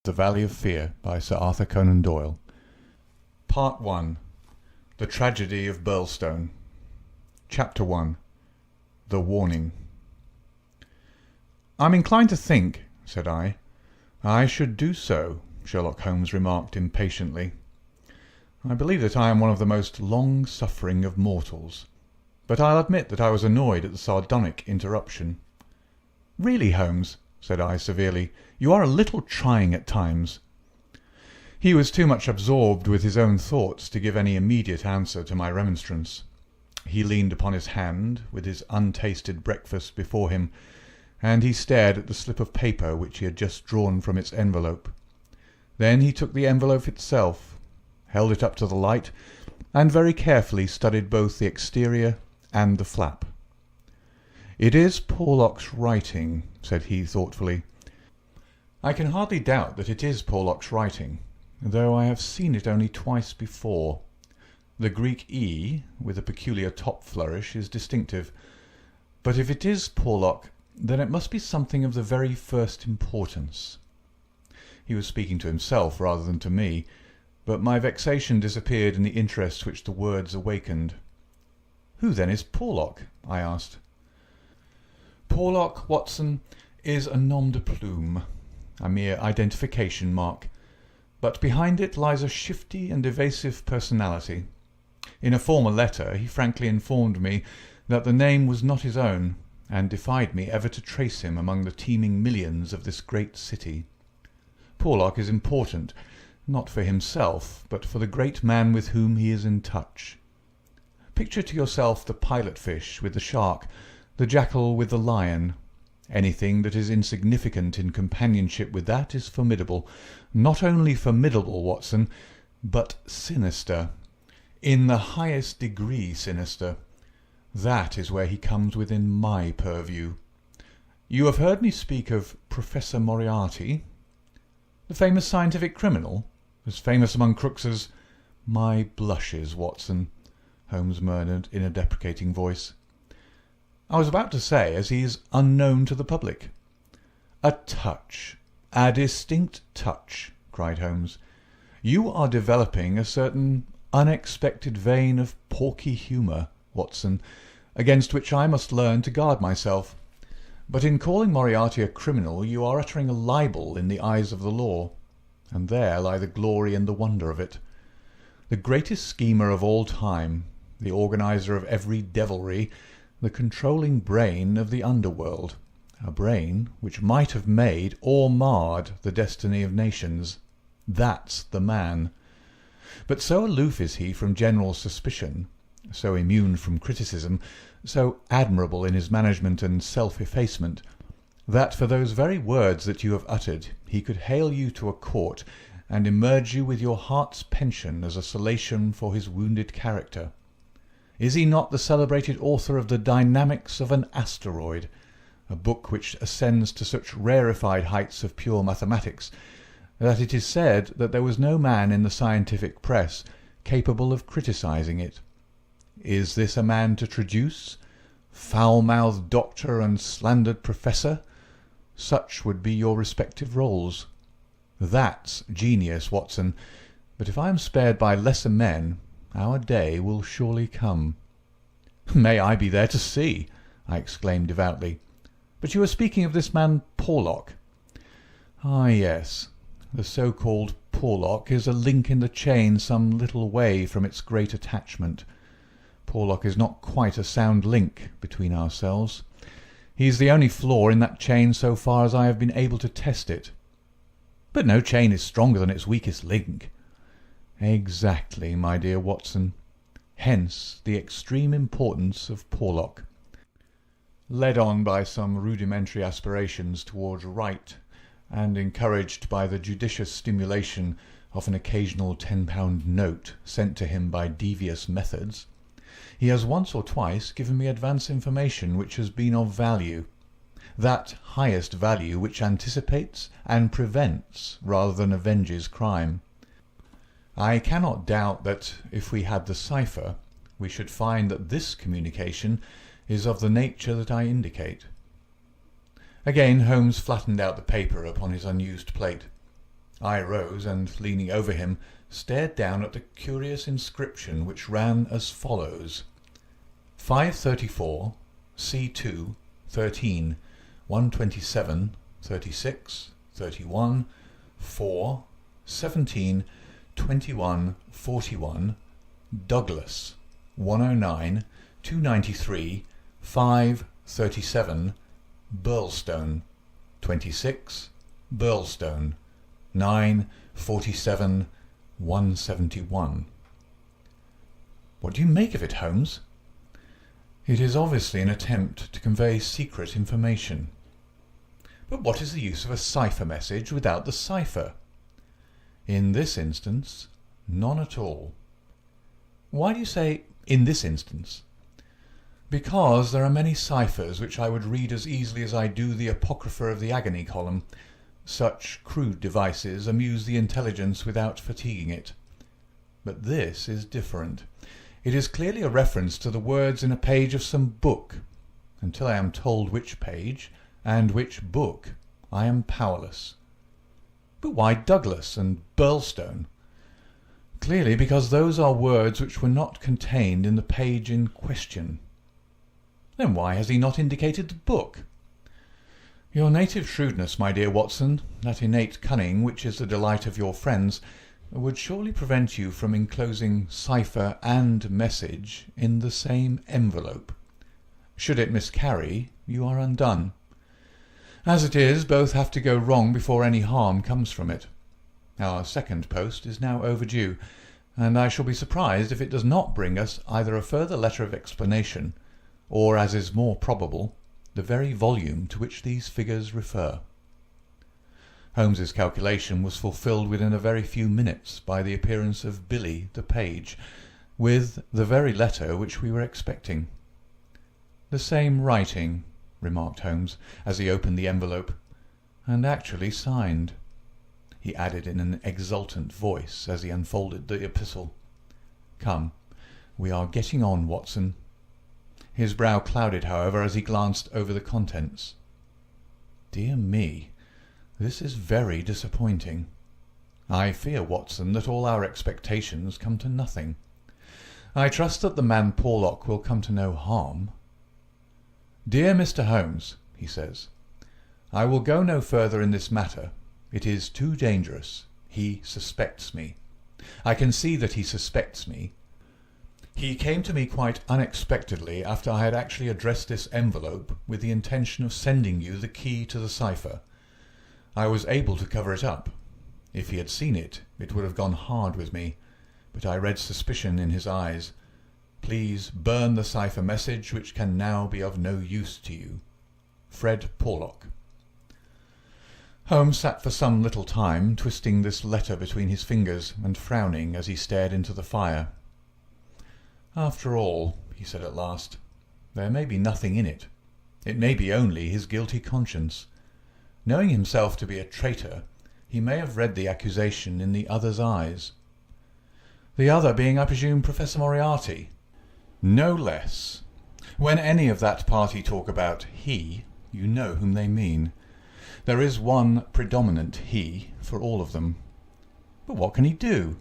The Valley of Fear by Sir Arthur Conan Doyle. Part 1. The Tragedy of Brockstone. Chapter 1. The Warning. "I'm inclined to think," said I. "I should do so," Sherlock Holmes remarked impatiently. "I believe that I am one of the most long-suffering of mortals. But I'll admit that I was annoyed at the sardonic interruption. "Really, Holmes," said I severely, "you are a little trying at times." He was too much absorbed with his own thoughts to give any immediate answer to my remonstrance. He leaned upon his hand, with his untasted breakfast before him, and he stared at the slip of paper which he had just drawn from its envelope. Then he took the envelope itself, held it up to the light, and very carefully studied both the exterior and the flap. "It is Porlock's writing," said he thoughtfully. "I can hardly doubt that it is Porlock's writing, though I have seen it only twice before. The Greek E, with a peculiar top flourish, is distinctive. But if it is Porlock, then it must be something of the very first importance." He was speaking to himself rather than to me, but my vexation disappeared in the interest which the words awakened. "Who then is Porlock?" I asked. "Porlock, Watson, is a nom de plume, a mere identification mark, but behind it lies a shifty and evasive personality. In a former letter he frankly informed me that the name was not his own, and defied me ever to trace him among the teeming millions of this great city. Porlock is important, not for himself, but for the great man with whom he is in touch. Picture to yourself the pilot-fish with the shark, the jackal with the lion. Anything that is insignificant in companionship with that is formidable. Not only formidable, Watson, but sinister. In the highest degree sinister. That is where he comes within my purview. You have heard me speak of Professor Moriarty? The famous scientific criminal, as famous among crooks as— "My blushes, Watson," Holmes murmured in a deprecating voice. "I was about to say, as he is unknown to the public." "A touch, a distinct touch," cried Holmes. "You are developing a certain unexpected vein of porky humour, Watson, against which I must learn to guard myself. But in calling Moriarty a criminal you are uttering a libel in the eyes of the law, and there lie the glory and the wonder of it. The greatest schemer of all time, the organizer of every devilry, the controlling brain of the underworld, a brain which might have made or marred the destiny of nations. That's the man. But so aloof is he from general suspicion, so immune from criticism, so admirable in his management and self-effacement, that for those very words that you have uttered he could hale you to a court and emerge you with your heart's pension as a solation for his wounded character. Is he not the celebrated author of The Dynamics of an Asteroid, a book which ascends to such rarefied heights of pure mathematics that it is said that there was no man in the scientific press capable of criticizing it? Is this a man to traduce? Foul-mouthed doctor and slandered professor? Such would be your respective roles. That's genius, Watson, but if I am spared by lesser men, our day will surely come." "May I be there to see!" I exclaimed devoutly. "But you were speaking of this man Porlock." "Ah, yes. The so-called Porlock is a link in the chain some little way from its great attachment. Porlock is not quite a sound link between ourselves. He is the only flaw in that chain so far as I have been able to test it." "But no chain is stronger than its weakest link." "Exactly, my dear Watson. Hence the extreme importance of Porlock." Led on by some rudimentary aspirations towards right, and encouraged by the judicious stimulation of an occasional £10 note sent to him by devious methods, he has once or twice given me advance information which has been of value, that highest value which anticipates and prevents rather than avenges crime. I cannot doubt that, if we had the cipher, we should find that this communication is of the nature that I indicate. Again Holmes flattened out the paper upon his unused plate. I rose and, leaning over him, stared down at the curious inscription which ran as follows: 534, C2, 13, 127, 36, 31, 4, 17, 21, 41, Douglas, 109, 293, 5, 37, Burlstone, 26, Burlstone, 9, 47, 171. What do you make of it, Holmes? It is obviously an attempt to convey secret information. But what is the use of a cipher message without the cipher? In this instance, none at all. Why do you say "in this instance"? Because there are many ciphers which I would read as easily as I do the Apocrypha of the Agony column. Such crude devices amuse the intelligence without fatiguing it. But this is different. It is clearly a reference to the words in a page of some book. Until I am told which page and which book, I am powerless. But why Douglas and Burlstone? Clearly because those are words which were not contained in the page in question. Then why has he not indicated the book? Your native shrewdness, my dear Watson, that innate cunning which is the delight of your friends, would surely prevent you from enclosing cipher and message in the same envelope. Should it miscarry, you are undone. As it is, both have to go wrong before any harm comes from it. Our second post is now overdue, and I shall be surprised if it does not bring us either a further letter of explanation, or, as is more probable, the very volume to which these figures refer. Holmes's calculation was fulfilled within a very few minutes by the appearance of Billy the page, with the very letter which we were expecting. "The same writing," remarked Holmes, as he opened the envelope, "and actually signed," he added in an exultant voice as he unfolded the epistle. "Come, we are getting on, Watson." His brow clouded, however, as he glanced over the contents. "Dear me, this is very disappointing. I fear, Watson, that all our expectations come to nothing. I trust that the man Porlock will come to no harm. Dear Mr. Holmes," he says, "I will go no further in this matter. It is too dangerous. He suspects me. I can see that he suspects me. He came to me quite unexpectedly after I had actually addressed this envelope with the intention of sending you the key to the cipher. I was able to cover it up. If he had seen it, it would have gone hard with me, but I read suspicion in his eyes. Please burn the cipher message, which can now be of no use to you. Fred Porlock." Holmes sat for some little time, twisting this letter between his fingers and frowning as he stared into the fire. "After all," he said at last, "there may be nothing in it. It may be only his guilty conscience. Knowing himself to be a traitor, he may have read the accusation in the other's eyes. The other being, I presume, Professor Moriarty?" "No less. When any of that party talk about 'he,' you know whom they mean. There is one predominant 'he' for all of them. But what can he do?"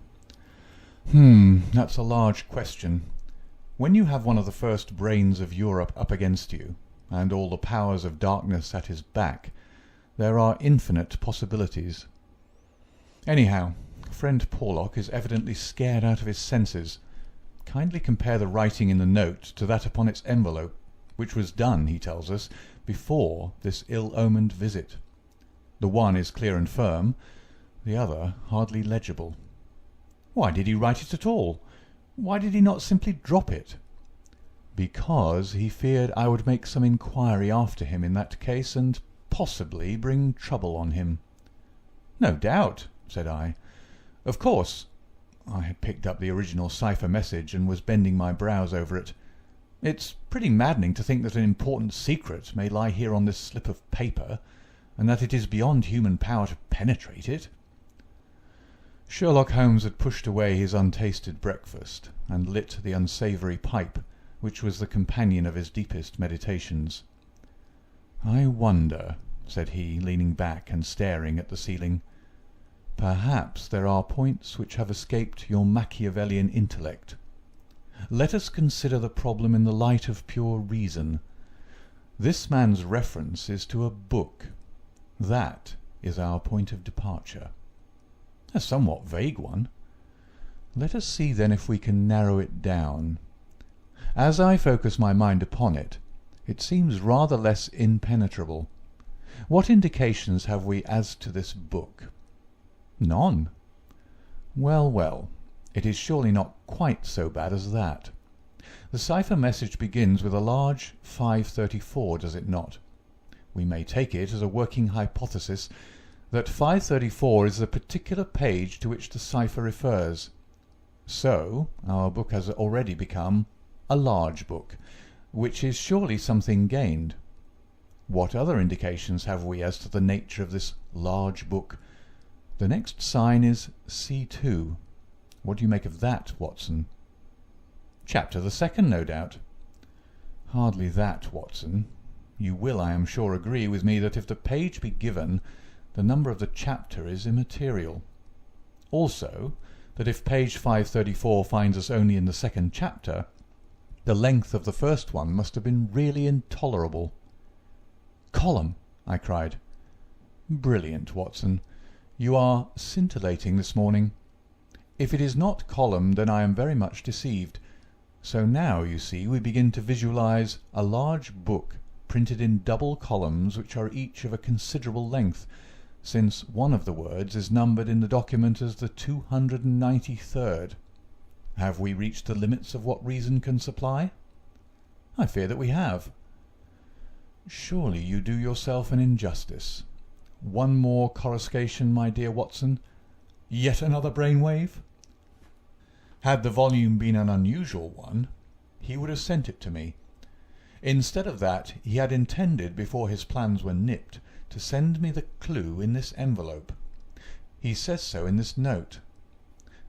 That's a large question. When you have one of the first brains of Europe up against you, and all the powers of darkness at his back, there are infinite possibilities. Anyhow, friend Porlock is evidently scared out of his senses. Kindly compare the writing in the note to that upon its envelope, which was done, he tells us, before this ill-omened visit. The one is clear and firm, the other hardly legible. Why did he write it at all? Why did he not simply drop it? Because he feared I would make some inquiry after him in that case, and possibly bring trouble on him. "No doubt," said I. "Of course." I had picked up the original cipher message and was bending my brows over it. "It's pretty maddening to think that an important secret may lie here on this slip of paper, and that it is beyond human power to penetrate it." Sherlock Holmes had pushed away his untasted breakfast and lit the unsavoury pipe, which was the companion of his deepest meditations. "I wonder," said he, leaning back and staring at the ceiling, Perhaps there are points which have escaped your Machiavellian intellect. Let us consider the problem in the light of pure reason. This man's reference is to a book. That is our point of departure. A somewhat vague one. Let us see then if we can narrow it down. As I focus my mind upon it, it seems rather less impenetrable. What indications have we as to this book? None. Well, well, it is surely not quite so bad as that. The cipher message begins with a large 534, does it not? We may take it as a working hypothesis that 534 is the particular page to which the cipher refers. So, our book has already become a large book, which is surely something gained. What other indications have we as to the nature of this large book? The next sign is C2. What do you make of that, Watson? Chapter the second, no doubt. Hardly that, Watson. You will, I am sure, agree with me that if the page be given, the number of the chapter is immaterial. Also, that if page 534 finds us only in the second chapter, the length of the first one must have been really intolerable. Column, I cried. Brilliant, Watson. You are scintillating this morning. If it is not column, then I am very much deceived. So now, you see, we begin to visualize a large book printed in double columns which are each of a considerable length, since one of the words is numbered in the document as the 293rd. Have we reached the limits of what reason can supply? I fear that we have. Surely you do yourself an injustice. One more coruscation, my dear Watson. Yet another brainwave? Had the volume been an unusual one, he would have sent it to me. Instead of that, he had intended, before his plans were nipped, to send me the clue in this envelope. He says so in this note.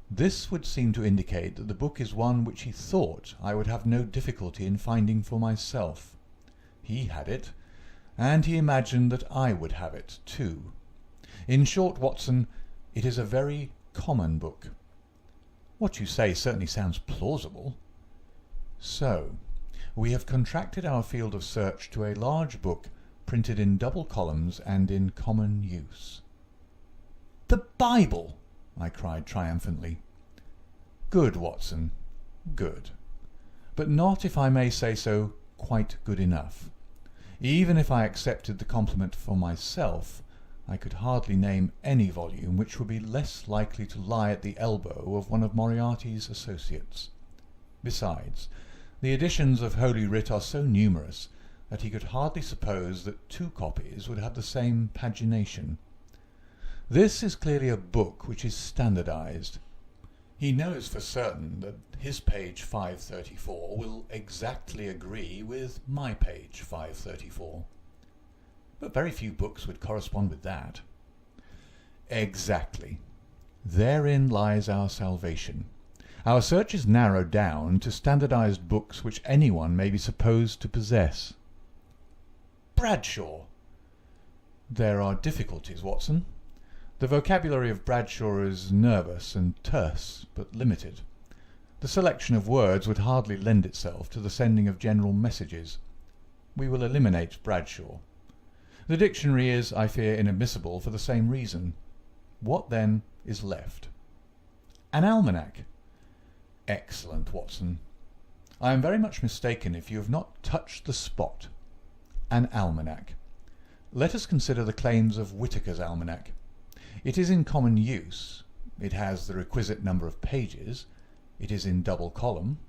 This would seem to indicate that the book is one which he thought I would have no difficulty in finding for myself. He had it, and he imagined that I would have it too. In short, Watson, it is a very common book. What you say certainly sounds plausible. So, we have contracted our field of search to a large book printed in double columns and in common use. The Bible! I cried triumphantly. Good, Watson, good. But not, if I may say so, quite good enough. Even if I accepted the compliment for myself, I could hardly name any volume which would be less likely to lie at the elbow of one of Moriarty's associates. Besides, the editions of Holy Writ are so numerous that he could hardly suppose that two copies would have the same pagination. This is clearly a book which is standardized. He knows for certain that his page 534 will exactly agree with my page 534. But very few books would correspond with that. Exactly. Therein lies our salvation. Our search is narrowed down to standardized books which anyone may be supposed to possess. Bradshaw! There are difficulties, Watson. The vocabulary of Bradshaw is nervous and terse, but limited. The selection of words would hardly lend itself to the sending of general messages. We will eliminate Bradshaw. The dictionary is, I fear, inadmissible for the same reason. What, then, is left? An almanac. Excellent, Watson. I am very much mistaken if you have not touched the spot. An almanac. Let us consider the claims of Whitaker's almanac. It is in common use. It has the requisite number of pages. It is in double column.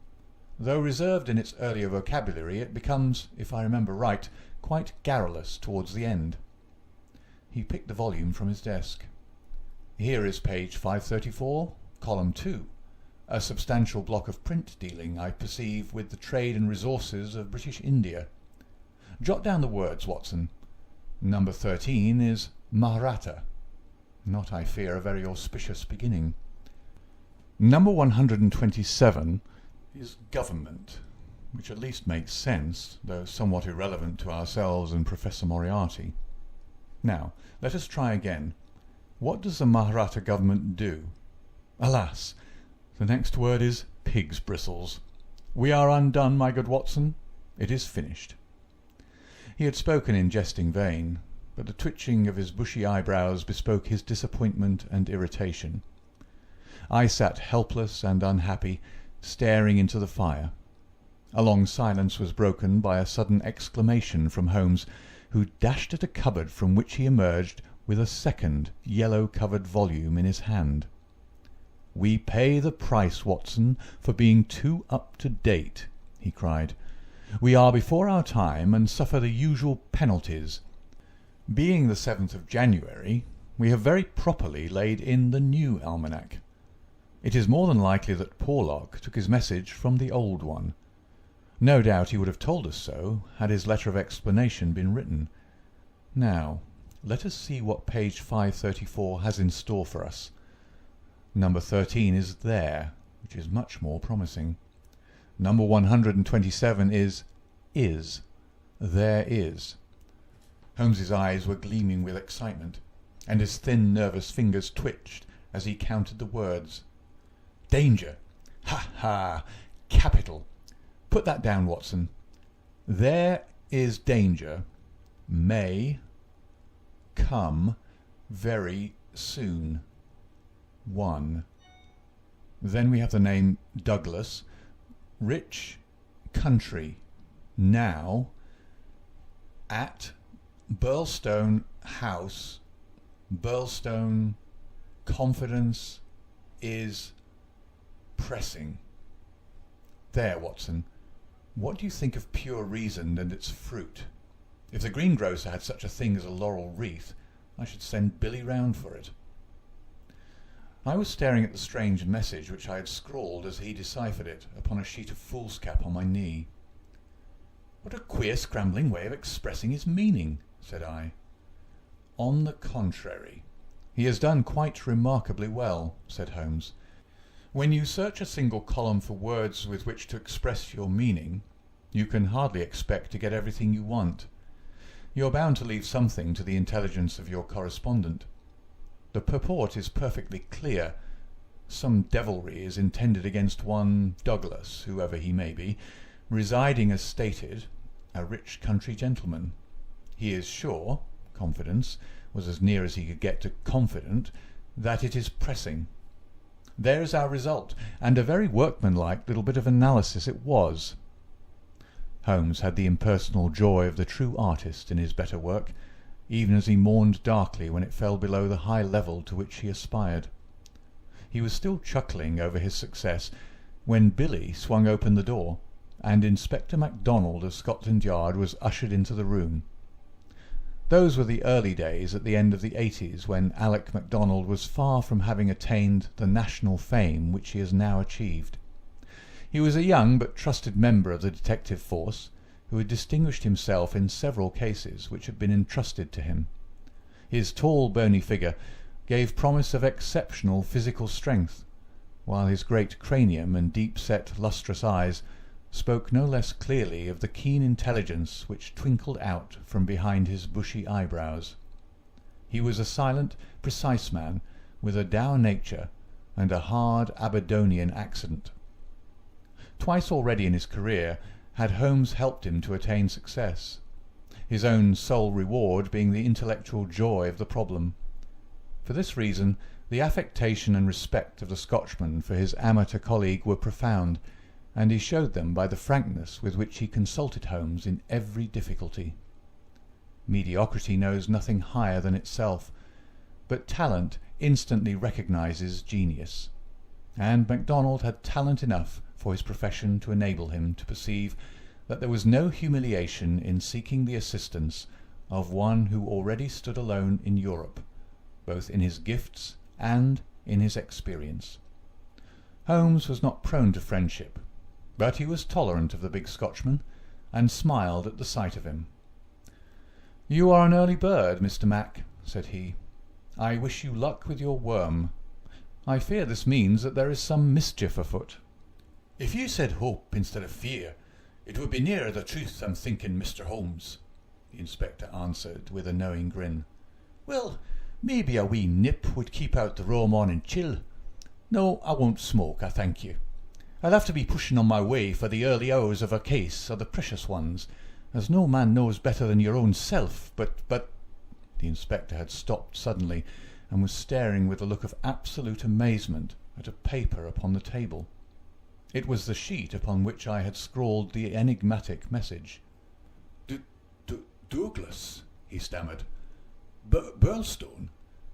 Though reserved in its earlier vocabulary, it becomes, if I remember right, quite garrulous towards the end. He picked the volume from his desk. Here is page 534, column 2. A substantial block of print dealing, I perceive, with the trade and resources of British India. Jot down the words, Watson. Number 13 is Mahratta. Not, I fear, a very auspicious beginning. Number 127 is Government, which at least makes sense, though somewhat irrelevant to ourselves and Professor Moriarty. Now, let us try again. What does the Mahratta government do? Alas, the next word is pig's bristles. We are undone, my good Watson. It is finished. He had spoken in jesting vein, but the twitching of his bushy eyebrows bespoke his disappointment and irritation. I sat helpless and unhappy, staring into the fire. A long silence was broken by a sudden exclamation from Holmes, who dashed at a cupboard from which he emerged with a second yellow-covered volume in his hand. "We pay the price, Watson, for being too up-to-date," he cried. "We are before our time and suffer the usual penalties. Being the 7th of January, we have very properly laid in the new almanac. It is more than likely that Porlock took his message from the old one. No doubt he would have told us so had his letter of explanation been written. Now, let us see what page 534 has in store for us. Number 13 is there, which is much more promising. Number 127 is. There is." Holmes's eyes were gleaming with excitement, and his thin, nervous fingers twitched as he counted the words. "Danger! Ha, ha! Capital! Put that down, Watson. There is danger. May come very soon. 1. Then we have the name Douglas. Rich country. Now. At Burlstone House. Burlstone. Confidence is pressing. There, Watson. What do you think of pure reason and its fruit? If the greengrocer had such a thing as a laurel wreath, I should send Billy round for it." I was staring at the strange message which I had scrawled as he deciphered it upon a sheet of foolscap on my knee. "What a queer scrambling way of expressing his meaning," said I. "On the contrary, he has done quite remarkably well," said Holmes. "When you search a single column for words with which to express your meaning, you can hardly expect to get everything you want. You are bound to leave something to the intelligence of your correspondent. The purport is perfectly clear. Some devilry is intended against one Douglas, whoever he may be, residing as stated, a rich country gentleman. He is sure, confidence was as near as he could get to confident, that it is pressing. There is our result, and a very workmanlike little bit of analysis it was." Holmes had the impersonal joy of the true artist in his better work, even as he mourned darkly when it fell below the high level to which he aspired. He was still chuckling over his success when Billy swung open the door, and Inspector MacDonald of Scotland Yard was ushered into the room. Those were the early days at the end of the 80s, when Alec MacDonald was far from having attained the national fame which he has now achieved. He was a young but trusted member of the detective force, who had distinguished himself in several cases which had been entrusted to him. His tall, bony figure gave promise of exceptional physical strength, while his great cranium and deep-set, lustrous eyes spoke no less clearly of the keen intelligence which twinkled out from behind his bushy eyebrows. He was a silent, precise man, with a dour nature and a hard Aberdonian accent. Twice already in his career had Holmes helped him to attain success, his own sole reward being the intellectual joy of the problem. For this reason, the affectation and respect of the Scotchman for his amateur colleague were profound, and he showed them by the frankness with which he consulted Holmes in every difficulty. Mediocrity knows nothing higher than itself, but talent instantly recognizes genius, and MacDonald had talent enough for his profession to enable him to perceive that there was no humiliation in seeking the assistance of one who already stood alone in Europe, both in his gifts and in his experience. Holmes was not prone to friendship, but he was tolerant of the big Scotchman, and smiled at the sight of him. "You are an early bird, Mr. Mac," said he. "I wish you luck with your worm. I fear this means that there is some mischief afoot." "If you said hope instead of fear, it would be nearer the truth, I'm thinking, Mr. Holmes," the inspector answered with a knowing grin. "Well, Maybe a wee nip would keep out the raw morning chill. No, I won't smoke, I thank you. I'll have to be pushing on my way for the early hours of a case are the precious ones, as no man knows better than your own self, but... The inspector had stopped suddenly and was staring with a look of absolute amazement at a paper upon the table. It was the sheet upon which I had scrawled the enigmatic message. Douglas, he stammered. Burlstone?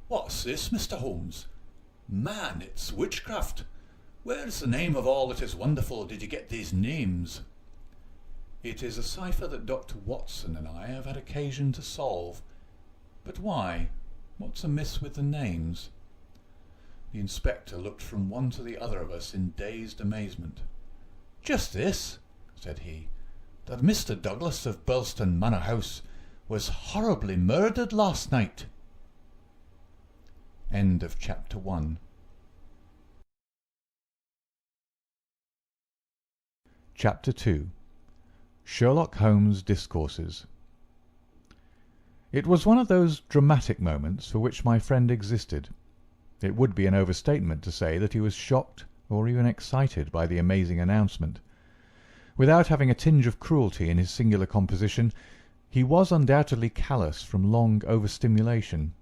What's this, Mr. Holmes? Man, it's witchcraft. Where's the name of all that is wonderful did you get these names? It is a cipher that Dr. Watson and I have had occasion to solve. But why? What's amiss with the names? The inspector looked from one to the other of us in dazed amazement. Just this, said he, that Mr. Douglas of Burlstone Manor House was horribly murdered last night. End of chapter 1. Chapter 2. Sherlock Holmes Discourses. It was one of those dramatic moments for which my friend existed. It would be an overstatement to say that he was shocked or even excited by the amazing announcement. Without having a tinge of cruelty in his singular composition, he was undoubtedly callous from long overstimulation.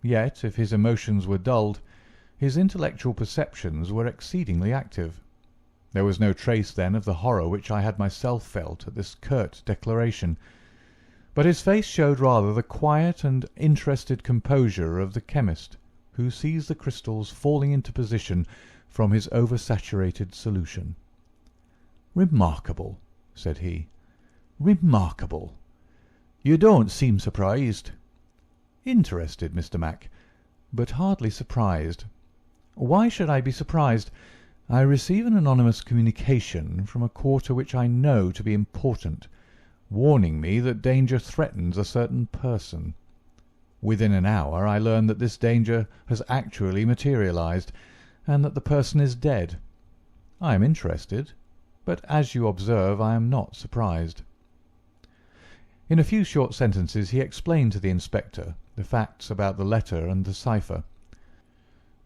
Yet, if his emotions were dulled, his intellectual perceptions were exceedingly active. There was no trace, then, of the horror which I had myself felt at this curt declaration, but his face showed rather the quiet and interested composure of the chemist who sees the crystals falling into position from his oversaturated solution. "Remarkable," said he. "Remarkable. You don't seem surprised." "Interested, Mr. Mac, but hardly surprised. Why should I be surprised? I receive an anonymous communication from a quarter which I know to be important, warning me that danger threatens a certain person. Within an hour I learn that this danger has actually materialized, and that the person is dead. I am interested, but as you observe, I am not surprised." In a few short sentences he explained to the inspector the facts about the letter and the cipher.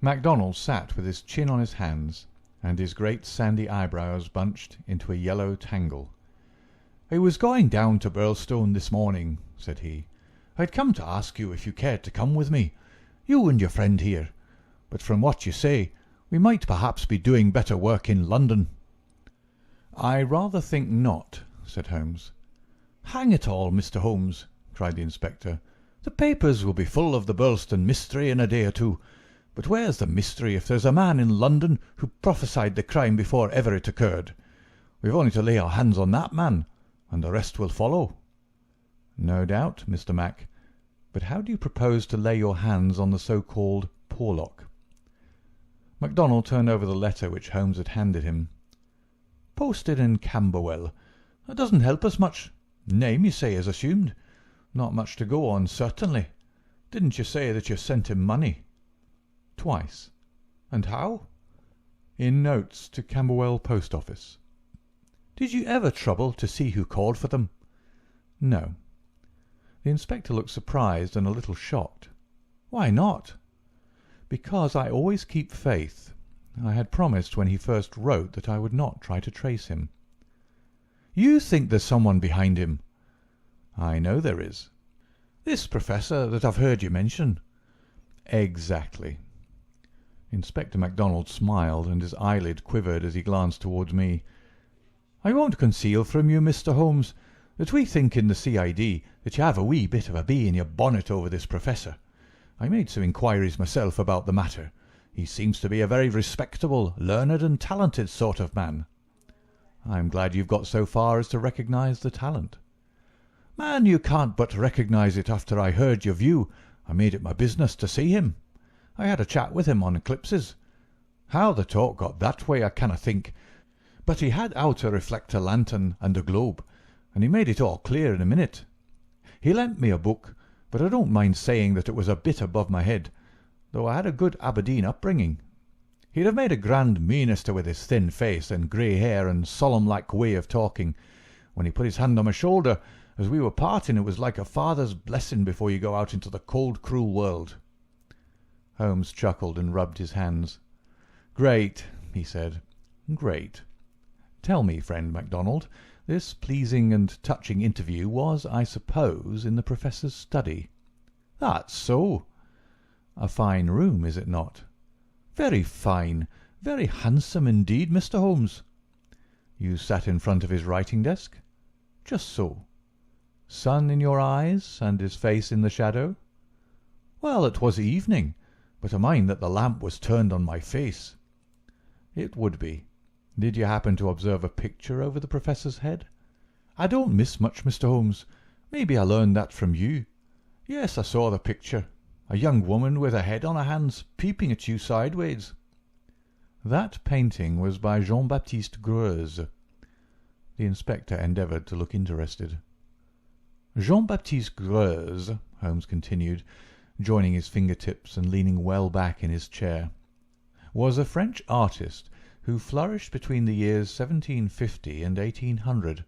MacDonald sat with his chin on his hands, and his great sandy eyebrows bunched into a yellow tangle. "I was going down to Burlstone this morning," said he. "I'd come to ask you if you cared to come with me, you and your friend here, but from what you say, we might perhaps be doing better work in London." "I rather think not," said Holmes. "Hang it all, Mr. Holmes," cried the inspector. "The papers will be full of the Burlstone mystery in a day or two. But where's the mystery if there's a man in London who prophesied the crime before ever it occurred? We've only to lay our hands on that man, and the rest will follow." "No doubt, Mr. Mac. But how do you propose to lay your hands on the so-called Porlock?" MacDonald turned over the letter which Holmes had handed him. "Posted in Camberwell. That doesn't help us much. Name, you say, is assumed. Not much to go on, certainly. Didn't you say that you sent him money?" "Twice." "And how?" "In notes to Camberwell post office." "Did you ever trouble to see who called for them?" "No." The inspector looked surprised and a little shocked. "Why not?" "Because I always keep faith. I had promised when he first wrote that I would not try to trace him." "You think there's someone behind him?" "I know there is." "This professor that I've heard you mention?" "Exactly." Inspector MacDonald smiled, and his eyelid quivered as he glanced towards me. "I won't conceal from you, Mr. Holmes, that we think in the C.I.D. that you have a wee bit of a bee in your bonnet over this professor. I made some inquiries myself about the matter. He seems to be a very respectable, learned and talented sort of man." "I'm glad you've got so far as to recognise the talent." "Man, you can't but recognise it after I heard your view. I made it my business to see him. I had a chat with him on eclipses. How the talk got that way I canna think, but he had out a reflector lantern and a globe, and he made it all clear in a minute. He lent me a book, but I don't mind saying that it was a bit above my head, though I had a good Aberdeen upbringing. He'd have made a grand minister with his thin face and grey hair and solemn-like way of talking. When he put his hand on my shoulder, as we were parting, it was like a father's blessing before you go out into the cold, cruel world. Holmes chuckled and rubbed his hands. "Great," he said. "Great. Tell me, friend MacDonald, this pleasing and touching interview was, I suppose, in the Professor's study?" "That's so." "A fine room, is it not?" "Very fine. Very handsome indeed, Mr. Holmes." "You sat in front of his writing desk?" "Just so." "Sun in your eyes, and his face in the shadow?" "Well, it was evening, but I mind that the lamp was turned on my face." "It would be. Did you happen to observe a picture over the Professor's head?" "I don't miss much, Mr. Holmes. Maybe I learned that from you. Yes, I saw the picture. A young woman with her head on her hands, peeping at you sideways." "That painting was by Jean-Baptiste Greuze." The inspector endeavoured to look interested. "Jean-Baptiste Greuze," Holmes continued, joining his fingertips and leaning well back in his chair, "was a French artist who flourished between the years 1750 and 1800.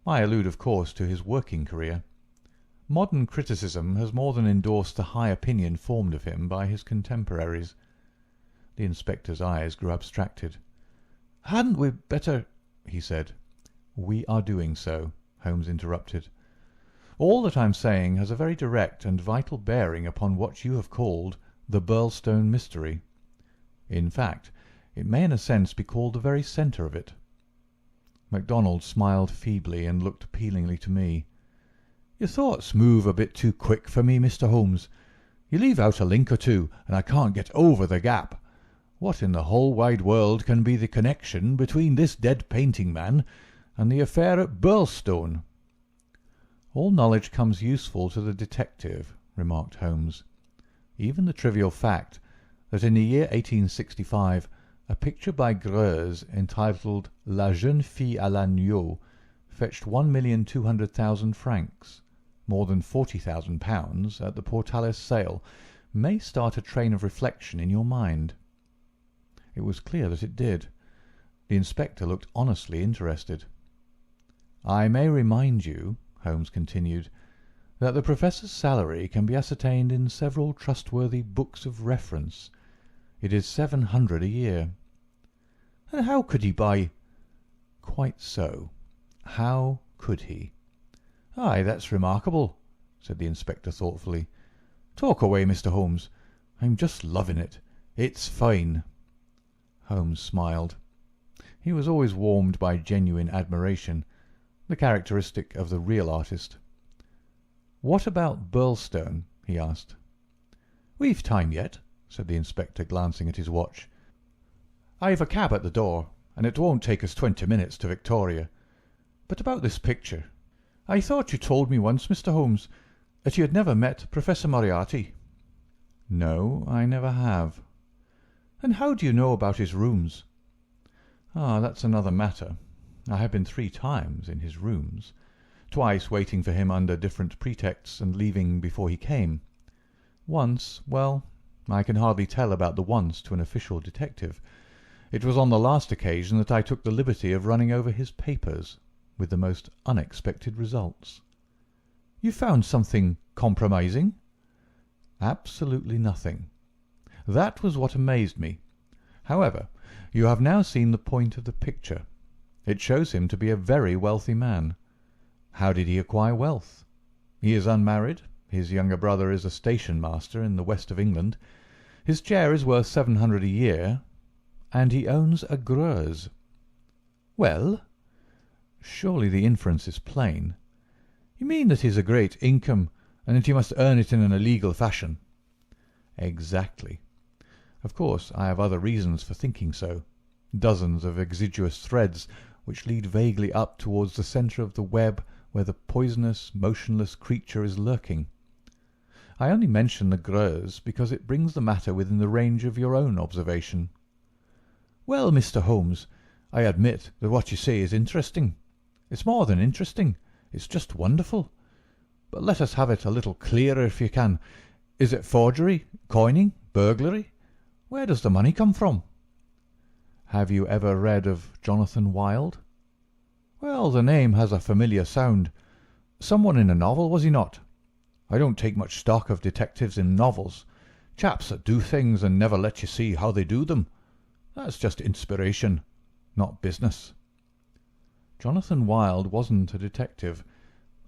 I allude, of course, to his working career. Modern criticism has more than endorsed the high opinion formed of him by his contemporaries." The inspector's eyes grew abstracted. "Hadn't we better—" he said. "We are doing so," Holmes interrupted. "All that I'm saying has a very direct and vital bearing upon what you have called the Brockstone mystery. In fact, it may in a sense be called the very centre of it." MacDonald smiled feebly and looked appealingly to me. "Your thoughts move a bit too quick for me, Mr. Holmes. You leave out a link or two, and I can't get over the gap. What in the whole wide world can be the connection between this dead painting man and the affair at Brockstone?" "All knowledge comes useful to the detective," remarked Holmes. "Even the trivial fact that in the year 1865 a picture by Greuze entitled La Jeune Fille à l'Agneau fetched 1,200,000 francs, more than £40,000 at the Portalis sale, may start a train of reflection in your mind." It was clear that it did. The inspector looked honestly interested. "I may remind you," Holmes continued, "that the Professor's salary can be ascertained in several trustworthy books of reference. It is 700 a year." "And how could he buy—" "Quite so. How could he?" "Aye, that's remarkable," said the inspector thoughtfully. "Talk away, Mr. Holmes. I'm just loving it. It's fine." Holmes smiled. He was always warmed by genuine admiration, the characteristic of the real artist. "What about Brockstone?" he asked. "We've time yet," said the inspector, glancing at his watch. "I've a cab at the door, and it won't take us 20 minutes to Victoria. But about this picture. I thought you told me once, Mr. Holmes, that you had never met Professor Moriarty." "No, I never have." "And how do you know about his rooms?" "Ah, that's another matter. I have been 3 times in his rooms, twice waiting for him under different pretexts and leaving before he came. Once, well, I can hardly tell about the once to an official detective. It was on the last occasion that I took the liberty of running over his papers, with the most unexpected results." "You found something compromising?" "Absolutely nothing. That was what amazed me. However, you have now seen the point of the picture. It shows him to be a very wealthy man. How did he acquire wealth? He is unmarried. His younger brother is a station master in the west of England. His chair is worth 700 a year, and he owns a Greuze." "Well?" "Surely the inference is plain." "You mean that he has a great income, and that he must earn it in an illegal fashion?" "Exactly. Of course, I have other reasons for thinking so. Dozens of exiguous threads which lead vaguely up towards the centre of the web where the poisonous, motionless creature is lurking. I only mention the Greuze because it brings the matter within the range of your own observation." "Well, Mr. Holmes, I admit that what you say is interesting. It's more than interesting. It's just wonderful. But let us have it a little clearer if you can. Is it forgery, coining, burglary? Where does the money come from?" "Have you ever read of Jonathan Wild?" "Well, the name has a familiar sound. Someone in a novel, was he not? I don't take much stock of detectives in novels. Chaps that do things and never let you see how they do them. That's just inspiration, not business. Jonathan Wild wasn't a detective,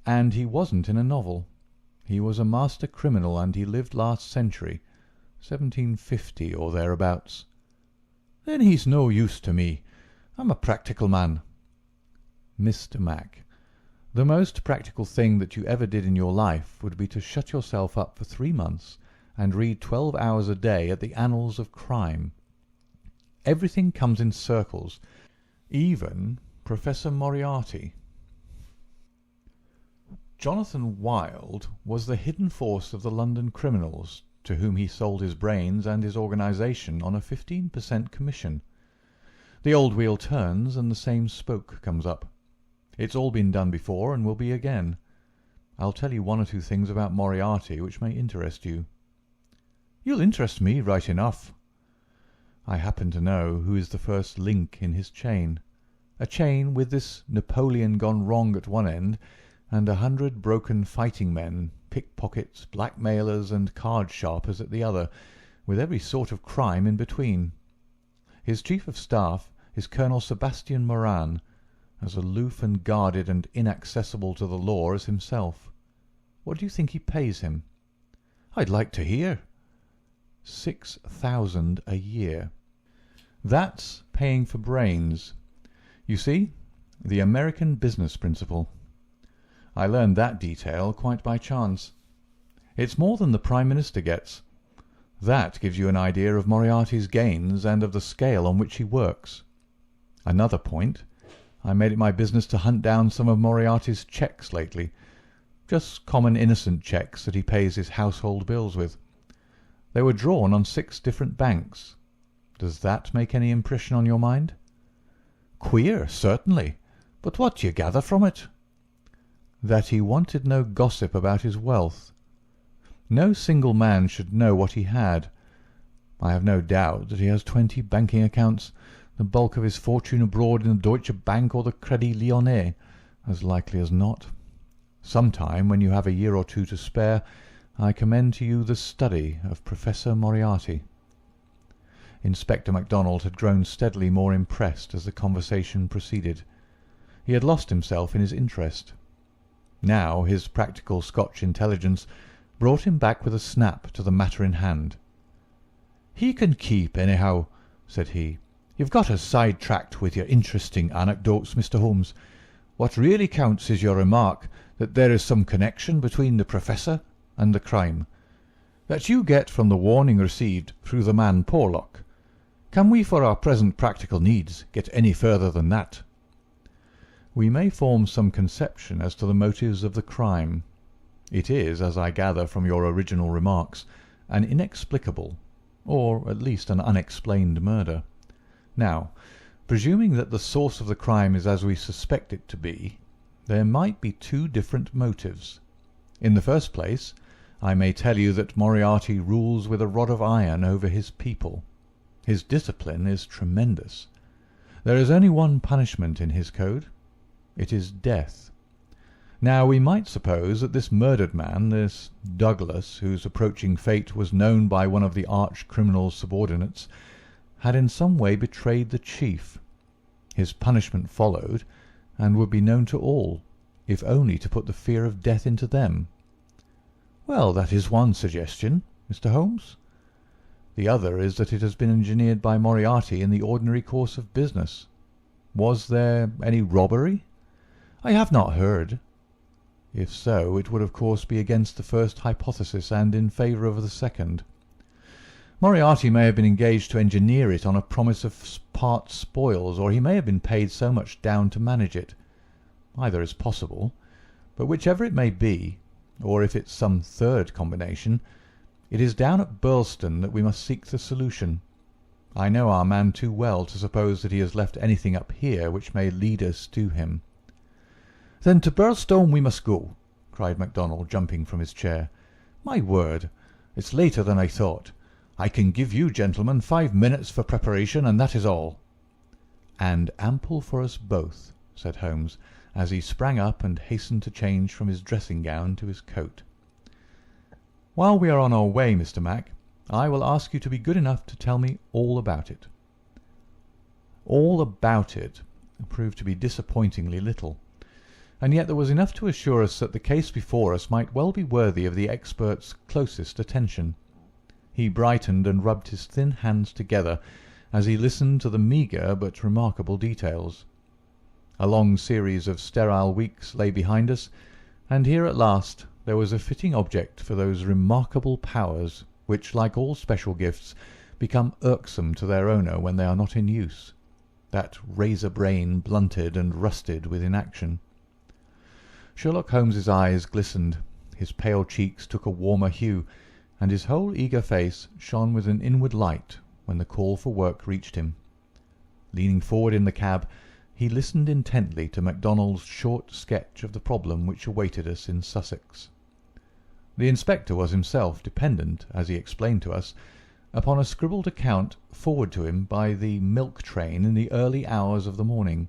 and he wasn't in a novel. He was a master criminal, and he lived last century, 1750 or thereabouts. Then he's no use to me. I'm a practical man. Mr. Mac, the most practical thing that you ever did in your life would be to shut yourself up for 3 months and read 12 hours a day at the annals of crime. Everything comes in circles, even Professor Moriarty. Jonathan Wild was the hidden force of the London criminals, to whom he sold his brains and his organisation on a 15% commission. The old wheel turns and the same spoke comes up. It's all been done before and will be again. I'll tell you 1 or 2 things about Moriarty which may interest you. You'll interest me right enough. I happen to know who is the first link in his chain. A chain with this Napoleon gone wrong at one end and 100 broken fighting men, pickpockets, blackmailers and card sharpers at the other, with every sort of crime in between. His chief of staff is Colonel Sebastian Moran, as aloof and guarded and inaccessible to the law as himself. What do you think he pays him? I'd like to hear. 6,000 a year. That's paying for brains. You see, the American business principle. I learned that detail quite by chance. It's more than the Prime Minister gets. That gives you an idea of Moriarty's gains and of the scale on which he works. Another point, I made it my business to hunt down some of Moriarty's cheques lately. Just common innocent cheques that he pays his household bills with. They were drawn on 6 different banks. Does that make any impression on your mind? Queer, certainly. But what do you gather from it? That he wanted no gossip about his wealth. No single man should know what he had. I have no doubt that he has 20 banking accounts, the bulk of his fortune abroad in the Deutsche Bank or the Crédit Lyonnais, as likely as not. Sometime, when you have a year or 2 to spare, I commend to you the study of Professor Moriarty. Inspector MacDonald had grown steadily more impressed as the conversation proceeded. He had lost himself in his interest. Now his practical Scotch intelligence brought him back with a snap to the matter in hand. "He can keep, anyhow," said he. "You've got us sidetracked with your interesting anecdotes, Mr. Holmes. What really counts is your remark that there is some connection between the Professor and the crime. That you get from the warning received through the man Porlock. Can we, for our present practical needs, get any further than that?" We may form some conception as to the motives of the crime. It is, as I gather from your original remarks, an inexplicable, or at least an unexplained murder. Now, presuming that the source of the crime is as we suspect it to be, there might be 2 different motives. In the first place, I may tell you that Moriarty rules with a rod of iron over his people. His discipline is tremendous. There is only one punishment in his code. It is death. Now we might suppose that this murdered man, this Douglas, whose approaching fate was known by one of the arch-criminal's subordinates, had in some way betrayed the chief. His punishment followed, and would be known to all, if only to put the fear of death into them. Well, that is one suggestion, Mr. Holmes. The other is that it has been engineered by Moriarty in the ordinary course of business. Was there any robbery? I have not heard. If so, it would of course be against the first hypothesis and in favour of the second. Moriarty may have been engaged to engineer it on a promise of part spoils, or he may have been paid so much down to manage it. Either is possible, but whichever it may be, or if it's some third combination, it is down at Brockstone that we must seek the solution. I know our man too well to suppose that he has left anything up here which may lead us to him. "Then to Brockstone we must go," cried MacDonald, jumping from his chair. "My word, it's later than I thought. I can give you gentlemen 5 minutes for preparation, and that is all." "And ample for us both," said Holmes, as he sprang up and hastened to change from his dressing-gown to his coat. "While we are on our way, Mr. Mac, I will ask you to be good enough to tell me all about it." All about it proved to be disappointingly little, and yet there was enough to assure us that the case before us might well be worthy of the expert's closest attention. He brightened and rubbed his thin hands together as he listened to the meagre but remarkable details. A long series of sterile weeks lay behind us, and here at last there was a fitting object for those remarkable powers which, like all special gifts, become irksome to their owner when they are not in use, that razor brain blunted and rusted with inaction. Sherlock Holmes's eyes glistened, his pale cheeks took a warmer hue, and his whole eager face shone with an inward light when the call for work reached him. Leaning forward in the cab, he listened intently to MacDonald's short sketch of the problem which awaited us in Sussex. The inspector was himself dependent, as he explained to us, upon a scribbled account forwarded to him by the milk train in the early hours of the morning.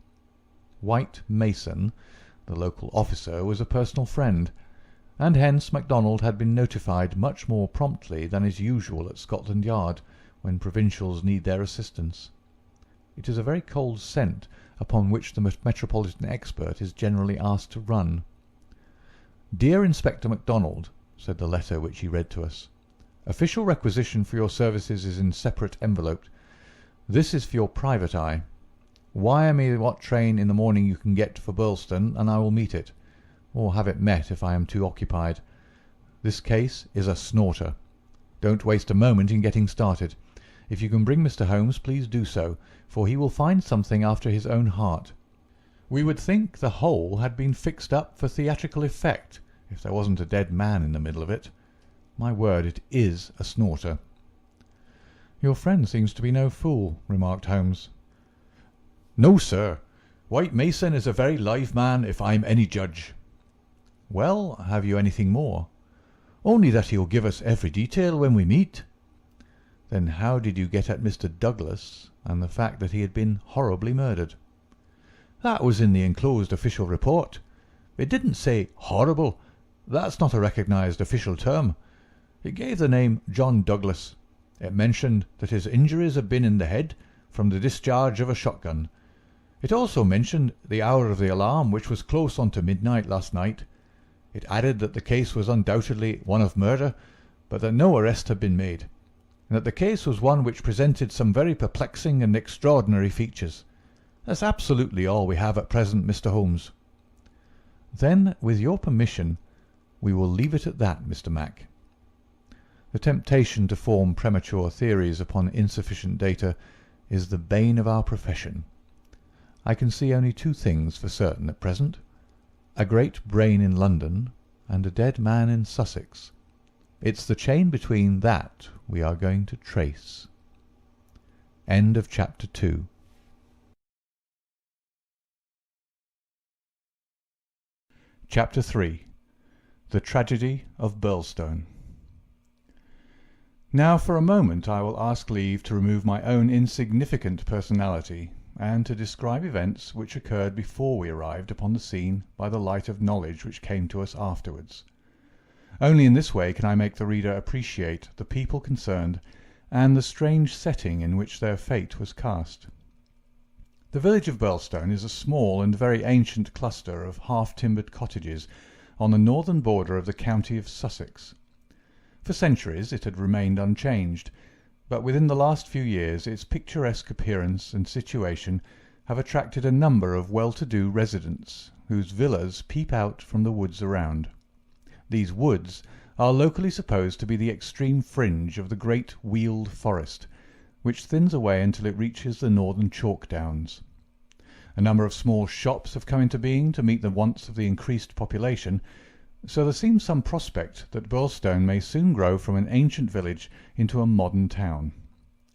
White Mason, the local officer, was a personal friend, and hence MacDonald had been notified much more promptly than is usual at Scotland Yard when provincials need their assistance. It is a very cold scent upon which the metropolitan expert is generally asked to run. "Dear Inspector MacDonald," said the letter which he read to us, "official requisition for your services is in separate envelope. This is for your private eye. Wire me what train in the morning you can get for Brockstone, and I will meet it, or have it met if I am too occupied. This case is a snorter. Don't waste a moment in getting started. If you can bring Mr. Holmes, please do so, for he will find something after his own heart. We would think the whole had been fixed up for theatrical effect, if there wasn't a dead man in the middle of it. My word, it is a snorter." "Your friend seems to be no fool," remarked Holmes. "No, sir. White Mason is a very live man, if I'm any judge." "Well, have you anything more?" "Only that he'll give us every detail when we meet." "Then how did you get at Mr. Douglas and the fact that he had been horribly murdered?" "That was in the enclosed official report. It didn't say horrible. That's not a recognized official term. It gave the name John Douglas. It mentioned that his injuries had been in the head from the discharge of a shotgun. It also mentioned the hour of the alarm, which was close on to midnight last night. It added that the case was undoubtedly one of murder, but that no arrest had been made, and that the case was one which presented some very perplexing and extraordinary features. That's absolutely all we have at present, Mr. Holmes." "Then, with your permission, we will leave it at that, Mr. Mac. The temptation to form premature theories upon insufficient data is the bane of our profession. I can see only two things for certain at present: a great brain in London and a dead man in Sussex. It's the chain between that we are going to trace." End of chapter 2. Chapter 3. The Tragedy of Brockstone. Now for a moment I will ask leave to remove my own insignificant personality, and to describe events which occurred before we arrived upon the scene by the light of knowledge which came to us afterwards. Only in this way can I make the reader appreciate the people concerned and the strange setting in which their fate was cast. The village of Brockstone is a small and very ancient cluster of half-timbered cottages on the northern border of the county of Sussex. For centuries it had remained unchanged, but within the last few years its picturesque appearance and situation have attracted a number of well-to-do residents whose villas peep out from the woods around. These woods are locally supposed to be the extreme fringe of the great Weald Forest, which thins away until it reaches the northern chalk downs. A number of small shops have come into being to meet the wants of the increased population, so there seems some prospect that Brockstone may soon grow from an ancient village into a modern town.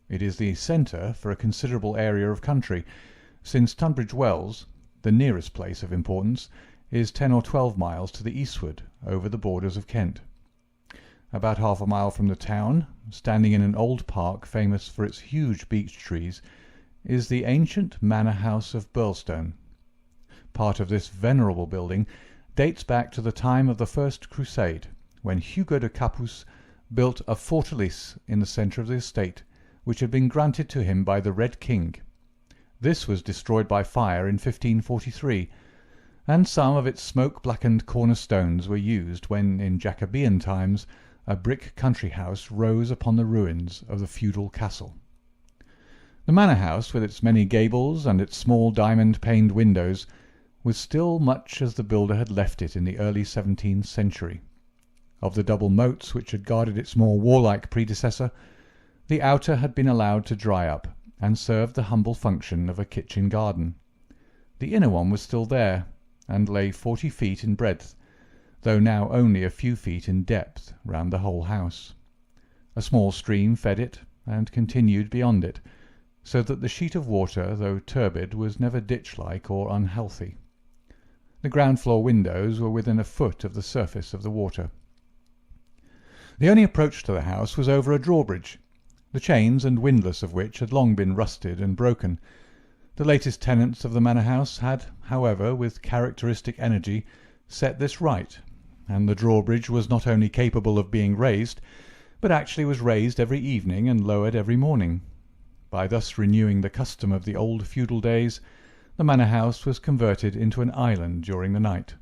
It is the centre for a considerable area of country, since Tunbridge Wells, the nearest place of importance, is 10 or 12 miles to the eastward over the borders of Kent. About half a mile from the town, standing in an old park famous for its huge beech trees, is the ancient manor house of Brockstone. Part of this venerable building dates back to the time of the First Crusade, when Hugo de Capus built a fortalice in the centre of the estate, which had been granted to him by the Red King. This was destroyed by fire in 1543, and some of its smoke-blackened cornerstones were used when, in Jacobean times, a brick country house rose upon the ruins of the feudal castle. The manor house, with its many gables and its small diamond-paned windows, was still much as the builder had left it in the early 17th century. Of the double moats which had guarded its more warlike predecessor, the outer had been allowed to dry up, and served the humble function of a kitchen garden. The inner one was still there, and lay 40 feet in breadth, though now only a few feet in depth round the whole house. A small stream fed it, and continued beyond it, so that the sheet of water, though turbid, was never ditch-like or unhealthy. The ground-floor windows were within a foot of the surface of the water. The only approach to the house was over a drawbridge, the chains and windlass of which had long been rusted and broken. The latest tenants of the manor house had, however, with characteristic energy, set this right, and the drawbridge was not only capable of being raised, but actually was raised every evening and lowered every morning. By thus renewing the custom of the old feudal days, the manor house was converted into an island during the night,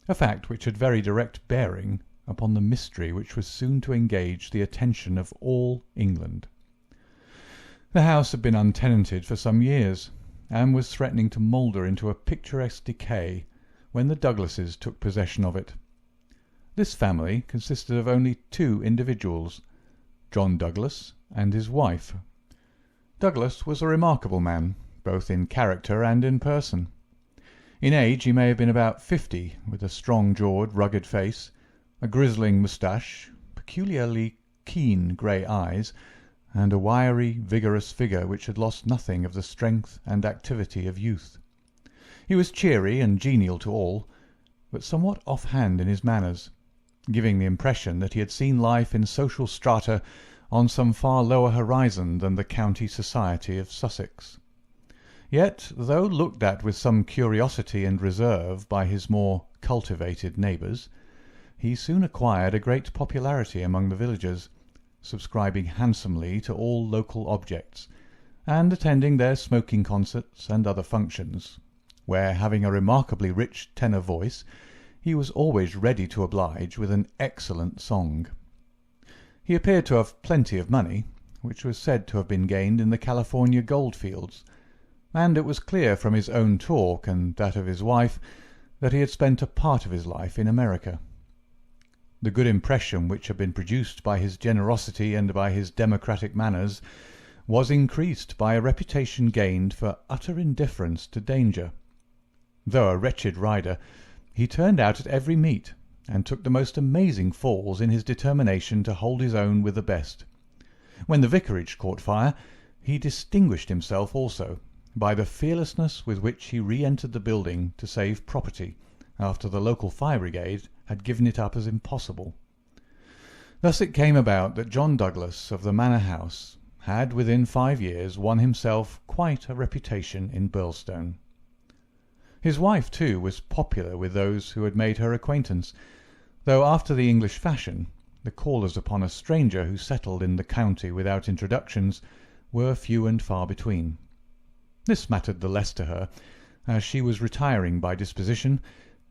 a fact which had very direct bearing upon the mystery which was soon to engage the attention of all England. The house had been untenanted for some years, and was threatening to moulder into a picturesque decay when the Douglases took possession of it. This family consisted of only 2 individuals, John Douglas and his wife. Douglas was a remarkable man, both in character and in person. In age he may have been about 50, with a strong-jawed, rugged face, a grizzling moustache, peculiarly keen grey eyes, and a wiry, vigorous figure which had lost nothing of the strength and activity of youth. He was cheery and genial to all, but somewhat off-hand in his manners, giving the impression that he had seen life in social strata on some far lower horizon than the county society of Sussex. Yet, though looked at with some curiosity and reserve by his more cultivated neighbours, he soon acquired a great popularity among the villagers, subscribing handsomely to all local objects, and attending their smoking concerts and other functions, where, having a remarkably rich tenor voice, he was always ready to oblige with an excellent song. He appeared to have plenty of money, which was said to have been gained in the California gold-fields, and it was clear from his own talk and that of his wife that he had spent a part of his life in America. The good impression which had been produced by his generosity and by his democratic manners was increased by a reputation gained for utter indifference to danger. Though a wretched rider, he turned out at every meet, and took the most amazing falls in his determination to hold his own with the best. When the vicarage caught fire, he distinguished himself also by the fearlessness with which he re-entered the building to save property, after the local fire brigade had given it up as impossible. Thus it came about that John Douglas of the manor house had within 5 years won himself quite a reputation in Birlstone. His wife, too, was popular with those who had made her acquaintance, though after the English fashion, the callers upon a stranger who settled in the county without introductions were few and far between. This mattered the less to her, as she was retiring by disposition,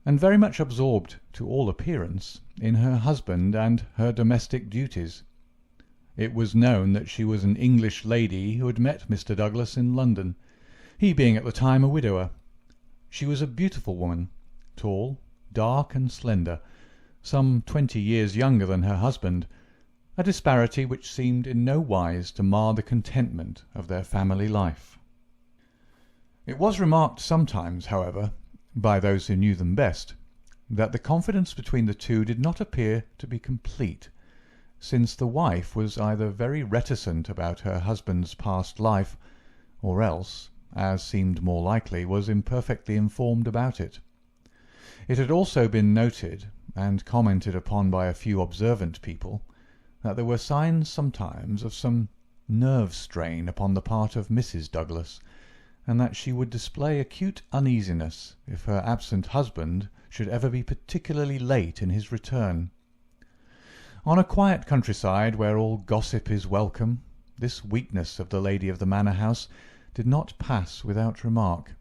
and very much absorbed, to all appearance, in her husband and her domestic duties. It was known that she was an English lady who had met Mr. Douglas in London, he being at the time a widower. She was a beautiful woman, tall, dark, and slender, some 20 years younger than her husband, a disparity which seemed in no wise to mar the contentment of their family life. It was remarked sometimes, however, by those who knew them best, that the confidence between the two did not appear to be complete, since the wife was either very reticent about her husband's past life, or else, as seemed more likely, was imperfectly informed about it. It had also been noted, and commented upon by a few observant people, that there were signs sometimes of some nerve strain upon the part of Mrs. Douglas, and that she would display acute uneasiness if her absent husband should ever be particularly late in his return. On a quiet countryside where all gossip is welcome, this weakness of the lady of the manor-house did not pass without remark,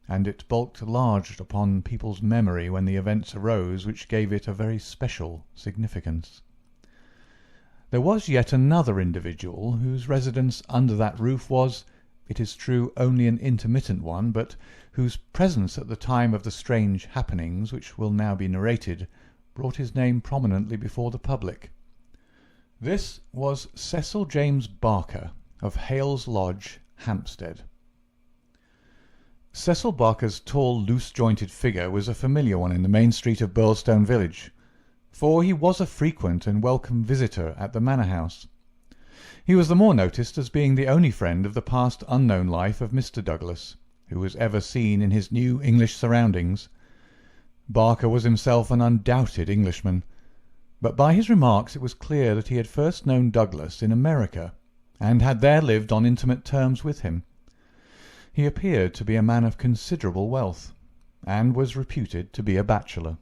and it bulked large upon people's memory when the events arose which gave it a very special significance. There was yet another individual whose residence under that roof was, it is true, only an intermittent one, but whose presence at the time of the strange happenings which will now be narrated brought his name prominently before the public. This was Cecil James Barker of Hales Lodge, Hampstead. Cecil Barker's tall, loose-jointed figure was a familiar one in the main street of Brockstone village, for he was a frequent and welcome visitor at the manor-house. He was the more noticed as being the only friend of the past unknown life of Mr. Douglas, who was ever seen in his new English surroundings. Barker was himself an undoubted Englishman, but by his remarks it was clear that he had first known Douglas in America, and had there lived on intimate terms with him. He appeared to be a man of considerable wealth, and was reputed to be a bachelor.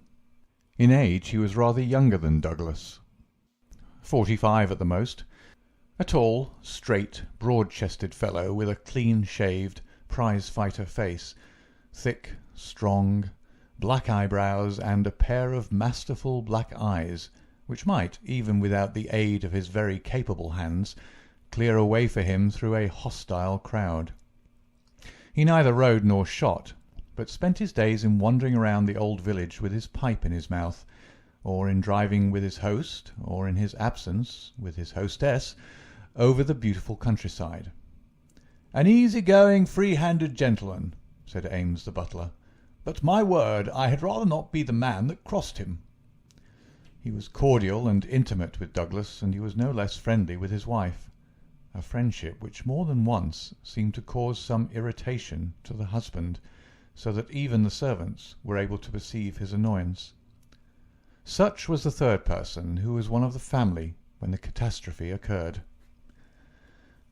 In age he was rather younger than Douglas, 45 at the most, a tall, straight, broad-chested fellow with a clean-shaved, prize-fighter face, thick, strong, black eyebrows, and a pair of masterful black eyes, which might, even without the aid of his very capable hands, clear a way for him through a hostile crowd. He neither rode nor shot, but spent his days in wandering around the old village with his pipe in his mouth, or in driving with his host, or in his absence with his hostess, over the beautiful countryside. "An easy-going, free-handed gentleman," said Ames the butler, "but my word, I had rather not be the man that crossed him." He was cordial and intimate with Douglas, and he was no less friendly with his wife, a friendship which more than once seemed to cause some irritation to the husband, so that even the servants were able to perceive his annoyance. Such was the third person, who was one of the family when the catastrophe occurred.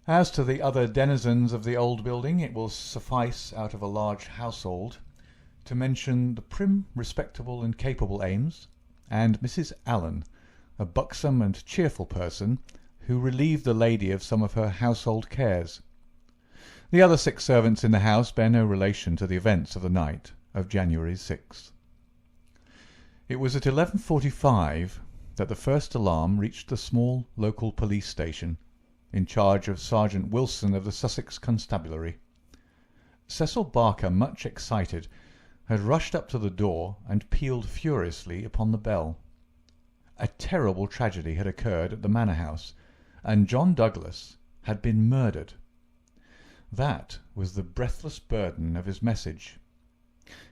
As to the other denizens of the old building, it will suffice, out of a large household, to mention the prim, respectable, and capable Ames, and Mrs. Allen, a buxom and cheerful person, who relieved the lady of some of her household cares. The other 6 servants in the house bear no relation to the events of the night of January 6th. It was at 11:45 that the first alarm reached the small local police station, in charge of Sergeant Wilson of the Sussex Constabulary. Cecil Barker, much excited, had rushed up to the door and pealed furiously upon the bell. A terrible tragedy had occurred at the manor-house, and John Douglas had been murdered. That was the breathless burden of his message.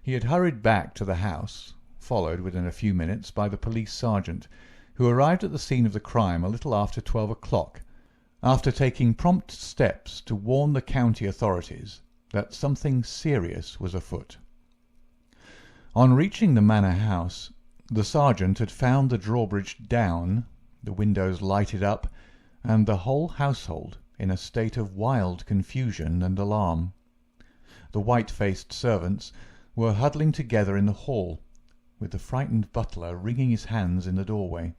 He had hurried back to the house, followed within a few minutes by the police sergeant, who arrived at the scene of the crime a little after 12 o'clock, after taking prompt steps to warn the county authorities that something serious was afoot. On reaching the manor-house, the sergeant had found the drawbridge down, the windows lighted up, and the whole household in a state of wild confusion and alarm. The white-faced servants were huddling together in the hall, with the frightened butler wringing his hands in the doorway.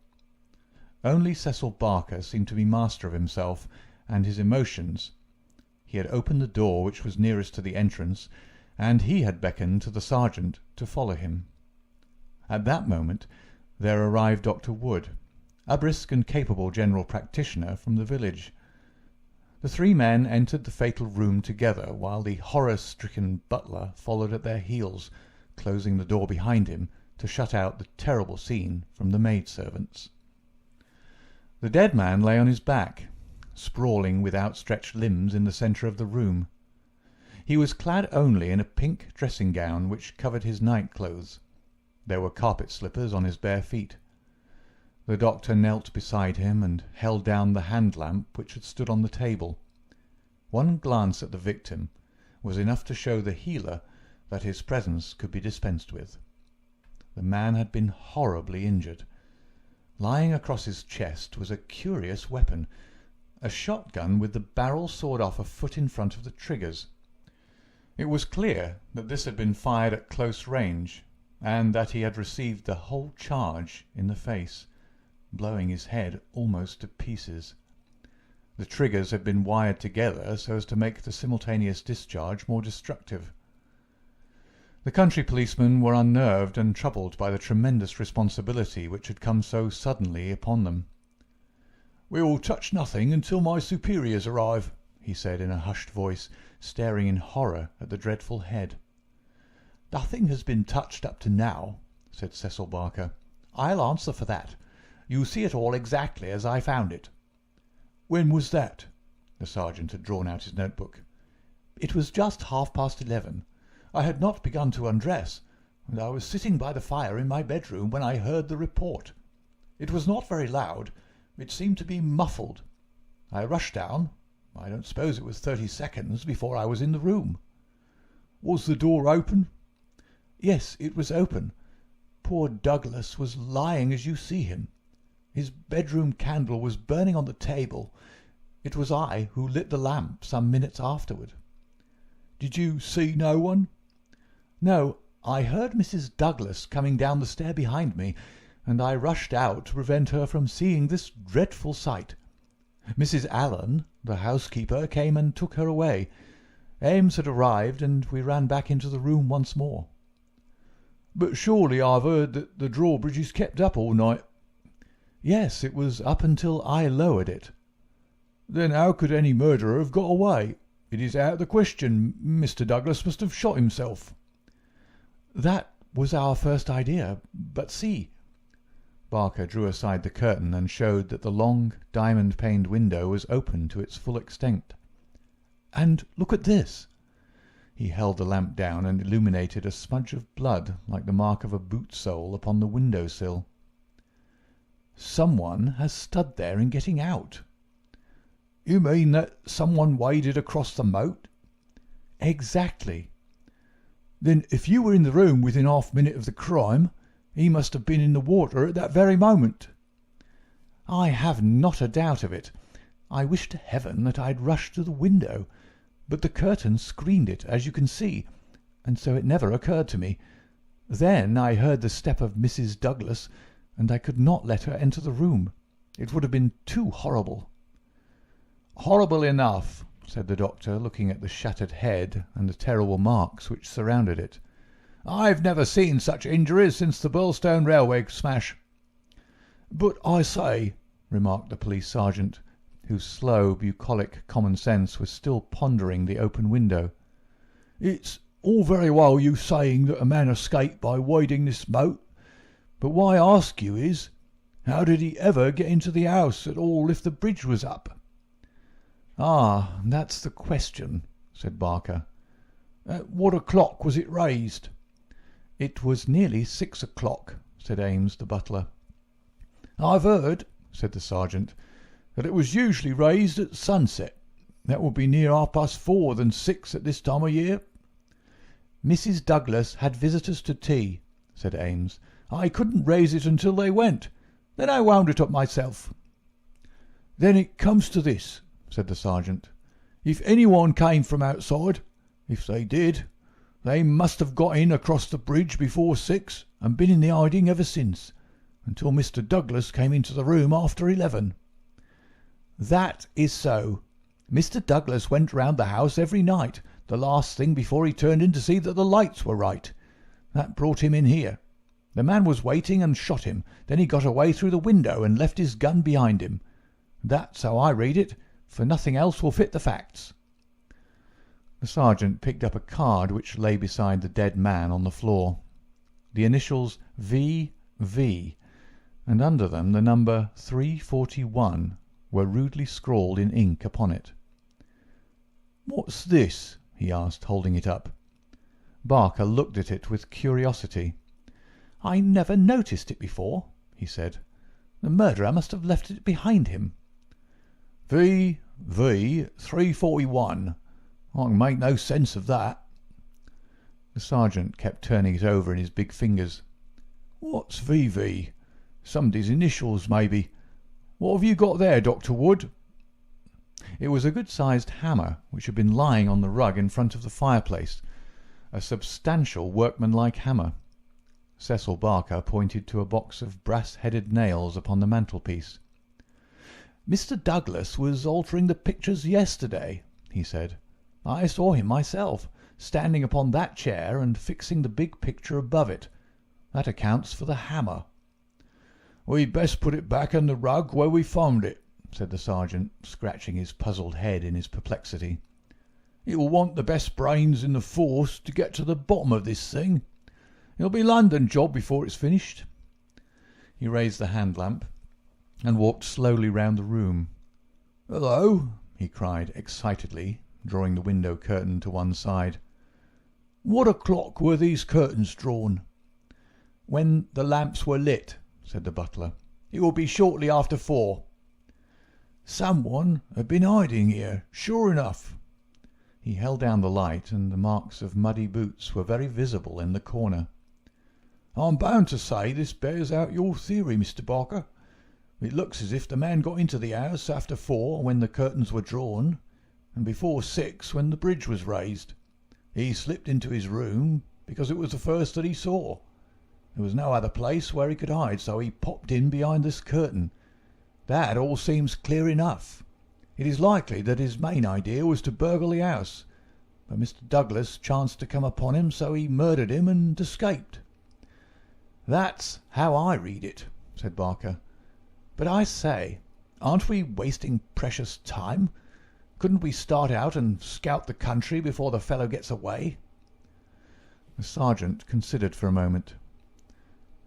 Only Cecil Barker seemed to be master of himself and his emotions. He had opened the door which was nearest to the entrance, and he had beckoned to the sergeant to follow him. At that moment there arrived Dr. Wood, a brisk and capable general practitioner from the village. The 3 men entered the fatal room together, while the horror-stricken butler followed at their heels, closing the door behind him to shut out the terrible scene from the maid-servants. The dead man lay on his back, sprawling with outstretched limbs in the centre of the room. He was clad only in a pink dressing-gown which covered his night-clothes. There were carpet-slippers on his bare feet. The doctor knelt beside him and held down the hand-lamp which had stood on the table. One glance at the victim was enough to show the healer that his presence could be dispensed with. The man had been horribly injured. Lying across his chest was a curious weapon, a shotgun with the barrel sawed off a foot in front of the triggers. It was clear that this had been fired at close range, and that he had received the whole charge in the face. blowing his head almost to pieces. The triggers had been wired together so as to make the simultaneous discharge more destructive. The country policemen were unnerved and troubled by the tremendous responsibility which had come so suddenly upon them. "We will touch nothing until my superiors arrive," he said in a hushed voice, staring in horror at the dreadful head. "Nothing has been touched up to now," said Cecil Barker. "I'll answer for that. You see it all exactly as I found it." "When was that?" The sergeant had drawn out his notebook. "It was just 11:30. I had not begun to undress, and I was sitting by the fire in my bedroom when I heard the report. It was not very loud. It seemed to be muffled. I rushed down. I don't suppose it was 30 seconds before I was in the room." "Was the door open?" "Yes, it was open. Poor Douglas was lying as you see him. His bedroom candle was burning on the table. It was I who lit the lamp some minutes afterward." "Did you see no one?" "No, I heard Mrs. Douglas coming down the stair behind me, and I rushed out to prevent her from seeing this dreadful sight. Mrs. Allen, the housekeeper, came and took her away. Ames had arrived, and we ran back into the room once more." "But surely I've heard that the drawbridge is kept up all night." "Yes, it was up until I lowered it." "Then how could any murderer have got away? It is out of the question. Mr. Douglas must have shot himself." "That was our first idea. But see." Barker drew aside the curtain and showed that the long, diamond-paned window was open to its full extent. "And look at this." He held the lamp down and illuminated a smudge of blood like the mark of a boot sole upon the window-sill. "Someone has stood there in getting out." "You mean that someone waded across the moat?" "Exactly." "Then if you were in the room within half a minute of the crime, he must have been in the water at that very moment." "I have not a doubt of it. I wish to heaven that I had rushed to the window, but the curtain screened it, as you can see, and so it never occurred to me. Then I heard the step of Mrs. Douglas, and I could not let her enter the room. It would have been too horrible." "Horrible enough," said the doctor, looking at the shattered head and the terrible marks which surrounded it. "I've never seen such injuries since the Brockstone railway smash." "But I say," remarked the police sergeant, whose slow, bucolic common sense was still pondering the open window, "it's all very well you saying that a man escaped by wading this moat, but why I ask you is, how did he ever get into the house at all if the bridge was up?" "Ah, that's the question," said Barker. "At what o'clock was it raised?" "It was nearly 6 o'clock," said Ames, the butler. "I've heard," said the sergeant, "that it was usually raised at sunset. That would be near 4:30 than 6 at this time of year." "Mrs. Douglas had visitors to tea," said Ames. "I couldn't raise it until they went. Then I wound it up myself." "Then it comes to this," said the sergeant. "If anyone came from outside, if they did, they must have got in across the bridge before 6 and been in the hiding ever since, until Mr. Douglas came into the room after 11. "That is so. Mr. Douglas went round the house every night, the last thing before he turned in to see that the lights were right. That brought him in here. The man was waiting and shot him. Then he got away through the window and left his gun behind him. That's how I read it, for nothing else will fit the facts." The sergeant picked up a card which lay beside the dead man on the floor. The initials V.V. and under them the number 341 were rudely scrawled in ink upon it. "What's this?" he asked, holding it up. Barker looked at it with curiosity. "I never noticed it before," he said. "The murderer must have left it behind him." "V.V. 341. I can make no sense of that." The sergeant kept turning it over in his big fingers. "What's V.V.? Somebody's initials, maybe. What have you got there, Dr. Wood?" It was a good-sized hammer which had been lying on the rug in front of the fireplace, a substantial workmanlike hammer. Cecil Barker pointed to a box of brass-headed nails upon the mantelpiece. "Mr. Douglas was altering the pictures yesterday," he said. "I saw him myself, standing upon that chair and fixing the big picture above it. That accounts for the hammer." "We'd best put it back on the rug where we found it," said the sergeant, scratching his puzzled head in his perplexity. "You'll want the best brains in the force to get to the bottom of this thing. It'll be a London job before it's finished." He raised the hand lamp and walked slowly round the room. "Hello," he cried excitedly, drawing the window curtain to one side. "What o'clock were these curtains drawn?" "When the lamps were lit," said the butler. "It will be shortly after 4. "Someone had been hiding here, sure enough." He held down the light, and the marks of muddy boots were very visible in the corner. "I'm bound to say this bears out your theory, Mr. Barker. It looks as if the man got into the house after 4 when the curtains were drawn, and before 6 when the bridge was raised. He slipped into his room because it was the first that he saw. There was no other place where he could hide, so he popped in behind this curtain. That all seems clear enough. It is likely that his main idea was to burgle the house, but Mr. Douglas chanced to come upon him, so he murdered him and escaped." "That's how I read it," said Barker. "But I say, aren't we wasting precious time? Couldn't we start out and scout the country before the fellow gets away?" The sergeant considered for a moment.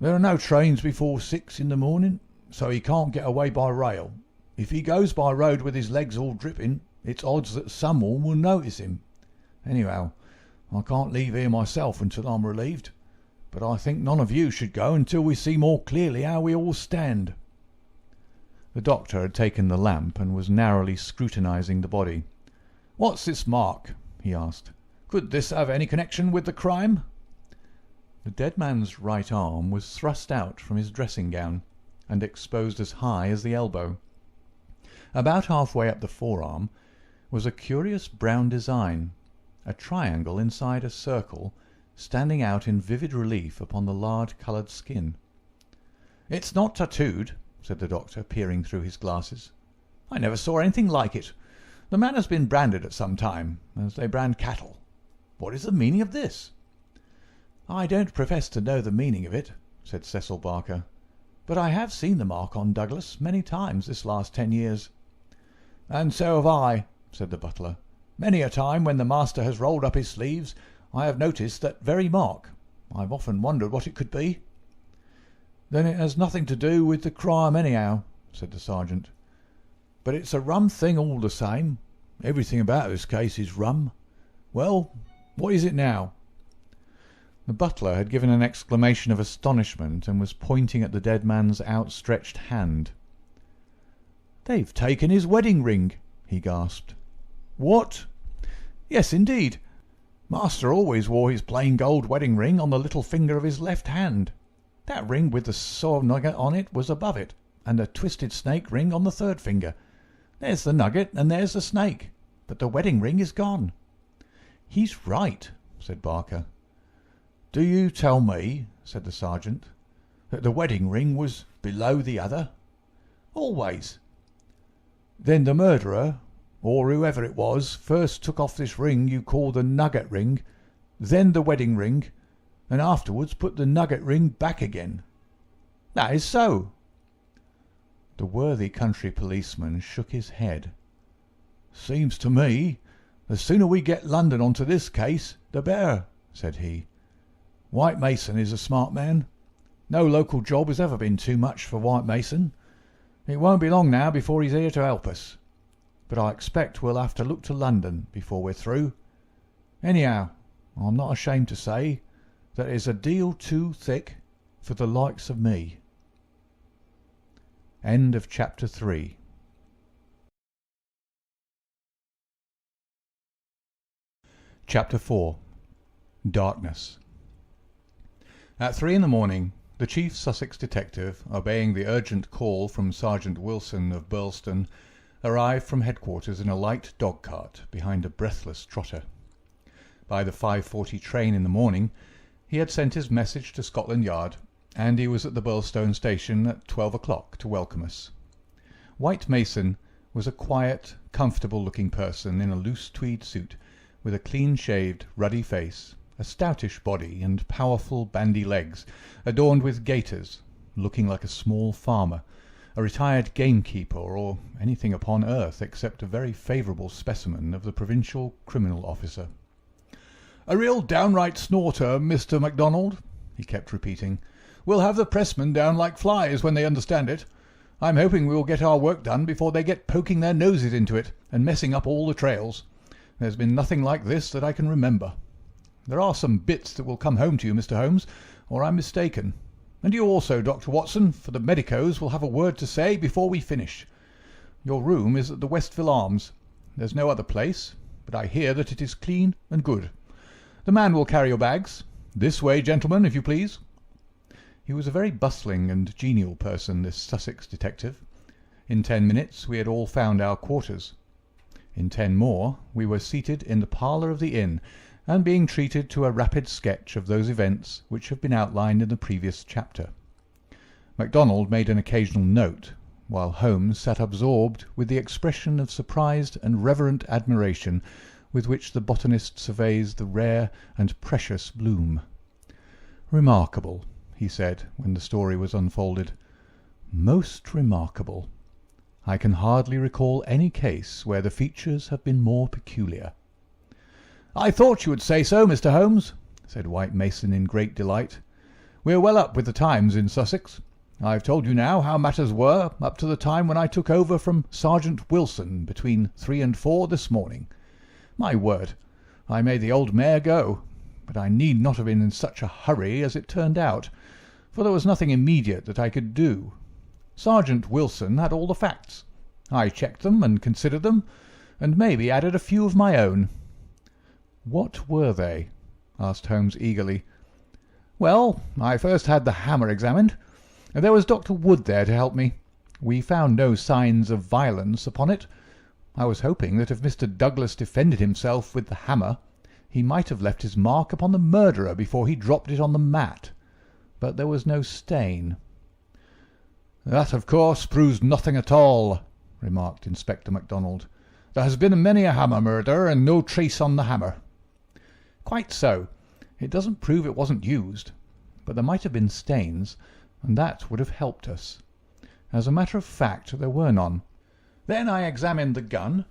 "There are no trains before 6 in the morning, so he can't get away by rail. If he goes by road with his legs all dripping, it's odds that someone will notice him. Anyhow, I can't leave here myself until I'm relieved, but I think none of you should go until we see more clearly how we all stand." The doctor had taken the lamp and was narrowly scrutinizing the body. "What's this mark?" he asked. "Could this have any connection with the crime?" The dead man's right arm was thrust out from his dressing gown and exposed as high as the elbow. About halfway up the forearm was a curious brown design, a triangle inside a circle, standing out in vivid relief upon the lard-coloured skin. "It's not tattooed," said the doctor, peering through his glasses. "I never saw anything like it. The man has been branded at some time, as they brand cattle. What is the meaning of this?" "I don't profess to know the meaning of it," said Cecil Barker, "but I have seen the mark on Douglas many times this last 10 years. "And so have I," said the butler. "Many a time when the master has rolled up his sleeves, I have noticed that very mark. I've often wondered what it could be." "Then it has nothing to do with the crime anyhow," said the sergeant. "But it's a rum thing all the same. Everything about this case is rum. Well, what is it now?" The butler had given an exclamation of astonishment and was pointing at the dead man's outstretched hand. "They've taken his wedding ring," he gasped. "What?" "Yes, indeed. Master always wore his plain gold wedding ring on the little finger of his left hand. That ring with the saw nugget on it was above it, and a twisted snake ring on the third finger. There's the nugget and there's the snake, but the wedding ring is gone." "He's right," said Barker. "Do you tell me," said the sergeant, "that the wedding ring was below the other?" "Always." "Then the murderer, or whoever it was, first took off this ring you call the nugget ring, then the wedding ring, and afterwards put the nugget ring back again." "That is so." The worthy country policeman shook his head. "Seems to me the sooner we get London onto this case, the better," said he. "White Mason is a smart man. No local job has ever been too much for White Mason. It won't be long now before he's here to help us. But I expect we'll have to look to London before we're through. Anyhow, I'm not ashamed to say that it's a deal too thick for the likes of me." End of chapter 3. Chapter 4. Darkness. At 3 in the morning, the chief Sussex detective, obeying the urgent call from Sergeant Wilson of Brockstone, arrived from headquarters in a light dog-cart behind a breathless trotter. By the 5:40 train in the morning, He had sent his message to Scotland Yard, and he was at the Brockstone station at 12 o'clock to welcome us. White Mason was a quiet, comfortable-looking person in a loose tweed suit, with a clean-shaved, ruddy face, a stoutish body, and powerful, bandy legs, adorned with gaiters, looking like a small farmer, a retired gamekeeper, or anything upon earth except a very favourable specimen of the provincial criminal officer. "A real downright snorter, Mr. MacDonald," he kept repeating. "We'll have the pressmen down like flies when they understand it. I'm hoping we'll get our work done before they get poking their noses into it and messing up all the trails. There's been nothing like this that I can remember. There are some bits that will come home to you, Mr. Holmes, or I'm mistaken. And you also, Dr. Watson, for the medicos will have a word to say before we finish. Your room is at the Westville Arms. There's no other place, but I hear that it is clean and good. The man will carry your bags. This way, gentlemen, if you please." He was a very bustling and genial person, this Sussex detective. In 10 minutes we had all found our quarters. In 10 more we were seated in the parlour of the inn, and being treated to a rapid sketch of those events which have been outlined in the previous chapter. MacDonald made an occasional note, while Holmes sat absorbed with the expression of surprised and reverent admiration with which the botanist surveys the rare and precious bloom. "Remarkable," he said, when the story was unfolded. "Most remarkable. I can hardly recall any case where the features have been more peculiar." "I thought you would say so, Mr. Holmes," said White Mason in great delight. "We're well up with the times in Sussex. I've told you now how matters were up to the time when I took over from Sergeant Wilson between 3 and 4 this morning. My word, I made the old mare go, but I need not have been in such a hurry as it turned out, for there was nothing immediate that I could do. Sergeant Wilson had all the facts. I checked them and considered them, and maybe added a few of my own." "What were they?" asked Holmes eagerly. "Well, I first had the hammer examined. There was Dr. Wood there to help me. We found no signs of violence upon it. I was hoping that if Mr. Douglas defended himself with the hammer, he might have left his mark upon the murderer before he dropped it on the mat. But there was no stain." "That, of course, proves nothing at all," remarked Inspector MacDonald. "There has been many a hammer murder, and no trace on the hammer." "Quite so. It doesn't prove it wasn't used. But there might have been stains, and that would have helped us. As a matter of fact, there were none. Then I examined the gun.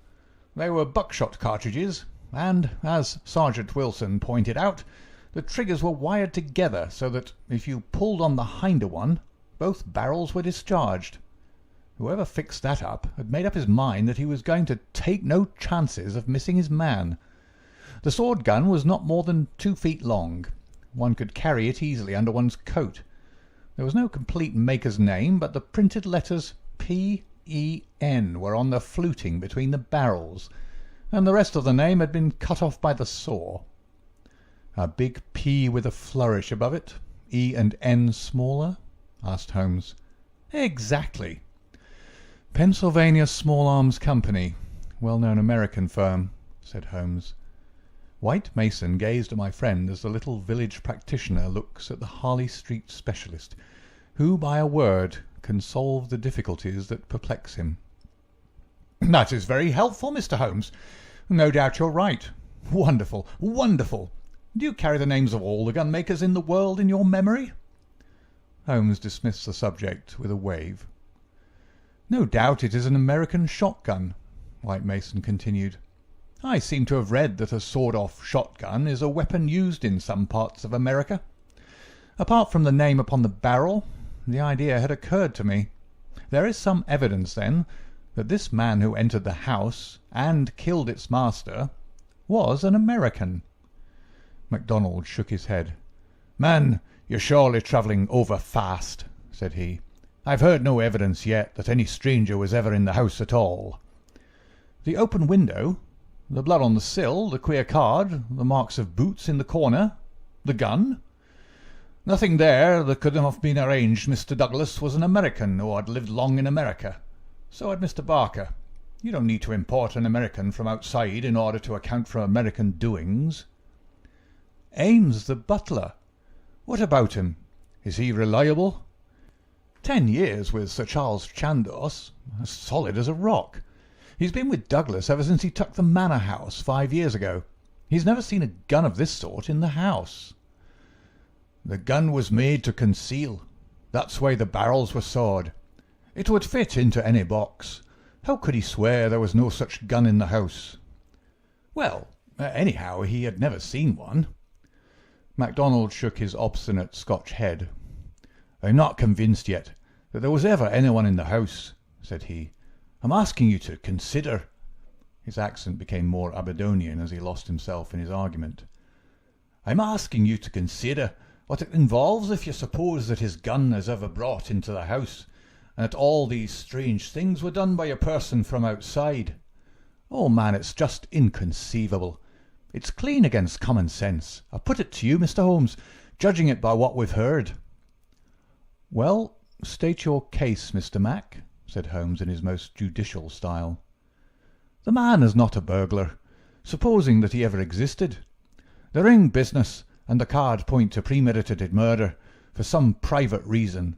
They were buckshot cartridges, and, as Sergeant Wilson pointed out, the triggers were wired together so that if you pulled on the hinder one, both barrels were discharged. Whoever fixed that up had made up his mind that he was going to take no chances of missing his man. The sword gun was not more than 2 feet long. One could carry it easily under one's coat. There was no complete maker's name, but the printed letters P.E.N. were on the fluting between the barrels, and the rest of the name had been cut off by the saw. "A big P with a flourish above it, E and N smaller?" asked Holmes. "Exactly. Pennsylvania Small Arms Company, well-known American firm," said Holmes. White Mason gazed at my friend as the little village practitioner looks at the Harley Street specialist, who by a word can solve the difficulties that perplex him. "That is very helpful, Mr. Holmes. No doubt you're right. Wonderful, wonderful. Do you carry the names of all the gunmakers in the world in your memory?" Holmes dismissed the subject with a wave. "No doubt it is an American shotgun," White Mason continued. "I seem to have read that a sawed-off shotgun is a weapon used in some parts of America. Apart from the name upon the barrel, the idea had occurred to me. There is some evidence, then, that this man who entered the house and killed its master was an American." MacDonald shook his head. "Man, you're surely travelling over fast," said he. "I've heard no evidence yet that any stranger was ever in the house at all." "The open window, the blood on the sill, the queer card, the marks of boots in the corner, the gun? Nothing there that could have been arranged. Mr. Douglas was an American who had lived long in America. So had Mr. Barker. You don't need to import an American from outside in order to account for American doings." "Ames, the butler. What about him? Is he reliable?" 10 years with Sir Charles Chandos, as solid as a rock. He's been with Douglas ever since he took the manor house 5 years ago. He's never seen a gun of this sort in the house." "The gun was made to conceal. That's why the barrels were sawed. It would fit into any box. How could he swear there was no such gun in the house?" "Well, anyhow, he had never seen one." MacDonald shook his obstinate Scotch head. "I'm not convinced yet that there was ever anyone in the house," said he. "I'm asking you to consider." His accent became more Aberdonian as he lost himself in his argument. "I'm asking you to consider what it involves if you suppose that his gun is ever brought into the house, and that all these strange things were done by a person from outside. Oh, man, it's just inconceivable. It's clean against common sense. I put it to you, Mr. Holmes, judging it by what we've heard." "Well, state your case, Mr. Mac," said Holmes in his most judicial style. "The man is not a burglar, supposing that he ever existed. The ring business and the card point to premeditated murder for some private reason.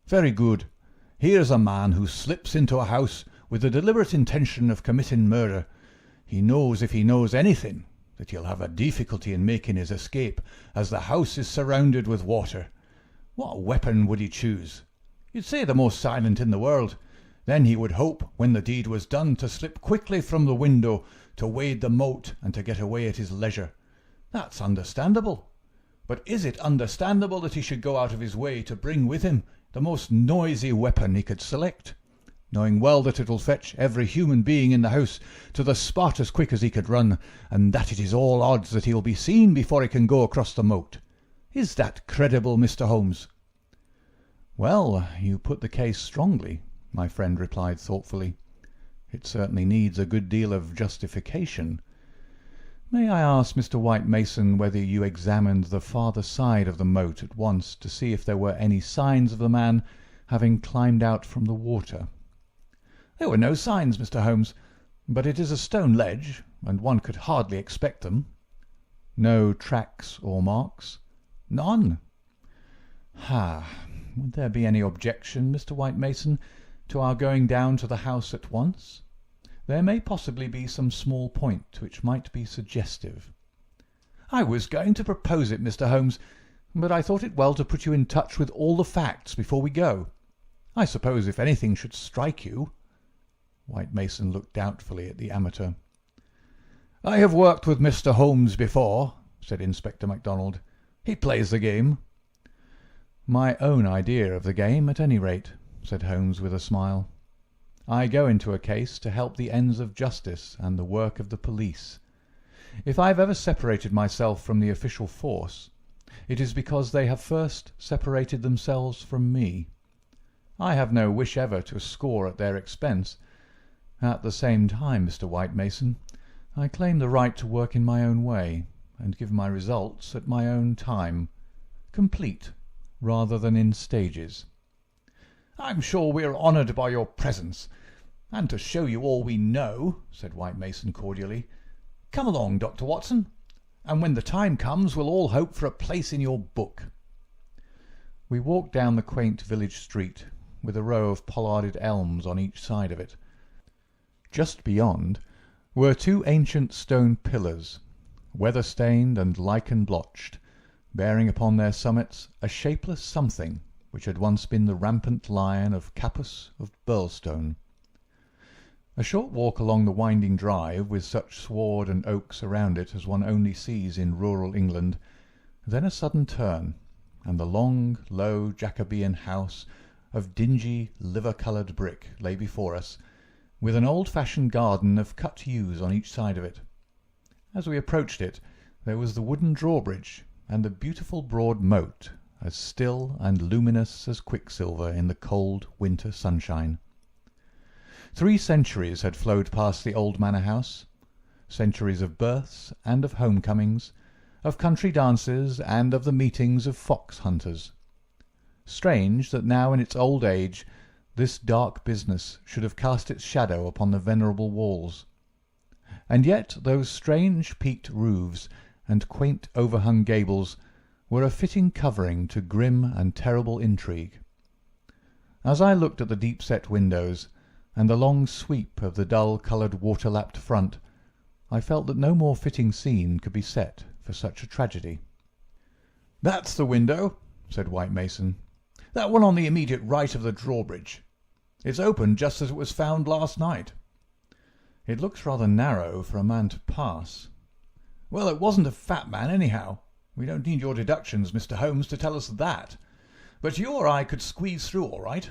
Very good. Here's a man who slips into a house with the deliberate intention of committing murder. He knows, if he knows anything, that he'll have a difficulty in making his escape, as the house is surrounded with water. What weapon would he choose? You'd say the most silent in the world. Then he would hope, when the deed was done, to slip quickly from the window, to wade the moat, and to get away at his leisure. That's understandable. But is it understandable that he should go out of his way to bring with him the most noisy weapon he could select, knowing well that it will fetch every human being in the house to the spot as quick as he could run, and that it is all odds that he will be seen before he can go across the moat? Is that credible, Mr. Holmes?" "Well, you put the case strongly," my friend replied thoughtfully. "It certainly needs a good deal of justification. May I ask, Mr. White Mason, whether you examined the farther side of the moat at once to see if there were any signs of the man having climbed out from the water?" "There were no signs, Mr. Holmes, but it is a stone ledge, and one could hardly expect them." "No tracks or marks?" "None." "Ha! Would there be any objection, Mr. White Mason, to our going down to the house at once? There may possibly be some small point which might be suggestive." "I was going to propose it, Mr. Holmes, but I thought it well to put you in touch with all the facts before we go. I suppose if anything should strike you—" White Mason looked doubtfully at the amateur. "I have worked with Mr. Holmes before," said Inspector MacDonald. "He plays the game." "My own idea of the game, at any rate," said Holmes with a smile. "I go into a case to help the ends of justice and the work of the police. If I have ever separated myself from the official force, it is because they have first separated themselves from me. I have no wish ever to score at their expense. At the same time, Mr. White Mason, I claim the right to work in my own way, and give my results at my own time, complete rather than in stages." "I'm sure we are honoured by your presence, and to show you all we know," said White Mason cordially. "Come along, Dr. Watson, and when the time comes we'll all hope for a place in your book." We walked down the quaint village street, with a row of pollarded elms on each side of it. Just beyond were two ancient stone pillars, weather-stained and lichen-blotched, bearing upon their summits a shapeless something which had once been the rampant lion of Capus of Brockstone. A short walk along the winding drive, with such sward and oaks around it as one only sees in rural England, then a sudden turn, and the long, low Jacobean house of dingy, liver-coloured brick lay before us, with an old-fashioned garden of cut yews on each side of it. As we approached it, there was the wooden drawbridge, and the beautiful broad moat, as still and luminous as quicksilver in the cold winter sunshine. 3 centuries had flowed past the old manor house, centuries of births and of homecomings, of country dances and of the meetings of fox hunters. Strange that now in its old age this dark business should have cast its shadow upon the venerable walls. And yet those strange peaked roofs and quaint overhung gables were a fitting covering to grim and terrible intrigue. As I looked at the deep-set windows and the long sweep of the dull-coloured water-lapped front, I felt that no more fitting scene could be set for such a tragedy. "That's the window," said White Mason. "That one on the immediate right of the drawbridge. It's open just as it was found last night." "It looks rather narrow for a man to pass." "Well, it wasn't a fat man, anyhow. We don't need your deductions, Mr. Holmes, to tell us that. But you or I could squeeze through all right."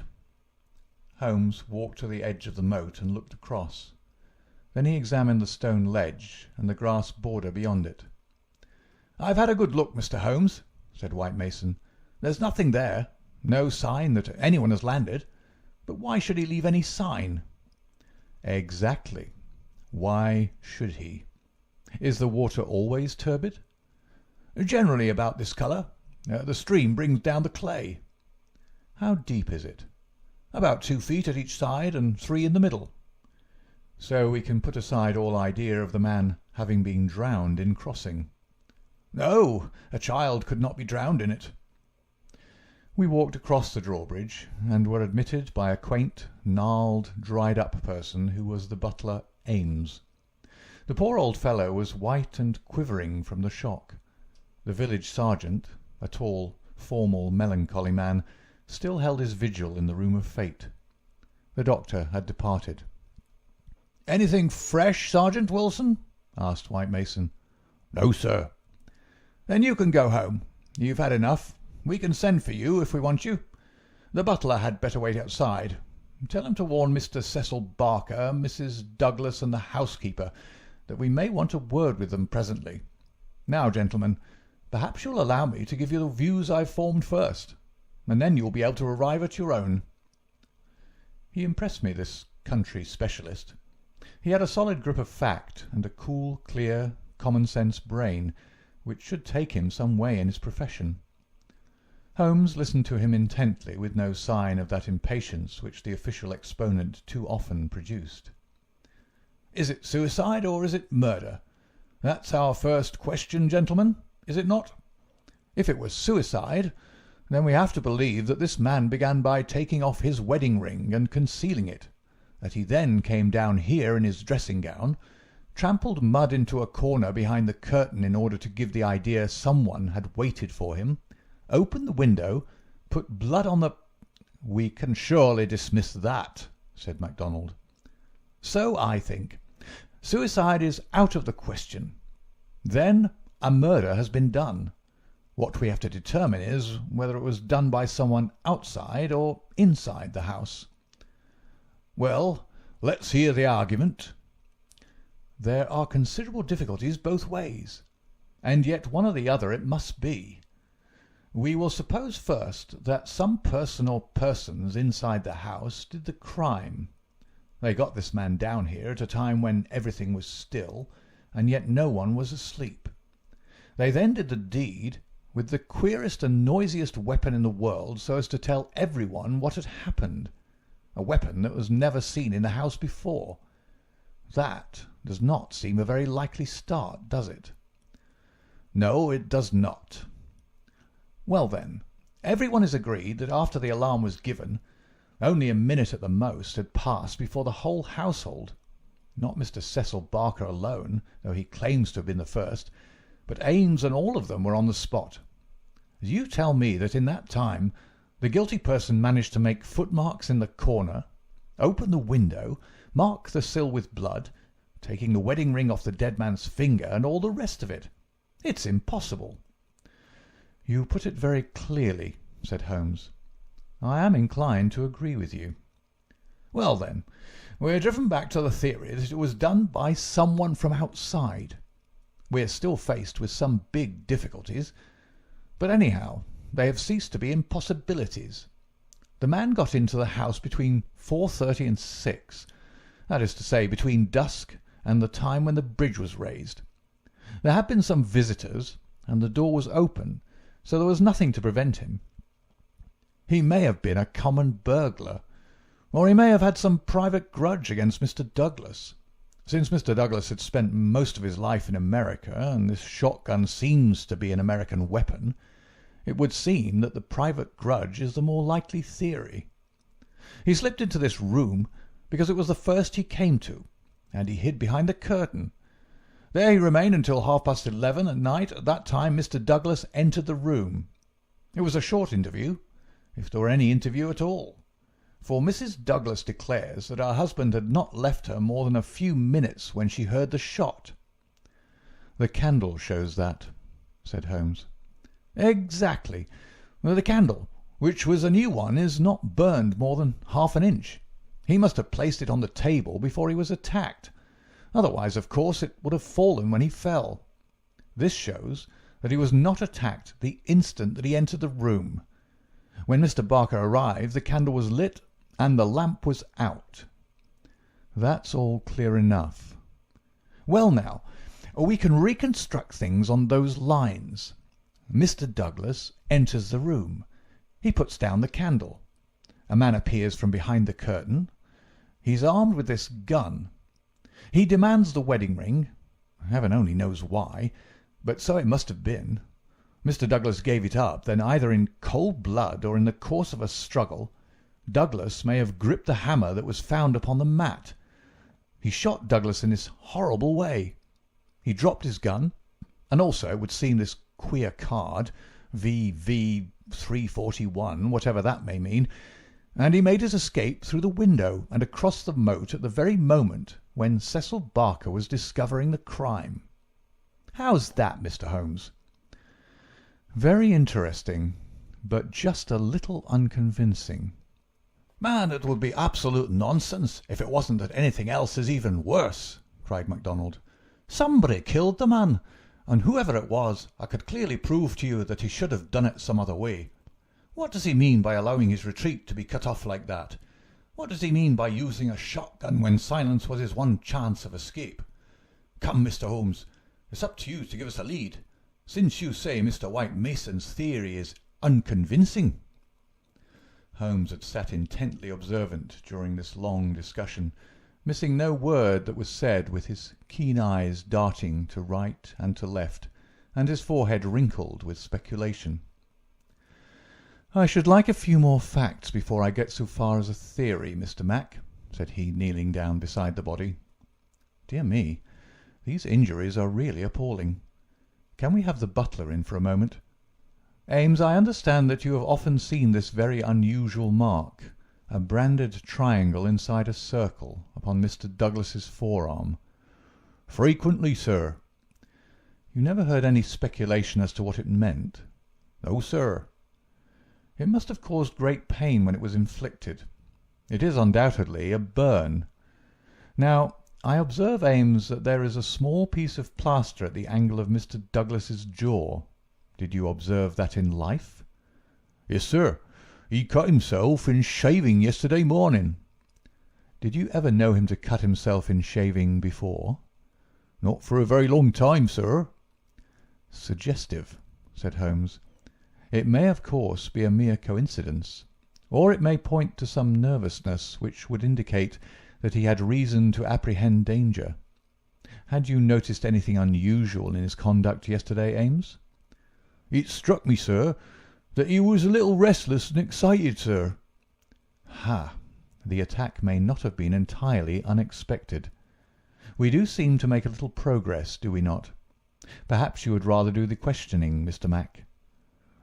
Holmes walked to the edge of the moat and looked across. Then he examined the stone ledge and the grass border beyond it. "I've had a good look, Mr. Holmes," said White Mason. "There's nothing there, no sign that anyone has landed. But why should he leave any sign?" "Exactly. Why should he? Is the water always turbid?" "Generally about this colour. The stream brings down the clay." "How deep is it?" "About 2 feet at each side and 3 in the middle." "So we can put aside all idea of the man having been drowned in crossing." "No, a child could not be drowned in it." We walked across the drawbridge and were admitted by a quaint, gnarled, dried-up person who was the butler Ames. The poor old fellow was white and quivering from the shock. The village sergeant, a tall, formal, melancholy man, still held his vigil in the room of fate. The doctor had departed. "Anything fresh, Sergeant Wilson?" asked White Mason. "No, sir." "Then you can go home. You've had enough. We can send for you if we want you. The butler had better wait outside. Tell him to warn Mr. Cecil Barker, Mrs. Douglas, and the housekeeper that we may want a word with them presently. Now, gentlemen, perhaps you'll allow me to give you the views I've formed first, and then you'll be able to arrive at your own." He impressed me, this country specialist. He had a solid grip of fact and a cool, clear, common-sense brain, which should take him some way in his profession. Holmes listened to him intently, with no sign of that impatience which the official exponent too often produced. "Is it suicide or is it murder? That's our first question, gentlemen, is it not? If it was suicide, then we have to believe that this man began by taking off his wedding ring and concealing it, that he then came down here in his dressing-gown, trampled mud into a corner behind the curtain in order to give the idea someone had waited for him, opened the window, put blood on the—" "We can surely dismiss that," said MacDonald. "So I think. Suicide is out of the question. Then a murder has been done. What we have to determine is whether it was done by someone outside or inside the house." "Well, let's hear the argument." "There are considerable difficulties both ways, and yet one or the other it must be. We will suppose first that some person or persons inside the house did the crime. They got this man down here at a time when everything was still, and yet no one was asleep. They then did the deed with the queerest and noisiest weapon in the world, so as to tell everyone what had happened, a weapon that was never seen in the house before. That does not seem a very likely start, does it?" "No, it does not." "Well then, everyone is agreed that after the alarm was given, only a minute at the most had passed before the whole household, not Mr. Cecil Barker alone, though he claims to have been the first, but Ames and all of them were on the spot. You tell me that in that time the guilty person managed to make footmarks in the corner, open the window, mark the sill with blood, taking the wedding ring off the dead man's finger, and all the rest of it. It's impossible." "You put it very clearly," said Holmes. "I am inclined to agree with you." "Well then, we're driven back to the theory that it was done by someone from outside. We're still faced with some big difficulties, but anyhow they have ceased to be impossibilities. The man got into the house between 4:30 and 6, that is to say, between dusk and the time when the bridge was raised. There had been some visitors, and the door was open, so there was nothing to prevent him. He may have been a common burglar, or he may have had some private grudge against Mr. Douglas. Since Mr. Douglas had spent most of his life in America, and this shotgun seems to be an American weapon, It would seem that the private grudge is the more likely theory. He slipped into this room because it was the first he came to, and he hid behind the curtain. There he remained until 11:30 at night. At that time Mr. Douglas entered the room. It was a short interview, if there were any interview at all, for Mrs. Douglas declares that her husband had not left her more than a few minutes when she heard the shot. "The candle shows that," said Holmes. "Exactly. The candle, which was a new one, is not burned more than half an inch. He must have placed it on the table before he was attacked. Otherwise, of course, it would have fallen when he fell. This shows that he was not attacked the instant that he entered the room. When Mr. Barker arrived, the candle was lit and the lamp was out." "That's all clear enough." "Well now, we can reconstruct things on those lines. Mr. Douglas enters the room. He puts down the candle. A man appears from behind the curtain. He's armed with this gun. He demands the wedding ring. Heaven only knows why, but so it must have been. Mr. Douglas gave it up. Then, either in cold blood or in the course of a struggle, Douglas may have gripped the hammer that was found upon the mat. He shot Douglas in this horrible way. He dropped his gun, and also, it would seem, this queer card, VV 341, whatever that may mean, and he made his escape through the window and across the moat at the very moment when Cecil Barker was discovering the crime. How's that, Mr. Holmes?" "Very interesting, but just a little unconvincing." "Man, it would be absolute nonsense if it wasn't that anything else is even worse," cried MacDonald. "Somebody killed the man, and whoever it was, I could clearly prove to you that he should have done it some other way. What does he mean by allowing his retreat to be cut off like that? What does he mean by using a shotgun when silence was his one chance of escape? Come, Mr. Holmes, it's up to you to give us a lead, since you say Mr. White Mason's theory is unconvincing." Holmes had sat intently observant during this long discussion, missing no word that was said, with his keen eyes darting to right and to left, and his forehead wrinkled with speculation. "I should like a few more facts before I get so far as a theory, Mr. Mac," said he, kneeling down beside the body. "Dear me, these injuries are really appalling. Can we have the butler in for a moment? Ames, I understand that you have often seen this very unusual mark, a branded triangle inside a circle, upon Mr. Douglas's forearm." "Frequently, sir." "You never heard any speculation as to what it meant?" "No, sir." "It must have caused great pain when it was inflicted. It is undoubtedly a burn. Now, I observe, Ames, that there is a small piece of plaster at the angle of Mr. Douglas's jaw. Did you observe that in life?" "Yes, sir. He cut himself in shaving yesterday morning." "Did you ever know him to cut himself in shaving before?" "Not for a very long time, sir." "Suggestive," said Holmes. "It may, of course, be a mere coincidence, or it may point to some nervousness which would indicate that he had reason to apprehend danger. Had you noticed anything unusual in his conduct yesterday, Ames?" "It struck me, sir, that he was a little restless and excited, sir." "Ha! The attack may not have been entirely unexpected. We do seem to make a little progress, do we not? Perhaps you would rather do the questioning, Mr. Mac?"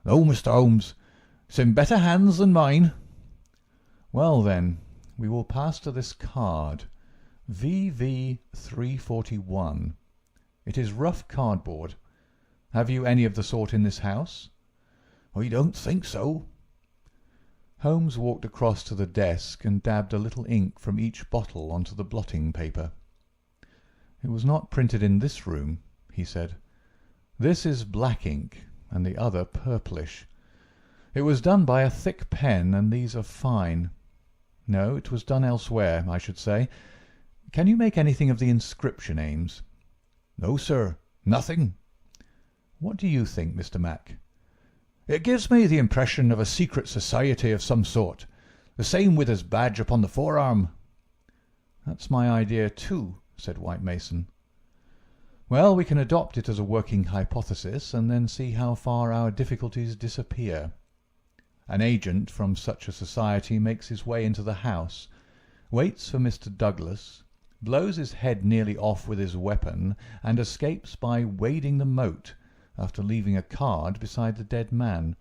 "No, Mr. Holmes. It's in better hands than mine." "Well, then, we will pass to this card, VV 341. It is rough cardboard. Have you any of the sort in this house?" "I don't think so." Holmes walked across to the desk and dabbed a little ink from each bottle onto the blotting paper. "It was not printed in this room," he said. "This is black ink, and the other purplish. It was done by a thick pen, and these are fine. No, it was done elsewhere, I should say. Can you make anything of the inscription, Ames?" "No, sir, nothing." "What do you think, Mr. Mac?" "It gives me the impression of a secret society of some sort, the same with his badge upon the forearm." "That's my idea too," said White Mason. Well, we can adopt it as a working hypothesis and then see how far our difficulties disappear. An agent from such a society makes his way into the house, waits for Mr. Douglas, blows his head nearly off with his weapon, and escapes by wading the moat after leaving a card beside the dead man,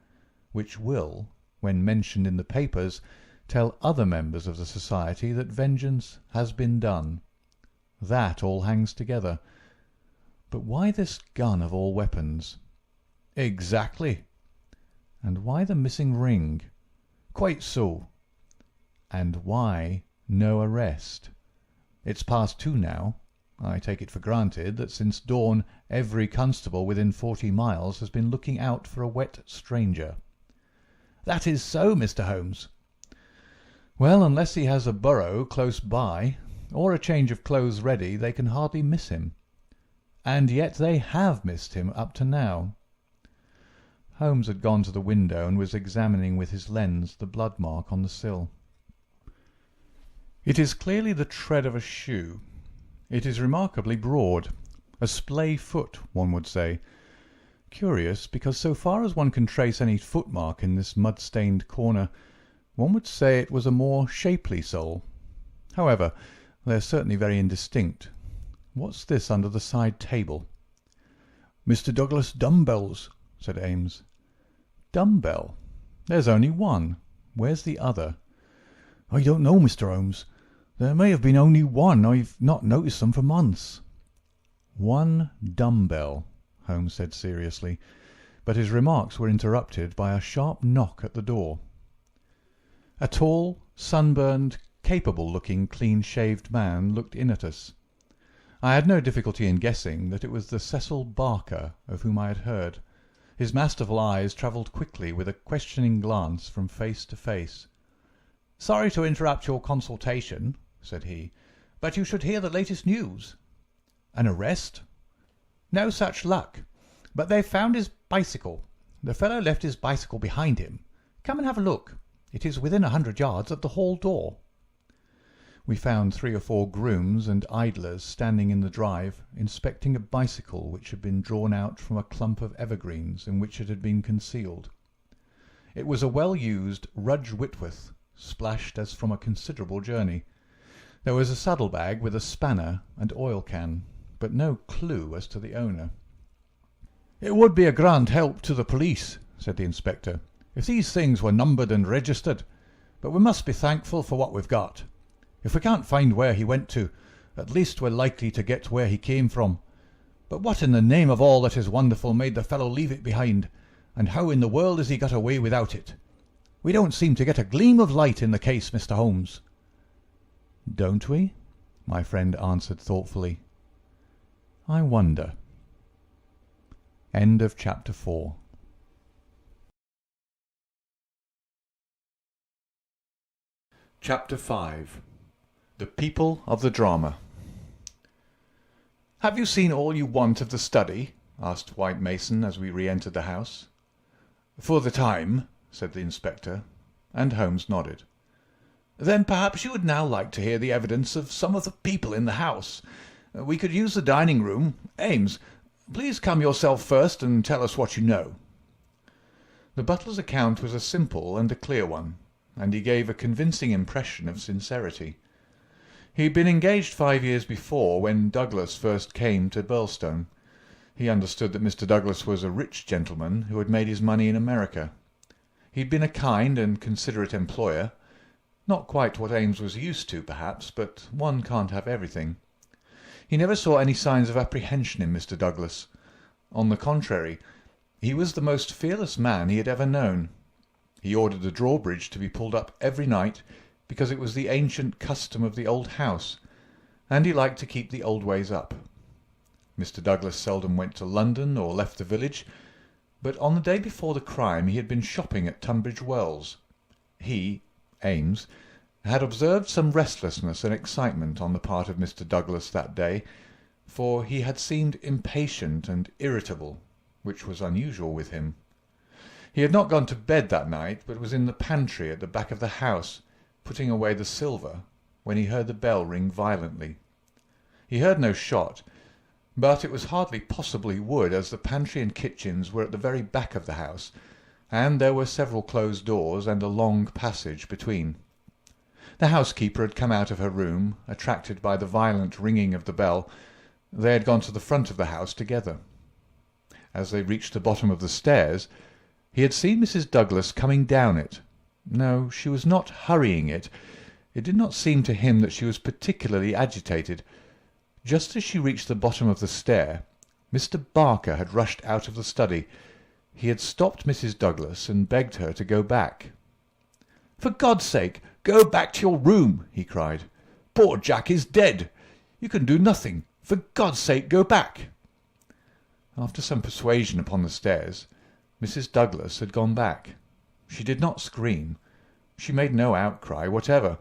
which will, when mentioned in the papers, tell other members of the society that vengeance has been done. That all hangs together. But why this gun of all weapons? Exactly. And why the missing ring? Quite so. And why no arrest? It's past 2 now. I take it for granted that since dawn every constable within 40 miles has been looking out for a wet stranger. That is so, Mr. Holmes. Well, unless he has a burrow close by, or a change of clothes ready, they can hardly miss him. And yet they have missed him up to now. Holmes had gone to the window and was examining with his lens the blood mark on the sill. It is clearly the tread of a shoe. It is remarkably broad. A splay foot, one would say. Curious, because so far as one can trace any footmark in this mud-stained corner, one would say it was a more shapely sole. However, they are certainly very indistinct. What's this under the side table? Mr. Douglas' dumbbells, said Ames. Dumbbell? There's only one. Where's the other? I don't know, Mr. Holmes. There may have been only one. I've not noticed them for months. One dumbbell, Holmes said seriously, but his remarks were interrupted by a sharp knock at the door. A tall, sunburned, capable-looking, clean-shaved man looked in at us. I had no difficulty in guessing that it was the Cecil Barker of whom I had heard. His masterful eyes travelled quickly with a questioning glance from face to face. "Sorry to interrupt your consultation," said he, "but you should hear the latest news." "An arrest?" "No such luck. But they've found his bicycle. The fellow left his bicycle behind him. Come and have a look. It is within 100 yards of the hall door." We found 3 or 4 grooms and idlers standing in the drive, inspecting a bicycle which had been drawn out from a clump of evergreens in which it had been concealed. It was a well-used Rudge Whitworth, splashed as from a considerable journey. There was a saddle-bag with a spanner and oil can, but no clue as to the owner. "It would be a grand help to the police," said the inspector, "if these things were numbered and registered, but we must be thankful for what we've got. If we can't find where he went to, at least we're likely to get where he came from. But what in the name of all that is wonderful made the fellow leave it behind, and how in the world has he got away without it? We don't seem to get a gleam of light in the case, Mr. Holmes." "Don't we?" my friend answered thoughtfully. "I wonder." End of chapter 4. Chapter 5. The People of the Drama. "Have you seen all you want of the study?" asked White Mason as we re-entered the house. "For the time," said the inspector, and Holmes nodded. "Then perhaps you would now like to hear the evidence of some of the people in the house. We could use the dining room. Ames, please come yourself first and tell us what you know." The butler's account was a simple and a clear one, and he gave a convincing impression of sincerity. He had been engaged 5 years before, when Douglas first came to Brockstone. He understood that Mr. Douglas was a rich gentleman who had made his money in America. He had been a kind and considerate employer, not quite what Ames was used to, perhaps, but one can't have everything. He never saw any signs of apprehension in Mr. Douglas. On the contrary, he was the most fearless man he had ever known. He ordered the drawbridge to be pulled up every night, because it was the ancient custom of the old house, and he liked to keep the old ways up. Mr. Douglas seldom went to London or left the village, but on the day before the crime he had been shopping at Tunbridge Wells. He, Ames, had observed some restlessness and excitement on the part of Mr. Douglas that day, for he had seemed impatient and irritable, which was unusual with him. He had not gone to bed that night, but was in the pantry at the back of the house, putting away the silver, when he heard the bell ring violently. He heard no shot, But it was hardly possible he would, as the pantry and kitchens were at the very back of the house, and there were several closed doors and a long passage between. The housekeeper had come out of her room, attracted by the violent ringing of the bell. They had gone to the front of the house together. As they reached the bottom of the stairs, he had seen Mrs. Douglas coming down it. No, she was not hurrying it. It did not seem to him that she was particularly agitated. Just as she reached the bottom of the stair, Mr. Barker had rushed out of the study. He had stopped Mrs. Douglas and begged her to go back. "For God's sake, go back to your room," he cried. "Poor Jack is dead. You can do nothing. For God's sake, go back." After some persuasion upon the stairs, Mrs. Douglas had gone back. She did not scream. She made no outcry whatever.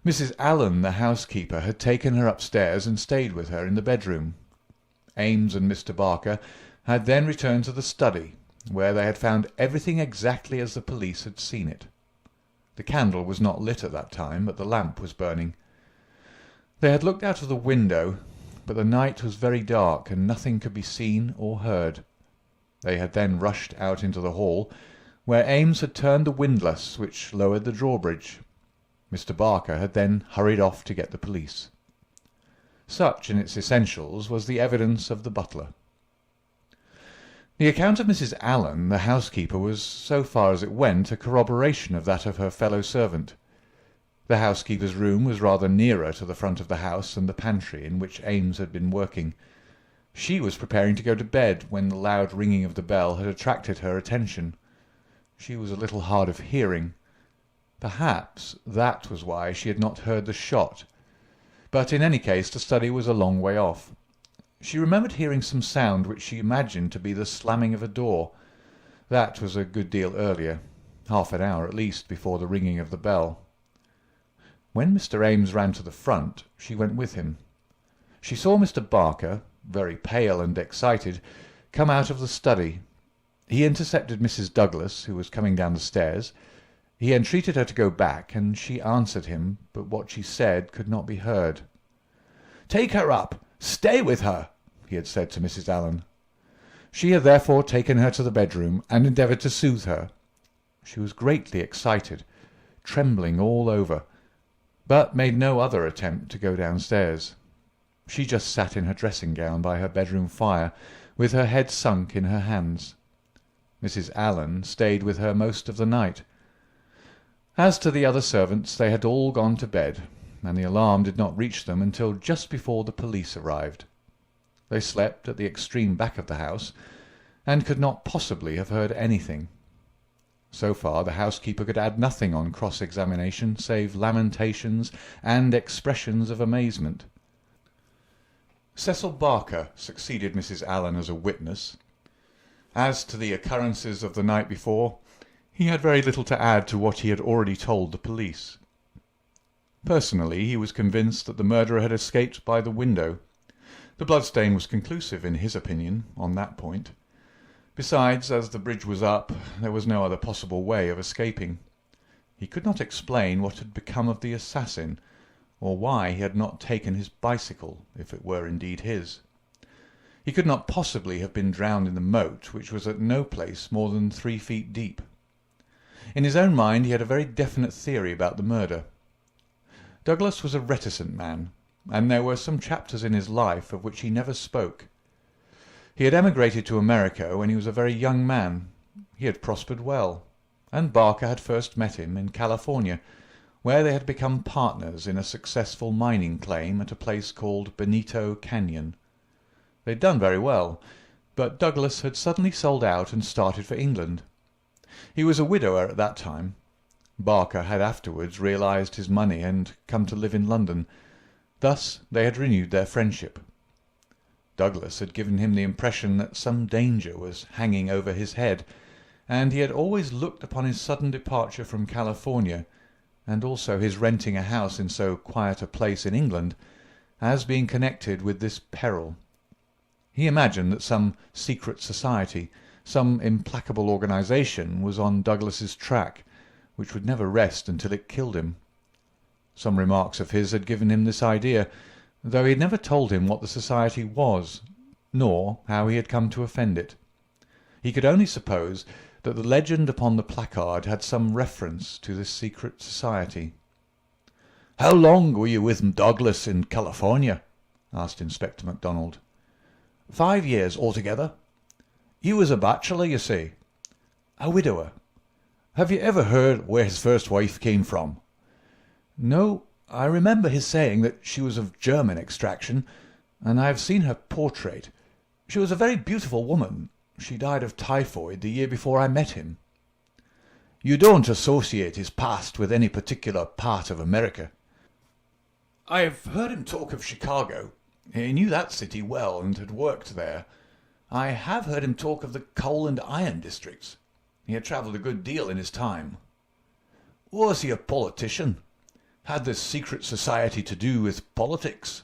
Mrs. Allen, the housekeeper, had taken her upstairs and stayed with her in the bedroom. Ames and Mr. Barker had then returned to the study, where they had found everything exactly as the police had seen it. The candle was not lit at that time, but the lamp was burning. They had looked out of the window, but the night was very dark, and nothing could be seen or heard. They had then rushed out into the hall, where Ames had turned the windlass which lowered the drawbridge. Mr. Barker had then hurried off to get the police. Such, in its essentials, was the evidence of the butler. The account of Mrs. Allen, the housekeeper, was, so far as it went, a corroboration of that of her fellow servant. The housekeeper's room was rather nearer to the front of the house than the pantry in which Ames had been working. She was preparing to go to bed when the loud ringing of the bell had attracted her attention. She was a little hard of hearing. Perhaps that was why she had not heard the shot. But in any case the study was a long way off. She remembered hearing some sound which she imagined to be the slamming of a door. That was a good deal earlier, half an hour at least before the ringing of the bell. When Mr. Ames ran to the front, she went with him. She saw Mr. Barker, very pale and excited, come out of the study. He intercepted Mrs. Douglas, who was coming down the stairs. He entreated her to go back, and she answered him, but what she said could not be heard. "Take her up! Stay with her!" he had said to Mrs. Allen. She had therefore taken her to the bedroom and endeavoured to soothe her. She was greatly excited, trembling all over, but made no other attempt to go downstairs. She just sat in her dressing-gown by her bedroom fire, with her head sunk in her hands. Mrs. Allen stayed with her most of the night. As to the other servants, they had all gone to bed, and the alarm did not reach them until just before the police arrived. They slept at the extreme back of the house, and could not possibly have heard anything. So far the housekeeper could add nothing on cross-examination save lamentations and expressions of amazement. Cecil Barker succeeded Mrs. Allen as a witness. As to the occurrences of the night before, he had very little to add to what he had already told the police. Personally, he was convinced that the murderer had escaped by the window. The bloodstain was conclusive, in his opinion, on that point. Besides, as the bridge was up, there was no other possible way of escaping. He could not explain what had become of the assassin, or why he had not taken his bicycle, if it were indeed his. He could not possibly have been drowned in the moat, which was at no place more than 3 feet deep. In his own mind he had a very definite theory about the murder. Douglas was a reticent man, and there were some chapters in his life of which he never spoke. He had emigrated to America when he was a very young man. He had prospered well, and Barker had first met him in California, where they had become partners in a successful mining claim at a place called Benito Canyon. They had done very well, but Douglas had suddenly sold out and started for England. He was a widower at that time. Barker had afterwards realized his money and come to live in London. Thus they had renewed their friendship. Douglas had given him the impression that some danger was hanging over his head, and he had always looked upon his sudden departure from California, and also his renting a house in so quiet a place in England, as being connected with this peril. He imagined that some secret society, some implacable organization, was on Douglas's track, which would never rest until it killed him. Some remarks of his had given him this idea, though he had never told him what the society was, nor how he had come to offend it. He could only suppose that the legend upon the placard had some reference to this secret society. "How long were you with Douglas in California?" asked Inspector MacDonald. "5 years altogether." "You was a bachelor, you say?" "A widower." "Have you ever heard where his first wife came from?" "No, I remember his saying that she was of German extraction, and I have seen her portrait. She was a very beautiful woman. She died of typhoid the year before I met him." "You don't associate his past with any particular part of America?" "I have heard him talk of Chicago. He knew that city well and had worked there. I have heard him talk of the coal and iron districts. He had travelled a good deal in his time." "Was he a politician? Had this secret society to do with politics?"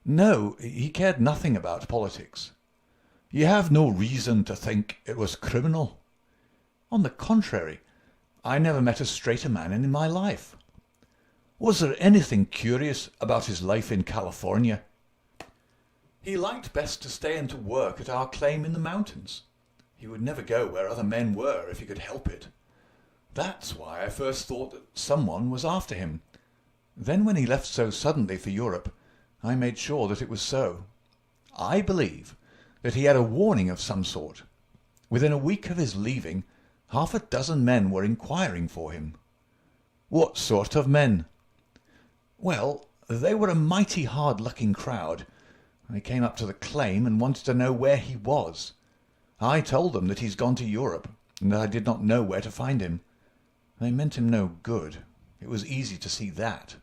"No, he cared nothing about politics." "You have no reason to think it was criminal?" "On the contrary, I never met a straighter man in my life." "Was there anything curious about his life in California?" "He liked best to stay and to work at our claim in the mountains. He would never go where other men were if he could help it. That's why I first thought that someone was after him. Then when he left so suddenly for Europe, I made sure that it was so. I believe that he had a warning of some sort. Within a week of his leaving, 6 men were inquiring for him." "What sort of men?" "Well, they were a mighty hard-looking crowd. They came up to the claim and wanted to know where he was. I told them that he's gone to Europe, and that I did not know where to find him. They meant him no good. It was easy to see that."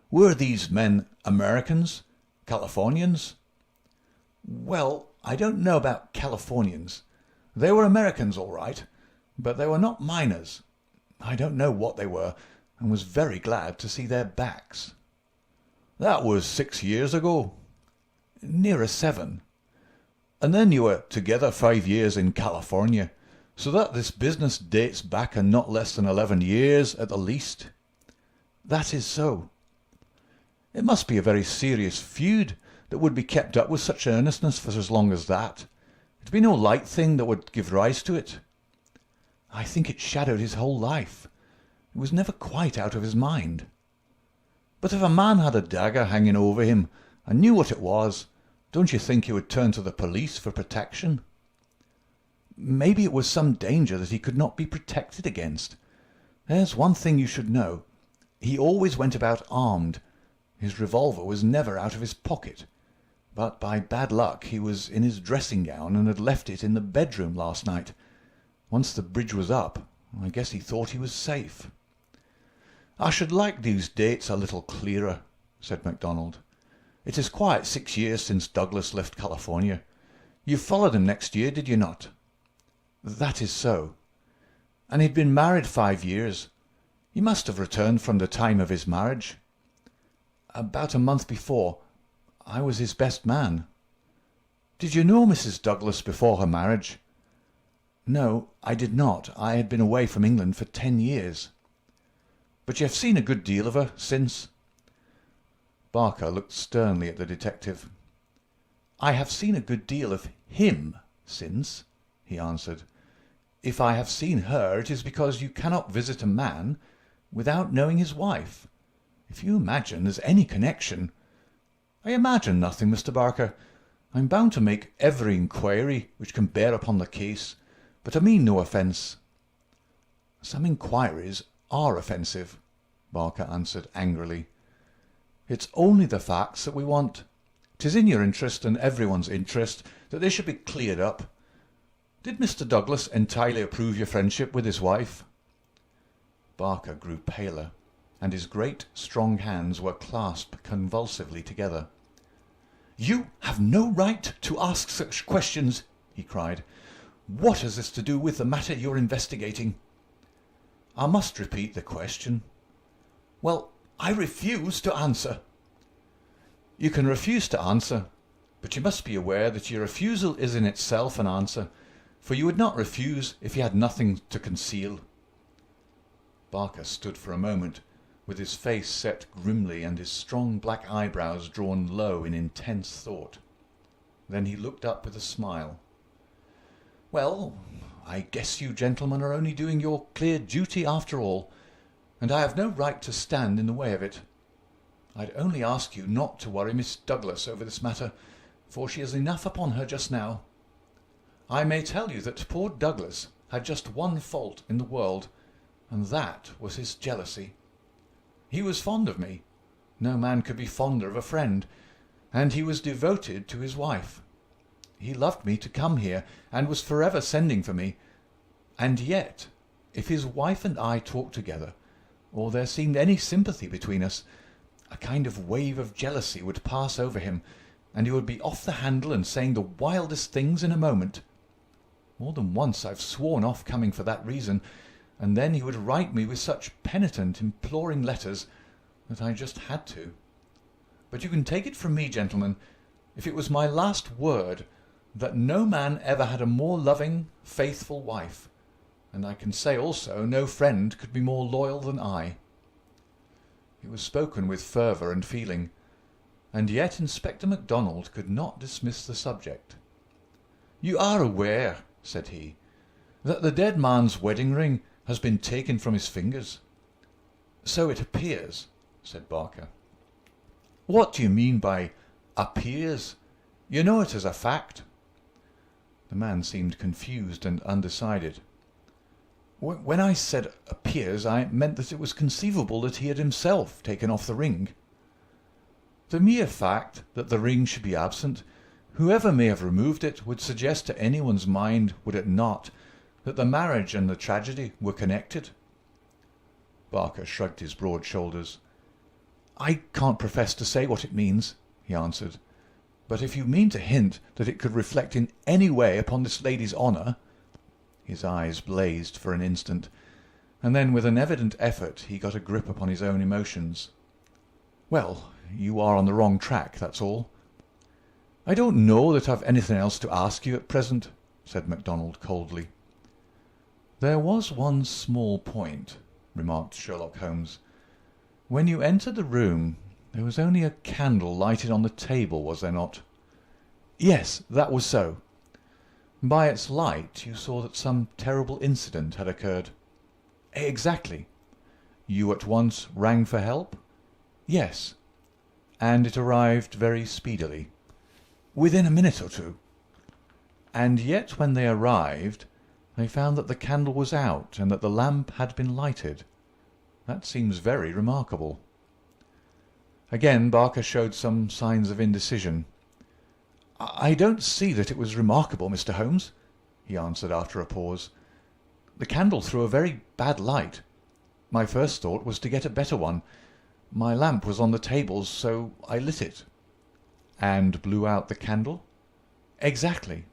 "Were these men Americans? Californians?" "Well, I don't know about Californians. They were Americans all right, but they were not miners. I don't know what they were, and was very glad to see their backs." "That was 6 years ago?" "Nearer 7. "And then you were together 5 years in California, so that this business dates back a not less than 11 years at the least?" "That is so." "It must be a very serious feud that would be kept up with such earnestness for as long as that. It'd be no light thing that would give rise to it." "I think it shadowed his whole life. It was never quite out of his mind." "But if a man had a dagger hanging over him and knew what it was, don't you think he would turn to the police for protection?" "Maybe it was some danger that he could not be protected against. There's one thing you should know. He always went about armed. His revolver was never out of his pocket. But by bad luck he was in his dressing gown and had left it in the bedroom last night. Once the bridge was up, I guess he thought he was safe." "I should like these dates a little clearer," said MacDonald. "It is quite 6 years since Douglas left California. You followed him next year, did you not?" "That is so." "And he'd been married 5 years. He must have returned from the time of his marriage." "About a month before. I was his best man." "Did you know Mrs. Douglas before her marriage?" "No, I did not. I had been away from England for 10 years." "But you have seen a good deal of her since?" Barker looked sternly at the detective. "I have seen a good deal of him since," he answered. "If I have seen her, it is because you cannot visit a man without knowing his wife. If you imagine there's any connection—" "I imagine nothing, Mr. Barker. I'm bound to make every inquiry which can bear upon the case, but I mean no offence." "Some inquiries are offensive," Barker answered angrily. "It's only the facts that we want. 'Tis in your interest and everyone's interest that they should be cleared up. Did Mr. Douglas entirely approve your friendship with his wife?" Barker grew paler, and his great strong hands were clasped convulsively together. "You have no right to ask such questions," he cried. "What has this to do with the matter you're investigating?" "I must repeat the question." "Well, I refuse to answer." "You can refuse to answer, but you must be aware that your refusal is in itself an answer, for you would not refuse if you had nothing to conceal." Barker stood for a moment with his face set grimly and his strong black eyebrows drawn low in intense thought. Then he looked up with a smile. "Well, I guess you gentlemen are only doing your clear duty after all, and I have no right to stand in the way of it. I'd only ask you not to worry Miss Douglas over this matter, for she has enough upon her just now. I may tell you that poor Douglas had just one fault in the world, and that was his jealousy. He was fond of me. No man could be fonder of a friend, and he was devoted to his wife. He loved me to come here, and was forever sending for me. And yet, if his wife and I talked together, or there seemed any sympathy between us, a kind of wave of jealousy would pass over him, and he would be off the handle and saying the wildest things in a moment. More than once I've sworn off coming for that reason, and then he would write me with such penitent, imploring letters that I just had to. But you can take it from me, gentlemen, if it was my last word, that no man ever had a more loving, faithful wife, and I can say also no friend could be more loyal than I." It was spoken with fervour and feeling, and yet Inspector MacDonald could not dismiss the subject. "You are aware," said he, "that the dead man's wedding ring has been taken from his fingers?" "So it appears," said Barker. "What do you mean by appears? You know it as a fact." The man seemed confused and undecided. "When I said appears, I meant that it was conceivable that he had himself taken off the ring." "The mere fact that the ring should be absent, whoever may have removed it, would suggest to anyone's mind, would it not, that the marriage and the tragedy were connected?" Barker shrugged his broad shoulders. "I can't profess to say what it means," he answered, "but if you mean to hint that it could reflect in any way upon this lady's honour—" His eyes blazed for an instant, and then with an evident effort he got a grip upon his own emotions. "Well, you are on the wrong track, that's all. I don't know that I've anything else to ask you at present," said MacDonald coldly. "There was one small point," remarked Sherlock Holmes. "When you entered the room there was only a candle lighted on the table, was there not?" "Yes, that was so." "By its light you saw that some terrible incident had occurred?" "Exactly." "You at once rang for help?" "Yes." "And it arrived very speedily?" "Within a minute or two." "And yet when they arrived they found that the candle was out and that the lamp had been lighted. That seems very remarkable." Again Barker showed some signs of indecision. "I don't see that it was remarkable, Mr. Holmes," he answered after a pause. "The candle threw a very bad light. My first thought was to get a better one. My lamp was on the table, so I lit it." "And blew out the candle?" "Exactly."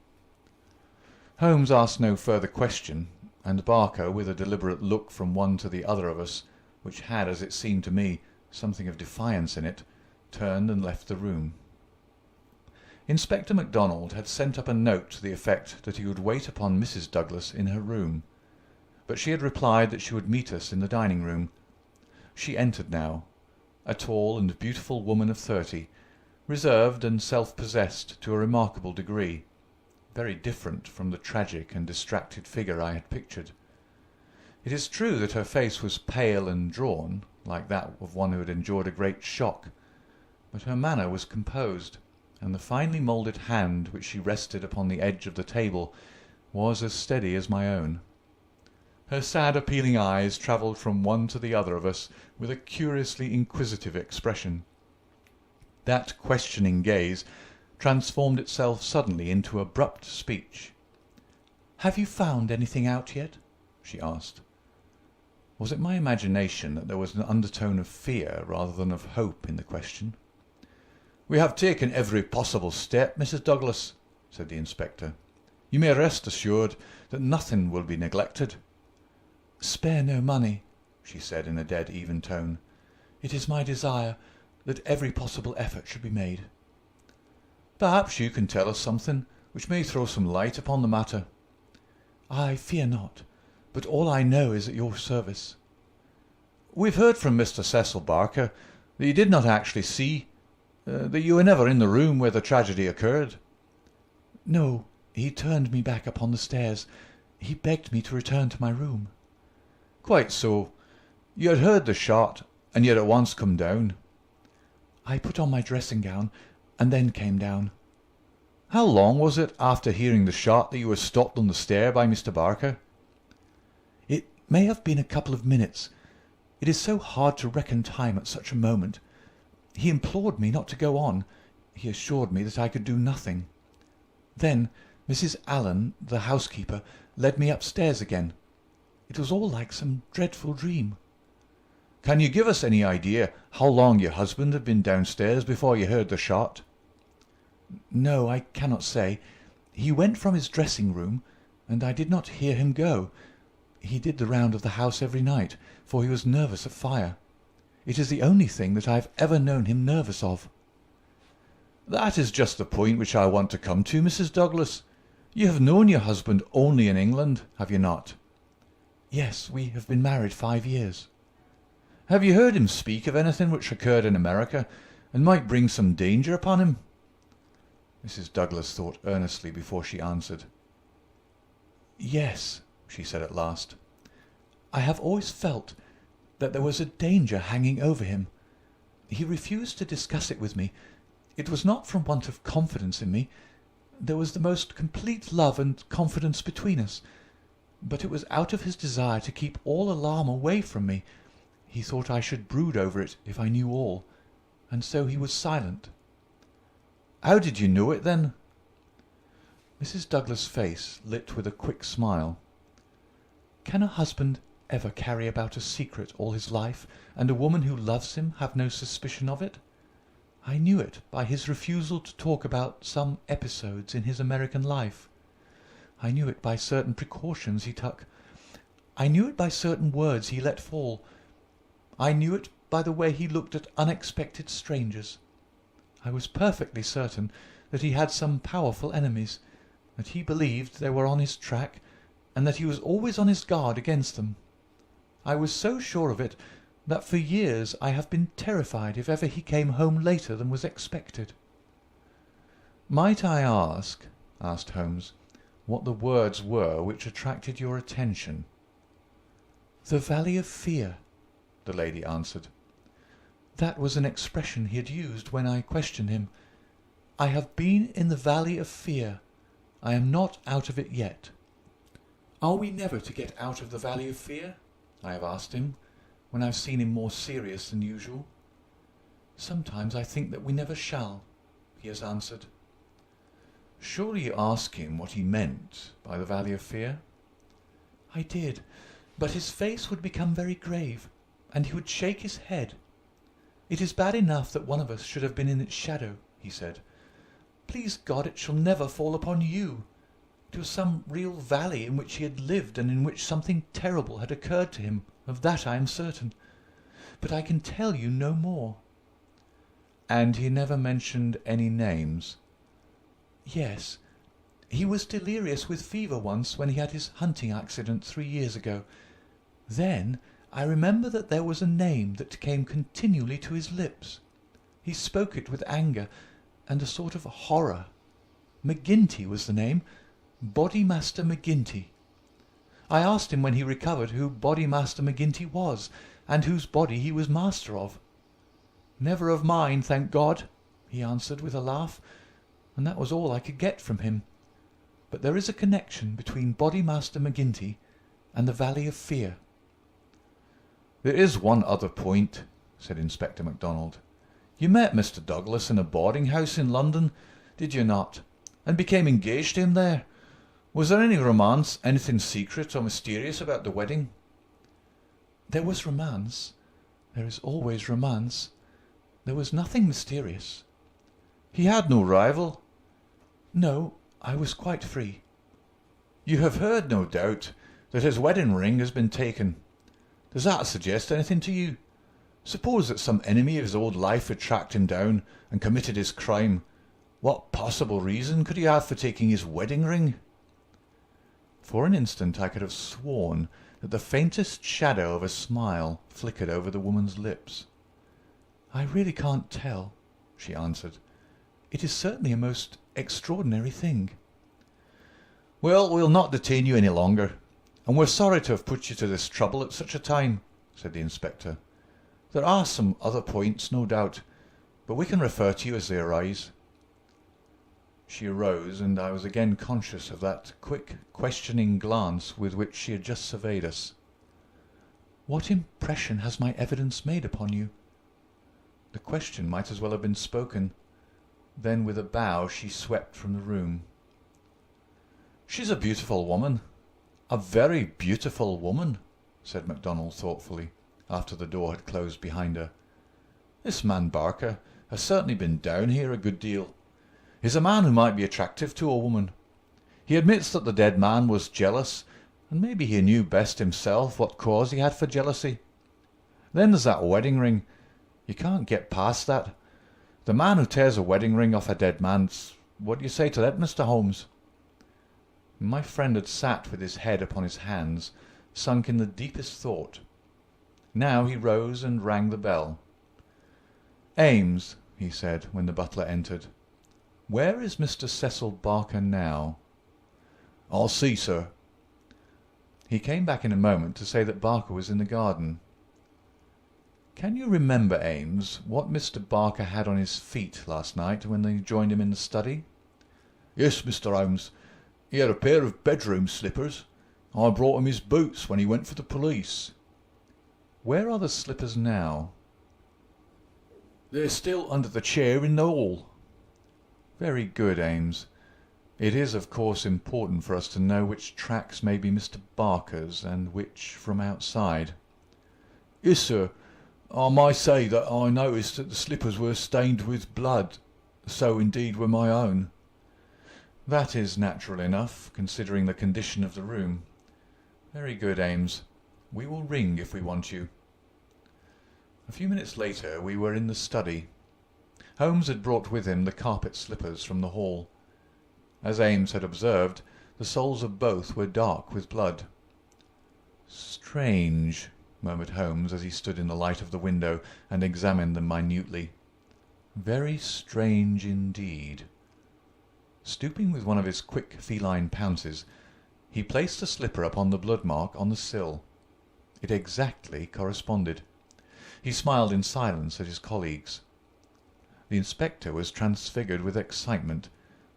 Holmes asked no further question, and Barker, with a deliberate look from one to the other of us, which had, as it seemed to me, something of defiance in it, turned and left the room. Inspector MacDonald had sent up a note to the effect that he would wait upon Mrs. Douglas in her room, but she had replied that she would meet us in the dining-room. She entered now, a tall and beautiful woman of 30, reserved and self-possessed to a remarkable degree, very different from the tragic and distracted figure I had pictured. It is true that her face was pale and drawn, like that of one who had endured a great shock, but her manner was composed, and the finely moulded hand which she rested upon the edge of the table was as steady as my own. Her sad appealing eyes travelled from one to the other of us with a curiously inquisitive expression. That questioning gaze transformed itself suddenly into abrupt speech. "Have you found anything out yet?" she asked. Was it my imagination that there was an undertone of fear rather than of hope in the question? "We have taken every possible step, Mrs. Douglas," said the inspector. "You may rest assured that nothing will be neglected." "Spare no money," she said in a dead even tone. "It is my desire that every possible effort should be made." "Perhaps you can tell us something which may throw some light upon the matter." "I fear not, but all I know is at your service." We've heard from Mr. Cecil Barker that you did not actually see, that you were never in the room where the tragedy occurred." "No, he turned me back upon the stairs. He begged me to return to my room." "Quite so. You had heard the shot, and you had at once come down." "I put on my dressing gown, and then came down." "How long was it after hearing the shot that you were stopped on the stair by Mr. Barker?" "It may have been a couple of minutes. It is so hard to reckon time at such a moment. He implored me not to go on. He assured me that I could do nothing. Then Mrs. Allen, the housekeeper, led me upstairs again. It was all like some dreadful dream." "Can you give us any idea how long your husband had been downstairs before you heard the shot?" "No, I cannot say. He went from his dressing room, and I did not hear him go. He did the round of the house every night, for he was nervous of fire. It is the only thing that I have ever known him nervous of." "That is just the point which I want to come to, Mrs. Douglas. You have known your husband only in England, have you not?" "Yes, we have been married 5 years." "Have you heard him speak of anything which occurred in America, and might bring some danger upon him?" Mrs. Douglas thought earnestly before she answered. "Yes," she said at last. "I have always felt that there was a danger hanging over him. He refused to discuss it with me. It was not from want of confidence in me. There was the most complete love and confidence between us. But it was out of his desire to keep all alarm away from me. He thought I should brood over it if I knew all, and so he was silent." "How did you know it, then?" Mrs. Douglas' face lit with a quick smile. "Can a husband ever carry about a secret all his life, and a woman who loves him have no suspicion of it? I knew it by his refusal to talk about some episodes in his American life. I knew it by certain precautions he took. I knew it by certain words he let fall. I knew it by the way he looked at unexpected strangers. I was perfectly certain that he had some powerful enemies, that he believed they were on his track, and that he was always on his guard against them. I was so sure of it that for years I have been terrified if ever he came home later than was expected." "Might I ask," asked Holmes, "what the words were which attracted your attention?" "The Valley of Fear," the lady answered. "That was an expression he had used when I questioned him. I have been in the Valley of Fear. I am not out of it yet." "Are we never to get out of the Valley of Fear?" I have asked him, when I have seen him more serious than usual. "Sometimes I think that we never shall," he has answered. "Surely you asked him what he meant by the Valley of Fear?" "I did, but his face would become very grave, and he would shake his head. 'It is bad enough that one of us should have been in its shadow,' he said. 'Please God it shall never fall upon you.' It was some real valley in which he had lived, and in which something terrible had occurred to him, of that I am certain. But I can tell you no more." "And he never mentioned any names?" "Yes. He was delirious with fever once when he had his hunting accident 3 years ago. Then I remember that there was a name that came continually to his lips. He spoke it with anger and a sort of horror. McGinty was the name, Bodymaster McGinty. I asked him when he recovered who Bodymaster McGinty was, and whose body he was master of. 'Never of mine, thank God,' he answered with a laugh, and that was all I could get from him. But there is a connection between Bodymaster McGinty and the Valley of Fear." "There is one other point," said Inspector MacDonald. "You met Mr. Douglas in a boarding-house in London, did you not, and became engaged to him there? Was there any romance, anything secret or mysterious about the wedding?" "There was romance. There is always romance. There was nothing mysterious." "He had no rival?" "No, I was quite free." "You have heard, no doubt, that his wedding ring has been taken. Does that suggest anything to you? Suppose that some enemy of his old life had tracked him down and committed his crime. What possible reason could he have for taking his wedding ring?" For an instant I could have sworn that the faintest shadow of a smile flickered over the woman's lips. "I really can't tell," she answered. "It is certainly a most extraordinary thing." "Well, we'll not detain you any longer, and we're sorry to have put you to this trouble at such a time," said the inspector. "There are some other points, no doubt, but we can refer to you as they arise." She arose, and I was again conscious of that quick, questioning glance with which she had just surveyed us. "What impression has my evidence made upon you?" The question might as well have been spoken. Then with a bow she swept from the room. "She's a beautiful woman, a very beautiful woman," said MacDonald thoughtfully, after the door had closed behind her. "This man Barker has certainly been down here a good deal. He's a man who might be attractive to a woman. He admits that the dead man was jealous, and maybe he knew best himself what cause he had for jealousy. Then there's that wedding ring. You can't get past that. The man who tears a wedding ring off a dead man's... What do you say to that, Mr. Holmes?" My friend had sat with his head upon his hands, sunk in the deepest thought. Now he rose and rang the bell. "Ames," he said, when the butler entered, "where is Mr. Cecil Barker now?" "I'll see, sir." He came back in a moment to say that Barker was in the garden. "Can you remember, Ames, what Mr. Barker had on his feet last night when they joined him in the study?" "Yes, Mr. Holmes. He had a pair of bedroom slippers. I brought him his boots when he went for the police." "Where are the slippers now?" "They're still under the chair in the hall." "Very good, Ames. It is, of course, important for us to know which tracks may be Mr. Barker's and which from outside." "Yes, sir. I may say that I noticed that the slippers were stained with blood. So indeed were my own." "That is natural enough, considering the condition of the room. Very good, Ames. We will ring if we want you." A few minutes later we were in the study. Holmes had brought with him the carpet slippers from the hall. As Ames had observed, the soles of both were dark with blood. "Strange," murmured Holmes as he stood in the light of the window and examined them minutely. "Very strange indeed." Stooping with one of his quick feline pounces, he placed the slipper upon the blood mark on the sill. It exactly corresponded. He smiled in silence at his colleagues. The inspector was transfigured with excitement.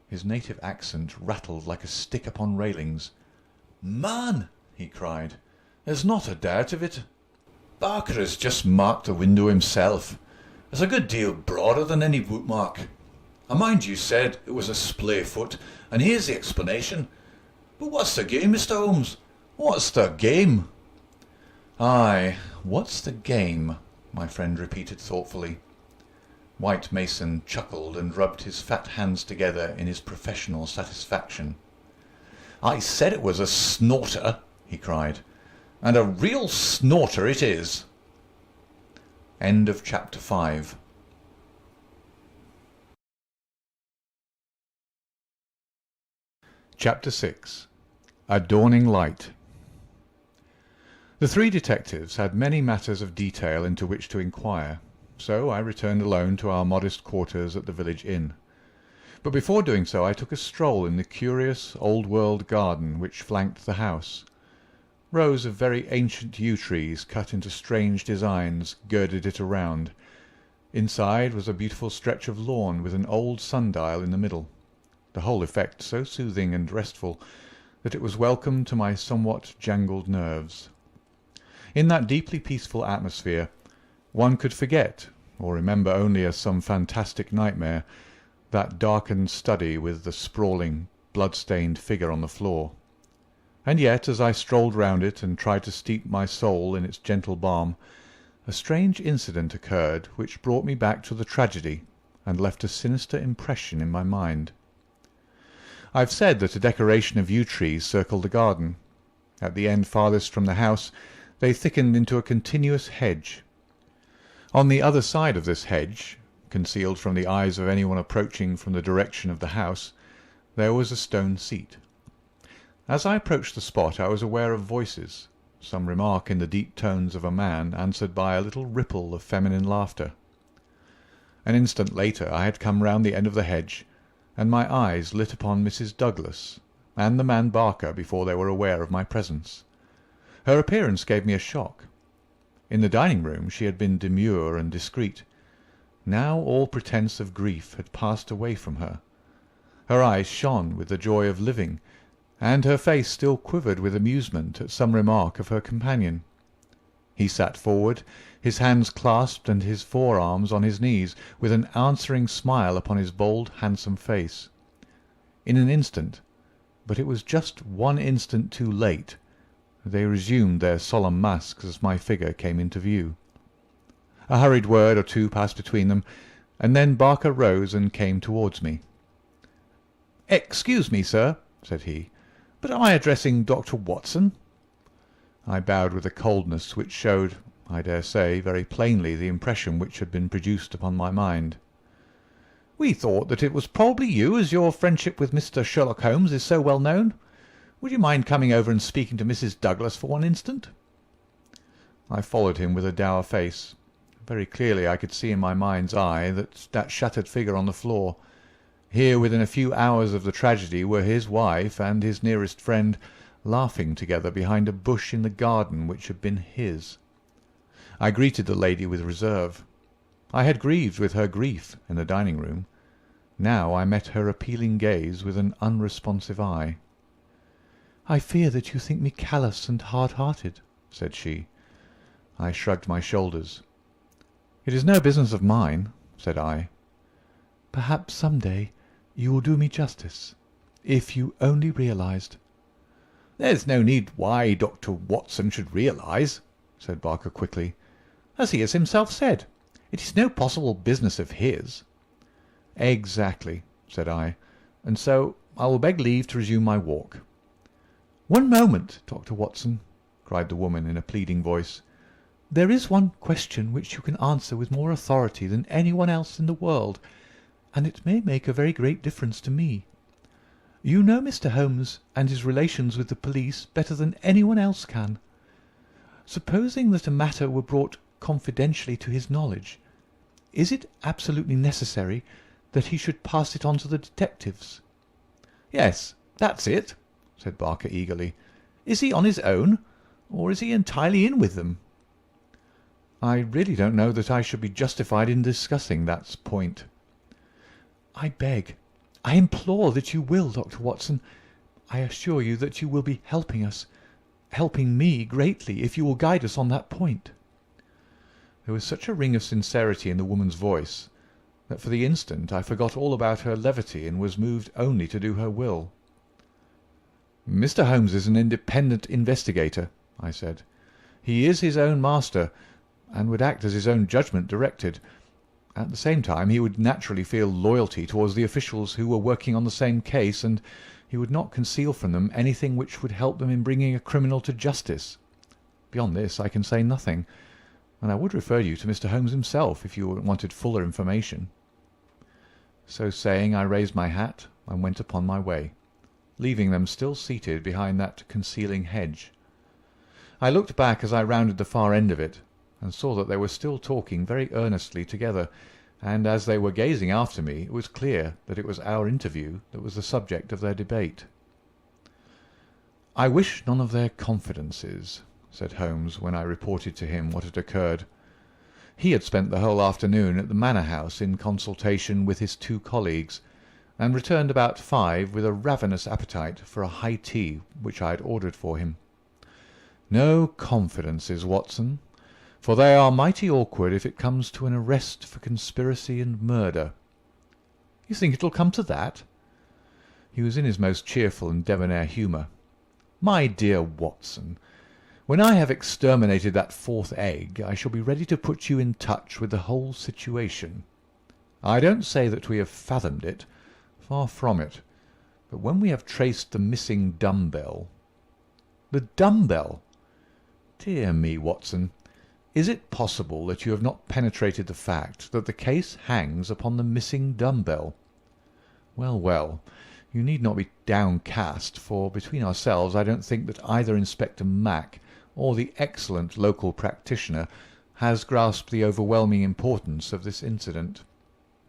His native accent rattled like a stick upon railings. "Man," he cried, "there's not a doubt of it. Barker has just marked the window himself. It's a good deal broader than any boot mark. I mind you said it was a splay foot, and here's the explanation. But what's the game, Mr. Holmes? What's the game?" "Aye, what's the game?" my friend repeated thoughtfully. White Mason chuckled and rubbed his fat hands together in his professional satisfaction. "I said it was a snorter," he cried, "and a real snorter it is." End of chapter 5. Chapter 6. A Dawning Light. The three detectives had many matters of detail into which to inquire, so I returned alone to our modest quarters at the village inn. But before doing so I took a stroll in the curious old-world garden which flanked the house. Rows of very ancient yew trees cut into strange designs girded it around. Inside was a beautiful stretch of lawn with an old sundial in the middle, the whole effect so soothing and restful that it was welcome to my somewhat jangled nerves. In that deeply peaceful atmosphere one could forget, or remember only as some fantastic nightmare, that darkened study with the sprawling, blood-stained figure on the floor. And yet, as I strolled round it and tried to steep my soul in its gentle balm, a strange incident occurred which brought me back to the tragedy and left a sinister impression in my mind. I have said that a decoration of yew trees circled the garden. At the end farthest from the house they thickened into a continuous hedge. On the other side of this hedge, concealed from the eyes of anyone approaching from the direction of the house, there was a stone seat. As I approached the spot I was aware of voices, some remark in the deep tones of a man answered by a little ripple of feminine laughter. An instant later I had come round the end of the hedge, and my eyes lit upon Mrs. Douglas and the man Barker before they were aware of my presence. Her appearance gave me a shock. In the dining-room she had been demure and discreet. Now all pretence of grief had passed away from her. Her eyes shone with the joy of living, and her face still quivered with amusement at some remark of her companion. He sat forward, his hands clasped and his forearms on his knees, with an answering smile upon his bold, handsome face. In an instant, but it was just one instant too late, they resumed their solemn masks as my figure came into view. A hurried word or two passed between them, and then Barker rose and came towards me. "Excuse me, sir," said he, "but am I addressing Dr. Watson?" I bowed with a coldness which showed, I dare say, very plainly the impression which had been produced upon my mind. "We thought that it was probably you, as your friendship with Mr. Sherlock Holmes is so well known. Would you mind coming over and speaking to Mrs. Douglas for one instant?" I followed him with a dour face. Very clearly I could see in my mind's eye that shattered figure on the floor. Here within a few hours of the tragedy were his wife and his nearest friend, laughing together behind a bush in the garden which had been his. I greeted the lady with reserve. I had grieved with her grief in the dining-room. Now I met her appealing gaze with an unresponsive eye. "I fear that you think me callous and hard-hearted," said she. I shrugged my shoulders. "It is no business of mine," said I. "Perhaps some day you will do me justice, if you only realized—" "There's no need why Dr. Watson should realize," said Barker quickly. "As he has himself said, it is no possible business of his." "Exactly," said I, "and so I will beg leave to resume my walk." "One moment, Dr. Watson," cried the woman in a pleading voice. "There is one question which you can answer with more authority than anyone else in the world, and it may make a very great difference to me. You know Mr. Holmes and his relations with the police better than anyone else can. Supposing that a matter were brought confidentially to his knowledge, is it absolutely necessary that he should pass it on to the detectives?" "Yes, that's it," said Barker eagerly. "Is he on his own, or is he entirely in with them?" "I really don't know that I should be justified in discussing that point." "I beg, I implore that you will, Dr. Watson. I assure you that you will be helping us, helping me greatly, if you will guide us on that point." There was such a ring of sincerity in the woman's voice that for the instant I forgot all about her levity and was moved only to do her will. "Mr. Holmes is an independent investigator," I said. "He is his own master, and would act as his own judgment directed. At the same time he would naturally feel loyalty towards the officials who were working on the same case, and he would not conceal from them anything which would help them in bringing a criminal to justice. Beyond this I can say nothing, and I would refer you to Mr. Holmes himself if you wanted fuller information." So saying, I raised my hat and went upon my way, leaving them still seated behind that concealing hedge. I looked back as I rounded the far end of it, and saw that they were still talking very earnestly together, and as they were gazing after me it was clear that it was our interview that was the subject of their debate. "I wish none of their confidences," said Holmes when I reported to him what had occurred. He had spent the whole afternoon at the manor house in consultation with his two colleagues, and returned about 5 with a ravenous appetite for a high tea which I had ordered for him. "No confidences, Watson, for they are mighty awkward if it comes to an arrest for conspiracy and murder." "You think it will come to that?" He was in his most cheerful and debonair humour. "My dear Watson, when I have exterminated that 4th egg, I shall be ready to put you in touch with the whole situation. I don't say that we have fathomed it, far from it, but when we have traced the missing dumbbell—" "The dumbbell?" "Dear me, Watson, is it possible that you have not penetrated the fact that the case hangs upon the missing dumbbell? Well, well, you need not be downcast, for between ourselves I don't think that either Inspector Mack or the excellent local practitioner has grasped the overwhelming importance of this incident.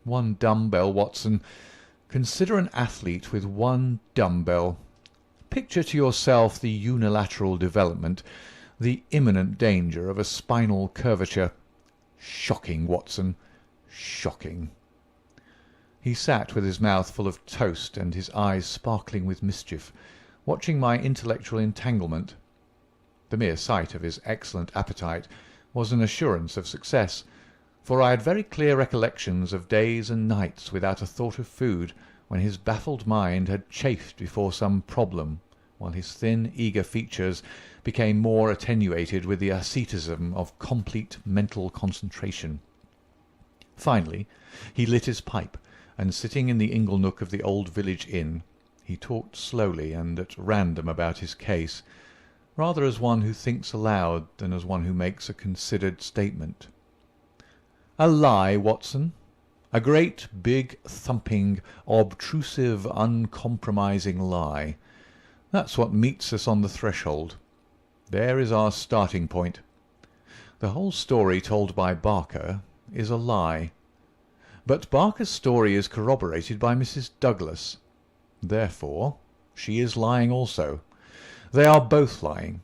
One dumbbell, Watson. Consider an athlete with one dumbbell. Picture to yourself the unilateral development, the imminent danger of a spinal curvature. Shocking, Watson, shocking. He sat with his mouth full of toast and his eyes sparkling with mischief, watching my intellectual entanglement. The mere sight of his excellent appetite was an assurance of success, for I had very clear recollections of days and nights without a thought of food, when his baffled mind had chafed before some problem, while his thin, eager features became more attenuated with the asceticism of complete mental concentration. Finally, he lit his pipe, and sitting in the ingle nook of the old village inn, he talked slowly and at random about his case, rather as one who thinks aloud than as one who makes a considered statement. A lie, Watson. A great, big, thumping, obtrusive, uncompromising lie. That's what meets us on the threshold. There is our starting point. The whole story told by Barker is a lie. But Barker's story is corroborated by Mrs. Douglas. Therefore, she is lying also. They are both lying,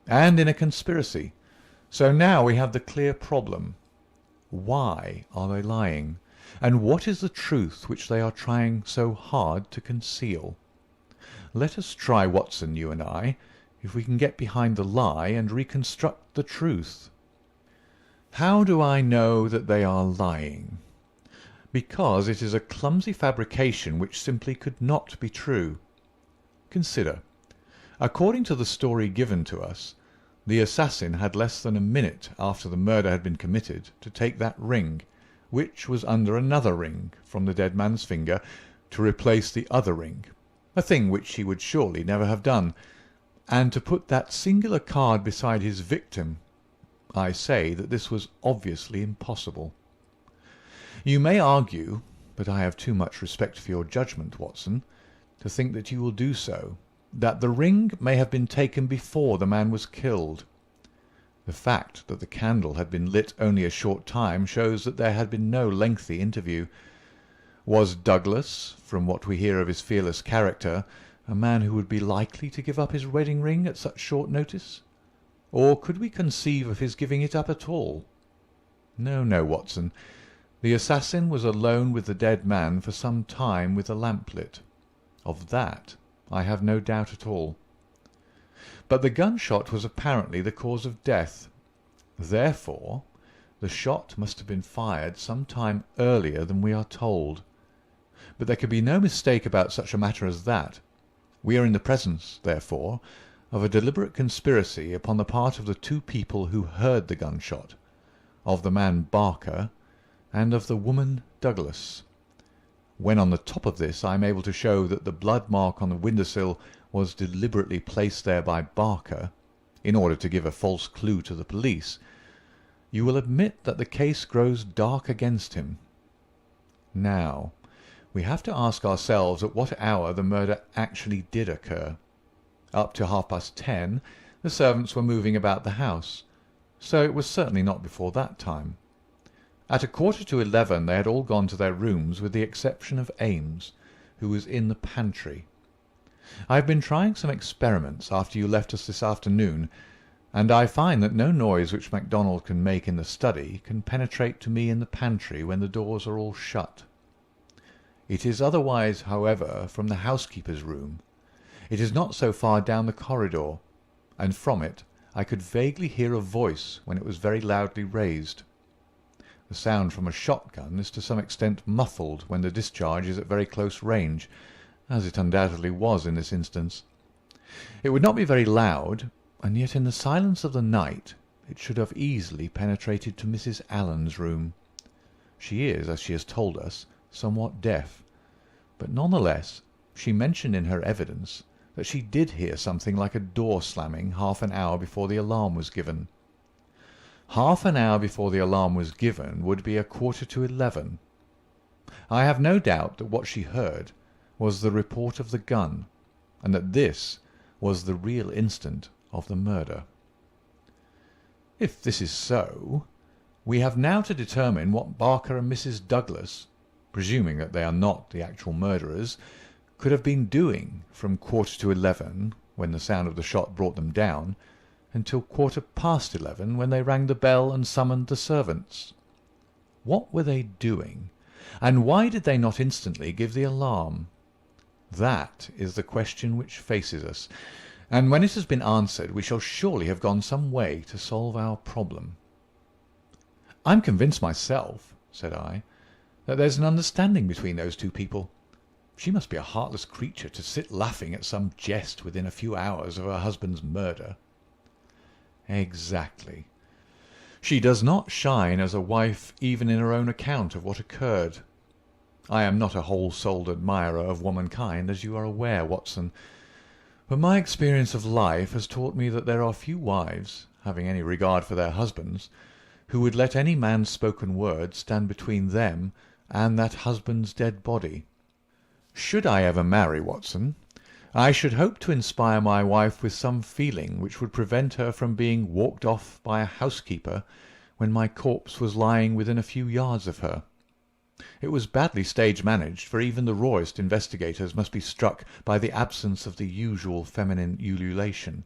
and in a conspiracy. So now we have the clear problem. Why are they lying? And what is the truth which they are trying so hard to conceal? Let us try, Watson, you and I, if we can get behind the lie and reconstruct the truth. How do I know that they are lying? Because it is a clumsy fabrication which simply could not be true. Consider. According to the story given to us, the assassin had less than a minute after the murder had been committed to take that ring, which was under another ring, from the dead man's finger, to replace the other ring, a thing which he would surely never have done, and to put that singular card beside his victim. I say that this was obviously impossible. You may argue, but I have too much respect for your judgment, Watson, to think that you will do so, that the ring may have been taken before the man was killed. The fact that the candle had been lit only a short time shows that there had been no lengthy interview. Was Douglas, from what we hear of his fearless character, a man who would be likely to give up his wedding ring at such short notice? Or could we conceive of his giving it up at all? No, no, Watson. The assassin was alone with the dead man for some time with a lamp lit. Of that I have no doubt at all. But the gunshot was apparently the cause of death. Therefore, the shot must have been fired some time earlier than we are told. But there could be no mistake about such a matter as that. We are in the presence, therefore, of a deliberate conspiracy upon the part of the two people who heard the gunshot, of the man Barker and of the woman Douglas. When on the top of this I am able to show that the blood mark on the windowsill was deliberately placed there by Barker, in order to give a false clue to the police, you will admit that the case grows dark against him. Now, we have to ask ourselves at what hour the murder actually did occur. Up to 10:30, the servants were moving about the house, so it was certainly not before that time. At 11:15 they had all gone to their rooms with the exception of Ames, who was in the pantry. I have been trying some experiments after you left us this afternoon, and I find that no noise which MacDonald can make in the study can penetrate to me in the pantry when the doors are all shut. It is otherwise, however, from the housekeeper's room. It is not so far down the corridor, and from it I could vaguely hear a voice when it was very loudly raised. The sound from a shotgun is to some extent muffled when the discharge is at very close range, as it undoubtedly was in this instance. It would not be very loud, and yet in the silence of the night it should have easily penetrated to Mrs. Allen's room. She is, as she has told us, somewhat deaf, but none the less she mentioned in her evidence that she did hear something like a door slamming half an hour before the alarm was given. Half an hour before the alarm was given would be 11:15. I have no doubt that what she heard was the report of the gun, and that this was the real instant of the murder. If this is so, we have now to determine what Barker and Mrs. Douglas, presuming that they are not the actual murderers, could have been doing from 11:15, when the sound of the shot brought them down, until 11:15, when they rang the bell and summoned the servants. What were they doing, and why did they not instantly give the alarm? That is the question which faces us, and when it has been answered we shall surely have gone some way to solve our problem. "I'm convinced myself," said I, "that there's an understanding between those two people. She must be a heartless creature to sit laughing at some jest within a few hours of her husband's murder." "Exactly. She does not shine as a wife even in her own account of what occurred. I am not a whole-souled admirer of womankind, as you are aware, Watson, but my experience of life has taught me that there are few wives, having any regard for their husbands, who would let any man's spoken word stand between them and that husband's dead body. Should I ever marry, Watson, I should hope to inspire my wife with some feeling which would prevent her from being walked off by a housekeeper when my corpse was lying within a few yards of her. It was badly stage-managed, for even the rawest investigators must be struck by the absence of the usual feminine ululation.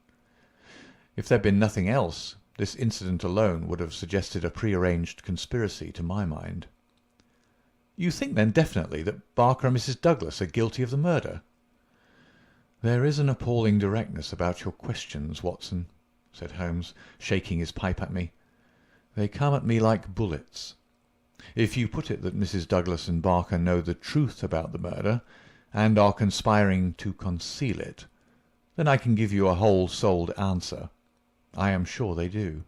If there had been nothing else, this incident alone would have suggested a prearranged conspiracy to my mind." "You think then definitely that Barker and Mrs. Douglas are guilty of the murder?" "There is an appalling directness about your questions, Watson," said Holmes, shaking his pipe at me. "They come at me like bullets. If you put it that Mrs. Douglas and Barker know the truth about the murder, and are conspiring to conceal it, then I can give you a whole-souled answer. I am sure they do.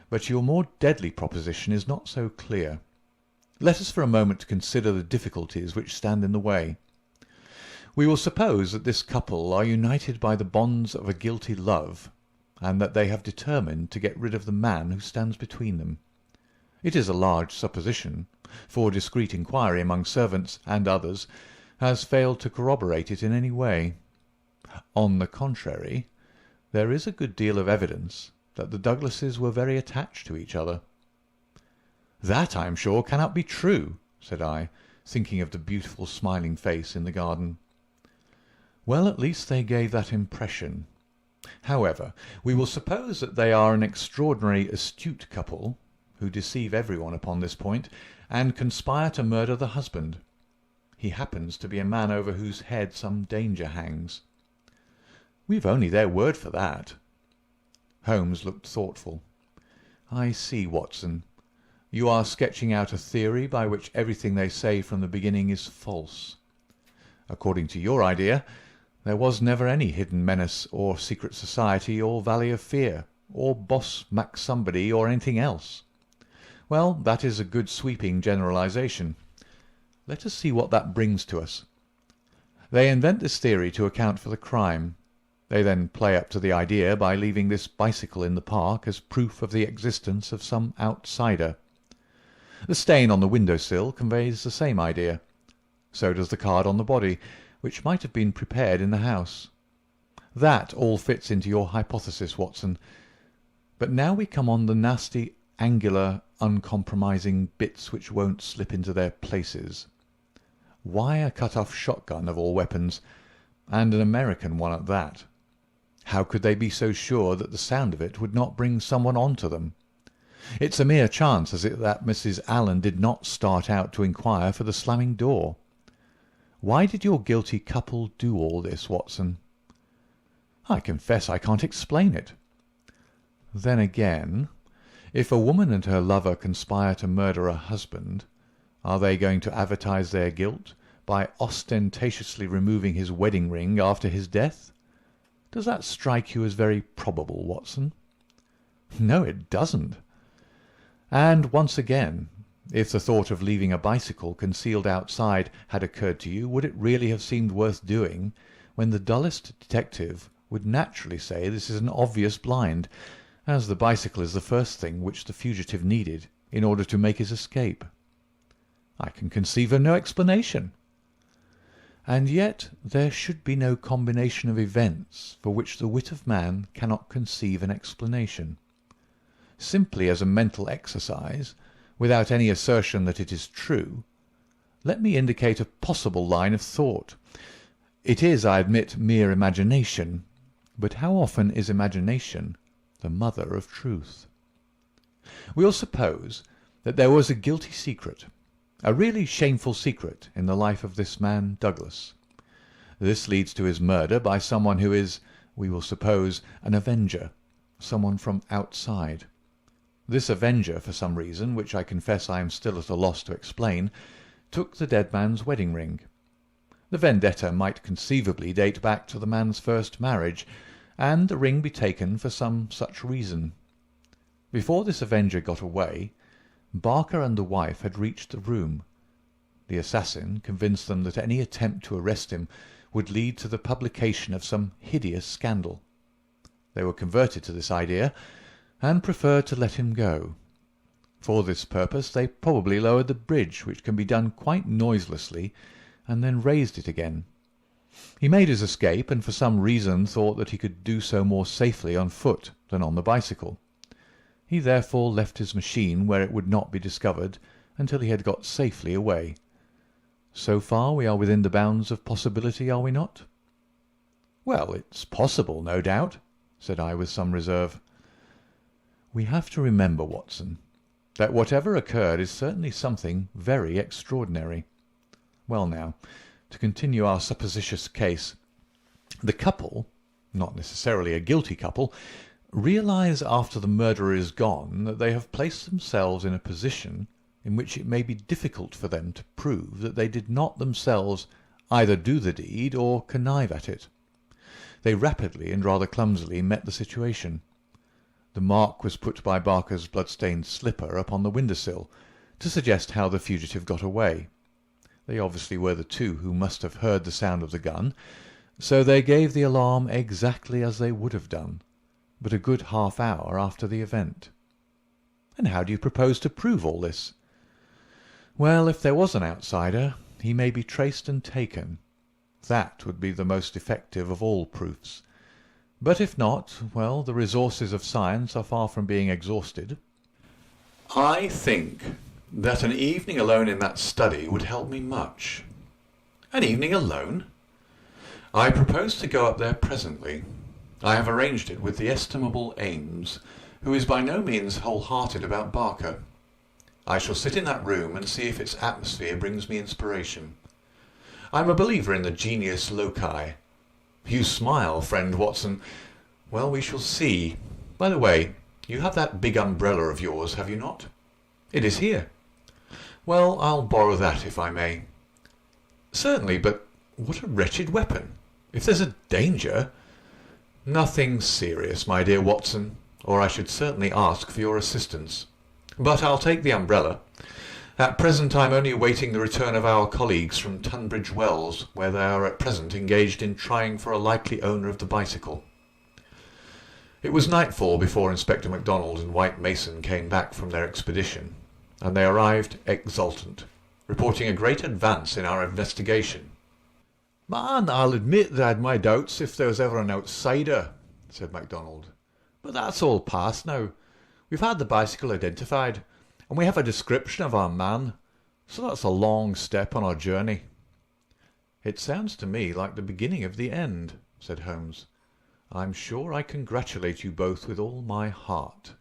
But your more deadly proposition is not so clear. Let us for a moment consider the difficulties which stand in the way. We will suppose that this couple are united by the bonds of a guilty love, and that they have determined to get rid of the man who stands between them. It is a large supposition, for discreet inquiry among servants and others has failed to corroborate it in any way. On the contrary, there is a good deal of evidence that the Douglases were very attached to each other." "That, I am sure, cannot be true," said I, thinking of the beautiful smiling face in the garden. "Well, at least they gave that impression. However, we will suppose that they are an extraordinarily astute couple, who deceive everyone upon this point, and conspire to murder the husband. He happens to be a man over whose head some danger hangs." "We've only their word for that." Holmes looked thoughtful. "I see, Watson. You are sketching out a theory by which everything they say from the beginning is false. According to your idea, there was never any hidden menace or secret society or Valley of Fear, or Boss Mac-somebody or anything else. Well, that is a good sweeping generalization. Let us see what that brings to us. They invent this theory to account for the crime. They then play up to the idea by leaving this bicycle in the park as proof of the existence of some outsider. The stain on the window-sill conveys the same idea. So does the card on the body, which might have been prepared in the house. That all fits into your hypothesis, Watson. But now we come on the nasty, angular, uncompromising bits which won't slip into their places. Why a cut-off shotgun of all weapons, and an American one at that? How could they be so sure that the sound of it would not bring someone on to them? It's a mere chance, is it, that Mrs. Allen did not start out to inquire for the slamming door? Why did your guilty couple do all this, Watson?" "I confess I can't explain it." "Then again, if a woman and her lover conspire to murder a husband, are they going to advertise their guilt by ostentatiously removing his wedding ring after his death? Does that strike you as very probable, Watson?" "No, it doesn't." "And once again, if the thought of leaving a bicycle concealed outside had occurred to you, would it really have seemed worth doing, when the dullest detective would naturally say this is an obvious blind, as the bicycle is the first thing which the fugitive needed in order to make his escape?" "I can conceive of no explanation." "And yet there should be no combination of events for which the wit of man cannot conceive an explanation. simply as a mental exercise, without any assertion that it is true, let me indicate a possible line of thought. It is, I admit, mere imagination, but how often is imagination the mother of truth? We'll suppose that there was a guilty secret, a really shameful secret, in the life of this man Douglas. This leads to his murder by someone who is, we will suppose, an avenger, someone from outside. This avenger, for some reason, which I confess I am still at a loss to explain, took the dead man's wedding ring. The vendetta might conceivably date back to the man's first marriage, and the ring be taken for some such reason. Before this avenger got away, Barker and the wife had reached the room. The assassin convinced them that any attempt to arrest him would lead to the publication of some hideous scandal. They were converted to this idea, and preferred to let him go. For this purpose they probably lowered the bridge, which can be done quite noiselessly, and then raised it again. He made his escape, and for some reason thought that he could do so more safely on foot than on the bicycle. He therefore left his machine where it would not be discovered until he had got safely away. So far we are within the bounds of possibility, are we not? "Well, it's possible, no doubt," said I with some reserve. "We have to remember, Watson, that whatever occurred is certainly something very extraordinary. Well now, to continue our supposititious case, the couple, not necessarily a guilty couple, realize after the murderer is gone that they have placed themselves in a position in which it may be difficult for them to prove that they did not themselves either do the deed or connive at it. They rapidly and rather clumsily met the situation. The mark was put by Barker's blood-stained slipper upon the window-sill to suggest how the fugitive got away. They obviously were the two who must have heard the sound of the gun, so they gave the alarm exactly as they would have done, but a good half-hour after the event. And how do you propose to prove all this? Well, if there was an outsider, he may be traced and taken. That would be the most effective of all proofs. But if not, well, the resources of science are far from being exhausted. I think that an evening alone in that study would help me much. An evening alone? I propose to go up there presently. I have arranged it with the estimable Ames, who is by no means whole-hearted about Barker. I shall sit in that room and see if its atmosphere brings me inspiration. I'm a believer in the genius loci. You smile, friend Watson. Well, we shall see. By the way, you have that big umbrella of yours, have you not? It is here. Well, I'll borrow that if I may. Certainly, but what a wretched weapon. If there's a danger... Nothing serious, my dear Watson, or I should certainly ask for your assistance. But I'll take the umbrella. At present I'm only awaiting the return of our colleagues from Tunbridge Wells, where they are at present engaged in trying for a likely owner of the bicycle. It was nightfall before Inspector MacDonald and White Mason came back from their expedition, and they arrived exultant, reporting a great advance in our investigation. "Man, I'll admit that I had my doubts if there was ever an outsider," said MacDonald. "But that's all past now. We've had the bicycle identified, and we have a description of our man, so that's a long step on our journey." "It sounds to me like the beginning of the end," said Holmes. "I'm sure I congratulate you both with all my heart."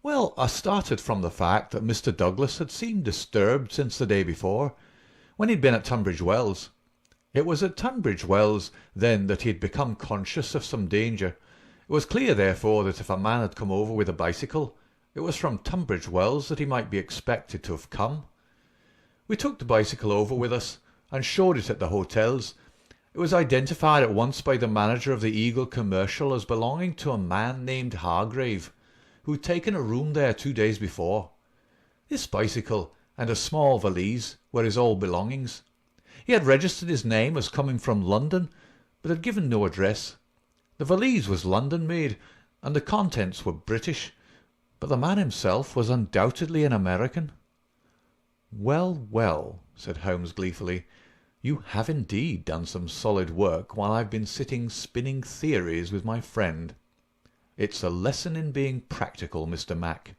"Well, I started from the fact that Mr. Douglas had seemed disturbed since the day before, when he'd been at Tunbridge Wells. It was at Tunbridge Wells then that he had become conscious of some danger. It was clear, therefore, that if a man had come over with a bicycle, it was from Tunbridge Wells that he might be expected to have come. We took the bicycle over with us and showed it at the hotels. It was identified at once by the manager of the Eagle Commercial as belonging to a man named Hargrave, who had taken a room there 2 days before. This bicycle and a small valise were his old belongings. He had registered his name as coming from London, but had given no address. The valise was London-made, and the contents were British, but the man himself was undoubtedly an American." "Well, well," said Holmes gleefully, "you have indeed done some solid work while I've been sitting spinning theories with my friend. It's a lesson in being practical, Mr. Mac."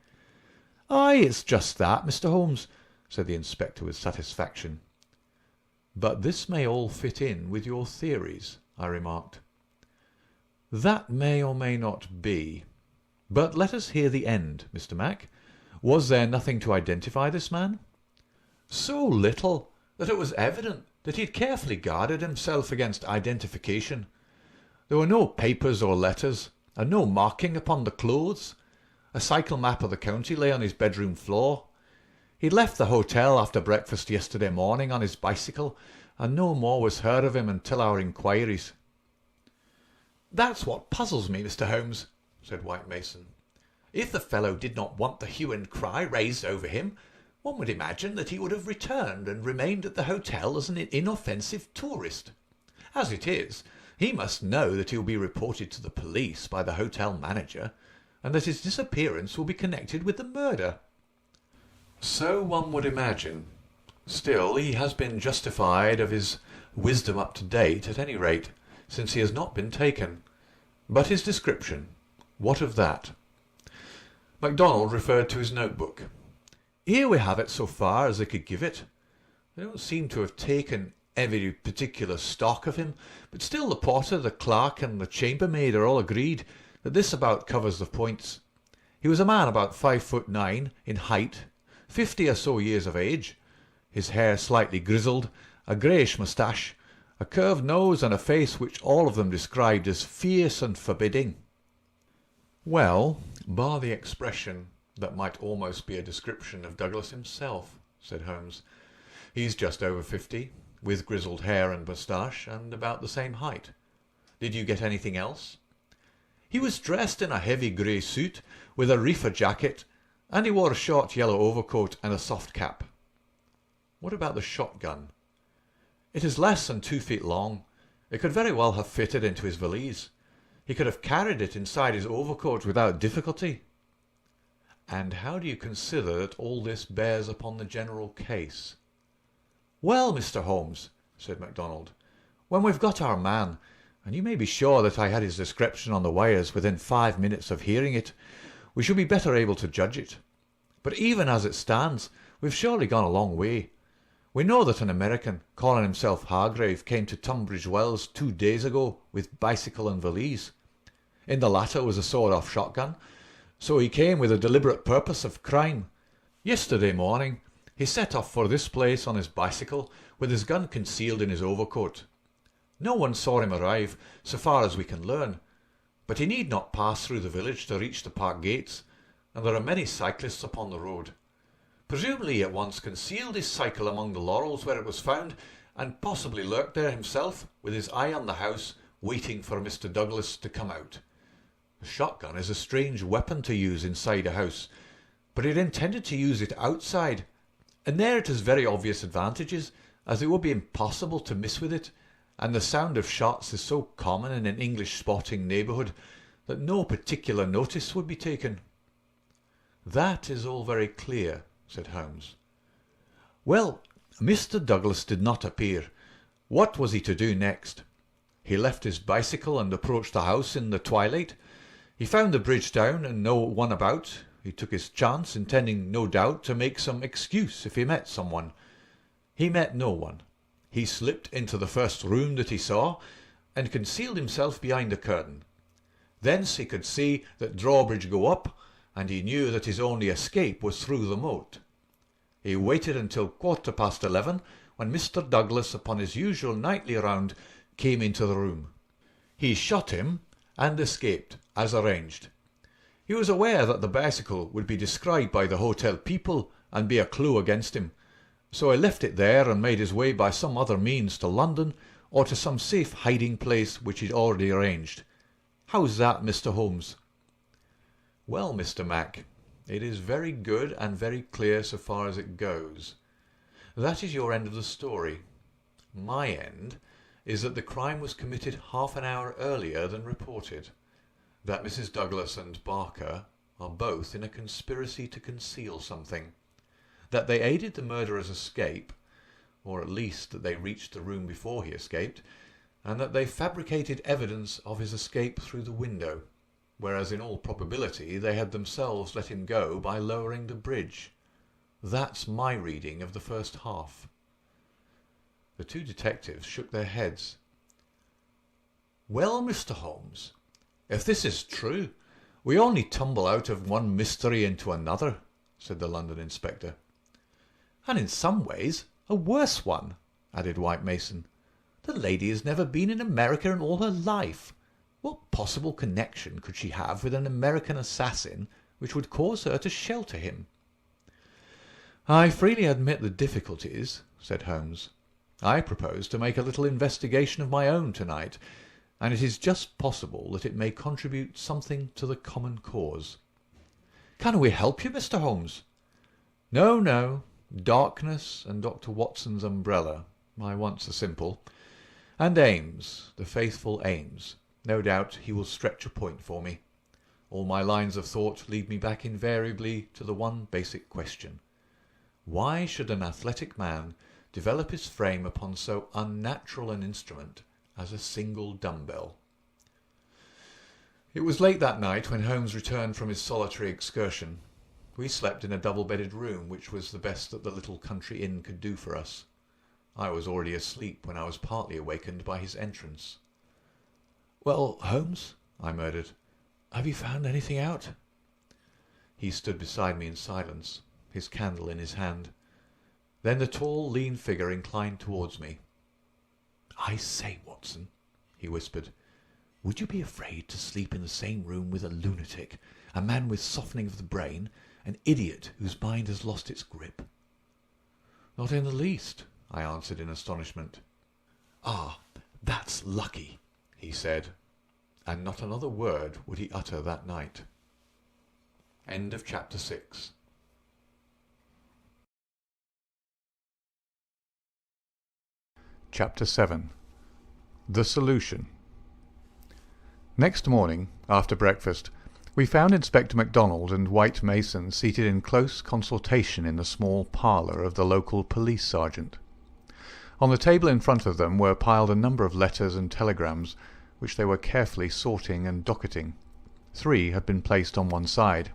"Aye, it's just that, Mr. Holmes," said the inspector with satisfaction. "But this may all fit in with your theories," I remarked. "That may or may not be. But let us hear the end, Mr. Mac. Was there nothing to identify this man?" "So little that it was evident that he had carefully guarded himself against identification. There were no papers or letters, and no marking upon the clothes. A cycle map of the county lay on his bedroom floor. He'd left the hotel after breakfast yesterday morning on his bicycle, and no more was heard of him until our inquiries." "That's what puzzles me, Mr. Holmes," said White Mason. "If the fellow did not want the hue and cry raised over him, one would imagine that he would have returned and remained at the hotel as an inoffensive tourist. As it is, he must know that he will be reported to the police by the hotel manager, and that his disappearance will be connected with the murder." "So one would imagine. Still, he has been justified of his wisdom up to date, at any rate, since he has not been taken. But his description, what of that?" MacDonald referred to his notebook. "Here we have it so far as they could give it. They don't seem to have taken every particular stock of him, but still the porter, the clerk, and the chambermaid are all agreed that this about covers the points. He was a man about 5'9" in height, 50 or so years of age, his hair slightly grizzled, a greyish moustache, a curved nose, and a face which all of them described as fierce and forbidding." "Well, bar the expression that might almost be a description of Douglas himself," said Holmes. "He's just over 50, with grizzled hair and moustache, and about the same height. Did you get anything else?" "He was dressed in a heavy grey suit, with a reefer jacket, and he wore a short yellow overcoat and a soft cap." "What about the shotgun?" "It is less than 2 feet long. It could very well have fitted into his valise. He could have carried it inside his overcoat without difficulty." "And how do you consider that all this bears upon the general case?" "Well, Mr. Holmes," said MacDonald, "when we've got our man, and you may be sure that I had his description on the wires within 5 minutes of hearing it, we shall be better able to judge it. But even as it stands, we've surely gone a long way. We know that an American, calling himself Hargrave, came to Tunbridge Wells 2 days ago with bicycle and valise. In the latter was a sawed-off shotgun, so he came with a deliberate purpose of crime. Yesterday morning he set off for this place on his bicycle with his gun concealed in his overcoat. No one saw him arrive, so far as we can learn, but he need not pass through the village to reach the park gates, and there are many cyclists upon the road. Presumably he at once concealed his cycle among the laurels where it was found, and possibly lurked there himself, with his eye on the house, waiting for Mr. Douglas to come out. A shotgun is a strange weapon to use inside a house, but he had intended to use it outside, and there it has very obvious advantages, as it would be impossible to miss with it, and the sound of shots is so common in an English sporting neighbourhood that no particular notice would be taken." "That is all very clear," said Holmes. "Well, Mr. Douglas did not appear. What was he to do next? He left his bicycle and approached the house in the twilight. He found the bridge down and no one about. He took his chance, intending no doubt to make some excuse if he met someone. He met no one. He slipped into the first room that he saw, and concealed himself behind a curtain. Thence he could see that drawbridge go up, and he knew that his only escape was through the moat. He waited until 11:15, when Mr. Douglas, upon his usual nightly round, came into the room. He shot him, and escaped, as arranged. He was aware that the bicycle would be described by the hotel people, and be a clue against him, so he left it there and made his way by some other means to London, or to some safe hiding place which he'd already arranged. How's that, Mr. Holmes?" "Well, Mr. Mac, it is very good and very clear so far as it goes. That is your end of the story. My end is that the crime was committed half an hour earlier than reported, that Mrs. Douglas and Barker are both in a conspiracy to conceal something, that they aided the murderer's escape, or at least that they reached the room before he escaped, and that they fabricated evidence of his escape through the window. whereas in all probability they had themselves let him go by lowering the bridge. That's my reading of the first half." The two detectives shook their heads. "Well, Mr. Holmes, if this is true, we only tumble out of one mystery into another," said the London inspector. "And in some ways a worse one," added White Mason. "The lady has never been in America in all her life. What possible connection could she have with an American assassin which would cause her to shelter him?" "I freely admit the difficulties," said Holmes. "I propose to make a little investigation of my own tonight, and it is just possible that it may contribute something to the common cause." "Can we help you, Mr. Holmes?" "No, no. Darkness and Dr. Watson's umbrella. My wants are simple. And Ames, the faithful Ames. No doubt he will stretch a point for me. All my lines of thought lead me back invariably to the one basic question. Why should an athletic man develop his frame upon so unnatural an instrument as a single dumbbell?" It was late that night when Holmes returned from his solitary excursion. We slept in a double-bedded room, which was the best that the little country inn could do for us. I was already asleep when I was partly awakened by his entrance. "Well, Holmes," I murmured, "have you found anything out?" He stood beside me in silence, his candle in his hand. Then the tall, lean figure inclined towards me. "I say, Watson," he whispered, "would you be afraid to sleep in the same room with a lunatic, a man with softening of the brain, an idiot whose mind has lost its grip?" "Not in the least," I answered in astonishment. "Ah, that's lucky," he said, and not another word would he utter that night. End of chapter 6. Chapter 7. The Solution. Next morning, after breakfast, we found Inspector MacDonald and White Mason seated in close consultation in the small parlour of the local police sergeant. On the table in front of them were piled a number of letters and telegrams, which they were carefully sorting and docketing. 3 had been placed on one side.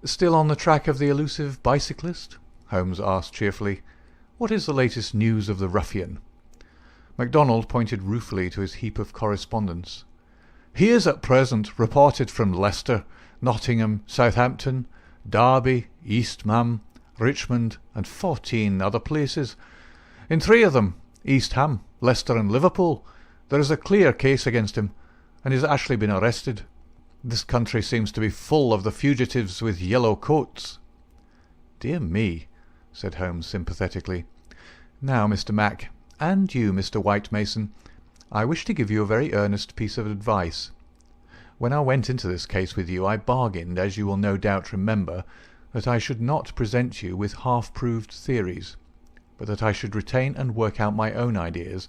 "Still on the track of the elusive bicyclist?" Holmes asked cheerfully. "What is the latest news of the ruffian?" MacDonald pointed ruefully to his heap of correspondence. "He is at present reported from Leicester, Nottingham, Southampton, Derby, East Ham, Richmond, and 14 other places. In 3 of them, East Ham, Leicester, and Liverpool, there is a clear case against him, and he has actually been arrested. This country seems to be full of the fugitives with yellow coats." "Dear me," said Holmes sympathetically. "Now, Mr. Mac, and you, Mr. White Mason, I wish to give you a very earnest piece of advice. When I went into this case with you, I bargained, as you will no doubt remember, that I should not present you with half-proved theories, but that I should retain and work out my own ideas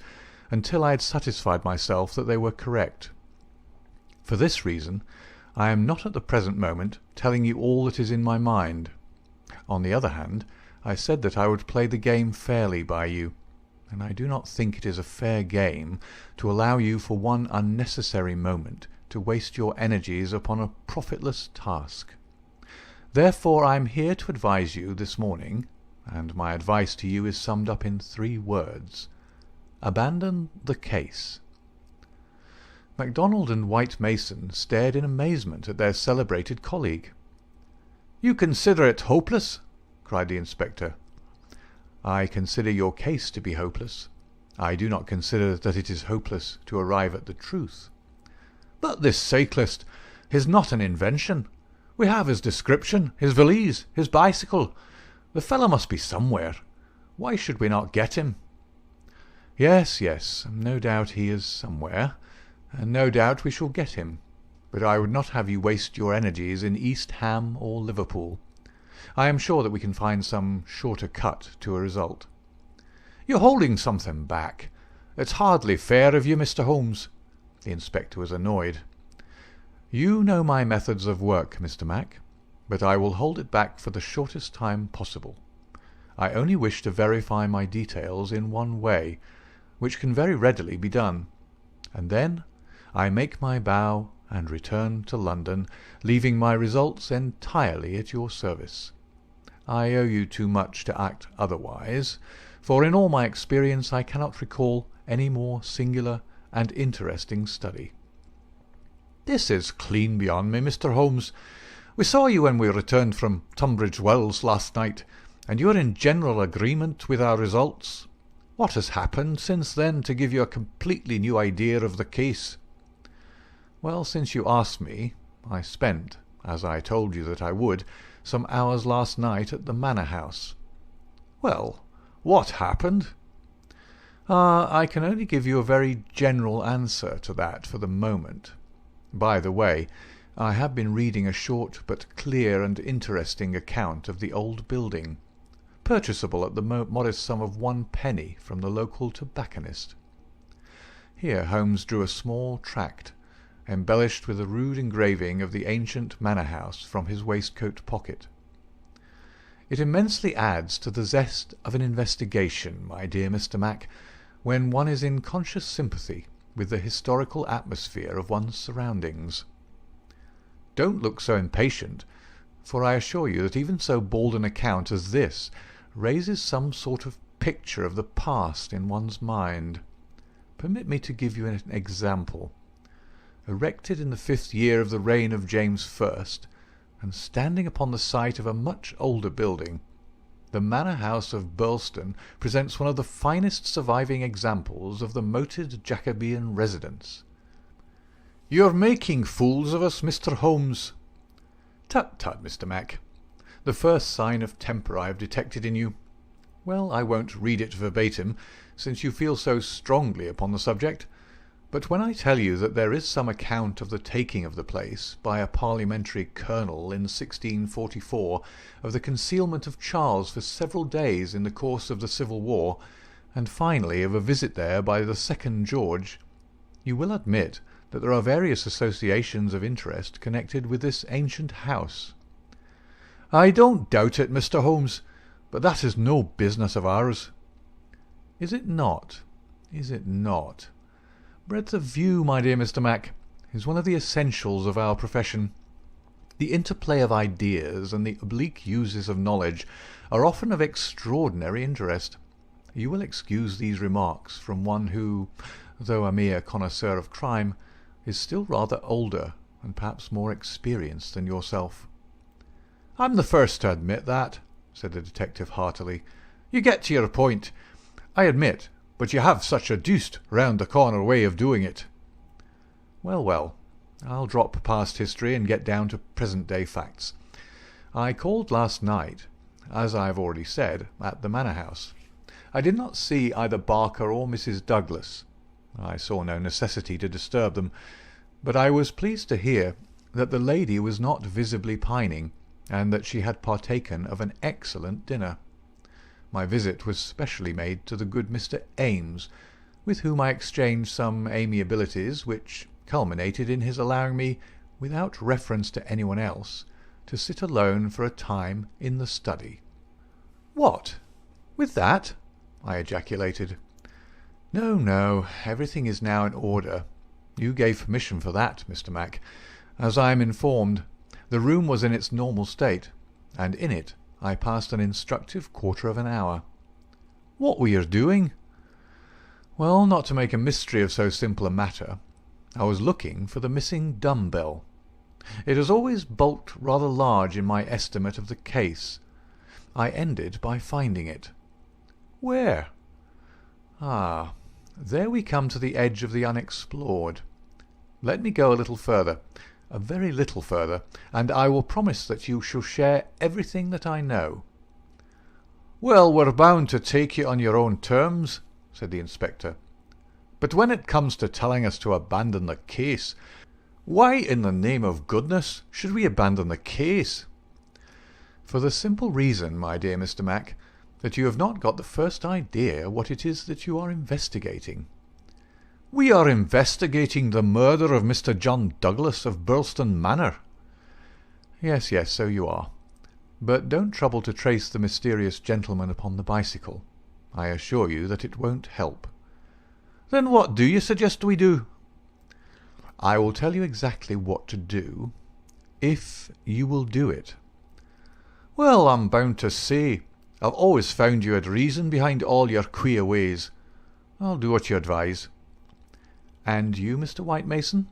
until I had satisfied myself that they were correct. For this reason, I am not at the present moment telling you all that is in my mind. On the other hand, I said that I would play the game fairly by you, and I do not think it is a fair game to allow you for one unnecessary moment to waste your energies upon a profitless task. Therefore I am here to advise you this morning, and my advice to you is summed up in 3 words. Abandon the case." MacDonald and White Mason stared in amazement at their celebrated colleague. "You consider it hopeless?" cried the inspector. "I consider your case to be hopeless. I do not consider that it is hopeless to arrive at the truth." "But this cyclist is not an invention. We have his description, his valise, his bicycle. The fellow must be somewhere. Why should we not get him?" "Yes, yes, no doubt he is somewhere, and no doubt we shall get him. But I would not have you waste your energies in East Ham or Liverpool. I am sure that we can find some shorter cut to a result." "You're holding something back. It's hardly fair of you, Mr. Holmes." The inspector was annoyed. "You know my methods of work, Mr. Mac, but I will hold it back for the shortest time possible. I only wish to verify my details in one way, which can very readily be done, and then I make my bow and return to London, leaving my results entirely at your service. I owe you too much to act otherwise, for in all my experience I cannot recall any more singular and interesting study." "This is clean beyond me, Mr. Holmes. We saw you when we returned from Tunbridge Wells last night, and you are in general agreement with our results. What has happened since then to give you a completely new idea of the case?" "Well, since you ask me, I spent, as I told you that I would, some hours last night at the Manor House." "Well, what happened?" I can only give you a very general answer to that for the moment. By the way, I have been reading a short but clear and interesting account of the old building, purchasable at the modest sum of 1 penny from the local tobacconist. Here Holmes drew a small tract, embellished with a rude engraving of the ancient manor house, from his waistcoat pocket. "It immensely adds to the zest of an investigation, my dear Mr. Mac, when one is in conscious sympathy with the historical atmosphere of one's surroundings. Don't look so impatient, for I assure you that even so bald an account as this raises some sort of picture of the past in one's mind. Permit me to give you an example. Erected in the 5th year of the reign of James I, and standing upon the site of a much older building, the manor house of Brockstone presents one of the finest surviving examples of the moated Jacobean residence." "You're making fools of us, Mr. Holmes." "Tut, tut, Mr. Mac. The first sign of temper I have detected in you. Well, I won't read it verbatim, since you feel so strongly upon the subject. But when I tell you that there is some account of the taking of the place by a parliamentary colonel in 1644, of the concealment of Charles for several days in the course of the Civil War, and finally of a visit there by the 2nd George, you will admit that there are various associations of interest connected with this ancient house." "I don't doubt it, Mr. Holmes, but that is no business of ours." "Is it not? Is it not? Breadth of view, my dear Mr. Mac, is one of the essentials of our profession. The interplay of ideas and the oblique uses of knowledge are often of extraordinary interest. You will excuse these remarks from one who, though a mere connoisseur of crime, is still rather older and perhaps more experienced than yourself." "I'm the first to admit that," said the detective heartily. "You get to your point, I admit, but you have such a deuced round-the-corner way of doing it." "Well, well, I'll drop past history and get down to present-day facts. I called last night, as I have already said, at the manor house. I did not see either Barker or Mrs. Douglas. I saw no necessity to disturb them, but I was pleased to hear that the lady was not visibly pining, and that she had partaken of an excellent dinner. My visit was specially made to the good Mr. Ames, with whom I exchanged some amiabilities which culminated in his allowing me, without reference to anyone else, to sit alone for a time in the study." "What? With that?" I ejaculated. "No, no, everything is now in order. You gave permission for that, Mr. Mac. As I am informed, the room was in its normal state, and in it I passed an instructive quarter of an hour." "What were you doing?" "Well, not to make a mystery of so simple a matter, I was looking for the missing dumb-bell. It has always bulked rather large in my estimate of the case. I ended by finding it." "Where?" "Ah, there we come to the edge of the unexplored. Let me go a little further, a very little further, and I will promise that you shall share everything that I know." "Well, we're bound to take you on your own terms," said the inspector. "But when it comes to telling us to abandon the case, why in the name of goodness should we abandon the case?" "For the simple reason, my dear Mr. Mac, that you have not got the first idea what it is that you are investigating." "We are investigating the murder of Mr. John Douglas of Brockstone Manor." "Yes, yes, so you are. But don't trouble to trace the mysterious gentleman upon the bicycle. I assure you that it won't help." "Then what do you suggest we do?" I will tell you exactly what to do, if you will do it." "Well, I'm bound to say, I've always found you had reason behind all your queer ways. I'll do what you advise." "And you, Mr. White Mason?"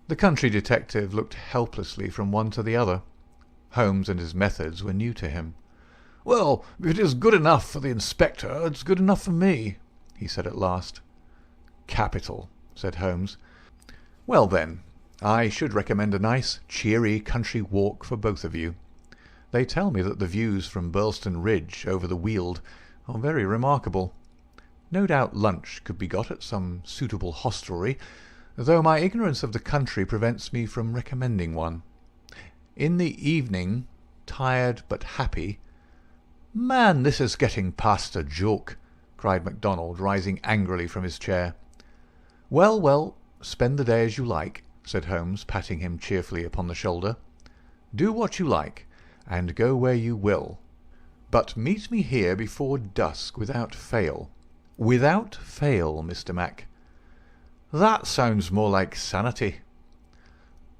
The country detective looked helplessly from one to the other. Holmes and his methods were new to him. "Well, if it is good enough for the inspector, it's good enough for me," he said at last. "Capital," said Holmes. "Well then, I should recommend a nice, cheery country walk for both of you. They tell me that the views from Burleston Ridge over the Weald are very remarkable. No doubt lunch could be got at some suitable hostelry, though my ignorance of the country prevents me from recommending one. In the evening, tired but happy—" "Man, this is getting past a joke," cried MacDonald, rising angrily from his chair. "Well, well, spend the day as you like," said Holmes, patting him cheerfully upon the shoulder. "Do what you like, and go where you will. But meet me here before dusk without fail. Without fail, Mr. Mac." "That sounds more like sanity."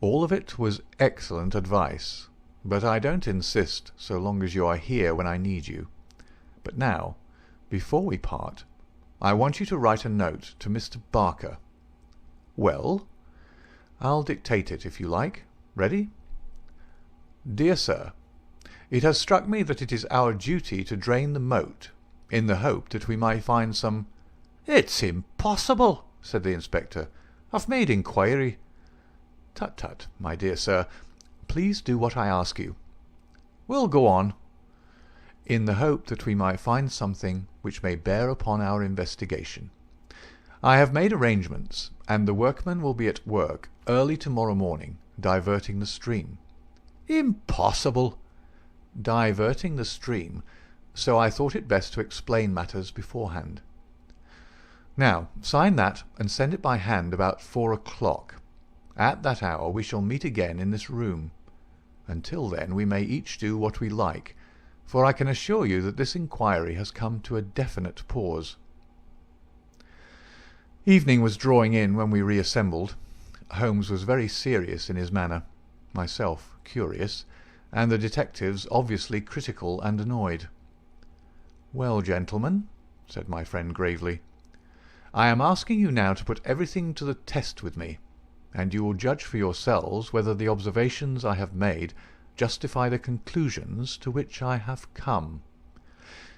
All of it was excellent advice, but I don't insist so long as you are here when I need you. But now, before we part, I want you to write a note to Mr. Barker. "Well?" "I'll dictate it if you like. Ready?" "Dear Sir, it has struck me that it is our duty to drain the moat, in the hope that we might find some—" "It's impossible," said the inspector. "I've made inquiry." "Tut, tut, my dear sir. Please do what I ask you." "We'll go on." "In the hope that we might find something which may bear upon our investigation. I have made arrangements, and the workmen will be at work early tomorrow morning, diverting the stream." "Impossible." "Diverting the stream, so I thought it best to explain matters beforehand. Now, sign that and send it by hand about 4 o'clock. At that hour we shall meet again in this room. Until then we may each do what we like, for I can assure you that this inquiry has come to a definite pause." Evening was drawing in when we reassembled. Holmes was very serious in his manner, myself curious, and the detectives obviously critical and annoyed. "Well, gentlemen," said my friend gravely, "I am asking you now to put everything to the test with me, and you will judge for yourselves whether the observations I have made justify the conclusions to which I have come.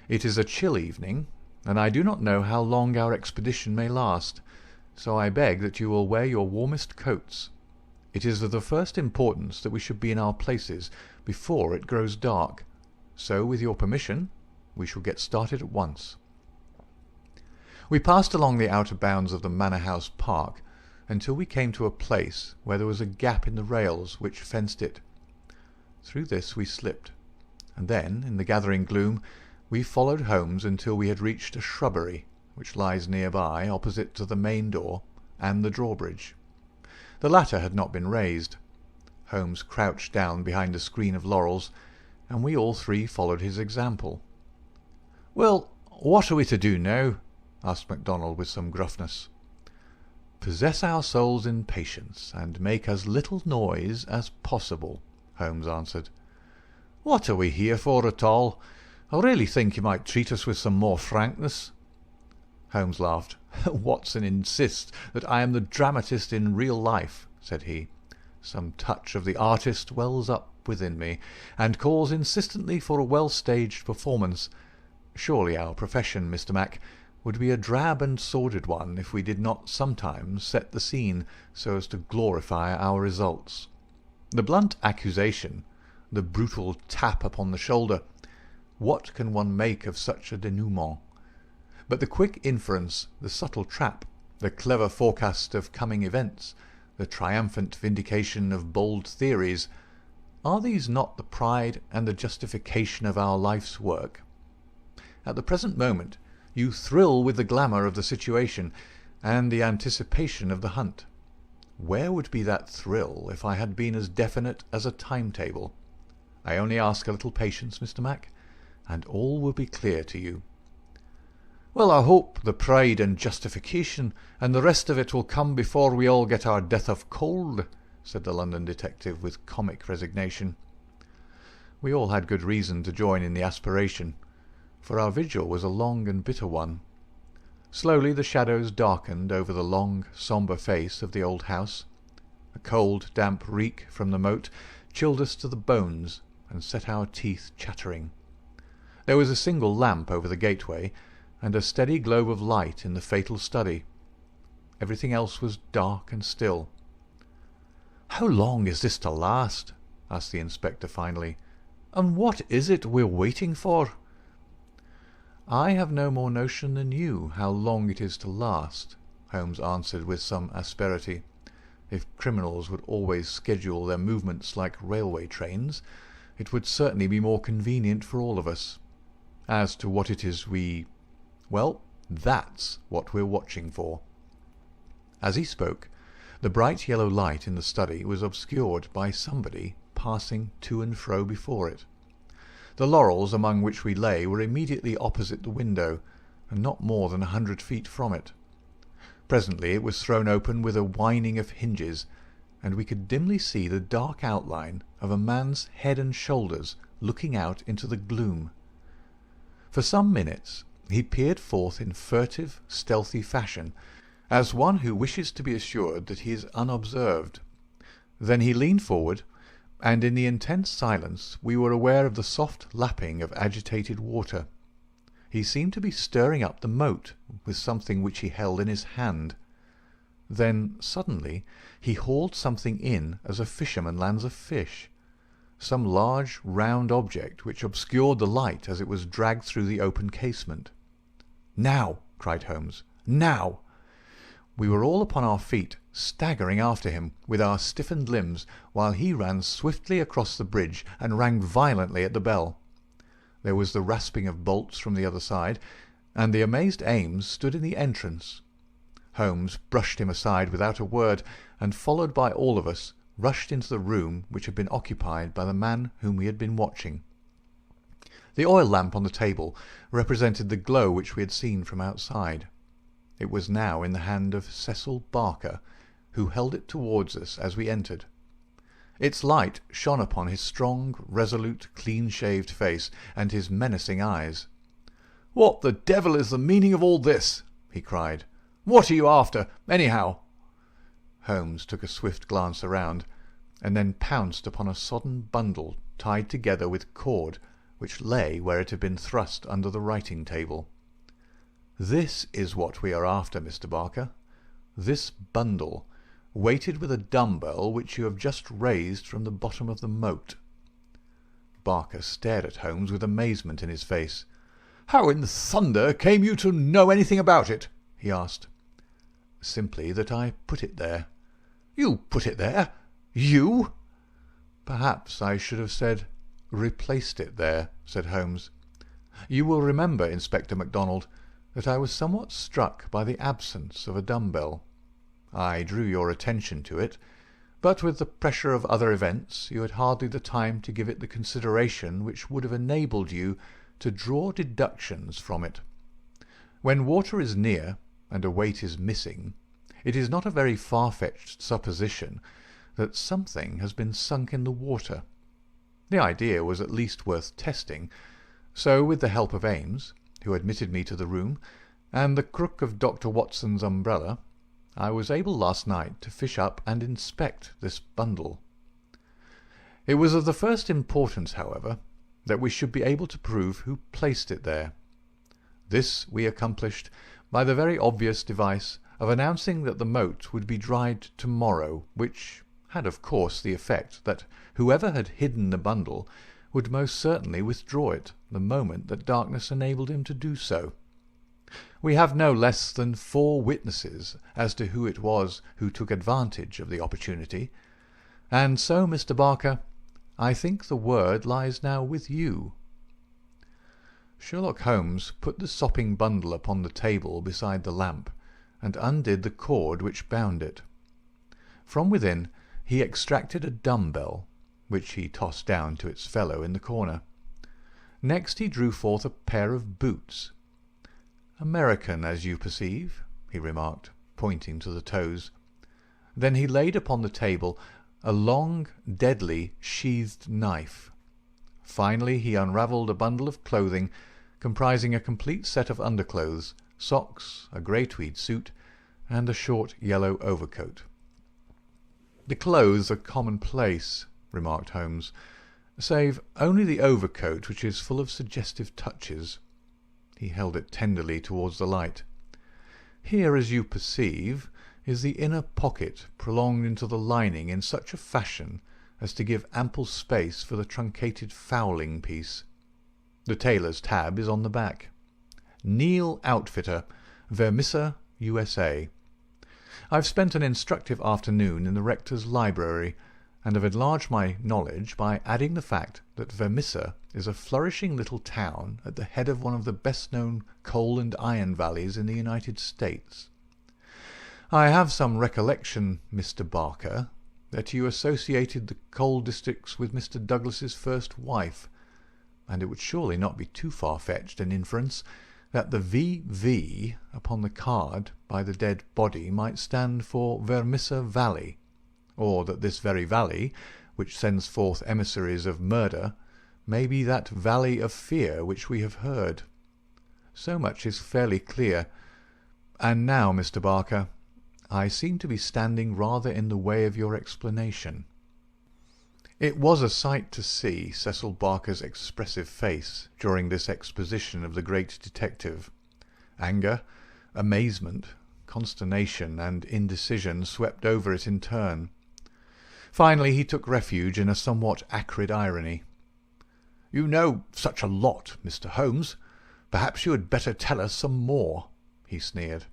It is a chill evening, and I do not know how long our expedition may last, so I beg that you will wear your warmest coats. It is of the first importance that we should be in our places before it grows dark, so with your permission we shall get started at once." We passed along the outer bounds of the Manor House Park until we came to a place where there was a gap in the rails which fenced it. Through this we slipped, and then, in the gathering gloom, we followed Holmes until we had reached a shrubbery which lies nearby, opposite to the main door and the drawbridge. The latter had not been raised. Holmes crouched down behind a screen of laurels, and we all three followed his example. "Well, what are we to do now?" asked MacDonald with some gruffness. "Possess our souls in patience, and make as little noise as possible," Holmes answered. "What are we here for at all? I really think you might treat us with some more frankness." Holmes laughed. "Watson insists that I am the dramatist in real life," said he. "Some touch of the artist wells up within me, and calls insistently for a well-staged performance. Surely our profession, Mr. Mac, would be a drab and sordid one if we did not sometimes set the scene so as to glorify our results. The blunt accusation, the brutal tap upon the shoulder, what can one make of such a denouement? But the quick inference, the subtle trap, the clever forecast of coming events, the triumphant vindication of bold theories, are these not the pride and the justification of our life's work? At the present moment you thrill with the glamour of the situation and the anticipation of the hunt. Where would be that thrill if I had been as definite as a timetable? I only ask a little patience, Mr. Mac, and all will be clear to you." "Well, I hope the pride and justification and the rest of it will come before we all get our death of cold," said the London detective with comic resignation. We all had good reason to join in the aspiration, for our vigil was a long and bitter one. Slowly the shadows darkened over the long, sombre face of the old house. A cold, damp reek from the moat chilled us to the bones and set our teeth chattering. There was a single lamp over the gateway, and a steady globe of light in the fatal study. Everything else was dark and still. "How long is this to last?" asked the inspector finally. "And what is it we're waiting for?" "I have no more notion than you how long it is to last," Holmes answered with some asperity. "If criminals would always schedule their movements like railway trains, it would certainly be more convenient for all of us. As to what it is well, that's what we're watching for." As he spoke, the bright yellow light in the study was obscured by somebody passing to and fro before it. The laurels among which we lay were immediately opposite the window, and not more than 100 feet from it. Presently it was thrown open with a whining of hinges, and we could dimly see the dark outline of a man's head and shoulders looking out into the gloom. For some minutes he peered forth in furtive, stealthy fashion, as one who wishes to be assured that he is unobserved. Then he leaned forward, and in the intense silence we were aware of the soft lapping of agitated water. He seemed to be stirring up the moat with something which he held in his hand. Then suddenly he hauled something in as a fisherman lands a fish, some large round object which obscured the light as it was dragged through the open casement. "Now!" cried Holmes. "Now!" We were all upon our feet, staggering after him with our stiffened limbs, while he ran swiftly across the bridge and rang violently at the bell. There was the rasping of bolts from the other side, and the amazed Ames stood in the entrance. Holmes brushed him aside without a word, and, followed by all of us, rushed into the room which had been occupied by the man whom we had been watching. The oil lamp on the table represented the glow which we had seen from outside. It was now in the hand of Cecil Barker, who held it towards us as we entered. Its light shone upon his strong, resolute, clean-shaved face and his menacing eyes. "What the devil is the meaning of all this?" he cried. "What are you after, anyhow?" Holmes took a swift glance around, and then pounced upon a sodden bundle tied together with cord, which lay where it had been thrust under the writing-table. "This is what we are after, Mr. Barker. This bundle, weighted with a dumbbell which you have just raised from the bottom of the moat." Barker stared at Holmes with amazement in his face. "How in thunder came you to know anything about it?" he asked. "Simply that I put it there." "You put it there? You?" "Perhaps I should have said replaced it there," said Holmes. "You will remember, Inspector MacDonald, that I was somewhat struck by the absence of a dumbbell. I drew your attention to it, but with the pressure of other events you had hardly the time to give it the consideration which would have enabled you to draw deductions from it. When water is near and a weight is missing, it is not a very far-fetched supposition that something has been sunk in the water. The idea was at least worth testing, so with the help of Ames, who admitted me to the room, and the crook of Dr. Watson's umbrella, I was able last night to fish up and inspect this bundle. It was of the first importance, however, that we should be able to prove who placed it there. This we accomplished by the very obvious device of announcing that the moat would be dried tomorrow, which had of course the effect that whoever had hidden the bundle would most certainly withdraw it the moment that darkness enabled him to do so. We have no less than 4 witnesses as to who it was who took advantage of the opportunity, and so, Mr. Barker, I think the word lies now with you." Sherlock Holmes put the sopping bundle upon the table beside the lamp, and undid the cord which bound it. From within he extracted a dumbbell, which he tossed down to its fellow in the corner. Next he drew forth a pair of boots. American, as you perceive," he remarked, pointing to the toes. Then he laid upon the table a long, deadly, sheathed knife. Finally he unravelled a bundle of clothing comprising a complete set of underclothes, socks, a grey tweed suit, and a short yellow overcoat. "The clothes are commonplace," remarked Holmes, "save only the overcoat, which is full of suggestive touches." He held it tenderly towards the light. "Here, as you perceive, is the inner pocket prolonged into the lining in such a fashion as to give ample space for the truncated fowling piece. The tailor's tab is on the back. Neil Outfitter, Vermissa, USA. I've spent an instructive afternoon in the rector's library, and have enlarged my knowledge by adding the fact that Vermissa is a flourishing little town at the head of one of the best-known coal and iron valleys in the United States. I have some recollection, Mr. Barker, that you associated the coal districts with Mr. Douglas's first wife, and it would surely not be too far-fetched an inference that the V.V. upon the card by the dead body might stand for Vermissa Valley, or that this very valley, which sends forth emissaries of murder, may be that valley of fear which we have heard. So much is fairly clear. And now, Mr. Barker, I seem to be standing rather in the way of your explanation." It was a sight to see Cecil Barker's expressive face during this exposition of the great detective. Anger, amazement, consternation, and indecision swept over it in turn. Finally he took refuge in a somewhat acrid irony. "You know such a lot, Mr. Holmes. Perhaps you had better tell us some more," he sneered.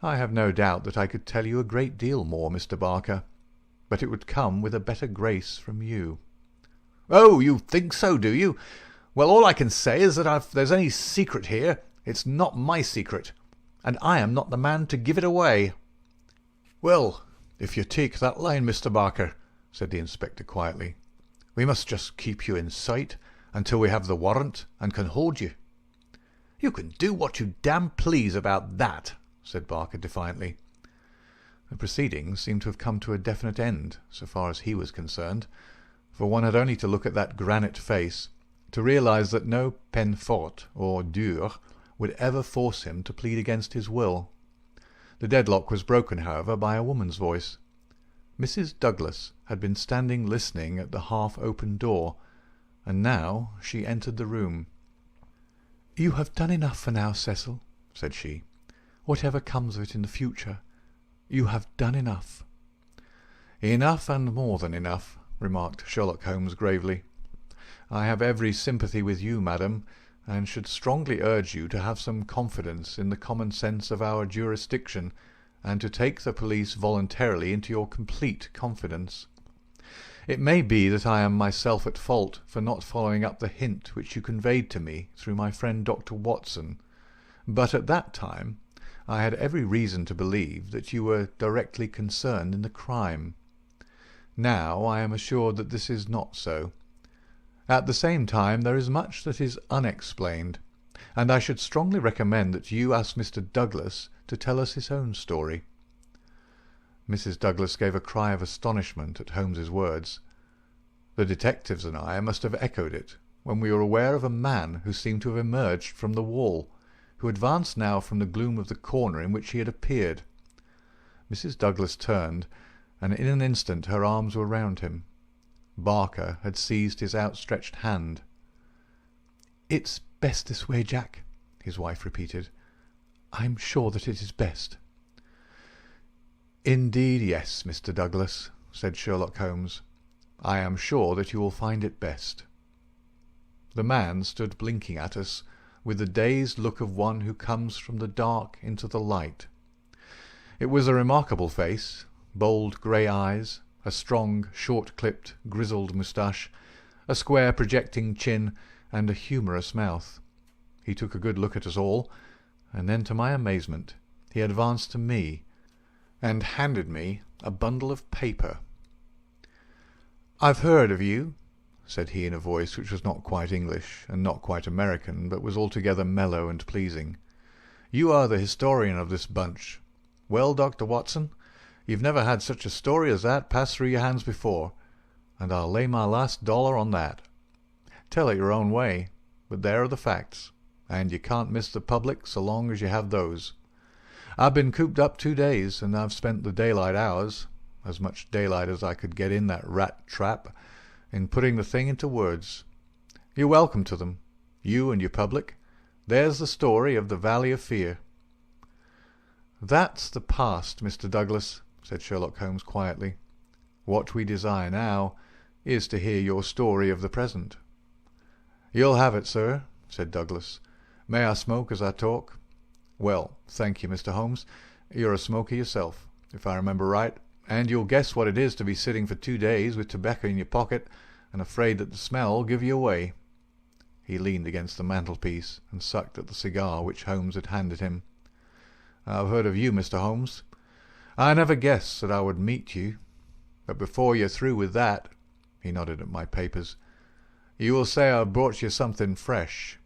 "I have no doubt that I could tell you a great deal more, Mr. Barker, but it would come with a better grace from you." "Oh, you think so, do you? Well, all I can say is that if there's any secret here, it's not my secret, and I am not the man to give it away." "Well, if you take that line, Mr. Barker," said the inspector quietly, "we must just keep you in sight until we have the warrant and can hold you." "You can do what you damn please about that," said Barker defiantly. The proceedings seemed to have come to a definite end, so far as he was concerned, for one had only to look at that granite face to realize that no peine forte or dure would ever force him to plead against his will. The deadlock was broken, however, by a woman's voice. Mrs. Douglas had been standing listening at the half-open door, and now she entered the room. "You have done enough for now, Cecil," said she. "Whatever comes of it in the future, you have done enough." "Enough and more than enough," remarked Sherlock Holmes gravely. "I have every sympathy with you, madam, and should strongly urge you to have some confidence in the common sense of our jurisdiction, and to take the police voluntarily into your complete confidence. It may be that I am myself at fault for not following up the hint which you conveyed to me through my friend Dr. Watson, but at that time I had every reason to believe that you were directly concerned in the crime. Now I am assured that this is not so. At the same time there is much that is unexplained, and I should strongly recommend that you ask Mr. Douglas to tell us his own story." Mrs. Douglas gave a cry of astonishment at Holmes's words. The detectives and I must have echoed it when we were aware of a man who seemed to have emerged from the wall, who advanced now from the gloom of the corner in which he had appeared. Mrs. Douglas turned, and in an instant her arms were round him. Barker had seized his outstretched hand. "It's best this way, Jack," his wife repeated. "I'm sure that it is best." "Indeed, yes, Mr. Douglas," said Sherlock Holmes. "I am sure that you will find it best." The man stood blinking at us with the dazed look of one who comes from the dark into the light. It was a remarkable face, bold grey eyes, a strong, short-clipped, grizzled moustache, a square projecting chin, and a humorous mouth. He took a good look at us all, and then, to my amazement, he advanced to me and handed me a bundle of paper. "I've heard of you," said he in a voice which was not quite English and not quite American, but was altogether mellow and pleasing. You are the historian of this bunch. Well, Dr. Watson, you've never had such a story as that pass through your hands before, and I'll lay my last dollar on that. Tell it your own way, but there are the facts, and you can't miss the public so long as you have those. I've been cooped up 2 days, and I've spent the daylight hours, as much daylight as I could get in that rat trap, in putting the thing into words. You're welcome to them, you and your public. There's the story of the Valley of Fear." "That's the past, Mr. Douglas," said Sherlock Holmes quietly. "What we desire now is to hear your story of the present." "You'll have it, sir," said Douglas. "May I smoke as I talk?" "Well, thank you, Mr. Holmes. You're a smoker yourself, if I remember right, and you'll guess what it is to be sitting for 2 days with tobacco in your pocket and afraid that the smell will give you away." He leaned against the mantelpiece and sucked at the cigar which Holmes had handed him. "I've heard of you, Mr. Holmes. I never guessed that I would meet you. But before you're through with that," he nodded at my papers, "you will say I've brought you something fresh."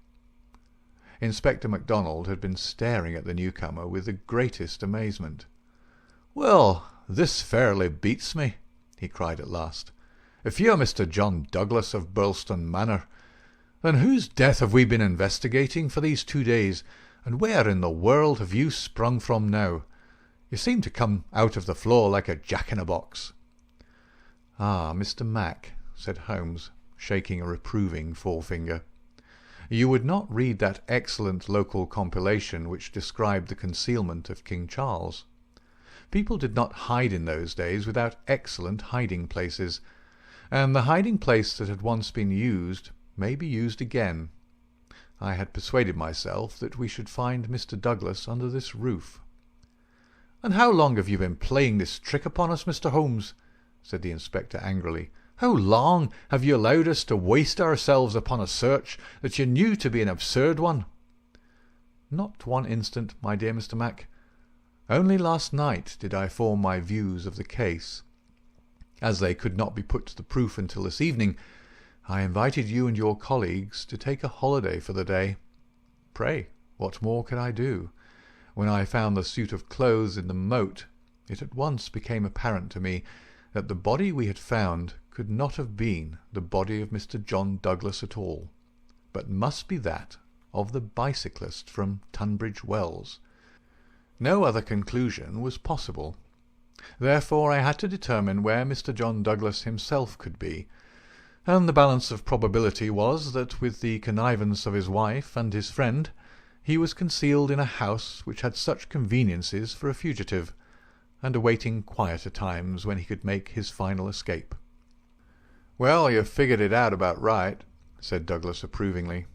Inspector MacDonald had been staring at the newcomer with the greatest amazement. "Well, this fairly beats me," he cried at last. "If you're Mr. John Douglas of Brockstone Manor, then whose death have we been investigating for these 2 days, and where in the world have you sprung from now? You seem to come out of the floor like a jack-in-a-box." "Ah, Mr. Mac," said Holmes, shaking a reproving forefinger, "you would not read that excellent local compilation which described the concealment of King Charles. People did not hide in those days without excellent hiding-places, and the hiding-place that had once been used may be used again. I had persuaded myself that we should find Mr. Douglas under this roof." "And how long have you been playing this trick upon us, Mr. Holmes?" said the inspector angrily. "How long have you allowed us to waste ourselves upon a search that you knew to be an absurd one?" "Not 1 instant, my dear Mr. Mac. Only last night did I form my views of the case. As they could not be put to the proof until this evening, I invited you and your colleagues to take a holiday for the day. Pray, what more could I do? When I found the suit of clothes in the moat, it at once became apparent to me that the body we had found could not have been the body of Mr. John Douglas at all, but must be that of the bicyclist from Tunbridge Wells. No other conclusion was possible. Therefore I had to determine where Mr. John Douglas himself could be, and the balance of probability was that with the connivance of his wife and his friend he was concealed in a house which had such conveniences for a fugitive, and awaiting quieter times when he could make his final escape. "Well, you've figured it out about right," said Douglas approvingly.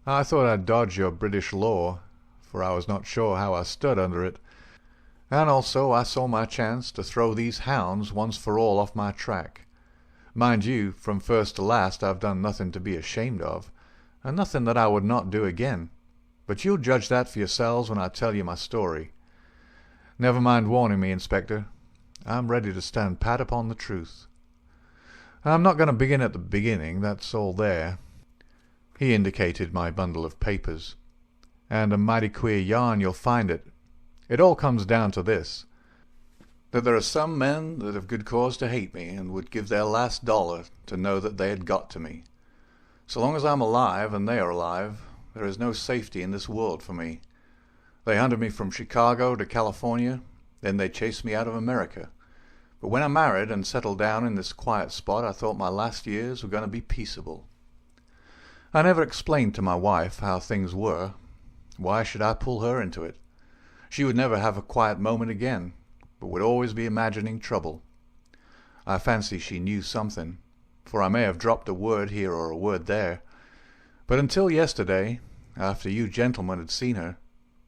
"I thought I'd dodge your British law, for I was not sure how I stood under it, and also I saw my chance to throw these hounds once for all off my track. Mind you, from first to last I've done nothing to be ashamed of, and nothing that I would not do again, but you'll judge that for yourselves when I tell you my story. Never mind warning me, Inspector. I'm ready to stand pat upon the truth. I'm not going to begin at the beginning, that's all there." He indicated my bundle of papers. "And a mighty queer yarn you'll find it. It all comes down to this, that there are some men that have good cause to hate me and would give their last dollar to know that they had got to me. So long as I'm alive and they are alive, there is no safety in this world for me. They hunted me from Chicago to California, then they chased me out of America. But when I married and settled down in this quiet spot, I thought my last years were going to be peaceable. I never explained to my wife how things were. Why should I pull her into it? She would never have a quiet moment again, but would always be imagining trouble. I fancy she knew something, for I may have dropped a word here or a word there, but until yesterday, after you gentlemen had seen her,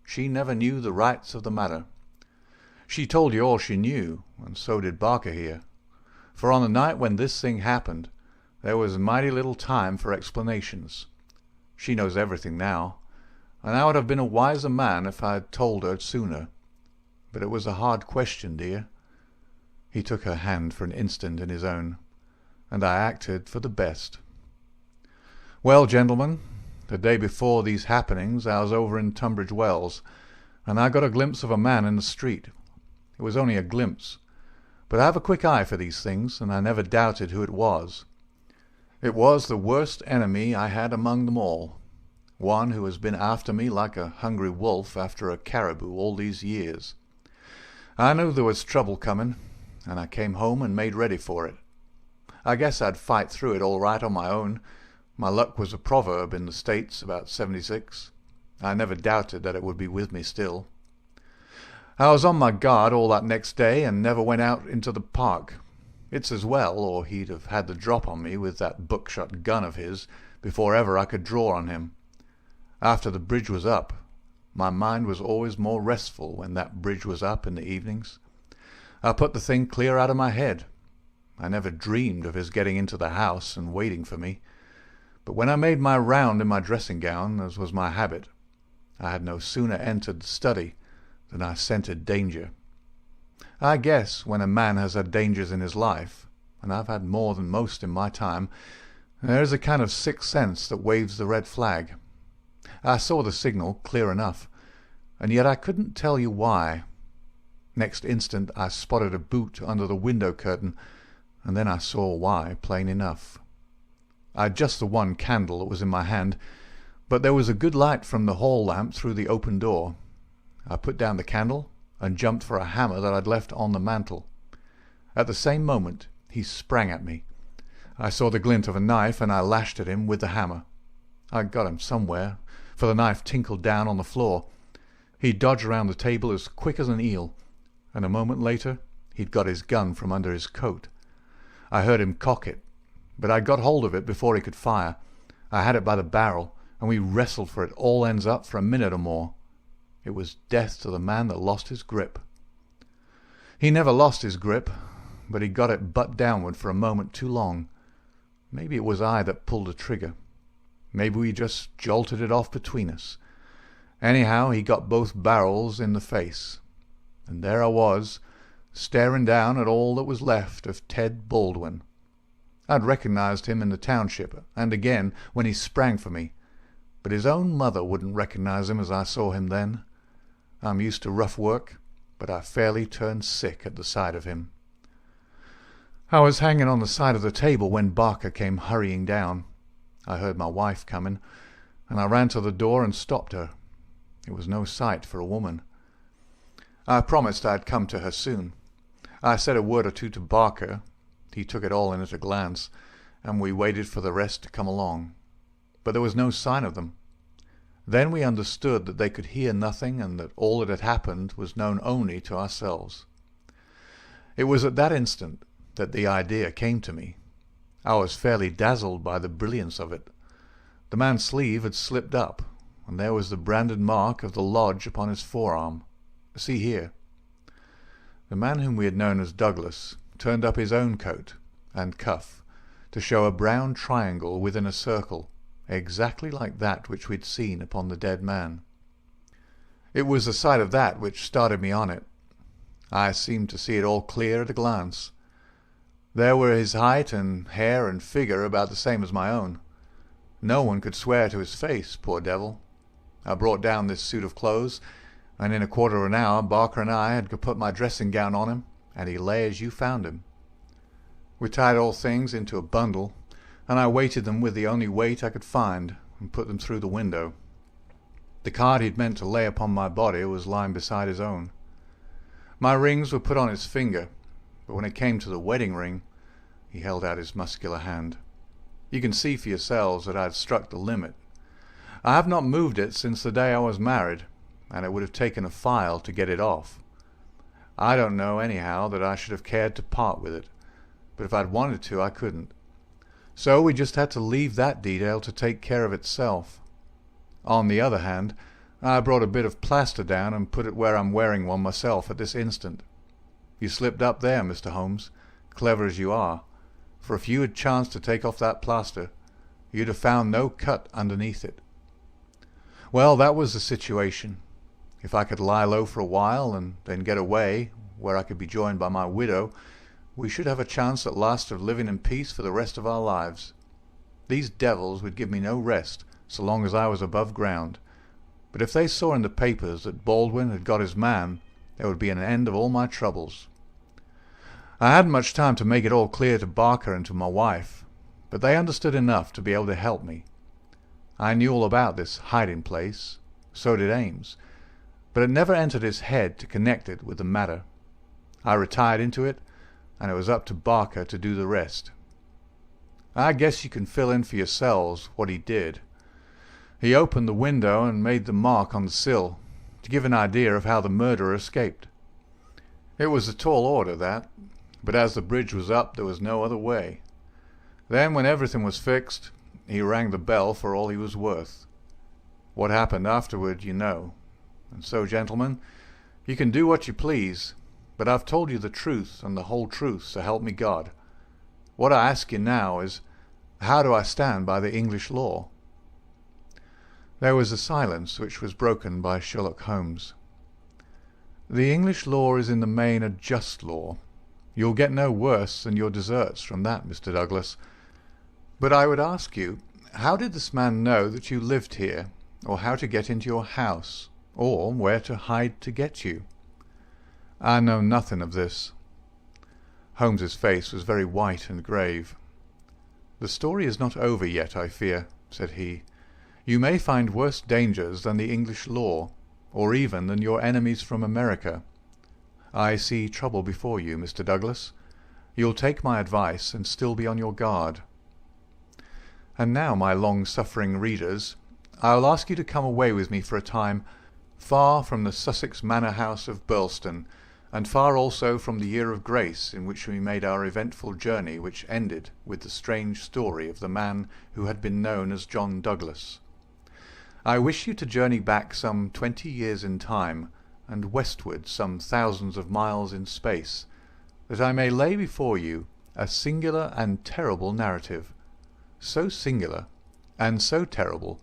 she never knew the rights of the matter. She told you all she knew, and so did Barker here, for on the night when this thing happened, there was mighty little time for explanations. She knows everything now, and I would have been a wiser man if I had told her sooner. But it was a hard question, dear." He took her hand for an instant in his own, and I acted for the best. "Well, gentlemen, the day before these happenings I was over in Tunbridge Wells, and I got a glimpse of a man in the street. It was only a glimpse, but I have a quick eye for these things, and I never doubted who it was. It was the worst enemy I had among them all, one who has been after me like a hungry wolf after a caribou all these years. I knew there was trouble coming, and I came home and made ready for it. I guess I'd fight through it all right on my own. My luck was a proverb in the States about '76. I never doubted that it would be with me still. I was on my guard all that next day and never went out into the park. It's as well, or he'd have had the drop on me with that buckshot gun of his before ever I could draw on him. After the bridge was up, my mind was always more restful when that bridge was up in the evenings. I put the thing clear out of my head. I never dreamed of his getting into the house and waiting for me. But when I made my round in my dressing gown, as was my habit, I had no sooner entered the study than I scented danger. I guess when a man has had dangers in his life, and I've had more than most in my time, there is a kind of sixth sense that waves the red flag. I saw the signal clear enough, and yet I couldn't tell you why. Next instant I spotted a boot under the window curtain, and then I saw why plain enough. I'd just the one candle that was in my hand, but there was a good light from the hall lamp through the open door. I put down the candle and jumped for a hammer that I'd left on the mantel. At the same moment he sprang at me. I saw the glint of a knife, and I lashed at him with the hammer. I got him somewhere, for the knife tinkled down on the floor. He dodged around the table as quick as an eel, and a moment later he'd got his gun from under his coat. I heard him cock it, but I got hold of it before he could fire. I had it by the barrel, and we wrestled for it all ends up for a minute or more. It was death to the man that lost his grip. He never lost his grip, but he got it butt downward for a moment too long. Maybe it was I that pulled the trigger. Maybe we just jolted it off between us. Anyhow, he got both barrels in the face, and there I was, staring down at all that was left of Ted Baldwin. I'd recognized him in the township, and again when he sprang for me, but his own mother wouldn't recognize him as I saw him then. I'm used to rough work, but I fairly turned sick at the sight of him. I was hanging on the side of the table when Barker came hurrying down. I heard my wife coming, and I ran to the door and stopped her. It was no sight for a woman. I promised I'd come to her soon. I said a word or two to Barker. He took it all in at a glance, and we waited for the rest to come along. But there was no sign of them. Then we understood that they could hear nothing, and that all that had happened was known only to ourselves. It was at that instant that the idea came to me. I was fairly dazzled by the brilliance of it. The man's sleeve had slipped up, and there was the branded mark of the lodge upon his forearm. See here. The man whom we had known as Douglas turned up his own coat and cuff to show a brown triangle within a circle, exactly like that which we'd seen upon the dead man. It was the sight of that which started me on it. I seemed to see it all clear at a glance. There were his height and hair and figure about the same as my own. No one could swear to his face, poor devil. I brought down this suit of clothes, and in a quarter of an hour Barker and I had put my dressing gown on him, and he lay as you found him. We tied all things into a bundle, and I weighted them with the only weight I could find, and put them through the window. The card he'd meant to lay upon my body was lying beside his own. My rings were put on his finger, but when it came to the wedding ring, he held out his muscular hand. You can see for yourselves that I had struck the limit. I have not moved it since the day I was married, and it would have taken a file to get it off. I don't know, anyhow, that I should have cared to part with it, but if I'd wanted to, I couldn't. So we just had to leave that detail to take care of itself. On the other hand, I brought a bit of plaster down and put it where I'm wearing one myself at this instant. You slipped up there, Mr. Holmes, clever as you are, for if you had chanced to take off that plaster, you'd have found no cut underneath it. Well, that was the situation. If I could lie low for a while and then get away, where I could be joined by my widow, we should have a chance at last of living in peace for the rest of our lives. These devils would give me no rest so long as I was above ground, but if they saw in the papers that Baldwin had got his man, there would be an end of all my troubles. I hadn't much time to make it all clear to Barker and to my wife, but they understood enough to be able to help me. I knew all about this hiding place, so did Ames, but it never entered his head to connect it with the matter. I retired into it, and it was up to Barker to do the rest. I guess you can fill in for yourselves what he did. He opened the window and made the mark on the sill, to give an idea of how the murderer escaped. It was a tall order, that, but as the bridge was up there was no other way. Then, when everything was fixed, he rang the bell for all he was worth. What happened afterward you know. And so, gentlemen, you can do what you please, but I've told you the truth and the whole truth, so help me God. What I ask you now is, how do I stand by the English law? There was a silence which was broken by Sherlock Holmes. The English law is in the main a just law. You'll get no worse than your deserts from that, Mr. Douglas. But I would ask you, how did this man know that you lived here, or how to get into your house, or where to hide to get you? I know nothing of this. Holmes's face was very white and grave. The story is not over yet, I fear, said he. You may find worse dangers than the English law, or even than your enemies from America. I see trouble before you, Mr. Douglas. You'll take my advice and still be on your guard. And now, my long-suffering readers, I'll ask you to come away with me for a time, far from the Sussex manor house of Brockstone, and far also from the year of grace in which we made our eventful journey, which ended with the strange story of the man who had been known as John Douglas. I wish you to journey back some 20 years in time, and westward some thousands of miles in space, that I may lay before you a singular and terrible narrative, so singular and so terrible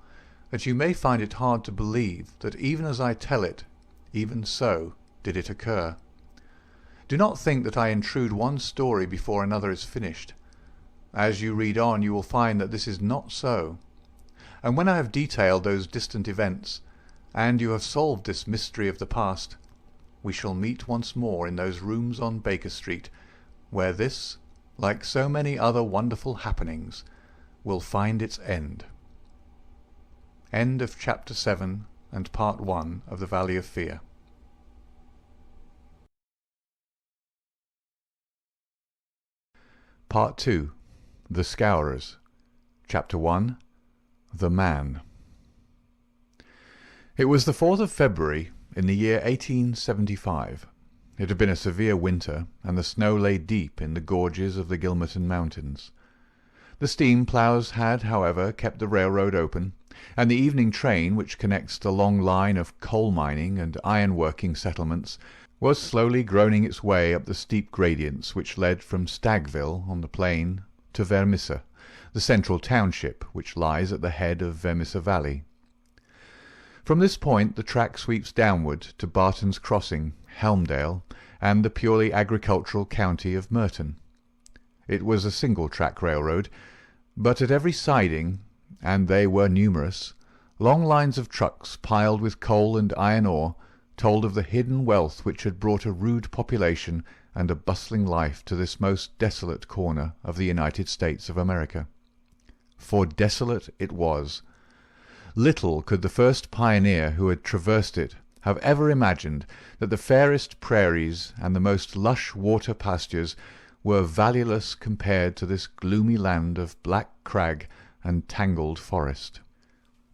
that you may find it hard to believe that even as I tell it, even so did it occur. Do not think that I intrude one story before another is finished. As you read on you will find that this is not so. And when I have detailed those distant events, and you have solved this mystery of the past, we shall meet once more in those rooms on Baker Street, where this, like so many other wonderful happenings, will find its end. End of Chapter 7 and Part 1 of The Valley of Fear. Part 2. The Scourers. Chapter 1. The Man. It was the 4th of February in the year 1875. It had been a severe winter, and the snow lay deep in the gorges of the Gilmerton Mountains. The steam ploughs had, however, kept the railroad open, and the evening train, which connects the long line of coal-mining and iron-working settlements, was slowly groaning its way up the steep gradients which led from Stagville on the plain to Vermissa, the central township which lies at the head of Vermissa Valley. From this point the track sweeps downward to Barton's Crossing, Helmdale, and the purely agricultural county of Merton. It was a single-track railroad, but at every siding, and they were numerous, long lines of trucks piled with coal and iron ore told of the hidden wealth which had brought a rude population and a bustling life to this most desolate corner of the United States of America. For desolate it was. Little could the first pioneer who had traversed it have ever imagined that the fairest prairies and the most lush water pastures were valueless compared to this gloomy land of black crag and tangled forest.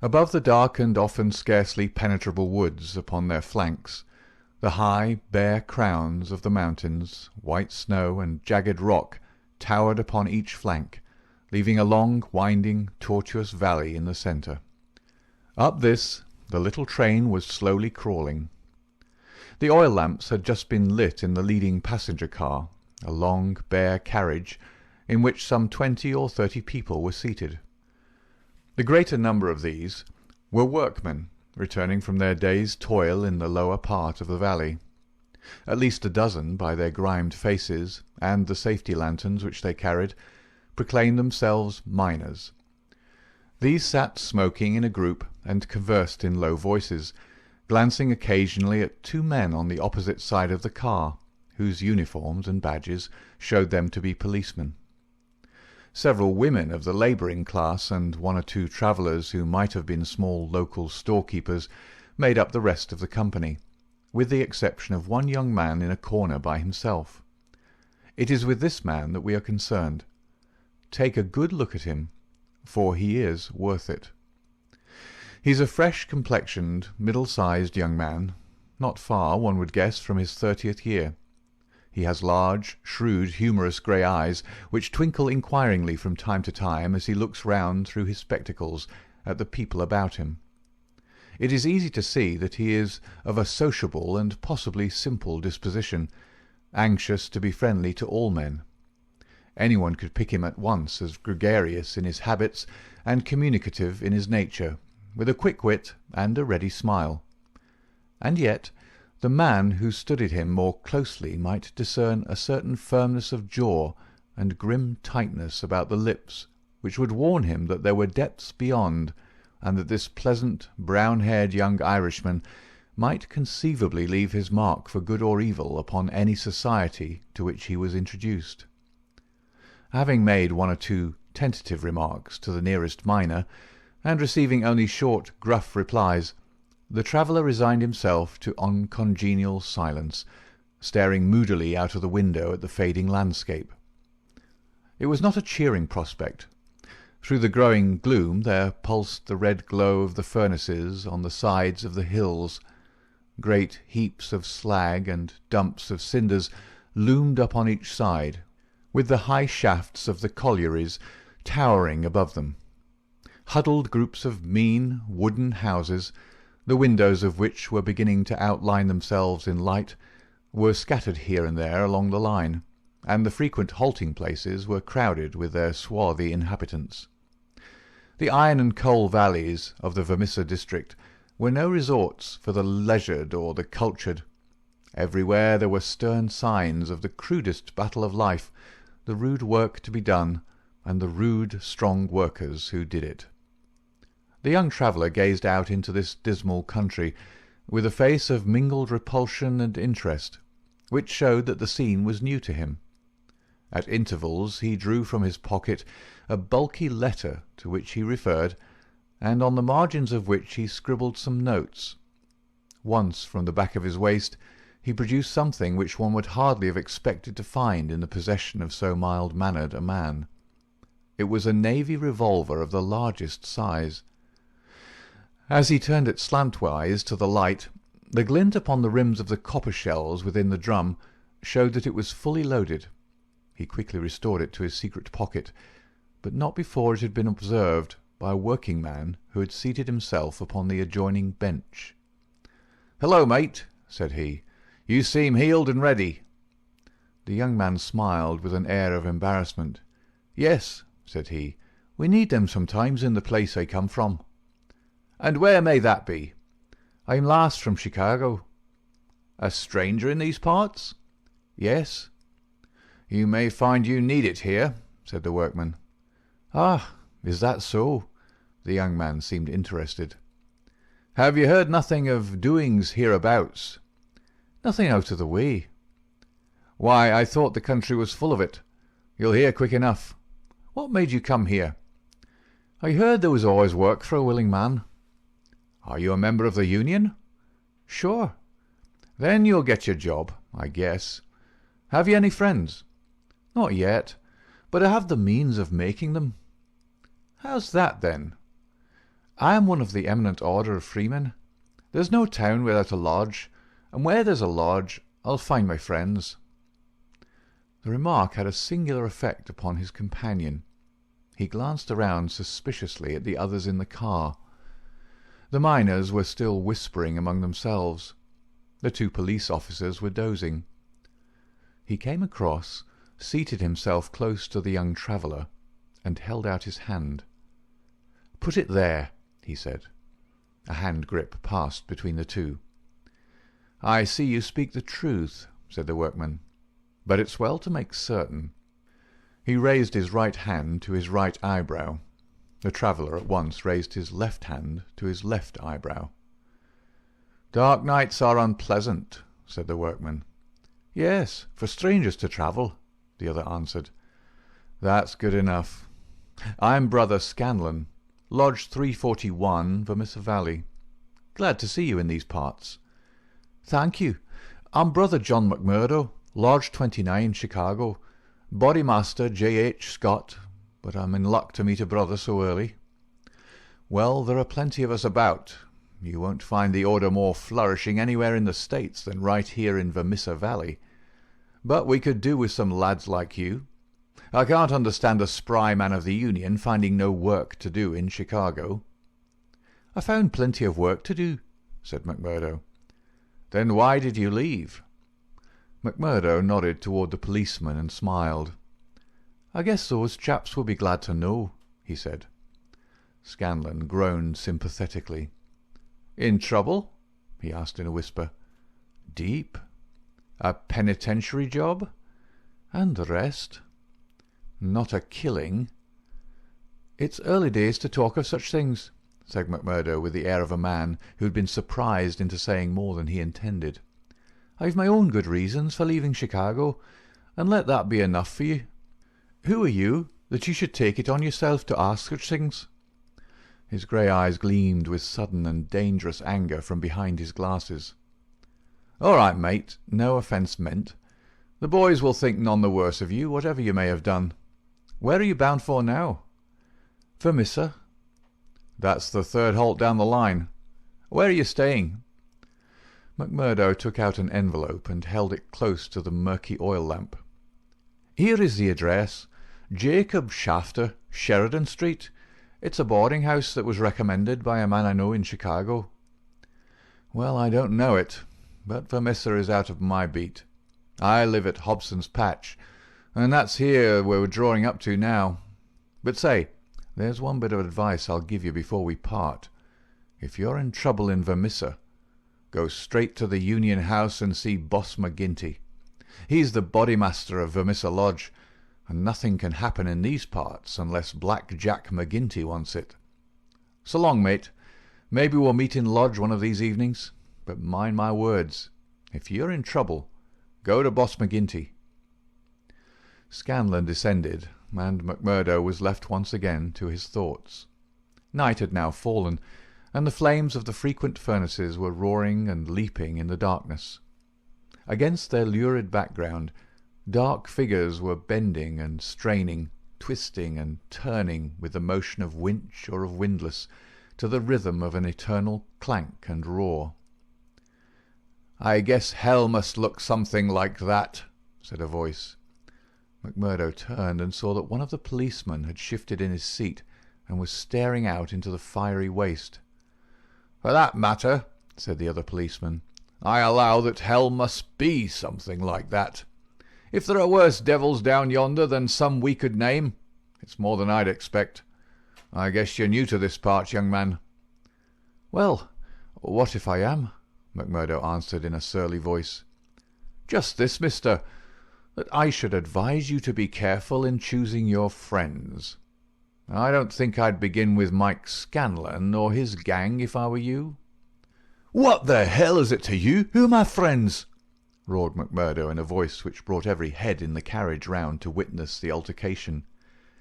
Above the dark and often scarcely penetrable woods upon their flanks, the high, bare crowns of the mountains, white snow and jagged rock, towered upon each flank, leaving a long, winding, tortuous valley in the centre. Up this the little train was slowly crawling. The oil lamps had just been lit in the leading passenger car, a long, bare carriage, in which some 20 or 30 people were seated. The greater number of these were workmen returning from their day's toil in the lower part of the valley. At least a dozen, by their grimed faces and the safety lanterns which they carried, proclaimed themselves miners. These sat smoking in a group and conversed in low voices, glancing occasionally at two men on the opposite side of the car, whose uniforms and badges showed them to be policemen. Several women of the labouring class and one or two travellers who might have been small local storekeepers made up the rest of the company, with the exception of one young man in a corner by himself. It is with this man that we are concerned. Take a good look at him, for he is worth it. He's a fresh-complexioned, middle-sized young man, not far, one would guess, from his 30th year. He has large, shrewd, humorous grey eyes, which twinkle inquiringly from time to time as he looks round through his spectacles at the people about him. It is easy to see that he is of a sociable and possibly simple disposition, anxious to be friendly to all men. Anyone could pick him at once as gregarious in his habits and communicative in his nature, with a quick wit and a ready smile. And yet the man who studied him more closely might discern a certain firmness of jaw and grim tightness about the lips which would warn him that there were depths beyond, and that this pleasant, brown-haired young Irishman might conceivably leave his mark for good or evil upon any society to which he was introduced. Having made one or two tentative remarks to the nearest miner, and receiving only short, gruff replies, the traveller resigned himself to uncongenial silence, staring moodily out of the window at the fading landscape. It was not a cheering prospect. Through the growing gloom there pulsed the red glow of the furnaces on the sides of the hills. Great heaps of slag and dumps of cinders loomed up on each side, with the high shafts of the collieries towering above them. Huddled groups of mean wooden houses, the windows of which were beginning to outline themselves in light, were scattered here and there along the line, and the frequent halting-places were crowded with their swarthy inhabitants. The iron and coal valleys of the Vermissa district were no resorts for the leisured or the cultured. Everywhere there were stern signs of the crudest battle of life, the rude work to be done, and the rude, strong workers who did it. The young traveller gazed out into this dismal country with a face of mingled repulsion and interest, which showed that the scene was new to him. At intervals he drew from his pocket a bulky letter to which he referred, and on the margins of which he scribbled some notes. Once, from the back of his waist, he produced something which one would hardly have expected to find in the possession of so mild-mannered a man. It was a navy revolver of the largest size. As he turned it slantwise to the light, the glint upon the rims of the copper shells within the drum showed that it was fully loaded. He quickly restored it to his secret pocket, but not before it had been observed by a working man who had seated himself upon the adjoining bench. "Hello, mate," said he. "You seem heeled and ready." The young man smiled with an air of embarrassment. "Yes," said he, "we need them sometimes in the place I come from." "And where may that be?" "I'm last from Chicago." "A stranger in these parts?" "Yes." "You may find you need it here," said the workman. "Ah, is that so?" The young man seemed interested. "Have you heard nothing of doings hereabouts?" "Nothing out of the way." "Why, I thought the country was full of it. You'll hear quick enough. What made you come here?" "I heard there was always work for a willing man." "Are you a member of the union?" "Sure." "Then you'll get your job, I guess. Have you any friends?" "Not yet, but I have the means of making them." "How's that, then?" "I am one of the eminent order of freemen. There's no town without a lodge, and where there's a lodge I'll find my friends." The remark had a singular effect upon his companion. He glanced around suspiciously at the others in the car. The miners were still whispering among themselves. The two police officers were dozing. He came across, seated himself close to the young traveller, and held out his hand. "Put it there," he said. A hand grip passed between the two. "I see you speak the truth," said the workman, "but it's well to make certain." He raised his right hand to his right eyebrow. The traveller at once raised his left hand to his left eyebrow. "Dark nights are unpleasant," said the workman. "Yes, for strangers to travel," the other answered. "That's good enough. I'm Brother Scanlon, Lodge 341, Vermissa Valley. Glad to see you in these parts." "Thank you. I'm Brother John McMurdo, Lodge 29, Chicago. Bodymaster J. H. Scott, but I'm in luck to meet a brother so early." "Well, there are plenty of us about. You won't find the order more flourishing anywhere in the States than right here in Vermissa Valley. But we could do with some lads like you. I can't understand a spry man of the Union finding no work to do in Chicago." "I found plenty of work to do," said McMurdo. "Then why did you leave?" McMurdo nodded toward the policeman and smiled. "I guess those chaps will be glad to know," he said. Scanlon groaned sympathetically. "In trouble?" he asked in a whisper. "Deep. A penitentiary job? And the rest?" "Not a killing?" "It's early days to talk of such things," said McMurdo with the air of a man who had been surprised into saying more than he intended. "I've my own good reasons for leaving Chicago, and let that be enough for you. Who are you, that you should take it on yourself to ask such things?" His grey eyes gleamed with sudden and dangerous anger from behind his glasses. "All right, mate, no offence meant. The boys will think none the worse of you, whatever you may have done. Where are you bound for now?" "Vermissa." "That's the third halt down the line. Where are you staying?" McMurdo took out an envelope and held it close to the murky oil lamp. "Here is the address. Jacob Shafter, Sheridan Street. It's a boarding house that was recommended by a man I know in Chicago." "Well, I don't know it, but Vermissa is out of my beat. I live at Hobson's Patch, and that's here where we're drawing up to now. But say, there's one bit of advice I'll give you before we part. If you're in trouble in Vermissa, go straight to the Union House and see Boss McGinty. He's the bodymaster of Vermissa Lodge, and nothing can happen in these parts unless Black Jack McGinty wants it. So long, mate. Maybe we'll meet in Lodge one of these evenings, but mind my words, if you're in trouble, go to Boss McGinty." Scanlon descended, and McMurdo was left once again to his thoughts. Night had now fallen, and the flames of the frequent furnaces were roaring and leaping in the darkness. Against their lurid background, dark figures were bending and straining, twisting and turning with the motion of winch or of windlass, to the rhythm of an eternal clank and roar. "I guess hell must look something like that," said a voice. McMurdo turned and saw that one of the policemen had shifted in his seat and was staring out into the fiery waste. "For that matter," said the other policeman, "I allow that hell must be something like that. If there are worse devils down yonder than some we could name, it's more than I'd expect. I guess you're new to this part, young man." "Well, what if I am?" McMurdo answered in a surly voice. "Just this, mister, that I should advise you to be careful in choosing your friends. I don't think I'd begin with Mike Scanlon or his gang if I were you." "What the hell is it to you? Who are my friends?" roared McMurdo in a voice which brought every head in the carriage round to witness the altercation.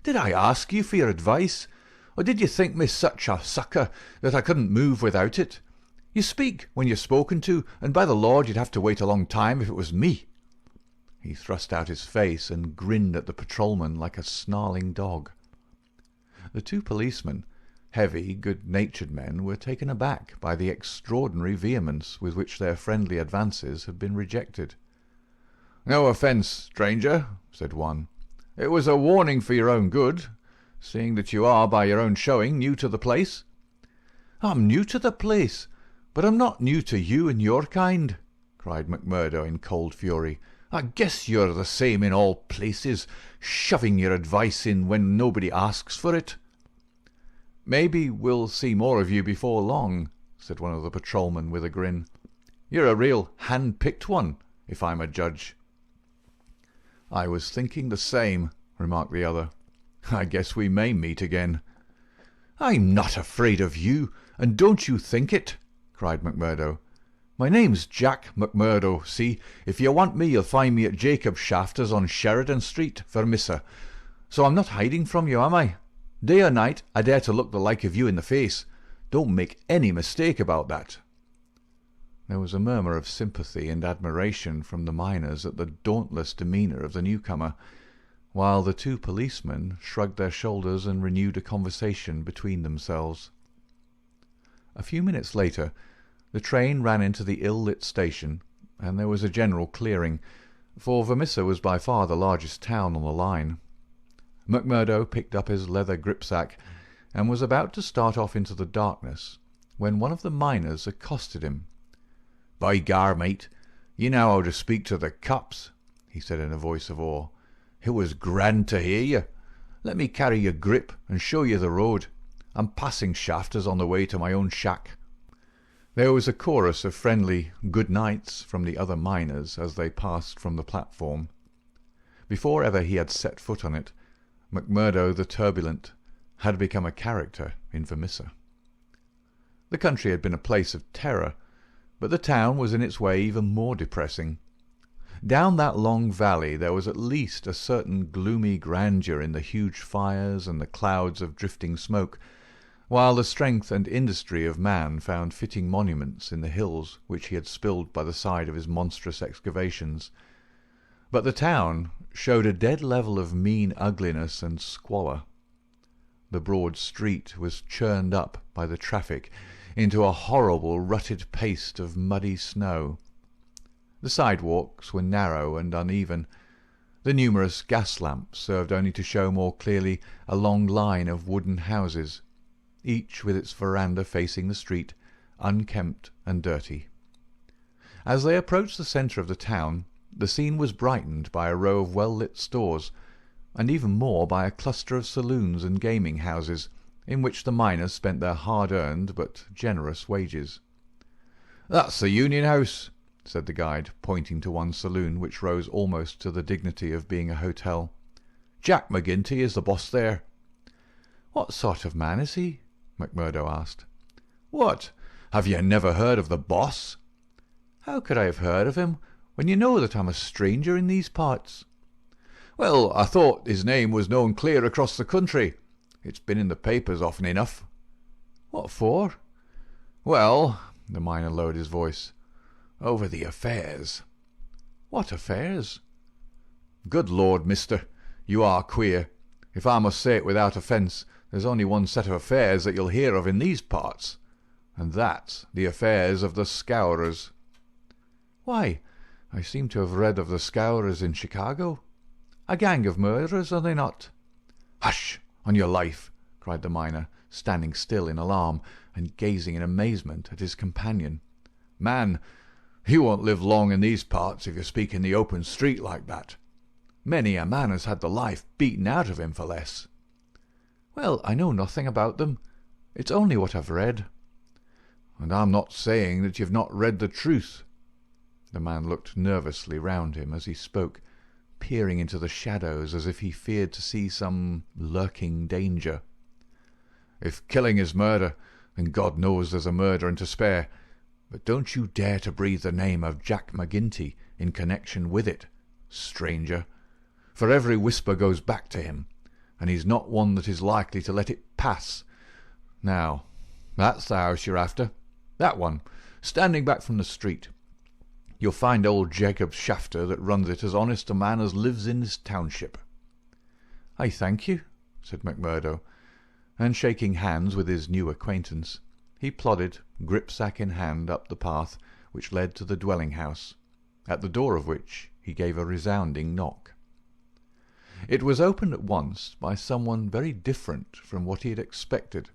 "Did I ask you for your advice, or did you think me such a sucker that I couldn't move without it? You speak when you're spoken to, and by the Lord you'd have to wait a long time if it was me." He thrust out his face and grinned at the patrolman like a snarling dog. The two policemen, heavy, good-natured men, were taken aback by the extraordinary vehemence with which their friendly advances had been rejected. "No offence, stranger," said one. "It was a warning for your own good, seeing that you are, by your own showing, new to the place." "I'm new to the place, but I'm not new to you and your kind," cried McMurdo in cold fury. "I guess you're the same in all places, shoving your advice in when nobody asks for it." "Maybe we'll see more of you before long," said one of the patrolmen with a grin. "You're a real hand-picked one, if I'm a judge." "I was thinking the same," remarked the other. "I guess we may meet again." "I'm not afraid of you, and don't you think it," cried McMurdo. "My name's Jack McMurdo, see? If you want me, you'll find me at Jacob Shafter's on Sheridan Street, Vermissa. So I'm not hiding from you, am I? Day or night, I dare to look the like of you in the face. Don't make any mistake about that." There was a murmur of sympathy and admiration from the miners at the dauntless demeanour of the newcomer, while the two policemen shrugged their shoulders and renewed a conversation between themselves. A few minutes later, the train ran into the ill-lit station, and there was a general clearing, for Vermissa was by far the largest town on the line. McMurdo picked up his leather gripsack and was about to start off into the darkness when one of the miners accosted him. "By gar, mate, you know how to speak to the cops," he said in a voice of awe. "It was grand to hear you. Let me carry your grip and show you the road. I'm passing Shafters on the way to my own shack." There was a chorus of friendly good nights from the other miners as they passed from the platform. Before ever he had set foot on it, McMurdo the turbulent had become a character in Vermissa. The country had been a place of terror, but the town was in its way even more depressing. Down that long valley there was at least a certain gloomy grandeur in the huge fires and the clouds of drifting smoke, while the strength and industry of man found fitting monuments in the hills which he had spilled by the side of his monstrous excavations. But the town showed a dead level of mean ugliness and squalor. The broad street was churned up by the traffic into a horrible rutted paste of muddy snow. The sidewalks were narrow and uneven. The numerous gas lamps served only to show more clearly a long line of wooden houses, each with its veranda facing the street, unkempt and dirty. As they approached the centre of the town, the scene was brightened by a row of well-lit stores, and even more by a cluster of saloons and gaming houses, in which the miners spent their hard-earned but generous wages. "That's the Union House," said the guide, pointing to one saloon which rose almost to the dignity of being a hotel. "Jack McGinty is the boss there." "What sort of man is he?" McMurdo asked. "What? Have you never heard of the boss?" "How could I have heard of him, when you know that I'm a stranger in these parts?" "Well, I thought his name was known clear across the country. It's been in the papers often enough." "What for?" "Well," the miner lowered his voice, "over the affairs." "What affairs?" "Good Lord, mister, you are queer. If I must say it without offence, there's only one set of affairs that you'll hear of in these parts, and that's the affairs of the Scourers." "Why, I seem to have read of the Scourers in Chicago. A gang of murderers, are they not?" "Hush, on your life!" cried the miner, standing still in alarm and gazing in amazement at his companion. "Man, you won't live long in these parts if you speak in the open street like that. Many a man has had the life beaten out of him for less." "Well, I know nothing about them. It's only what I've read." "And I'm not saying that you've not read the truth." The man looked nervously round him as he spoke, peering into the shadows as if he feared to see some lurking danger. "If killing is murder, then God knows there's a murder and to spare. But don't you dare to breathe the name of Jack McGinty in connection with it, stranger, for every whisper goes back to him, and he's not one that is likely to let it pass. Now, that's the house you're after, that one, standing back from the street. You'll find old Jacob Shafter that runs it as honest a man as lives in this township." "I thank you," said McMurdo, and shaking hands with his new acquaintance, he plodded, gripsack in hand, up the path which led to the dwelling-house, at the door of which he gave a resounding knock. It was opened at once by someone very different from what he had expected.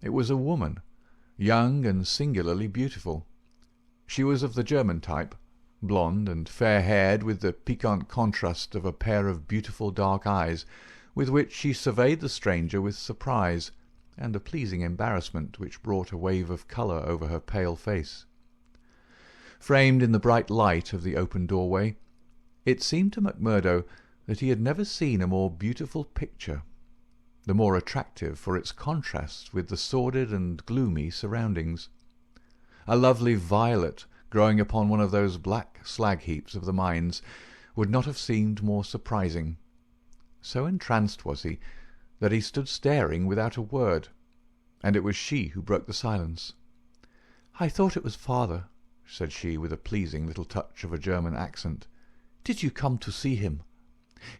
It was a woman, young and singularly beautiful. She was of the German type, blonde and fair-haired, with the piquant contrast of a pair of beautiful dark eyes, with which she surveyed the stranger with surprise and a pleasing embarrassment which brought a wave of colour over her pale face. Framed in the bright light of the open doorway, it seemed to McMurdo that he had never seen a more beautiful picture. the more attractive for its contrast with the sordid and gloomy surroundings. A lovely violet growing upon one of those black slag heaps of the mines would not have seemed more surprising. So entranced was he that he stood staring without a word, and it was she who broke the silence. "I thought it was father," said she, with a pleasing little touch of a German accent. "Did you come to see him?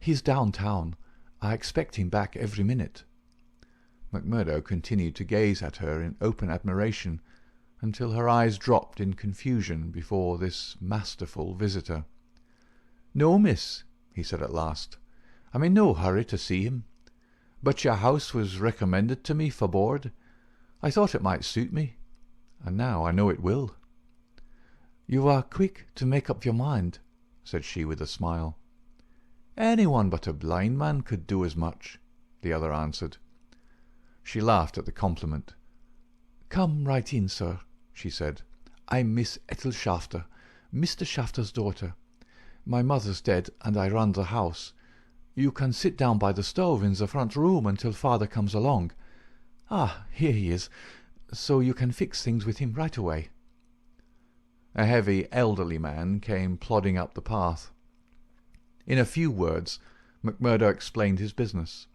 He's downtown. I expect him back every minute." McMurdo continued to gaze at her in open admiration until her eyes dropped in confusion before this masterful visitor. "No, miss," he said at last. "I'm in no hurry to see him. But your house was recommended to me for board. I thought it might suit me, and now I know it will." "You are quick to make up your mind," said she with a smile. "Anyone but a blind man could do as much," the other answered. She laughed at the compliment. "Come right in, sir," she said. "I'm Miss Ethel Shafter, Mr. Shafter's daughter. My mother's dead, and I run the house. You can sit down by the stove in the front room until father comes along. Ah, here he is, so you can fix things with him right away." A heavy, elderly man came plodding up the path. In a few words, McMurdo explained his business.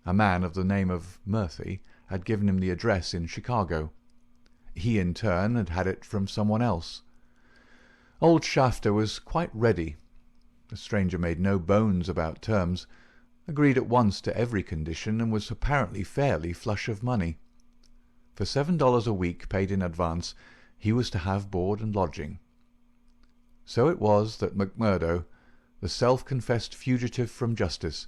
A man of the name of Murphy had given him the address in Chicago. He, in turn, had had it from someone else. Old Shafter was quite ready. The stranger made no bones about terms, agreed at once to every condition, and was apparently fairly flush of money. For $7 a week paid in advance, he was to have board and lodging. So it was that McMurdo, the self-confessed fugitive from justice,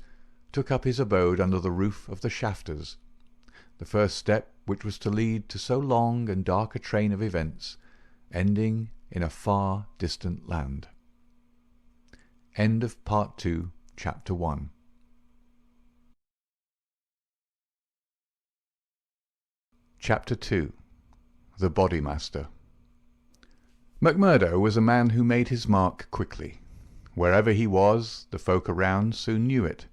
took up his abode under the roof of the Shafters, the first step which was to lead to so long and dark a train of events, ending in a far distant land. End of Part 2, Chapter 1. Chapter 2. The Bodymaster. McMurdo was a man who made his mark quickly. Wherever he was, the folk around soon knew it.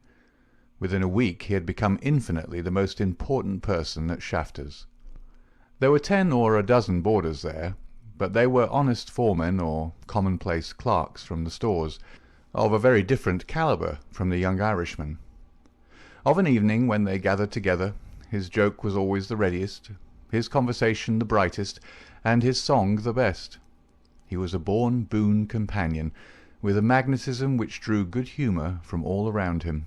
Within a week he had become infinitely the most important person at Shafters. There were 10 or a dozen boarders there, but they were honest foremen or commonplace clerks from the stores, of a very different calibre from the young Irishman. Of an evening, when they gathered together, his joke was always the readiest, his conversation the brightest, and his song the best. He was a born boon companion, with a magnetism which drew good humour from all around him.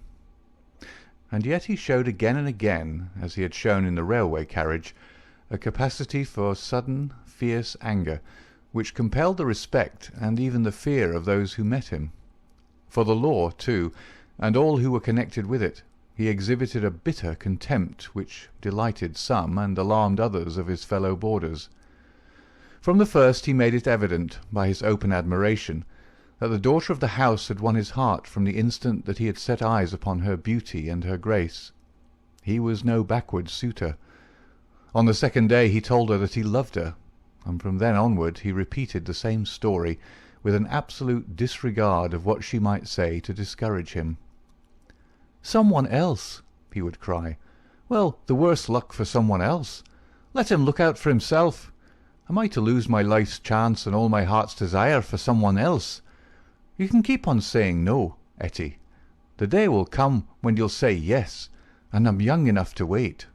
And yet he showed again and again, as he had shown in the railway carriage, a capacity for sudden, fierce anger, which compelled the respect and even the fear of those who met him. For the law, too, and all who were connected with it, he exhibited a bitter contempt which delighted some and alarmed others of his fellow boarders. From the first he made it evident, by his open admiration, that the daughter of the house had won his heart from the instant that he had set eyes upon her beauty and her grace. He was no backward suitor. On the second day he told her that he loved her, and from then onward he repeated the same story, with an absolute disregard of what she might say to discourage him. "Someone else," he would cry. "Well, the worse luck for someone else. Let him look out for himself. Am I to lose my life's chance and all my heart's desire for someone else? You can keep on saying no, Etty. The day will come when you'll say yes, and I'm young enough to wait."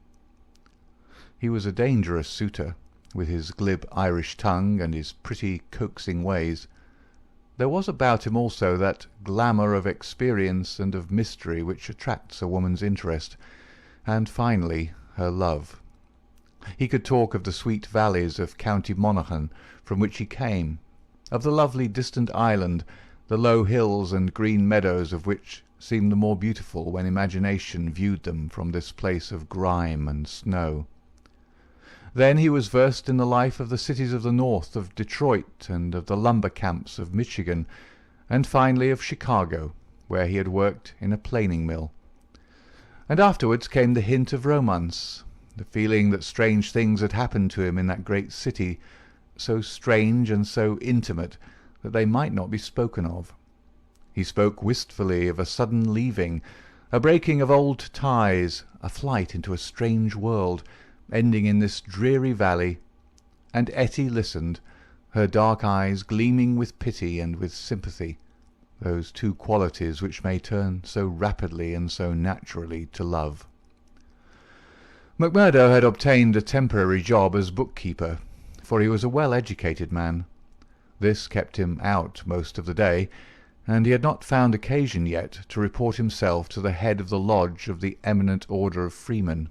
He was a dangerous suitor, with his glib Irish tongue and his pretty coaxing ways. There was about him also that glamour of experience and of mystery which attracts a woman's interest, and finally her love. He could talk of the sweet valleys of County Monaghan, from which he came, of the lovely distant island, the low hills and green meadows of which seemed the more beautiful when imagination viewed them from this place of grime and snow. Then he was versed in the life of the cities of the north, of Detroit, and of the lumber camps of Michigan, and finally of Chicago, where he had worked in a planing mill. And afterwards came the hint of romance, the feeling that strange things had happened to him in that great city, so strange and so intimate that they might not be spoken of. He spoke wistfully of a sudden leaving, A breaking of old ties, a flight into a strange world, ending in this dreary valley. And Etty listened, her dark eyes gleaming with pity and with sympathy, those two qualities which may turn so rapidly and so naturally to love. McMurdo had obtained a temporary job as bookkeeper, for he was a well-educated man. This kept him out most of the day, and he had not found occasion yet to report himself to the head of the lodge of the Eminent Order of Freemen.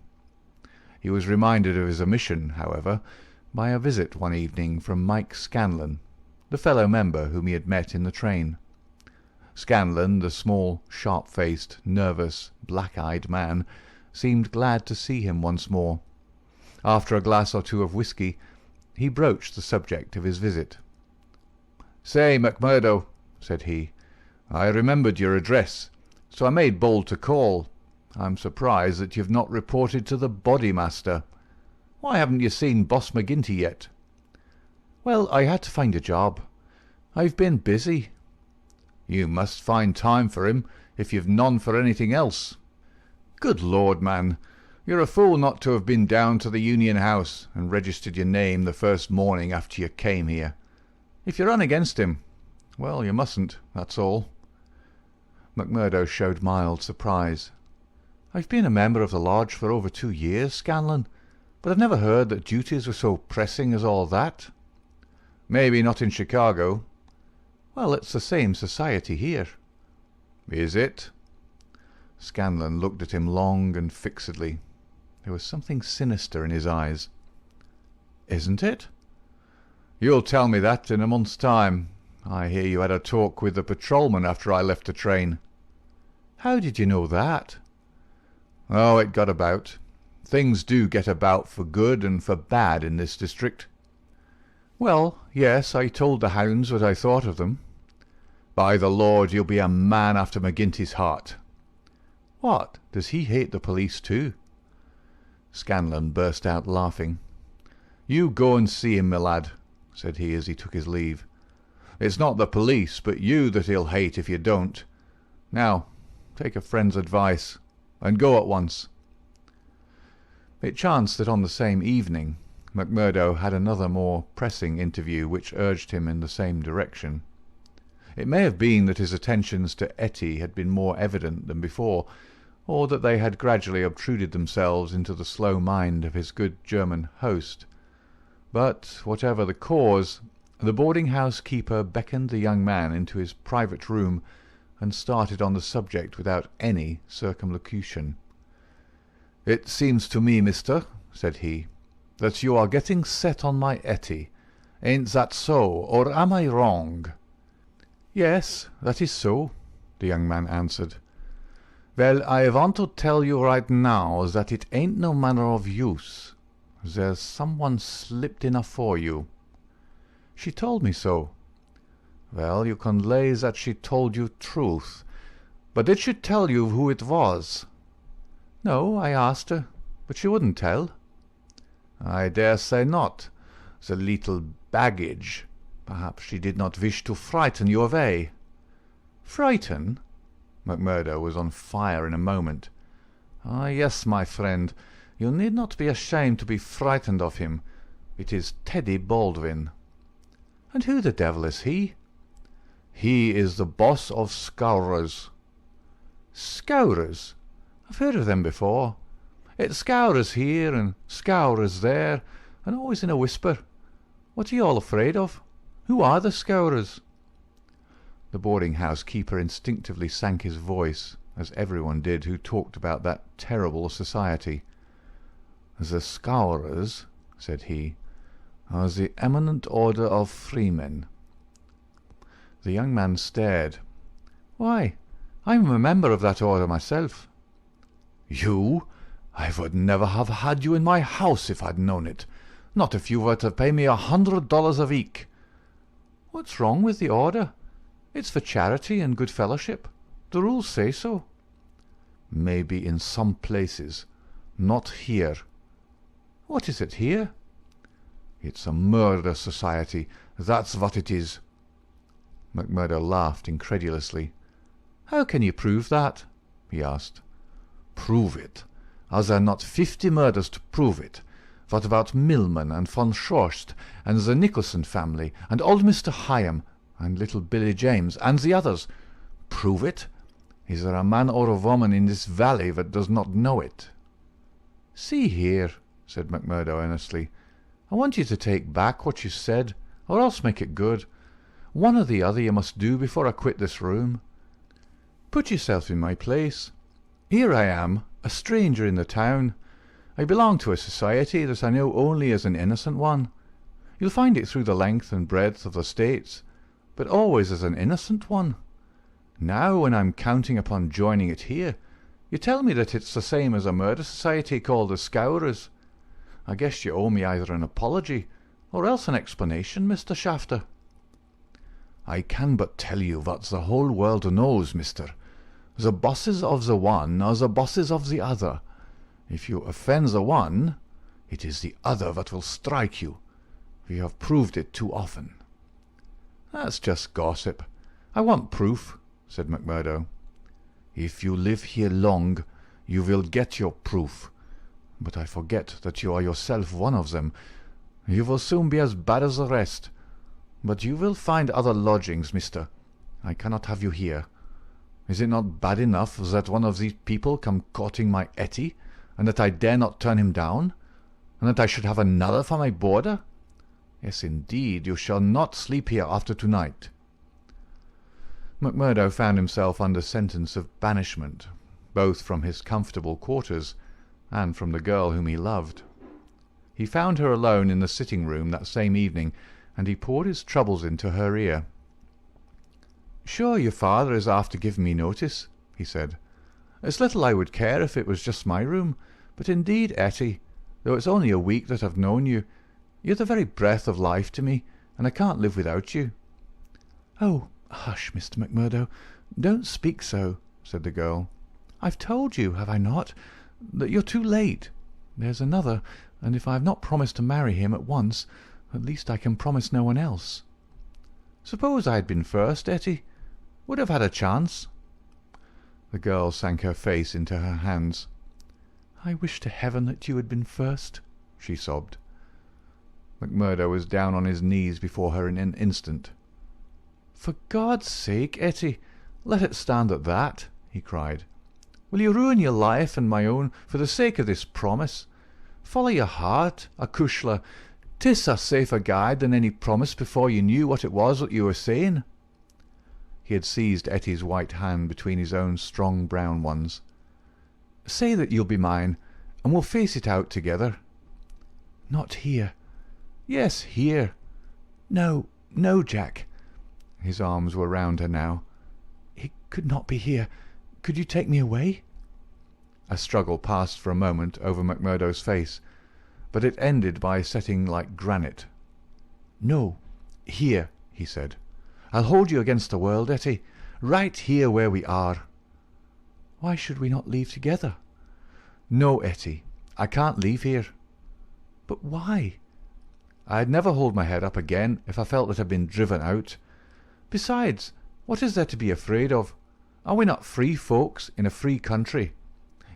He was reminded of his omission, however, by a visit one evening from Mike Scanlon, the fellow member whom he had met in the train. Scanlon, the small, sharp-faced, nervous, black-eyed man, seemed glad to see him once more. After a glass or two of whisky, he broached the subject of his visit. "Say, McMurdo," said he, "I remembered your address, so I made bold to call. I'm surprised that you've not reported to the Bodymaster. Why haven't you seen Boss McGinty yet?" "Well, I had to find a job. I've been busy." "You must find time for him, if you've none for anything else. Good Lord, man, you're a fool not to have been down to the Union House and registered your name the first morning after you came here. If you run against him, well, you mustn't, that's all." McMurdo showed mild surprise. "I've been a member of the lodge for over 2 years, Scanlon, but I've never heard that duties were so pressing as all that." "Maybe not in Chicago." "Well, it's the same society here." "Is it?" Scanlon looked at him long and fixedly. There was something sinister in his eyes. "Isn't it?" "You'll tell me that in a month's time. I hear you had a talk with the patrolman after I left the train." "How did you know that?" "Oh, it got about. Things do get about for good and for bad in this district." "Well, yes, I told the hounds what I thought of them." "By the Lord, you'll be a man after McGinty's heart." "What, does he hate the police too?" Scanlon burst out laughing. "You go and see him, my lad," said he as he took his leave. "It's not the police, but you that he'll hate if you don't. Now, take a friend's advice, and go at once." It chanced that on the same evening McMurdo had another more pressing interview which urged him in the same direction. It may have been that his attentions to Etty had been more evident than before, or that they had gradually obtruded themselves into the slow mind of his good German host. But, whatever the cause, the boarding-house keeper beckoned the young man into his private room and started on the subject without any circumlocution. "It seems to me, mister," said he, "that you are getting set on my Etty. Ain't that so, or am I wrong?" "Yes, that is so," the young man answered. "Well, I want to tell you right now that it ain't no manner of use. There's someone slipped in afore you." "She told me so." "Well, you can lay that she told you truth. But did she tell you who it was?" "No, I asked her, but she wouldn't tell." "I dare say not. The little baggage. Perhaps she did not wish to frighten you away." "Frighten?" McMurdo was on fire in a moment. "Ah, yes, my friend. You need not be ashamed to be frightened of him. It is Teddy Baldwin." "And who the devil is he?" "He is the boss of Scourers." "Scourers? I've heard of them before. It's Scourers here and Scourers there, and always in a whisper. What are you all afraid of? Who are the Scourers?" The boarding-house keeper instinctively sank his voice, as everyone did who talked about that terrible society. "The Scourers," said he, "are the Eminent Order of Freemen." The young man stared. "Why, I'm a member of that order myself." "You? I would never have had you in my house if I'd known it. Not if you were to pay me $100 a week." "What's wrong with the order? It's for charity and good fellowship. The rules say so." "Maybe in some places. Not here." "What is it here?" "It's a murder society. That's what it is." McMurdo laughed incredulously. "How can you prove that?" he asked. prove it. Are there not 50 murders to prove it? What about Milman and von Schorst, and the Nicholson family, and old Mr. Hyam, and little Billy James, and the others? Prove it? Is there a man or a woman in this valley that does not know it? See here, said McMurdo earnestly, I want you to take back what you said, or else make it good. One or the other you must do before I quit this room. Put yourself in my place. Here I am, a stranger in the town. I belong to a society that I know only as an innocent one. You'll find it through the length and breadth of the States, but always as an innocent one. Now, when I'm counting upon joining it here, you tell me that it's the same as a murder society called the Scourers. I guess you owe me either an apology, or else an explanation, Mr. Shafter. I can but tell you what the whole world knows, mister. The bosses of the one are the bosses of the other. If you offend the one, it is the other that will strike you. We have proved it too often. That's just gossip. I want proof, said McMurdo. If you live here long, you will get your proof. But I forget that you are yourself one of them. You will soon be as bad as the rest. But you will find other lodgings, mister. I cannot have you here. Is it not bad enough that one of these people come courting my Etty, and that I dare not turn him down, and that I should have another for my boarder? Yes, indeed, you shall not sleep here after tonight. McMurdo found himself under sentence of banishment, both from his comfortable quarters and from the girl whom he loved. He found her alone in the sitting-room that same evening, and he poured his troubles into her ear. "Sure your father is after giving me notice," he said. "It's little I would care if it was just my room, but indeed, Etty, though it's only a week that I've known you, you're the very breath of life to me, and I can't live without you." "Oh, hush, Mr. McMurdo, don't speak so," said the girl. "I've told you, have I not, that you're too late. There's another, and if I have not promised to marry him at once, at least I can promise no one else. Suppose I had been first, Etty, would have had a chance." The girl sank her face into her hands. "I wish to heaven that you had been first," she sobbed. McMurdo was down on his knees before her in an instant. "For God's sake, Etty, let it stand at that," he cried. "Will you ruin your life and my own for the sake of this promise? Follow your heart, acushla. 'Tis a safer guide than any promise before you knew what it was that you were saying." He had seized Etty's white hand between his own strong brown ones. "Say that you'll be mine, and we'll face it out together." "Not here." "Yes, here." "No, no, Jack." His arms were round her now. "It could not be here. Could you take me away?" A struggle passed for a moment over McMurdo's face, but it ended by setting like granite. "No, here," he said. "I'll hold you against the world, Etty, right here where we are." "Why should we not leave together?" "No, Etty, I can't leave here." "But why?" "I'd never hold my head up again if I felt that I'd been driven out. Besides, what is there to be afraid of? Are we not free folks in a free country?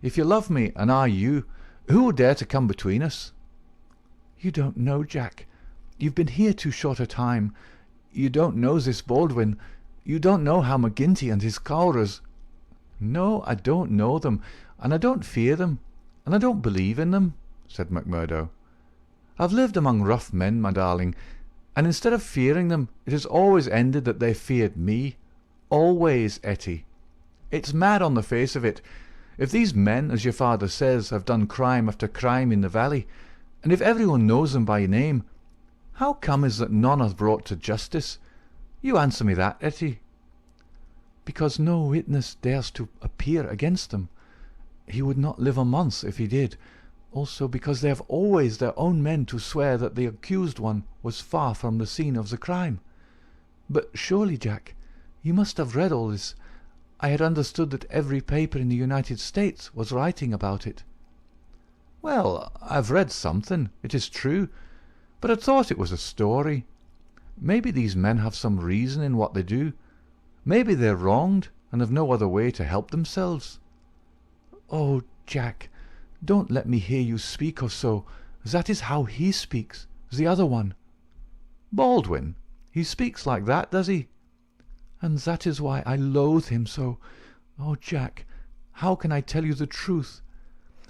If you love me, and I you, who will dare to come between us?" "You don't know, Jack. You've been here too short a time. You don't know this Baldwin. You don't know how McGinty and his Cowrers—" "No, I don't know them, and I don't fear them, and I don't believe in them," said McMurdo. "I've lived among rough men, my darling, and instead of fearing them, it has always ended that they feared me. Always, Etty. It's mad on the face of it. If these men, as your father says, have done crime after crime in the valley, and if everyone knows them by name, how come is that none are brought to justice? You answer me that, Etty." "Because no witness dares to appear against them. He would not live a month if he did. Also because they have always their own men to swear that the accused one was far from the scene of the crime. But surely, Jack, you must have read all this. I had understood that every paper in the United States was writing about it." "Well, I've read something, it is true, but I thought it was a story. Maybe these men have some reason in what they do. Maybe they're wronged and have no other way to help themselves." "Oh, Jack, don't let me hear you speak or so. That is how he speaks, the other one." "Baldwin? He speaks like that, does he?" "And that is why I loathe him so. Oh, Jack, how can I tell you the truth?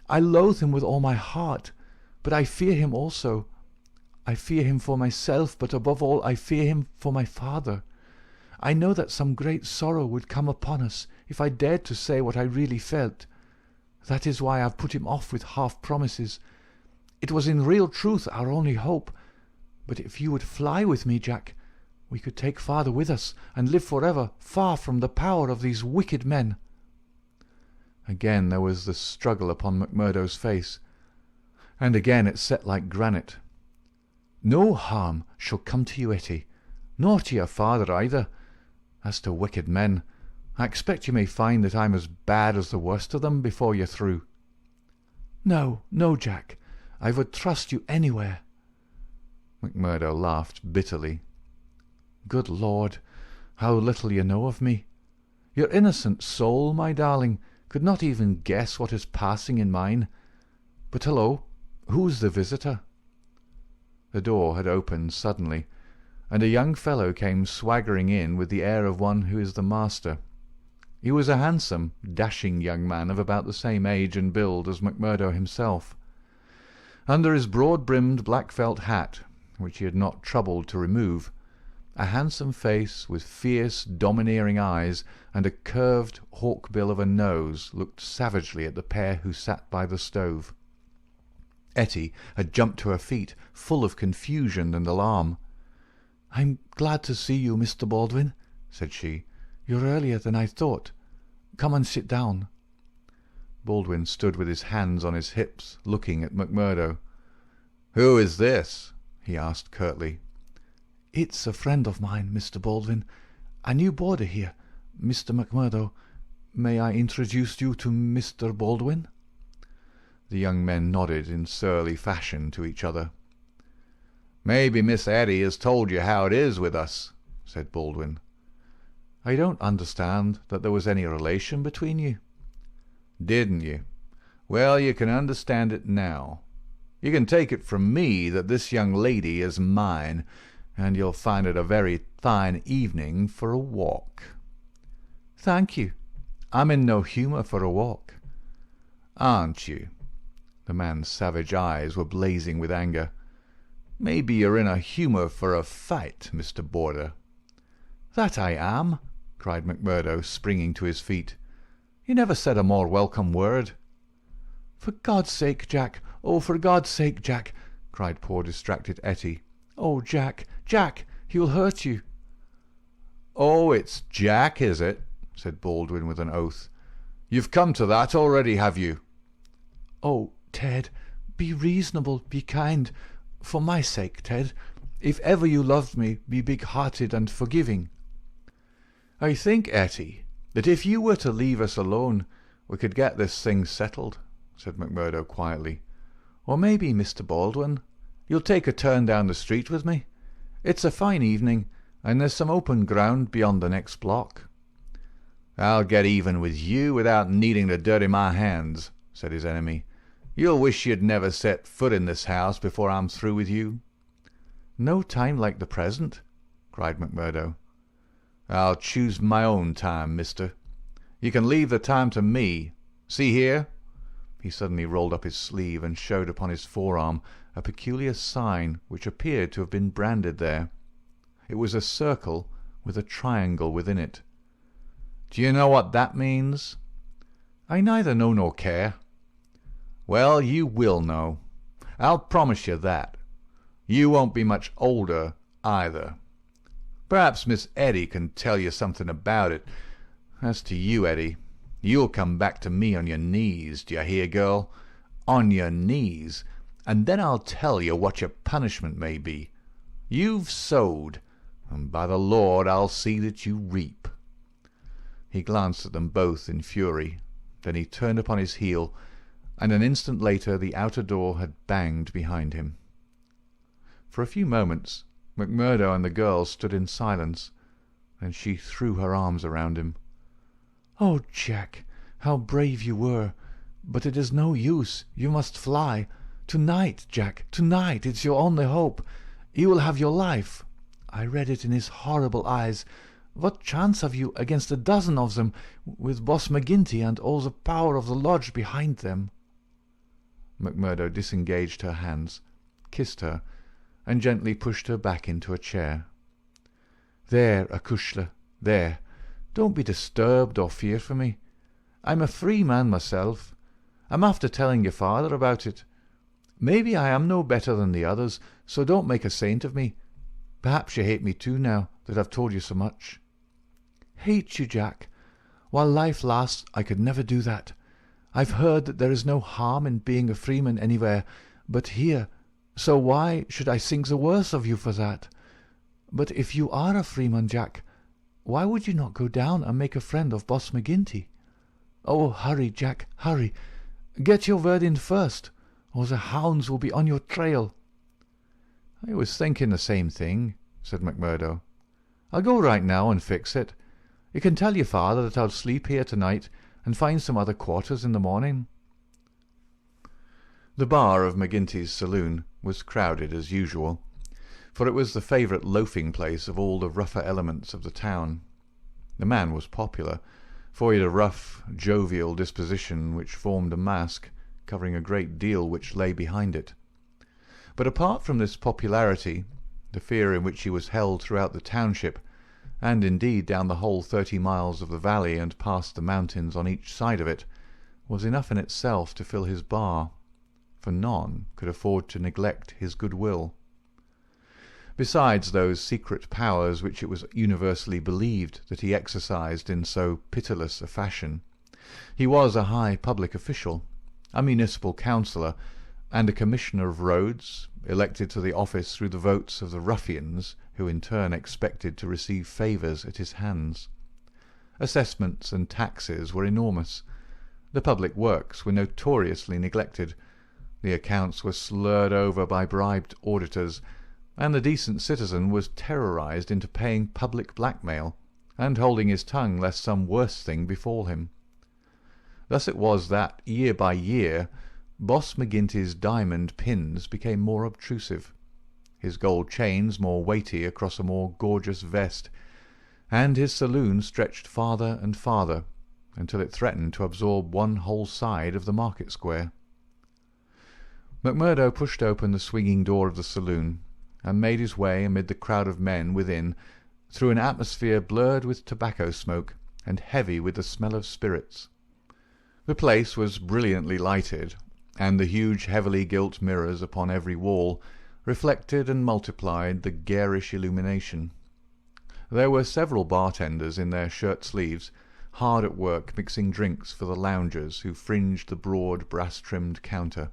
I loathe him with all my heart, but I fear him also. I fear him for myself, but above all I fear him for my father. I know that some great sorrow would come upon us if I dared to say what I really felt. That is why I have put him off with half-promises. It was in real truth our only hope. But if you would fly with me, Jack, we could take father with us and live forever far from the power of these wicked men." Again there was the struggle upon McMurdo's face, and again it set like granite. "No harm shall come to you, Etty, nor to your father either. As to wicked men, I expect you may find that I'm as bad as the worst of them before you're through." "No, no, Jack, I would trust you anywhere." McMurdo laughed bitterly. "Good Lord, how little you know of me! Your innocent soul, my darling, could not even guess what is passing in mine. But hello, who's the visitor?" The door had opened suddenly, and a young fellow came swaggering in with the air of one who is the master. He was a handsome, dashing young man of about the same age and build as McMurdo himself. Under his broad-brimmed black felt hat, which he had not troubled to remove, a handsome face with fierce, domineering eyes and a curved hawk-bill of a nose looked savagely at the pair who sat by the stove. Etty had jumped to her feet, full of confusion and alarm. "I'm glad to see you, Mr. Baldwin," said she. "You're earlier than I thought. Come and sit down." Baldwin stood with his hands on his hips, looking at McMurdo. "Who is this?" he asked curtly. "It's a friend of mine, Mr. Baldwin. A new boarder here, Mr. McMurdo. May I introduce you to Mr. Baldwin?" The young men nodded in surly fashion to each other. "Maybe Miss Etty has told you how it is with us," said Baldwin. "I don't understand that there was any relation between you." "Didn't you? Well, you can understand it now. You can take it from me that this young lady is mine, and you'll find it a very fine evening for a walk." "Thank you. I'm in no humour for a walk." "Aren't you?" The man's savage eyes were blazing with anger. "Maybe you're in a humour for a fight, Mr. Boarder." "That I am," cried McMurdo, springing to his feet. "You never said a more welcome word." "For God's sake, Jack! Oh, for God's sake, Jack!" cried poor distracted Etty. "Oh, Jack, Jack, he'll hurt you." "Oh, it's Jack, is it?" said Baldwin with an oath. "You've come to that already, have you?" "Oh, Ted, be reasonable, be kind. For my sake, Ted. If ever you loved me, be big-hearted and forgiving." "I think, Etty, that if you were to leave us alone, we could get this thing settled," said McMurdo quietly. "Or maybe, Mr. Baldwin, you'll take a turn down the street with me. It's a fine evening, and there's some open ground beyond the next block." "I'll get even with you without needing to dirty my hands," said his enemy. "You'll wish you'd never set foot in this house before I'm through with you." "No time like the present," cried McMurdo. "I'll choose my own time, mister. You can leave the time to me. See here." He suddenly rolled up his sleeve and showed upon his forearm a peculiar sign which appeared to have been branded there. It was a circle with a triangle within it. "Do you know what that means?" "I neither know nor care." "Well, you will know. I'll promise you that. You won't be much older, either. Perhaps Miss Etty can tell you something about it. As to you, Etty, you'll come back to me on your knees, do you hear, girl? On your knees, and then I'll tell you what your punishment may be. You've sowed, and by the Lord I'll see that you reap." He glanced at them both in fury. Then he turned upon his heel, and an instant later the outer door had banged behind him. For a few moments McMurdo and the girl stood in silence. Then she threw her arms around him. "Oh, Jack, how brave you were! But it is no use. You must fly. Tonight, Jack, tonight. It's your only hope. You will have your life. I read it in his horrible eyes. What chance have you against a dozen of them, with Boss McGinty and all the power of the lodge behind them?" McMurdo disengaged her hands, kissed her, and gently pushed her back into a chair. "There, acushla, there. Don't be disturbed or fear for me. I'm a free man myself. I'm after telling your father about it. Maybe I am no better than the others, so don't make a saint of me. Perhaps you hate me too now that I've told you so much." "Hate you, Jack? While life lasts, I could never do that. I've heard that there is no harm in being a freeman anywhere but here, so why should I think the worse of you for that? But if you are a freeman, Jack, why would you not go down and make a friend of Boss McGinty? Oh, hurry, Jack, hurry. Get your word in first, or the hounds will be on your trail." "I was thinking the same thing," said McMurdo. "I'll go right now and fix it. You can tell your father that I'll sleep here tonight and find some other quarters in the morning." The bar of McGinty's saloon was crowded as usual, for it was the favourite loafing place of all the rougher elements of the town. The man was popular, for he had a rough, jovial disposition which formed a mask, covering a great deal which lay behind it. But apart from this popularity, the fear in which he was held throughout the township, and indeed down the whole 30 miles of the valley and past the mountains on each side of it, was enough in itself to fill his bar, for none could afford to neglect his goodwill. Besides those secret powers which it was universally believed that he exercised in so pitiless a fashion, he was a high public official, a municipal councillor, and a commissioner of roads, elected to the office through the votes of the ruffians who in turn expected to receive favours at his hands. Assessments and taxes were enormous. The public works were notoriously neglected. The accounts were slurred over by bribed auditors, and the decent citizen was terrorized into paying public blackmail, and holding his tongue lest some worse thing befall him. Thus it was that, year by year, Boss McGinty's diamond pins became more obtrusive, his gold chains more weighty across a more gorgeous vest, and his saloon stretched farther and farther, until it threatened to absorb one whole side of the market square. McMurdo pushed open the swinging door of the saloon, and made his way amid the crowd of men within, through an atmosphere blurred with tobacco smoke and heavy with the smell of spirits. The place was brilliantly lighted, and the huge heavily gilt mirrors upon every wall reflected and multiplied the garish illumination. There were several bartenders in their shirt-sleeves, hard at work mixing drinks for the loungers who fringed the broad brass-trimmed counter.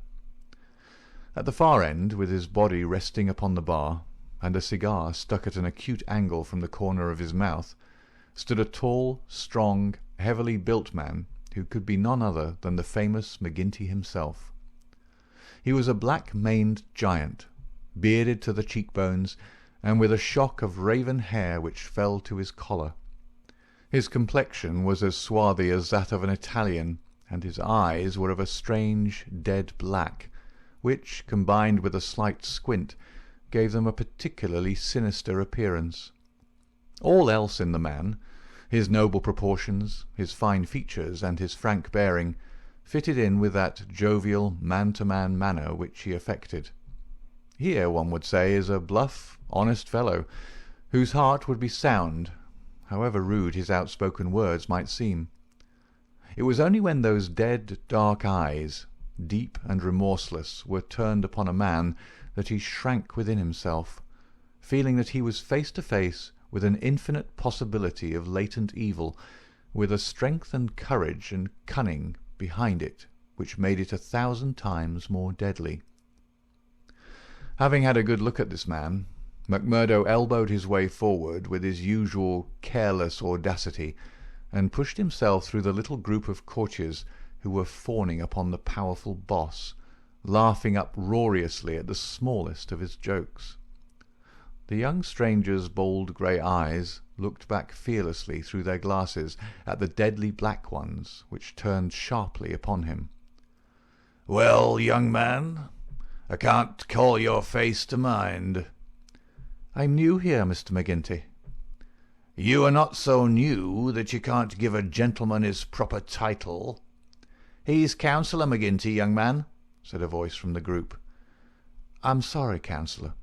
At the far end, with his body resting upon the bar, and a cigar stuck at an acute angle from the corner of his mouth, stood a tall, strong, heavily built man who could be none other than the famous McGinty himself. He was a black-maned giant, bearded to the cheekbones, and with a shock of raven hair which fell to his collar. His complexion was as swarthy as that of an Italian, and his eyes were of a strange dead black, which, combined with a slight squint, gave them a particularly sinister appearance. All else in the man, his noble proportions, his fine features, and his frank bearing, fitted in with that jovial man-to-man manner which he affected. Here, one would say, is a bluff, honest fellow, whose heart would be sound, however rude his outspoken words might seem. It was only when those dead, dark eyes, deep and remorseless, were turned upon a man that he shrank within himself, feeling that he was face to face with an infinite possibility of latent evil, with a strength and courage and cunning behind it which made it 1,000 times more deadly. Having had a good look at this man, McMurdo elbowed his way forward with his usual careless audacity, and pushed himself through the little group of courtiers who were fawning upon the powerful boss, laughing uproariously at the smallest of his jokes. The young stranger's bold grey eyes looked back fearlessly through their glasses at the deadly black ones which turned sharply upon him, "Well, young man, I can't call your face to mind." "I'm new here, Mr. McGinty." "You are not so new that you can't give a gentleman his proper title." "He's Councillor McGinty, young man," said a voice from the group. "I'm sorry, Councillor.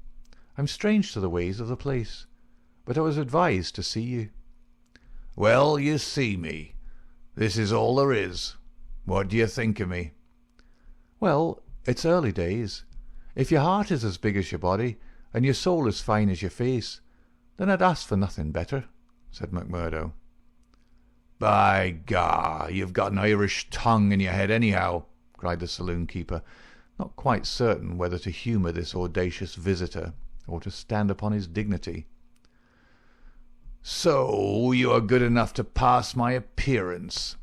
I'm strange to the ways of the place, but I was advised to see you." "Well, you see me. This is all there is. What do you think of me?" "Well, it's early days. If your heart is as big as your body, and your soul as fine as your face, then I'd ask for nothing better," said McMurdo. "By gar, you've got an Irish tongue in your head anyhow," cried the saloon-keeper, not quite certain whether to humour this audacious visitor or to stand upon his dignity. "So you are good enough to pass my appearance?"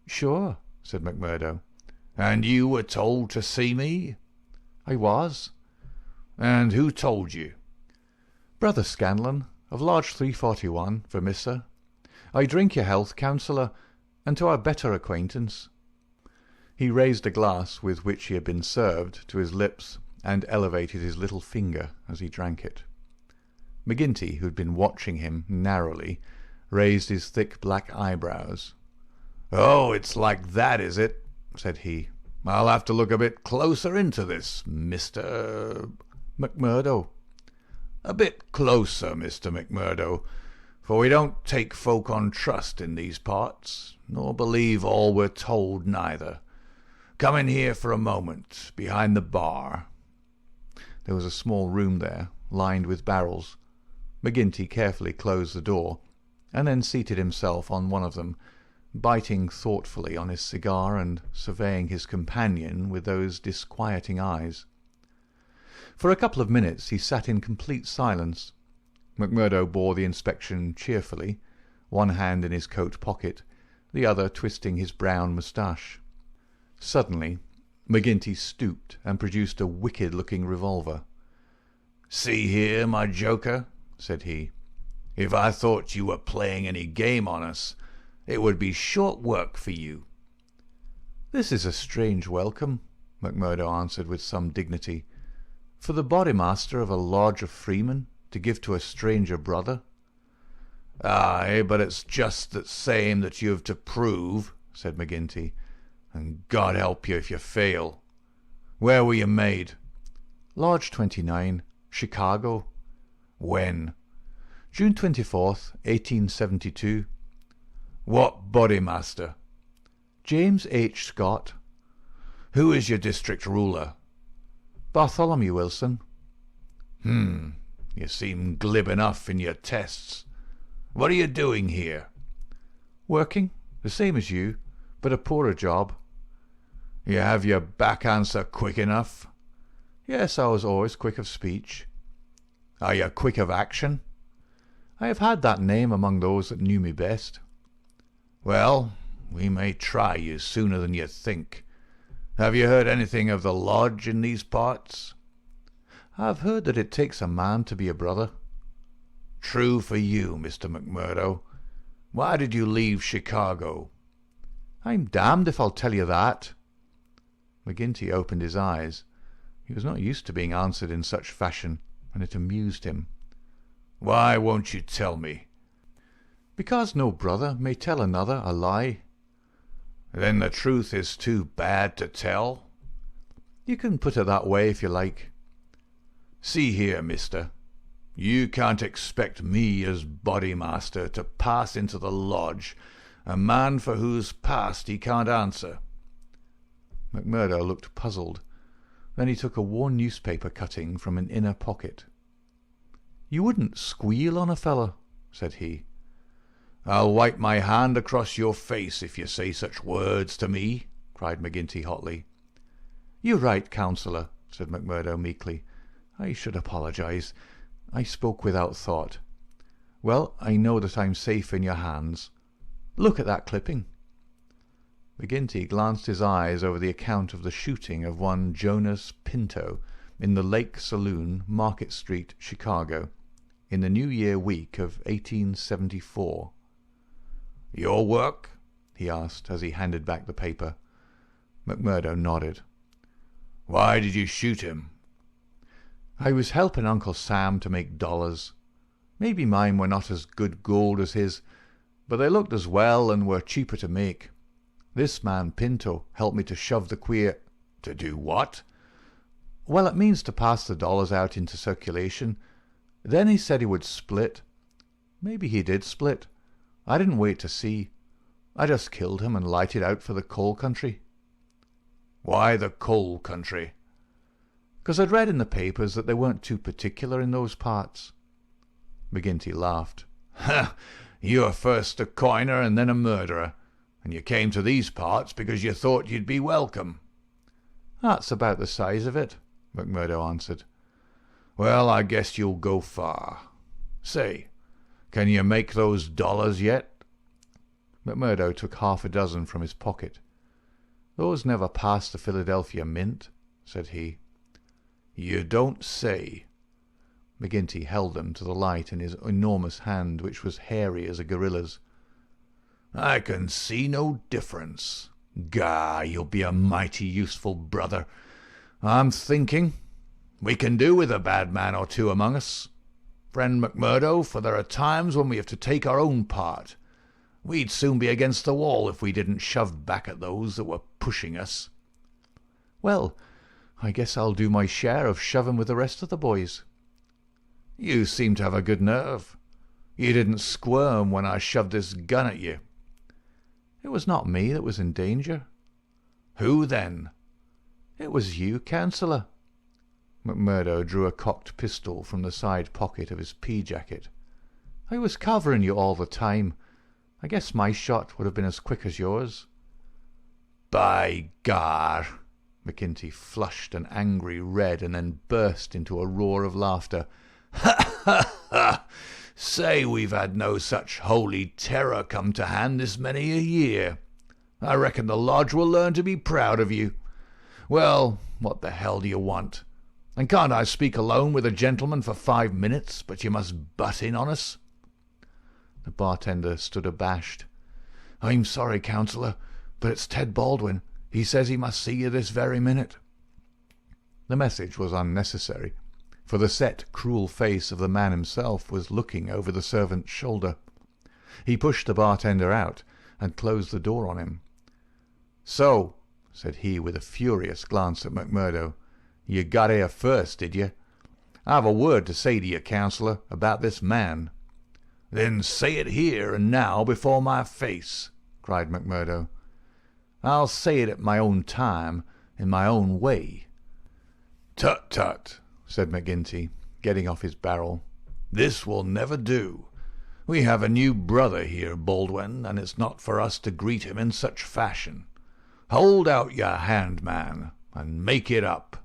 "Sure," said McMurdo. "And you were told to see me?" "I was." "And who told you?" "Brother Scanlon, of Lodge 341, Vermissa. I drink your health, Councillor, and to our better acquaintance." He raised a glass with which he had been served to his lips and elevated his little finger as he drank it. McGinty, who had been watching him narrowly, raised his thick black eyebrows. "Oh, it's like that, is it?" said he. "I'll have to look a bit closer into this, Mr. McMurdo." "A bit closer, Mr. McMurdo, for we don't take folk on trust in these parts, nor believe all we're told neither. Come in here for a moment, behind the bar." There was a small room there, lined with barrels. McGinty carefully closed the door, and then seated himself on one of them, biting thoughtfully on his cigar and surveying his companion with those disquieting eyes. For a couple of minutes he sat in complete silence. McMurdo bore the inspection cheerfully, one hand in his coat pocket, the other twisting his brown moustache. Suddenly McGinty stooped and produced a wicked-looking revolver. "See here, my joker," said he. "If I thought you were playing any game on us, it would be short work for you." "This is a strange welcome," McMurdo answered with some dignity, "for the bodymaster of a lodge of freemen to give to a stranger brother." "Aye, but it's just the same that you've to prove," said McGinty, "and God help you if you fail. Where were you made?" "Lodge 29, Chicago." "When?" "June 24th, 1872. "What bodymaster?" "James H. Scott." "Who is your district ruler?" "Bartholomew Wilson." You seem glib enough in your tests. What are you doing here?" "Working, the same as you, but a poorer job." "You have your back answer quick enough?" "Yes, I was always quick of speech." "Are you quick of action?" "I have had that name among those that knew me best." "Well, we may try you sooner than you think. Have you heard anything of the lodge in these parts?" "I've heard that it takes a man to be a brother." "True for you, Mr. McMurdo. Why did you leave Chicago?" "I'm damned if I'll tell you that." McGinty opened his eyes. He was not used to being answered in such fashion, and it amused him. "Why won't you tell me?" "Because no brother may tell another a lie." "Then the truth is too bad to tell?" "You can put it that way if you like." "See here, mister. You can't expect me as bodymaster to pass into the lodge a man for whose past he can't answer." McMurdo looked puzzled. Then he took a worn newspaper cutting from an inner pocket. "You wouldn't squeal on a fellow," said he. "I'll wipe my hand across your face if you say such words to me," cried McGinty hotly. "You're right, Councillor," said McMurdo meekly. "I should apologize. I spoke without thought. Well, I know that I'm safe in your hands. Look at that clipping." McGinty glanced his eyes over the account of the shooting of one Jonas Pinto in the Lake Saloon, Market Street, Chicago, in the New Year week of 1874. "Your work?" he asked as he handed back the paper. McMurdo nodded. Why did you shoot him?" "I was helping Uncle Sam to make dollars. Maybe mine were not as good gold as his, but they looked as well and were cheaper to make. This man Pinto helped me to shove the queer—" "To do what?" "Well, it means to pass the dollars out into circulation. Then he said he would split. Maybe he did split. I didn't wait to see. I just killed him and lighted out for the coal country." "Why the coal country?" "'Cause I'd read in the papers that they weren't too particular in those parts." McGinty laughed. "You're first a coiner and then a murderer, and you came to these parts because you thought you'd be welcome." "That's about the size of it," McMurdo answered. "Well, I guess you'll go far. Say, can you make those dollars yet?" McMurdo took half a dozen from his pocket. "Those never passed the Philadelphia Mint," said he. "You don't say." McGinty held them to the light in his enormous hand, which was hairy as a gorilla's. "I can see no difference. Gah, you'll be a mighty useful brother. I'm thinking we can do with a bad man or two among us, friend McMurdo, for there are times when we have to take our own part. We'd soon be against the wall if we didn't shove back at those that were pushing us." "Well, I guess I'll do my share of shoving with the rest of the boys." "You seem to have a good nerve. You didn't squirm when I shoved this gun at you." "It was not me that was in danger." "Who then?" "It was you, Councillor." McMurdo drew a cocked pistol from the side pocket of his pea-jacket. "I was covering you all the time. I guess my shot would have been as quick as yours." "By gar!" McGinty flushed an angry red and then burst into a roar of laughter. "Ha, ha, ha! Say, we've had no such holy terror come to hand this many a year. I reckon the lodge will learn to be proud of you. Well, what the hell do you want? And can't I speak alone with a gentleman for 5 minutes, but you must butt in on us?" The bartender stood abashed. "I'm sorry, Councillor, but it's Ted Baldwin. He says he must see you this very minute." The message was unnecessary, for the set, cruel face of the man himself was looking over the servant's shoulder. He pushed the bartender out and closed the door on him. "So," said he with a furious glance at McMurdo, "you got here first, did you? I've a word to say to you, Councillor, about this man." "Then say it here and now before my face," cried McMurdo. "I'll say it at my own time, in my own way." "Tut, tut," said McGinty, getting off his barrel. "This will never do. We have a new brother here, Baldwin, and it's not for us to greet him in such fashion. Hold out your hand, man, and make it up."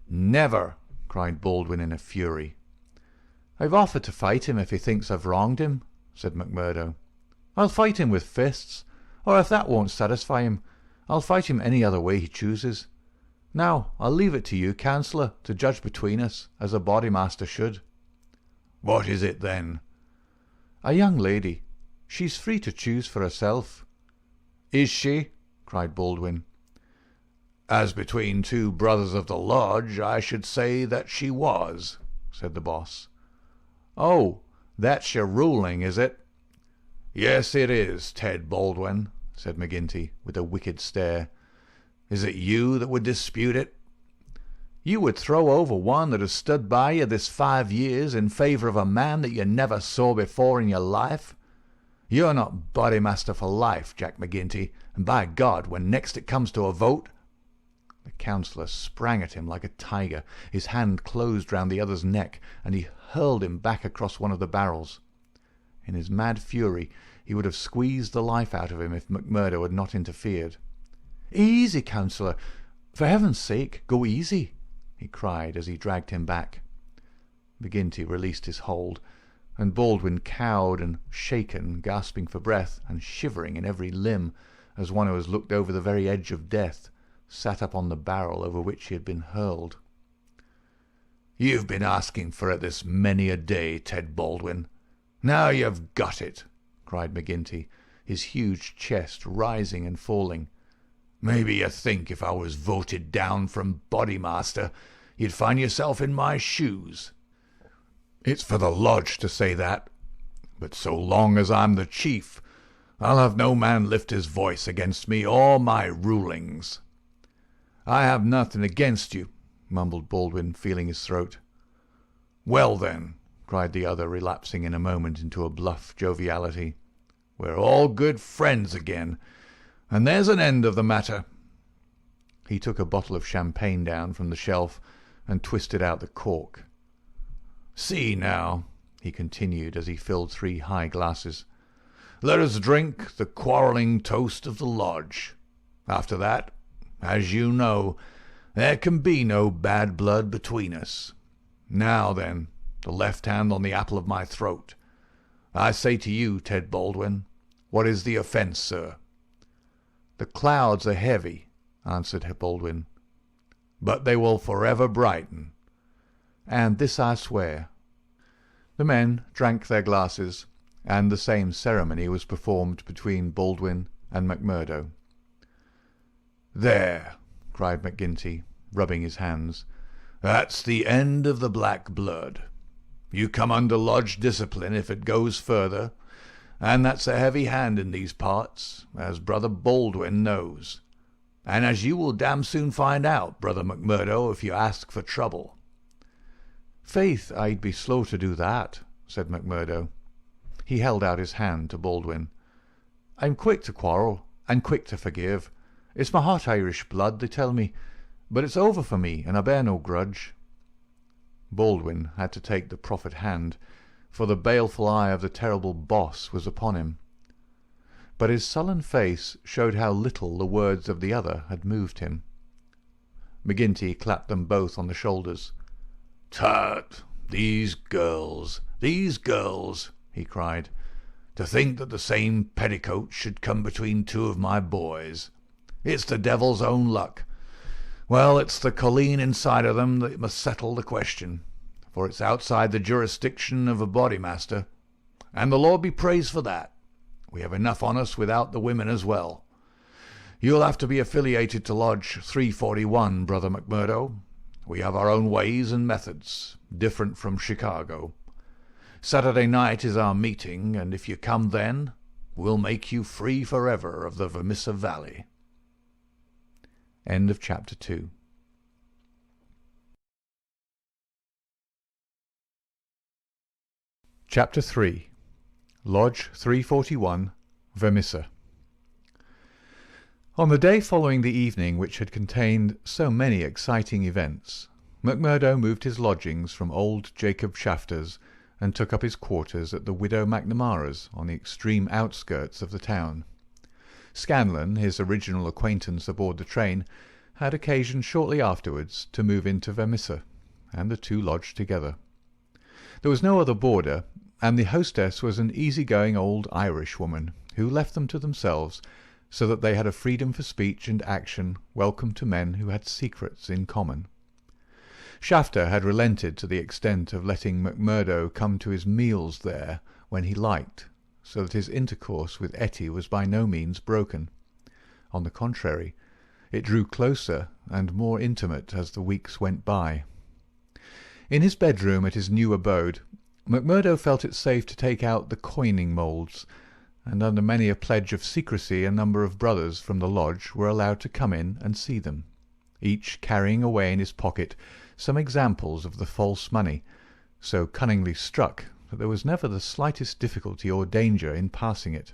"Never!" cried Baldwin in a fury. "I've offered to fight him if he thinks I've wronged him," said McMurdo. "I'll fight him with fists, or if that won't satisfy him, I'll fight him any other way he chooses. Now, I'll leave it to you, Councillor, to judge between us, as a bodymaster should." "What is it, then?" "A young lady. She's free to choose for herself." "Is she?" cried Baldwin. "As between two brothers of the lodge, I should say that she was," said the boss. "Oh, that's your ruling, is it?" "Yes, it is, Ted Baldwin," said McGinty, with a wicked stare. "Is it you that would dispute it?" "You would throw over one that has stood by you this 5 years in favour of a man that you never saw before in your life? You're not bodymaster for life, Jack McGinty, and by God, when next it comes to a vote—" The councillor sprang at him like a tiger. His hand closed round the other's neck, and he hurled him back across one of the barrels. In his mad fury he would have squeezed the life out of him if McMurdo had not interfered. "Easy, Councillor! For heaven's sake, go easy!" he cried as he dragged him back. McGinty released his hold, and Baldwin, cowed and shaken, gasping for breath and shivering in every limb, as one who has looked over the very edge of death, sat up on the barrel over which he had been hurled. "You've been asking for it this many a day, Ted Baldwin. Now you've got it," cried McGinty, his huge chest rising and falling. Maybe you think if I was voted down from Bodymaster, you'd find yourself in my shoes. It's for the lodge to say that, but so long as I'm the chief, I'll have no man lift his voice against me or my rulings." "I have nothing against you," mumbled Baldwin, feeling his throat. "Well, then," cried the other, relapsing in a moment into a bluff joviality, "we're all good friends again, and there's an end of the matter." He took a bottle of champagne down from the shelf and twisted out the cork. "See now," he continued as he filled 3 high glasses, "let us drink the quarrelling toast of the lodge. After that, as you know, there can be no bad blood between us. Now then, the left hand on the apple of my throat. I say to you, Ted Baldwin, what is the offence, sir?" "The clouds are heavy," answered Baldwin. "But they will forever brighten." "And this I swear." The men drank their glasses, and the same ceremony was performed between Baldwin and McMurdo. "There," cried McGinty, rubbing his hands, "that's the end of the black blood. You come under lodge discipline if it goes further, and that's a heavy hand in these parts, as Brother Baldwin knows, and as you will damn soon find out, Brother McMurdo, if you ask for trouble." "Faith, I'd be slow to do that," said McMurdo. He held out his hand to Baldwin. "I'm quick to quarrel, and quick to forgive. It's my hot Irish blood, they tell me, but it's over for me, and I bear no grudge." Baldwin had to take the proffered hand, for the baleful eye of the terrible boss was upon him. But his sullen face showed how little the words of the other had moved him. McGinty clapped them both on the shoulders. "Tut, these girls, he cried. "To think that the same petticoat should come between 2 of my boys. It's the devil's own luck. Well, it's the colleen inside of them that must settle the question, for it's outside the jurisdiction of a bodymaster, and the Lord be praised for that. We have enough on us without the women as well. You'll have to be affiliated to Lodge 341, Brother McMurdo. We have our own ways and methods, different from Chicago. Saturday night is our meeting, and if you come then, we'll make you free forever of the Vermissa Valley." End of chapter 2. Chapter 3. Lodge 341, Vermissa. On the day following the evening which had contained so many exciting events, McMurdo moved his lodgings from old Jacob Shafter's and took up his quarters at the widow McNamara's on the extreme outskirts of the town. Scanlon, his original acquaintance aboard the train, had occasion shortly afterwards to move into Vermissa, and the 2 lodged together. There was no other boarder, and the hostess was an easy-going old Irish woman, who left them to themselves, so that they had a freedom for speech and action welcome to men who had secrets in common. Shafter had relented to the extent of letting McMurdo come to his meals there when he liked, so that his intercourse with Etty was by no means broken. On the contrary, it drew closer and more intimate as the weeks went by. In his bedroom at his new abode, McMurdo felt it safe to take out the coining moulds, and under many a pledge of secrecy a number of brothers from the lodge were allowed to come in and see them, each carrying away in his pocket some examples of the false money, so cunningly struck that there was never the slightest difficulty or danger in passing it.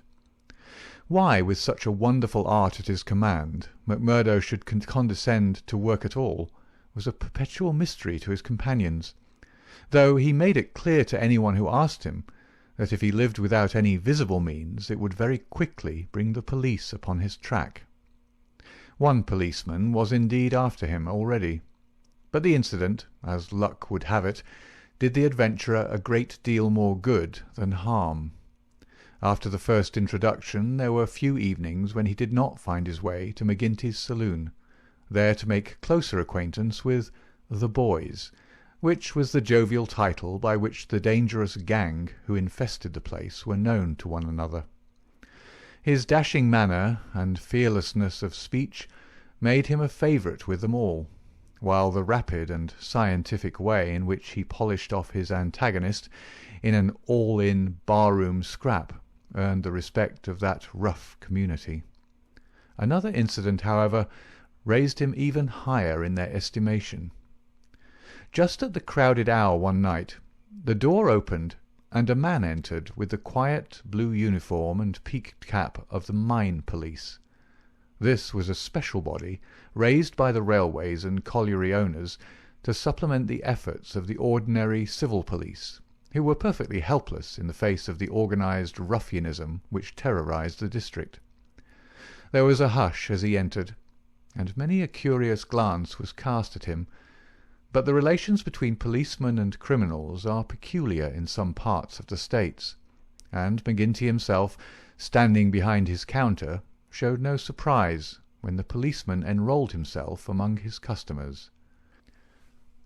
Why, with such a wonderful art at his command, McMurdo should condescend to work at all was a perpetual mystery to his companions, though he made it clear to anyone who asked him that if he lived without any visible means it would very quickly bring the police upon his track. One policeman was indeed after him already, but the incident, as luck would have it, did the adventurer a great deal more good than harm. After the first introduction there were few evenings when he did not find his way to McGinty's saloon, there to make closer acquaintance with the boys, which was the jovial title by which the dangerous gang who infested the place were known to one another. His dashing manner and fearlessness of speech made him a favourite with them all, while the rapid and scientific way in which he polished off his antagonist in an all-in bar-room scrap earned the respect of that rough community. Another incident, however, raised him even higher in their estimation. Just at the crowded hour one night, the door opened and a man entered with the quiet blue uniform and peaked cap of the mine police. This was a special body raised by the railways and colliery owners to supplement the efforts of the ordinary civil police, who were perfectly helpless in the face of the organised ruffianism which terrorised the district. There was a hush as he entered, and many a curious glance was cast at him, but the relations between policemen and criminals are peculiar in some parts of the States, and McGinty himself, standing behind his counter, showed no surprise when the policeman enrolled himself among his customers.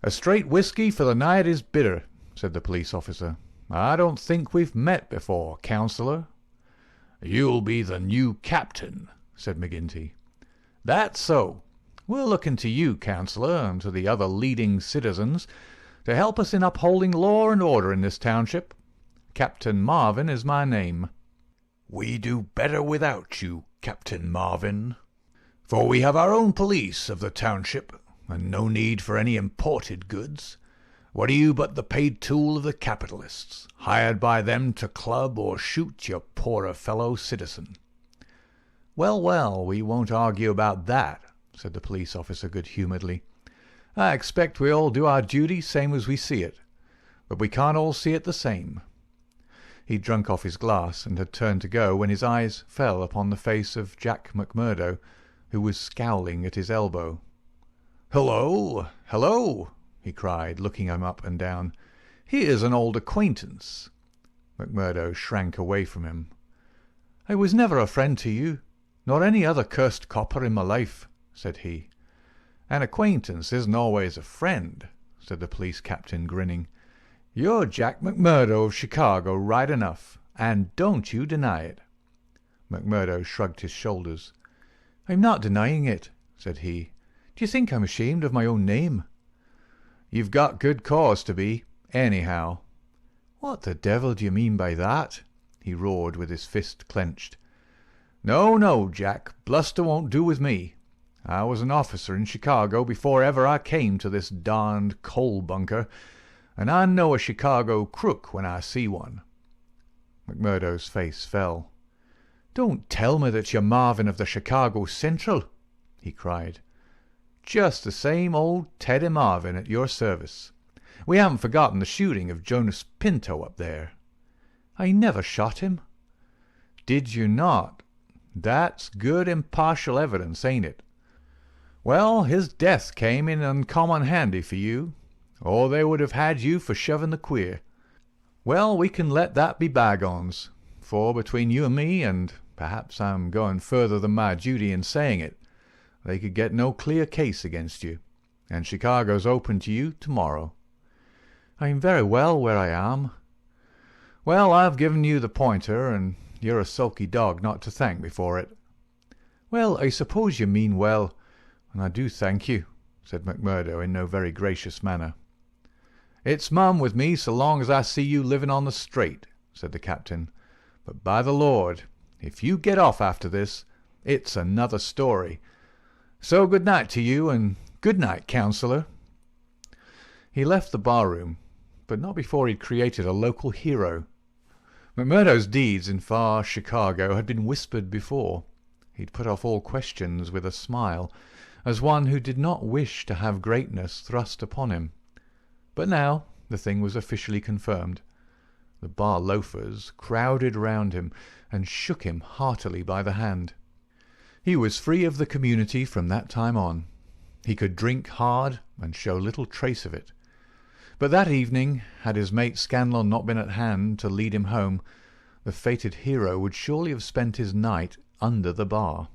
"A straight whisky for the night is bitter," said the police officer. "I don't think we've met before, councillor." "You'll be the new captain," said McGinty. "That's so. We're looking to you, councillor, and to the other leading citizens, to help us in upholding law and order in this township. Captain Marvin is my name." "We do better without you, Captain Marvin, for we have our own police of the township, and no need for any imported goods. What are you but the paid tool of the capitalists, hired by them to club or shoot your poorer fellow citizen?" "Well, well, we won't argue about that," said the police officer good-humouredly. "I expect we all do our duty same as we see it, but we can't all see it the same." He'd drunk off his glass and had turned to go when his eyes fell upon the face of Jack McMurdo, who was scowling at his elbow. "Hello, hello!" he cried, looking him up and down. "Here's an old acquaintance." McMurdo shrank away from him. "I was never a friend to you, nor any other cursed copper in my life," said he. "An acquaintance isn't always a friend," said the police captain, grinning. "You're Jack McMurdo of Chicago right enough, and don't you deny it." McMurdo shrugged his shoulders. "I'm not denying it," said he. "Do you think I'm ashamed of my own name?" "You've got good cause to be, anyhow." "What the devil do you mean by that?" he roared with his fist clenched. "No, no, Jack, bluster won't do with me. I was an officer in Chicago before ever I came to this darned coal bunker, and I know a Chicago crook when I see one." McMurdo's face fell. "Don't tell me that you're Marvin of the Chicago Central," he cried. "Just the same old Teddy Marvin at your service. We haven't forgotten the shooting of Jonas Pinto up there." "I never shot him." "Did you not? That's good impartial evidence, ain't it? Well, his death came in uncommon handy for you, or they would have had you for shoving the queer. Well, we can let that be bygones, for between you and me, and perhaps I'm going further than my duty in saying it, they could get no clear case against you, and Chicago's open to you tomorrow." "I'm very well where I am." "Well, I've given you the pointer, and you're a sulky dog not to thank me for it." "Well, I suppose you mean well, and I do thank you," said McMurdo in no very gracious manner. "It's mum with me so long as I see you living on the straight," said the captain. "But by the Lord, if you get off after this, it's another story. So good night to you, and good night, councillor." He left the bar-room, but not before he'd created a local hero. McMurdo's deeds in far Chicago had been whispered before. He'd put off all questions with a smile, as one who did not wish to have greatness thrust upon him. But now the thing was officially confirmed. The bar loafers crowded round him and shook him heartily by the hand. He was free of the community from that time on. He could drink hard and show little trace of it. But that evening, had his mate Scanlon not been at hand to lead him home, the fated hero would surely have spent his night under the bar.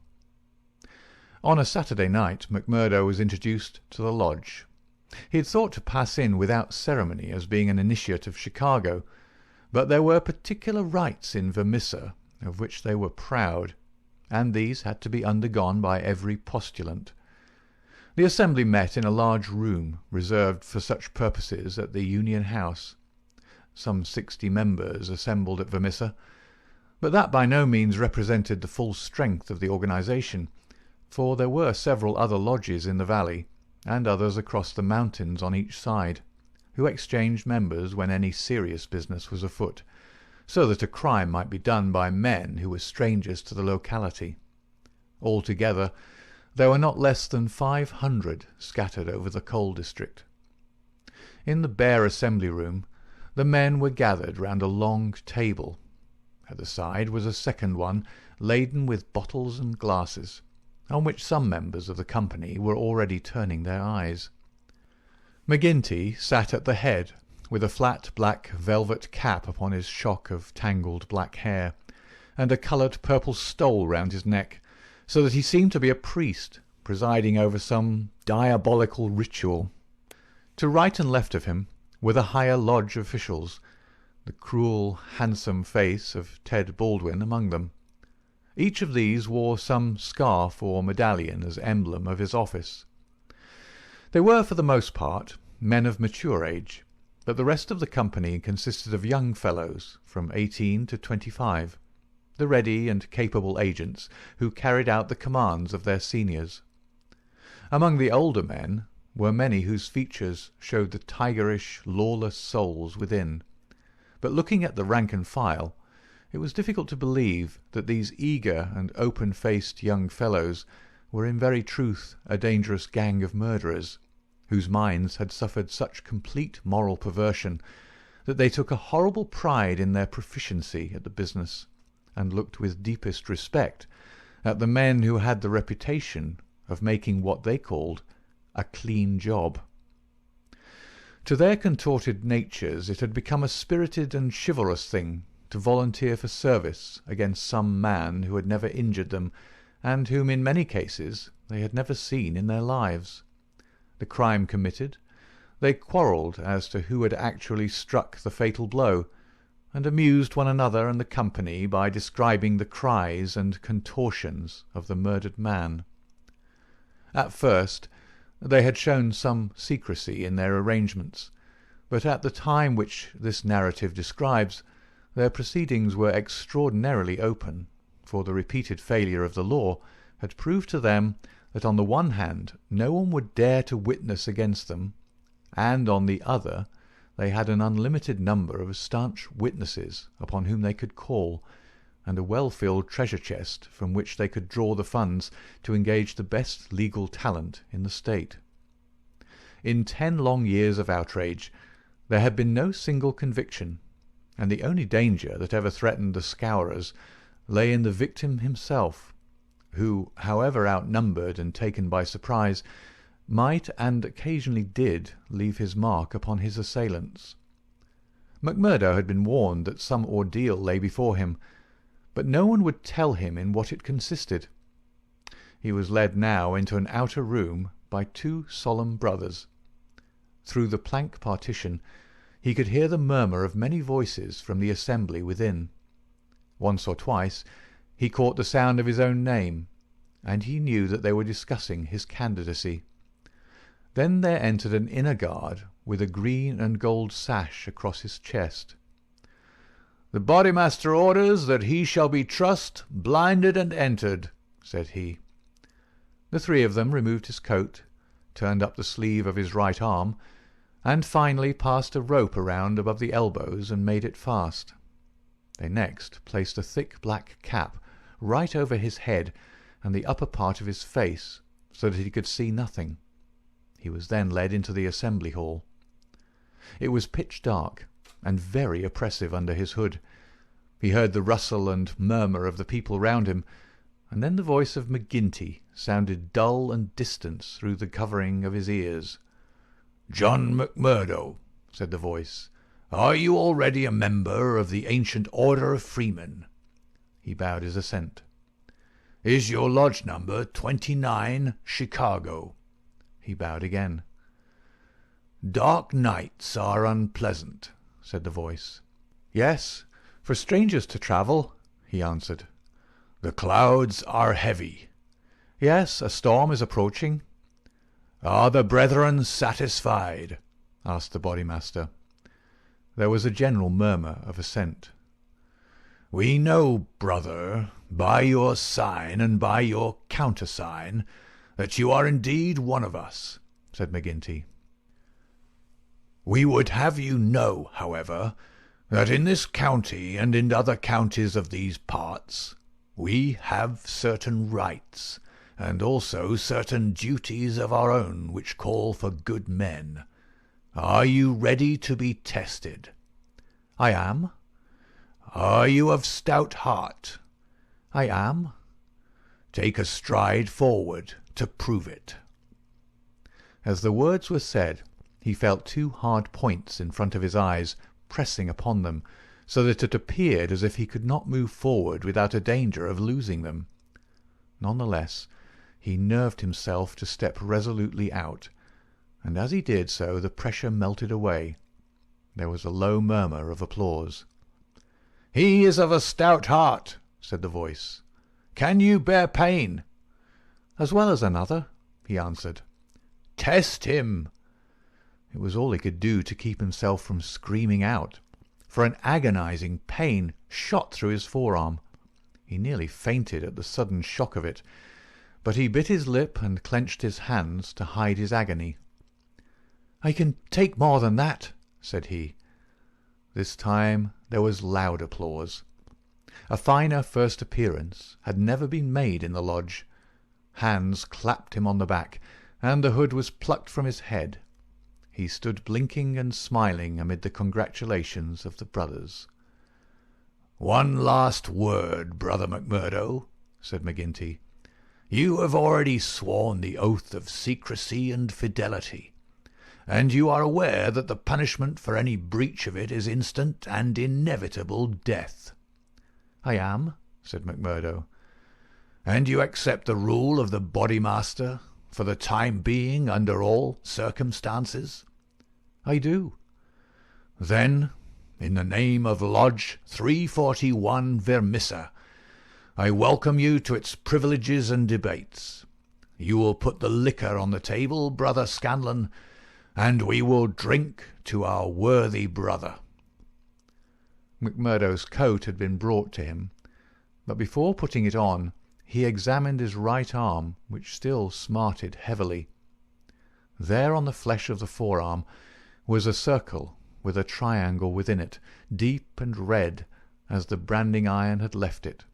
On a Saturday night McMurdo was introduced to the lodge. He had thought to pass in without ceremony as being an initiate of Chicago, but there were particular rites in Vermissa of which they were proud, and these had to be undergone by every postulant. The assembly met in a large room reserved for such purposes at the Union House. Some 60 members assembled at Vermissa, but that by no means represented the full strength of the organisation, for there were several other lodges in the valley, and others across the mountains on each side, who exchanged members when any serious business was afoot, so that a crime might be done by men who were strangers to the locality. Altogether, there were not less than 500 scattered over the coal district. In the bare assembly room, the men were gathered round a long table. At the side was a second one, laden with bottles and glasses, on which some members of the company were already turning their eyes. McGinty sat at the head, with a flat black velvet cap upon his shock of tangled black hair, and a coloured purple stole round his neck, so that he seemed to be a priest presiding over some diabolical ritual. To right and left of him were the higher lodge officials, the cruel, handsome face of Ted Baldwin among them. Each of these wore some scarf or medallion as emblem of his office. They were, for the most part, men of mature age, but the rest of the company consisted of young fellows from 18 to 25, the ready and capable agents who carried out the commands of their seniors. Among the older men were many whose features showed the tigerish, lawless souls within, but looking at the rank and file, it was difficult to believe that these eager and open-faced young fellows were in very truth a dangerous gang of murderers, whose minds had suffered such complete moral perversion that they took a horrible pride in their proficiency at the business, and looked with deepest respect at the men who had the reputation of making what they called a clean job. To their contorted natures it had become a spirited and chivalrous thing to volunteer for service against some man who had never injured them, and whom in many cases they had never seen in their lives. The crime committed, they quarrelled as to who had actually struck the fatal blow, and amused one another and the company by describing the cries and contortions of the murdered man. At first they had shown some secrecy in their arrangements, but at the time which this narrative describes, their proceedings were extraordinarily open, for the repeated failure of the law had proved to them that on the one hand no one would dare to witness against them, and on the other they had an unlimited number of staunch witnesses upon whom they could call, and a well-filled treasure chest from which they could draw the funds to engage the best legal talent in the state. In 10 long years of outrage there had been no single conviction, and the only danger that ever threatened the scourers lay in the victim himself, who, however outnumbered and taken by surprise, might and occasionally did leave his mark upon his assailants. MacMurdo had been warned that some ordeal lay before him, but no one would tell him in what it consisted. He was led now into an outer room by 2 solemn brothers. Through the plank partition he could hear the murmur of many voices from the assembly within. Once or twice he caught the sound of his own name, and he knew that they were discussing his candidacy. Then there entered an inner guard with a green and gold sash across his chest. "The bodymaster orders that he shall be trussed, blinded, and entered," said he. The 3 of them removed his coat, turned up the sleeve of his right arm, and finally passed a rope around above the elbows and made it fast. They next placed a thick black cap right over his head and the upper part of his face, so that he could see nothing. He was then led into the assembly hall. It was pitch dark, and very oppressive under his hood. He heard the rustle and murmur of the people round him, and then the voice of McGinty sounded dull and distant through the covering of his ears. "John McMurdo," said the voice, "are you already a member of the ancient order of freemen?" He bowed his assent. "Is your lodge number 29, Chicago?" He bowed again. "Dark nights are unpleasant," said the voice. "Yes, for strangers to travel," he answered. "The clouds are heavy." "Yes, a storm is approaching." "Are the brethren satisfied?" asked the Bodymaster. There was a general murmur of assent. "We know, brother, by your sign and by your countersign, that you are indeed one of us," said McGinty. "We would have you know, however, that in this county and in other counties of these parts we have certain rights, and also certain duties of our own which call for good men. Are you ready to be tested?" "I am." "Are you of stout heart?" "I am." "Take a stride forward to prove it." As the words were said, he felt two hard points in front of his eyes pressing upon them, so that it appeared as if he could not move forward without a danger of losing them. None the less, he nerved himself to step resolutely out, and as he did so the pressure melted away. There was a low murmur of applause. "He is of a stout heart," said the voice. "Can you bear pain?" "As well as another," he answered. "Test him." It was all he could do to keep himself from screaming out, for an agonizing pain shot through his forearm. He nearly fainted at the sudden shock of it, but he bit his lip and clenched his hands to hide his agony. "I can take more than that," said he. This time there was loud applause. A finer first appearance had never been made in the lodge. Hands clapped him on the back, and the hood was plucked from his head. He stood blinking and smiling amid the congratulations of the brothers. "One last word, Brother McMurdo," said McGinty. "You have already sworn the oath of secrecy and fidelity, and you are aware that the punishment for any breach of it is instant and inevitable death." "I am," said McMurdo. "And you accept the rule of the Bodymaster, for the time being, under all circumstances?" "I do." "Then, in the name of Lodge 341 Vermissa, I welcome you to its privileges and debates. You will put the liquor on the table, Brother Scanlon, and we will drink to our worthy brother." McMurdo's coat had been brought to him, but before putting it on he examined his right arm, which still smarted heavily. There on the flesh of the forearm was a circle with a triangle within it, deep and red as the branding iron had left it.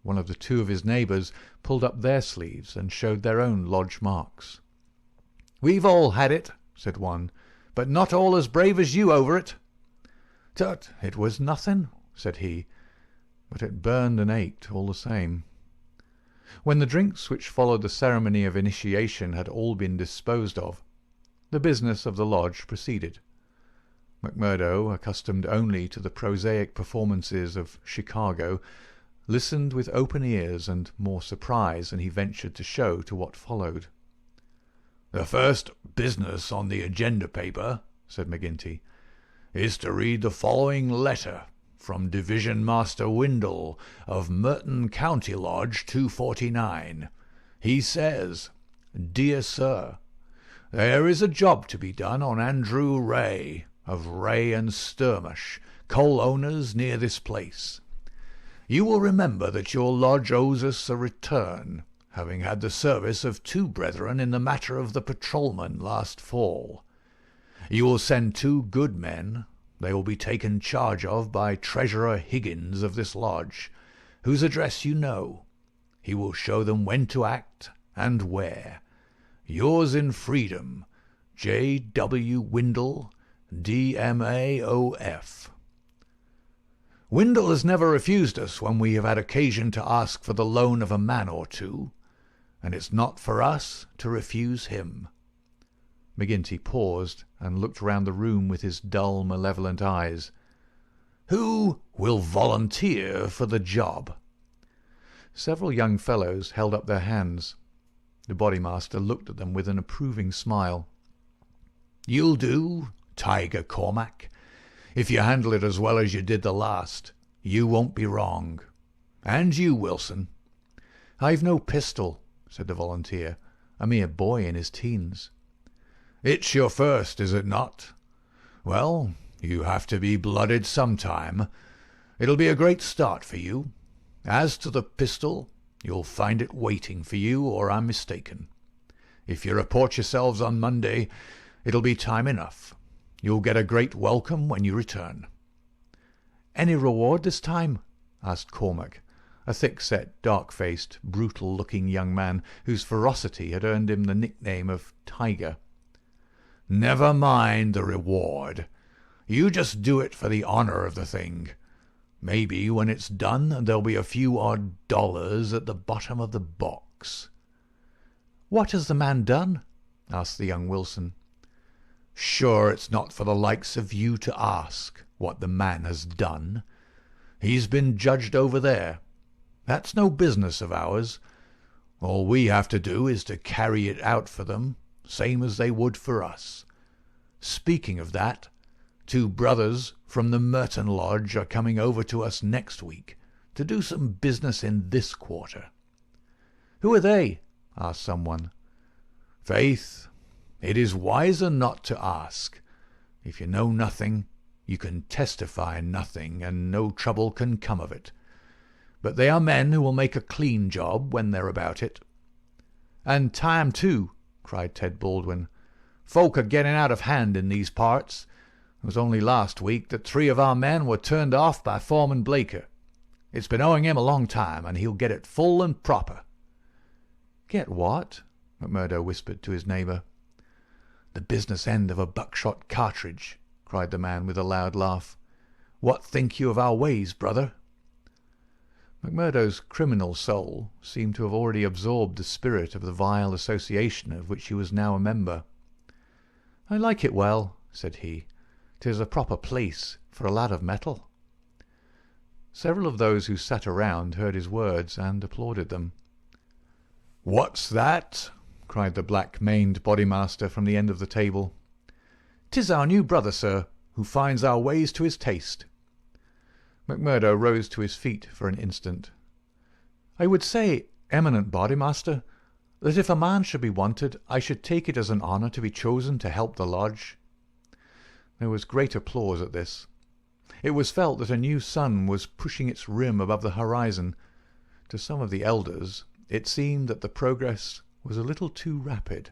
One of the two of his neighbours pulled up their sleeves and showed their own lodge marks. "We've all had it," said one, "but not all as brave as you over it." "Tut, it was nothing," said he, but it burned and ached all the same. When the drinks which followed the ceremony of initiation had all been disposed of, the business of the lodge proceeded. McMurdo, accustomed only to the prosaic performances of Chicago, listened with open ears and more surprise than he ventured to show to what followed. "The first business on the agenda paper," said McGinty, "is to read the following letter from Division Master Windle of Merton County Lodge 249. He says, 'Dear Sir, there is a job to be done on Andrew Ray, of Ray and Sturmish, coal owners near this place. You will remember that your lodge owes us a return, having had the service of two brethren in the matter of the patrolman last fall. You will send 2 good men. They will be taken charge of by Treasurer Higgins of this lodge, whose address you know. He will show them when to act and where. Yours in freedom, J. W. Windle, D.M.A.O.F. Windle has never refused us when we have had occasion to ask for the loan of a man or two, and it's not for us to refuse him." McGinty paused and looked round the room with his dull, malevolent eyes. "Who will volunteer for the job?" Several young fellows held up their hands. The Bodymaster looked at them with an approving smile. "You'll do, Tiger Cormac. If you handle it as well as you did the last, you won't be wrong. And you, Wilson?" "I've no pistol," said the volunteer, a mere boy in his teens. "It's your first, is it not? Well, you have to be blooded sometime. It'll be a great start for you. As to the pistol, you'll find it waiting for you, or I'm mistaken. If you report yourselves on Monday, it'll be time enough. You'll get a great welcome when you return." "Any reward this time?" asked Cormac, a thick-set, dark-faced, brutal-looking young man whose ferocity had earned him the nickname of Tiger. "Never mind the reward. You just do it for the honour of the thing. Maybe when it's done there'll be a few odd dollars at the bottom of the box." "What has the man done?" asked the young Wilson. "Sure, it's not for the likes of you to ask what the man has done. He's been judged over there. That's no business of ours. All we have to do is to carry it out for them, same as they would for us. Speaking of that, 2 brothers from the Merton Lodge are coming over to us next week to do some business in this quarter." "Who are they?" asked someone. "Faith, it is wiser not to ask. If you know nothing, you can testify nothing, and no trouble can come of it. But they are men who will make a clean job when they're about it." "And time, too," cried Ted Baldwin. "Folk are getting out of hand in these parts. It was only last week that 3 of our men were turned off by Foreman Blaker. It's been owing him a long time, and he'll get it full and proper." "Get what?" McMurdo whispered to his neighbour. "The business end of a buckshot cartridge," cried the man with a loud laugh. "What think you of our ways, brother?" McMurdo's criminal soul seemed to have already absorbed the spirit of the vile association of which he was now a member. "I like it well," said he. "'Tis a proper place for a lad of mettle." Several of those who sat around heard his words and applauded them. "What's that?" cried the black-maned bodymaster from the end of the table. "'Tis our new brother, sir, who finds our ways to his taste." McMurdo rose to his feet for an instant. "I would say, eminent bodymaster, that if a man should be wanted, I should take it as an honour to be chosen to help the lodge." There was great applause at this. It was felt that a new sun was pushing its rim above the horizon. To some of the elders it seemed that the progress was a little too rapid.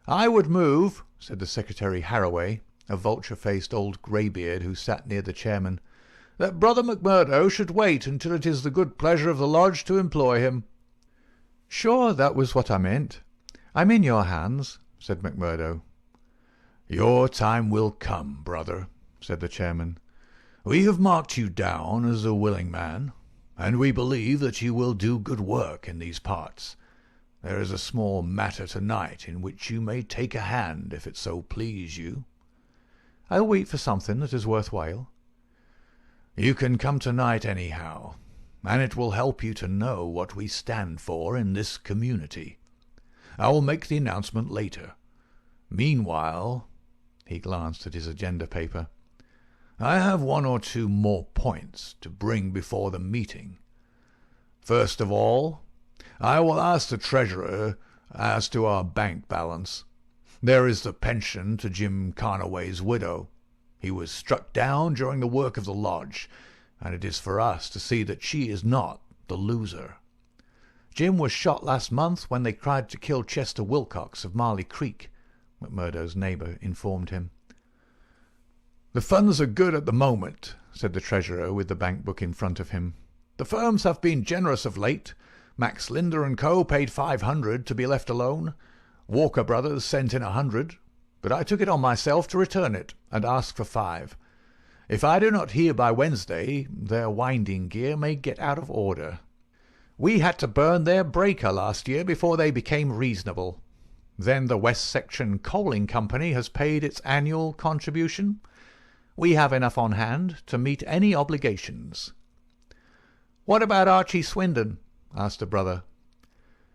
"I would move," said the Secretary Harraway, a vulture-faced old greybeard who sat near the chairman, "that Brother McMurdo should wait until it is the good pleasure of the lodge to employ him." "Sure, that was what I meant. I'm in your hands," said McMurdo. "Your time will come, brother," said the chairman. "We have marked you down as a willing man, and we believe that you will do good work in these parts. There is a small matter tonight in which you may take a hand, if it so please you." "I'll wait for something that is worth while." "You can come tonight anyhow, and it will help you to know what we stand for in this community. I will make the announcement later. Meanwhile," he glanced at his agenda paper, "I have 1 or 2 more points to bring before the meeting. First of all, I will ask the treasurer as to our bank balance. There is the pension to Jim Carnaway's widow. He was struck down during the work of the lodge, and it is for us to see that she is not the loser. "Jim was shot last month when they tried to kill Chester Wilcox of Marley Creek," McMurdo's neighbour informed him. "The funds are good at the moment," said the treasurer with the bank book in front of him. "The firms have been generous of late. Max Linder and Co. paid $500 to be left alone. Walker Brothers sent in $100, but I took it on myself to return it and ask for $5. If I do not hear by Wednesday, their winding gear may get out of order. We had to burn their breaker last year before they became reasonable. Then the West Section Coaling Company has paid its annual contribution. We have enough on hand to meet any obligations." "What about Archie Swindon?" asked a brother.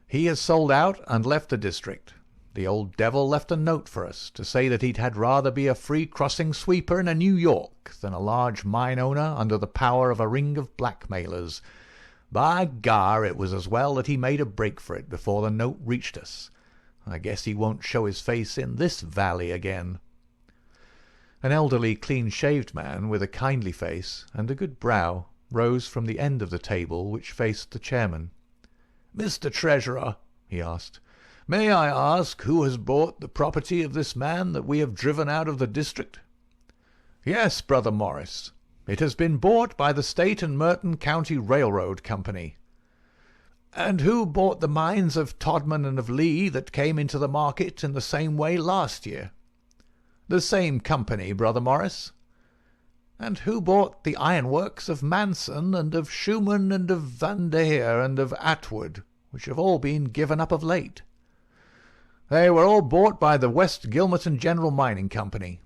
"He has sold out and left the district. The old devil left a note for us to say that he'd had rather be a free crossing sweeper in a New York than a large mine owner under the power of a ring of blackmailers, By gar, it was as well that he made a break for it before the note reached us. I guess he won't show his face in this valley again." An elderly, clean-shaved man with a kindly face and a good brow rose from the end of the table which faced the chairman. "Mr. Treasurer," he asked, "may I ask who has bought the property of this man that we have driven out of the district?" "Yes, Brother Morris. It has been bought by the State and Merton County Railroad Company." "And who bought the mines of Todman and of Lee that came into the market in the same way last year?" "The same company, Brother Morris." "And who bought the ironworks of Manson and of Schumann and of Van Deer and of Atwood, which have all been given up of late?" "They were all bought by the West Gilmerton General Mining Company."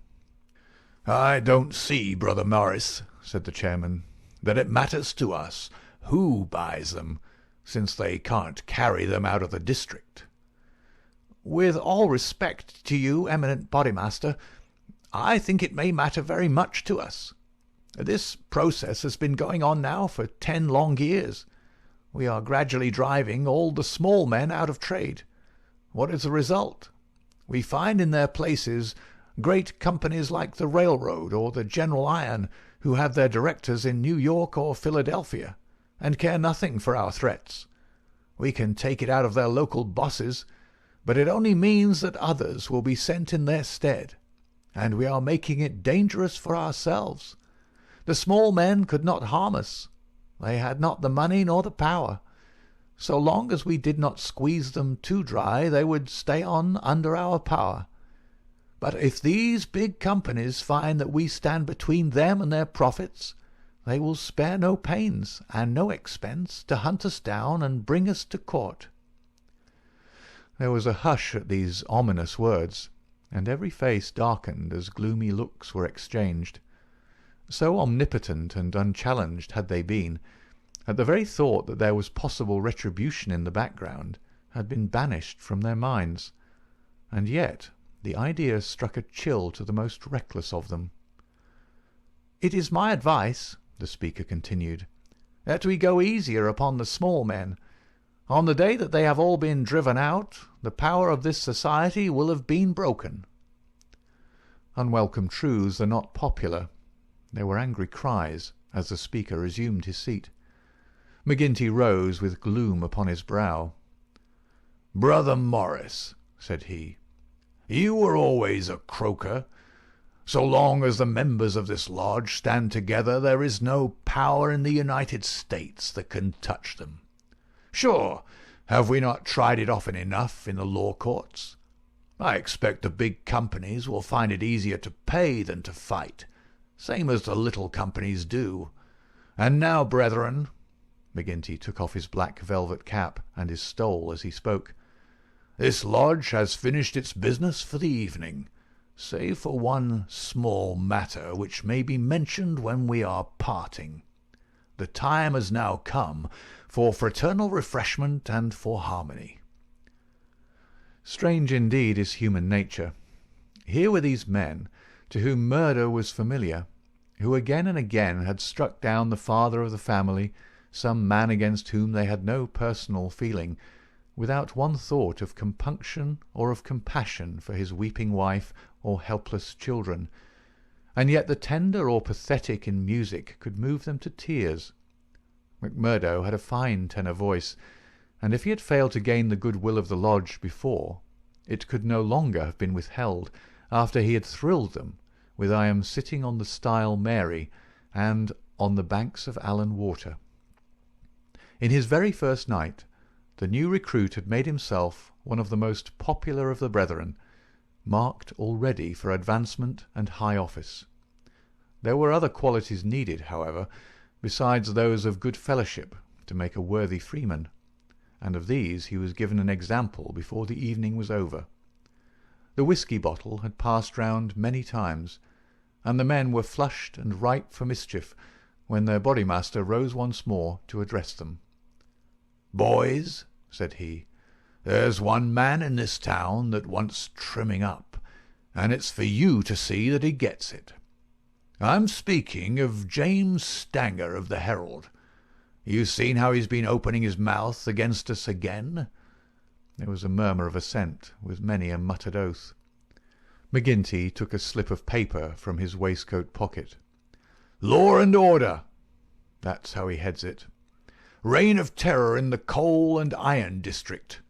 "I don't see, Brother Morris," said the chairman, "that it matters to us who buys them, since they can't carry them out of the district." "With all respect to you, eminent bodymaster, I think it may matter very much to us. This process has been going on now for 10 long years. We are gradually driving all the small men out of trade. What is the result? We find in their places great companies like the railroad or the General Iron, who have their directors in New York or Philadelphia, and care nothing for our threats. We can take it out of their local bosses, but it only means that others will be sent in their stead, and we are making it dangerous for ourselves. The small men could not harm us. They had not the money nor the power. So long as we did not squeeze them too dry, they would stay on under our power. But if these big companies find that we stand between them and their profits, they will spare no pains and no expense to hunt us down and bring us to court." There was a hush at these ominous words, and every face darkened as gloomy looks were exchanged. So omnipotent and unchallenged had they been, that the very thought that there was possible retribution in the background had been banished from their minds, and yet the idea struck a chill to the most reckless of them. "It is my advice," the speaker continued, "that we go easier upon the small men. On the day that they have all been driven out, the power of this society will have been broken." Unwelcome truths are not popular. There were angry cries as the speaker resumed his seat. McGinty rose with gloom upon his brow. "Brother Morris," said he, "you were always a croaker. So long as the members of this lodge stand together, there is no power in the United States that can touch them. Sure, have we not tried it often enough in the law courts? I expect the big companies will find it easier to pay than to fight, same as the little companies do. And now, brethren," McGinty took off his black velvet cap and his stole as he spoke, "this lodge has finished its business for the evening, save for one small matter which may be mentioned when we are parting. The time has now come for fraternal refreshment and for harmony." Strange indeed is human nature. Here were these men, to whom murder was familiar, who again and again had struck down the father of the family, some man against whom they had no personal feeling, without one thought of compunction or of compassion for his weeping wife or helpless children, and yet the tender or pathetic in music could move them to tears. McMurdo had a fine tenor voice, and if he had failed to gain the goodwill of the lodge before, it could no longer have been withheld after he had thrilled them with "I am sitting on the stile Mary" and "On the banks of Allan Water." In his very first night, the new recruit had made himself one of the most popular of the brethren, marked already for advancement and high office. There were other qualities needed, however, besides those of good fellowship, to make a worthy freeman, and of these he was given an example before the evening was over. The whisky bottle had passed round many times, and the men were flushed and ripe for mischief when their bodymaster rose once more to address them. "Boys," said he, "there's one man in this town that wants trimming up, and it's for you to see that he gets it. I'm speaking of James Stanger of the Herald. You seen how he's been opening his mouth against us again?" There was a murmur of assent, with many a muttered oath. McGinty took a slip of paper from his waistcoat pocket. "Law and order. That's how he heads it. Reign of terror in the coal and iron district.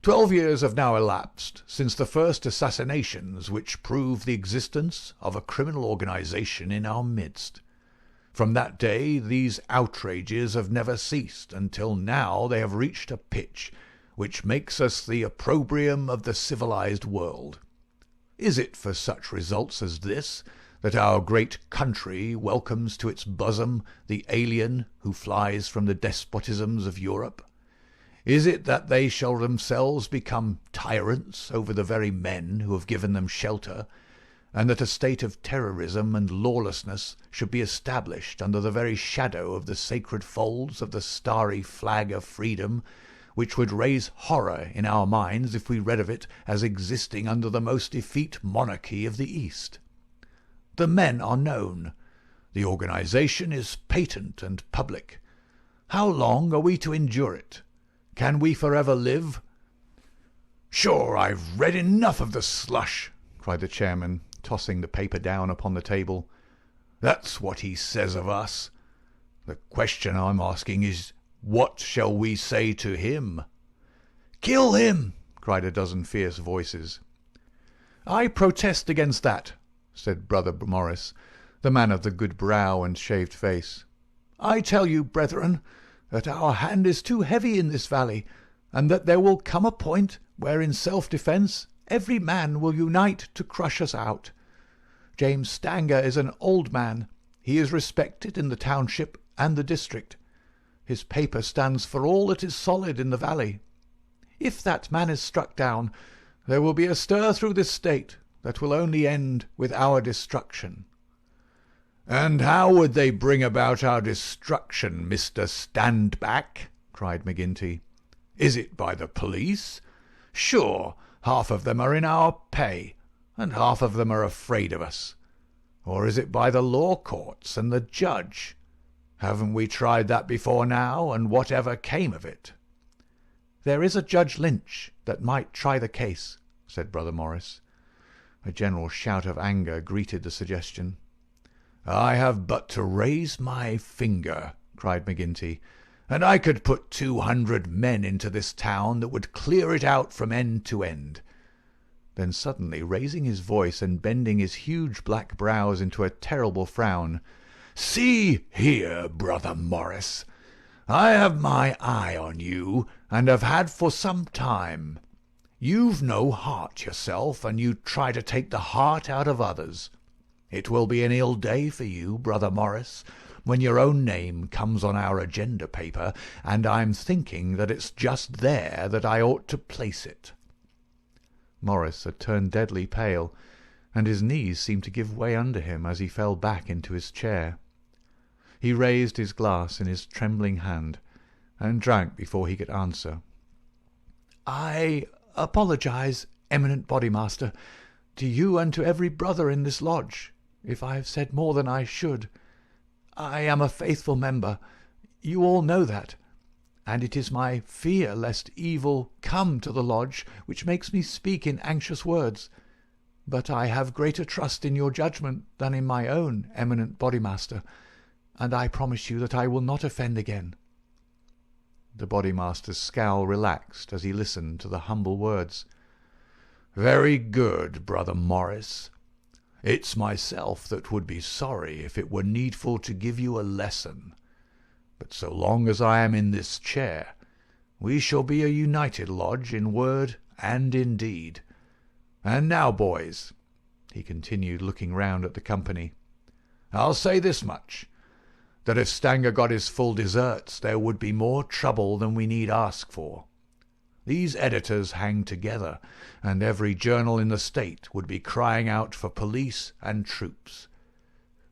12 years have now elapsed since the first assassinations which prove the existence of a criminal organization in our midst. From that day these outrages have never ceased, until now they have reached a pitch which makes us the opprobrium of the civilized world. Is it for such results as this that our great country welcomes to its bosom the alien who flies from the despotisms of Europe? Is it that they shall themselves become tyrants over the very men who have given them shelter, and that a state of terrorism and lawlessness should be established under the very shadow of the sacred folds of the starry flag of freedom, which would raise horror in our minds if we read of it as existing under the most effete monarchy of the East? The men are known. The organization is patent and public. How long are we to endure it? Can we forever live?" "Sure, I've read enough of the slush," cried the chairman, tossing the paper down upon the table. "That's what he says of us. The question I'm asking is, what shall we say to him?" "Kill him!" cried a dozen fierce voices. "I protest against that," said Brother Morris, the man of the good brow and shaved face. "I tell you, brethren, that our hand is too heavy in this valley, and that there will come a point where in self-defence every man will unite to crush us out. James Stanger is an old man. He is respected in the township and the district. His paper stands for all that is solid in the valley. If that man is struck down, there will be a stir through this state that will only end with our destruction." "And how would they bring about our destruction, Mr. Standback?" cried McGinty. "Is it by the police? Sure, half of them are in our pay, and half of them are afraid of us. Or is it by the law courts and the judge? Haven't we tried that before now, and whatever came of it?" "There is a Judge Lynch that might try the case," said Brother Morris. A general shout of anger greeted the suggestion. "I have but to raise my finger," cried McGinty, "and I could put 200 men into this town that would clear it out from end to end." Then suddenly raising his voice and bending his huge black brows into a terrible frown, "See here, Brother Morris, I have my eye on you, and have had for some time. You've no heart yourself, and you try to take the heart out of others. It will be an ill day for you, Brother Morris, when your own name comes on our agenda paper, and I'm thinking that it's just there that I ought to place it." Morris had turned deadly pale, and his knees seemed to give way under him as he fell back into his chair. He raised his glass in his trembling hand, and drank before he could answer. "I apologize, eminent bodymaster, to you and to every brother in this lodge, if I have said more than I should. I am a faithful member. You all know that. And it is my fear lest evil come to the lodge which makes me speak in anxious words. But I have greater trust in your judgment than in my own, eminent bodymaster, and I promise you that I will not offend again." The bodymaster's scowl relaxed as he listened to the humble words. "Very good, Brother Morris. It's myself that would be sorry if it were needful to give you a lesson. But so long as I am in this chair, we shall be a united lodge in word and in deed. And now, boys," he continued, looking round at the company, "I'll say this much, that if Stanger got his full deserts there would be more trouble than we need ask for. These editors hang together, and every journal in the state would be crying out for police and troops.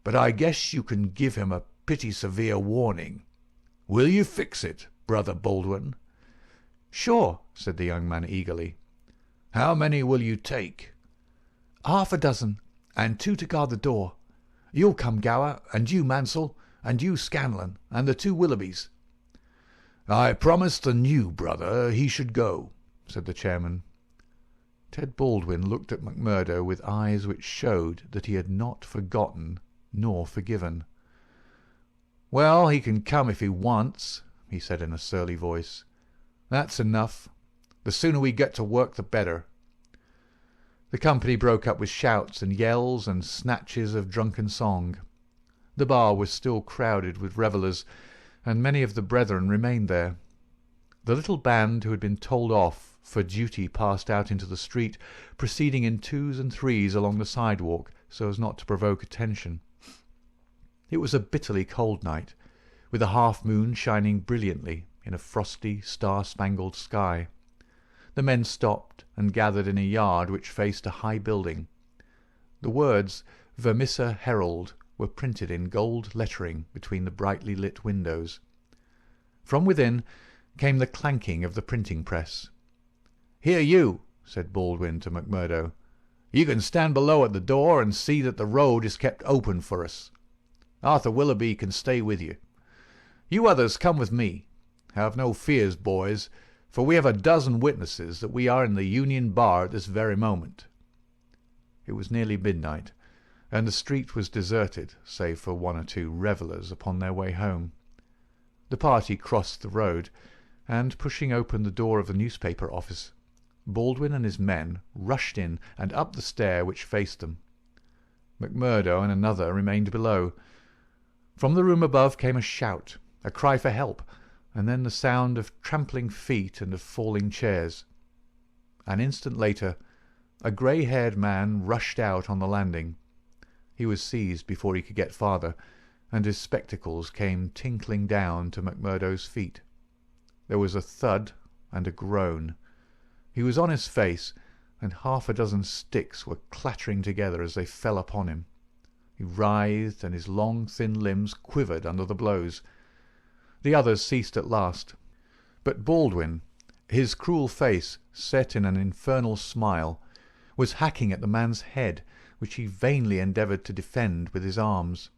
But I guess you can give him a pretty severe warning. Will you fix it, Brother Baldwin?" "Sure," said the young man eagerly. "How many will you take?" "Half a dozen, and 2 to guard the door. You'll come, Gower, and you, Mansell, and you Scanlon, and the 2 Willoughbys." "I promised the new brother he should go," said the chairman. Ted Baldwin looked at McMurdo with eyes which showed that he had not forgotten nor forgiven. "Well, he can come if he wants," he said in a surly voice. "That's enough. The sooner we get to work the better." The company broke up with shouts and yells and snatches of drunken song. The bar was still crowded with revellers, and many of the brethren remained there. The little band who had been told off for duty passed out into the street, proceeding in 2s and 3s along the sidewalk so as not to provoke attention. It was a bitterly cold night, with a half-moon shining brilliantly in a frosty, star-spangled sky. The men stopped and gathered in a yard which faced a high building. The words "Vermissa Herald" were printed in gold lettering between the brightly lit windows. From within came the clanking of the printing press. "Here you," said Baldwin to McMurdo. "You can stand below at the door and see that the road is kept open for us. Arthur Willoughby can stay with you. You others come with me. Have no fears, boys, for we have a dozen witnesses that we are in the Union Bar at this very moment." It was nearly midnight, and the street was deserted save for 1 or 2 revellers upon their way home. The party crossed the road, and, pushing open the door of the newspaper office, Baldwin and his men rushed in and up the stair which faced them. McMurdo and another remained below. From the room above came a shout, a cry for help, and then the sound of trampling feet and of falling chairs. An instant later, a grey-haired man rushed out on the landing. He was seized before he could get farther, and his spectacles came tinkling down to McMurdo's feet. There was a thud and a groan. He was on his face, and 6 sticks were clattering together as they fell upon him. He writhed, and his long, thin limbs quivered under the blows. The others ceased at last, but Baldwin, his cruel face set in an infernal smile, was hacking at the man's head, which he vainly endeavoured to defend with his arms.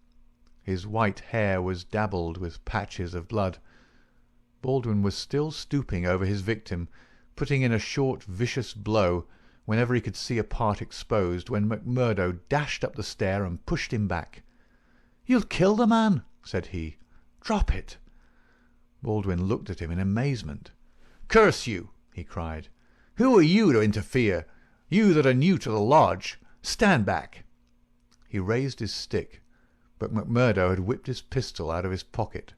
His white hair was dabbled with patches of blood. Baldwin was still stooping over his victim, putting in a short, vicious blow whenever he could see a part exposed, when McMurdo dashed up the stair and pushed him back. "You'll kill the man," said he. "Drop it." Baldwin looked at him in amazement. "Curse you!" he cried. "Who are you to interfere? You that are new to the lodge. Stand back." He raised his stick, but McMurdo had whipped his pistol out of his pocket.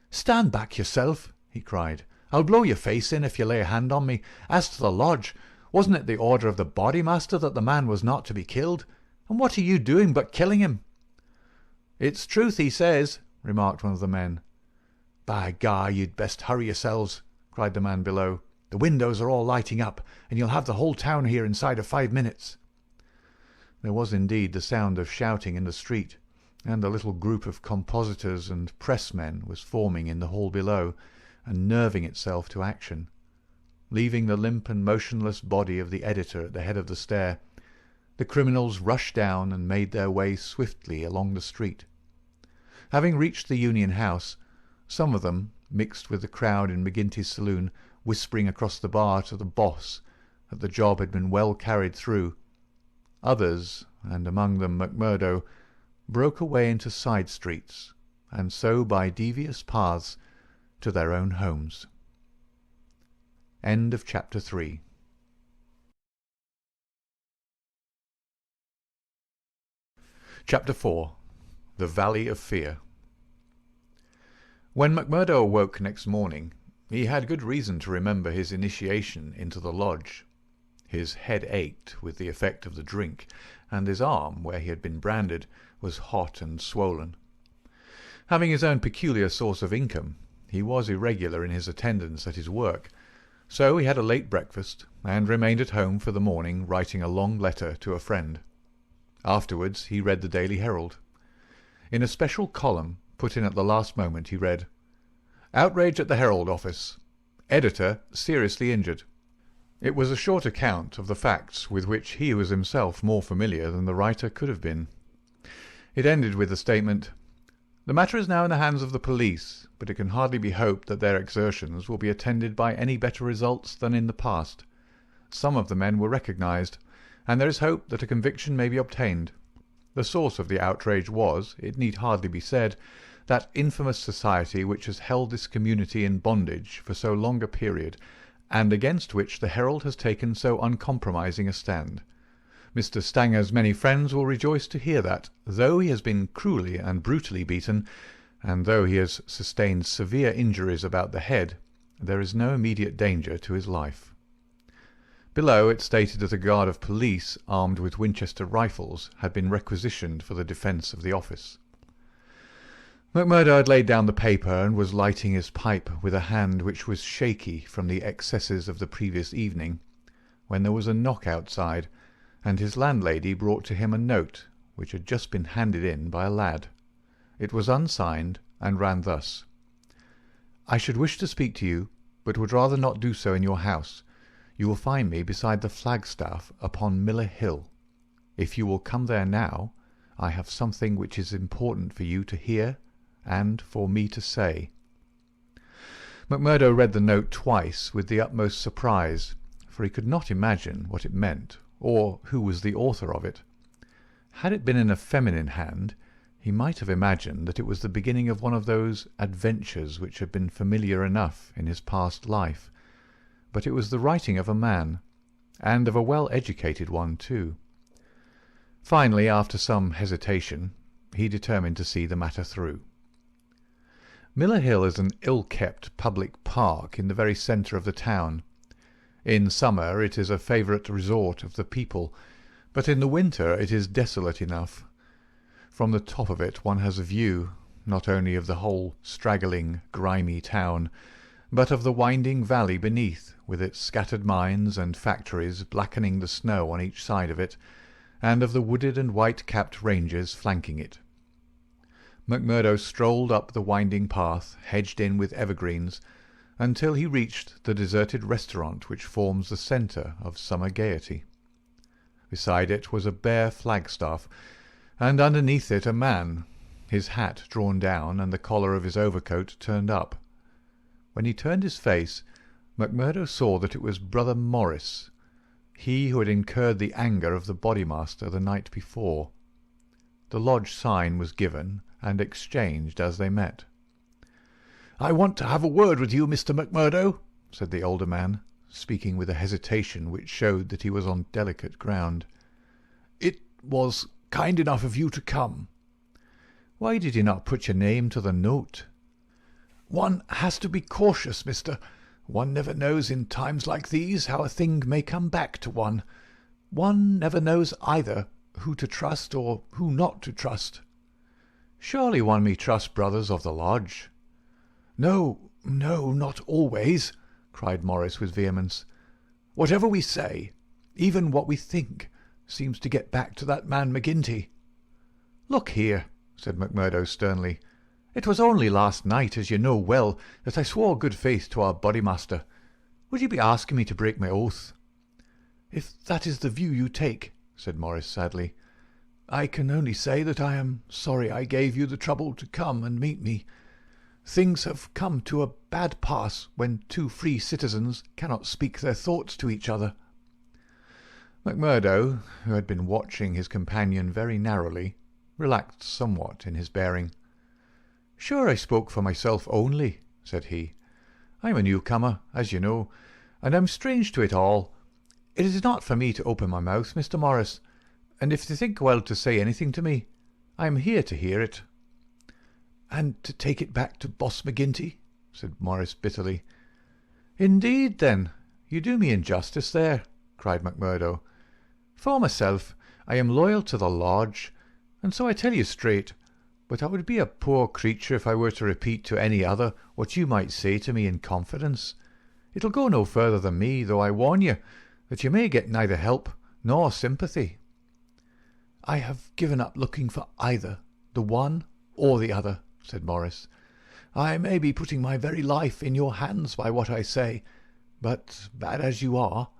"Stand back yourself," he cried. "I'll blow your face in if you lay a hand on me. As to the lodge, wasn't it the order of the bodymaster that the man was not to be killed? And what are you doing but killing him?" "It's truth he says," remarked one of the men. "By gar, you'd best hurry yourselves," cried the man below. "The windows are all lighting up, and you'll have the whole town here inside of 5 minutes." There was indeed the sound of shouting in the street, and a little group of compositors and pressmen was forming in the hall below, and nerving itself to action. Leaving the limp and motionless body of the editor at the head of the stair, the criminals rushed down and made their way swiftly along the street. Having reached the Union House, some of them, mixed with the crowd in McGinty's saloon, whispering across the bar to the boss that the job had been well carried through. Others, and among them McMurdo, broke away into side streets, and so by devious paths to their own homes. End of chapter 3. Chapter 4. The Valley of Fear. When McMurdo awoke next morning, he had good reason to remember his initiation into the lodge. His head ached with the effect of the drink, and his arm, where he had been branded, was hot and swollen. Having his own peculiar source of income, he was irregular in his attendance at his work, so he had a late breakfast, and remained at home for the morning writing a long letter to a friend. Afterwards he read the Daily Herald. In a special column, put in at the last moment, he read, "Outrage at the Herald office. Editor seriously injured." It was a short account of the facts with which he was himself more familiar than the writer could have been. It ended with the statement, The matter is now in the hands of the police, but it can hardly be hoped that their exertions will be attended by any better results than in the past. Some of the men were recognised, and there is hope that a conviction may be obtained. The source of the outrage was, it need hardly be said, that infamous society which has held this community in bondage for so long a period, and against which the Herald has taken so uncompromising a stand. Mr. Stanger's many friends will rejoice to hear that, though he has been cruelly and brutally beaten, and though he has sustained severe injuries about the head, there is no immediate danger to his life. Below it stated that a guard of police, armed with Winchester rifles, had been requisitioned for the defence of the office. McMurdo had laid down the paper and was lighting his pipe with a hand which was shaky from the excesses of the previous evening, when there was a knock outside, and his landlady brought to him a note which had just been handed in by a lad. It was unsigned, and ran thus: "I should wish to speak to you, but would rather not do so in your house. You will find me beside the flagstaff upon Miller Hill. If you will come there now, I have something which is important for you to hear and for me to say." McMurdo read the note twice with the utmost surprise, for he could not imagine what it meant, or who was the author of it. Had it been in a feminine hand, he might have imagined that it was the beginning of one of those adventures which had been familiar enough in his past life, but it was the writing of a man, and of a well-educated one too. Finally, after some hesitation, he determined to see the matter through. Miller Hill is an ill-kept public park in the very centre of the town. In summer it is a favourite resort of the people, but in the winter it is desolate enough. From the top of it one has a view, not only of the whole straggling, grimy town, but of the winding valley beneath, with its scattered mines and factories blackening the snow on each side of it, and of the wooded and white-capped ranges flanking it. McMurdo strolled up the winding path, hedged in with evergreens, until he reached the deserted restaurant which forms the centre of summer gaiety. Beside it was a bare flagstaff, and underneath it a man, his hat drawn down and the collar of his overcoat turned up. When he turned his face, McMurdo saw that it was Brother Morris, he who had incurred the anger of the bodymaster the night before. The lodge sign was given and exchanged as they met. "I want to have a word with you, Mr. McMurdo," said the older man, speaking with a hesitation which showed that he was on delicate ground. "It was kind enough of you to come." "Why did you not put your name to the note?" "One has to be cautious, mister. One never knows in times like these how a thing may come back to one. One never knows either who to trust or who not to trust." "Surely one may trust brothers of the lodge." "No, no, not always," cried Morris with vehemence. "Whatever we say, even what we think, seems to get back to that man McGinty." "Look here," said McMurdo sternly. "It was only last night, as you know well, that I swore good faith to our bodymaster. Would you be asking me to break my oath?" "If that is the view you take," said Morris sadly, "I can only say that I am sorry I gave you the trouble to come and meet me. Things have come to a bad pass when two free citizens cannot speak their thoughts to each other." McMurdo, who had been watching his companion very narrowly, relaxed somewhat in his bearing. "Sure I spoke for myself only," said he. "I am a newcomer, as you know, and I am strange to it all. It is not for me to open my mouth, Mr. Morris, and if you think well to say anything to me, I am here to hear it." "And to take it back to Boss McGinty?" said Morris bitterly. "Indeed, then, you do me injustice there," cried McMurdo. "For myself, I am loyal to the lodge, and so I tell you straight, but I would be a poor creature if I were to repeat to any other what you might say to me in confidence. It'll go no further than me, though I warn you that you may get neither help nor sympathy." "I have given up looking for either the one or the other," said Morris. "I may be putting my very life in your hands by what I say, but bad as you are,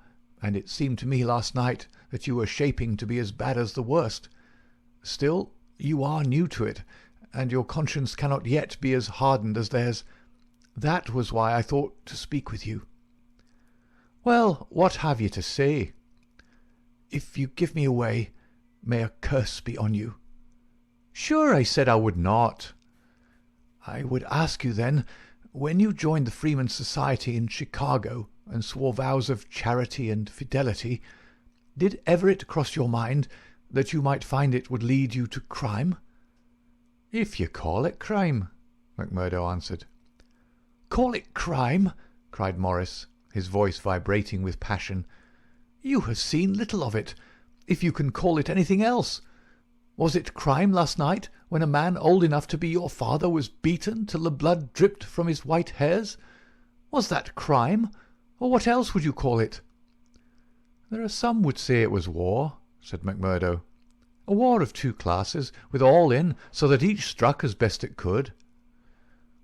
and it seemed to me last night that you were shaping to be as bad as the worst, still you are new to it, and your conscience cannot yet be as hardened as theirs. That was why I thought to speak with you." "Well, what have you to say?" "If you give me away, may a curse be on you." "Sure, I said I would not." "I would ask you then, when you joined the Freemen's Society in Chicago and swore vows of charity and fidelity, did ever it cross your mind that you might find it would lead you to crime?" "If you call it crime," McMurdo answered. "Call it crime?" cried Morris, his voice vibrating with passion. "You have seen little of it, if you can call it anything else. Was it crime last night, when a man old enough to be your father was beaten till the blood dripped from his white hairs? Was that crime, or what else would you call it?" "There are some would say it was war," said McMurdo. "A war of two classes, with all in, so that each struck as best it could."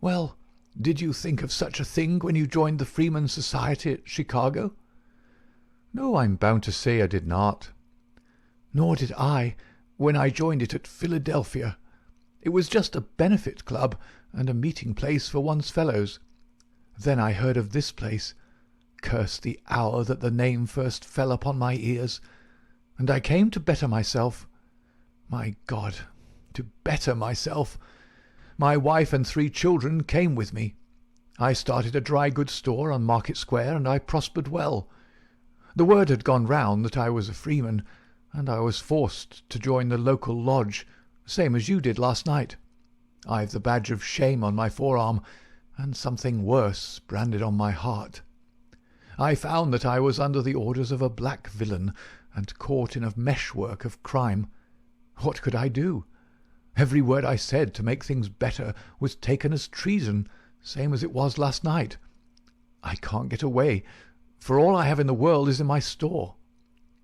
"Well, did you think of such a thing when you joined the Freemen's Society at Chicago?" "No, I'm bound to say I did not." "Nor did I, when I joined it at Philadelphia. It was just a benefit club and a meeting place for one's fellows. Then I heard of this place. Curse the hour that the name first fell upon my ears. And I came to better myself. My God, to better myself. My wife and 3 children came with me. I started a dry goods store on Market Square, and I prospered well. The word had gone round that I was a freeman, and I was forced to join the local lodge, same as you did last night. I've the badge of shame on my forearm, and something worse branded on my heart. I found that I was under the orders of a black villain, and caught in a meshwork of crime. What could I do? Every word I said to make things better was taken as treason, same as it was last night. I can't get away, for all I have in the world is in my store.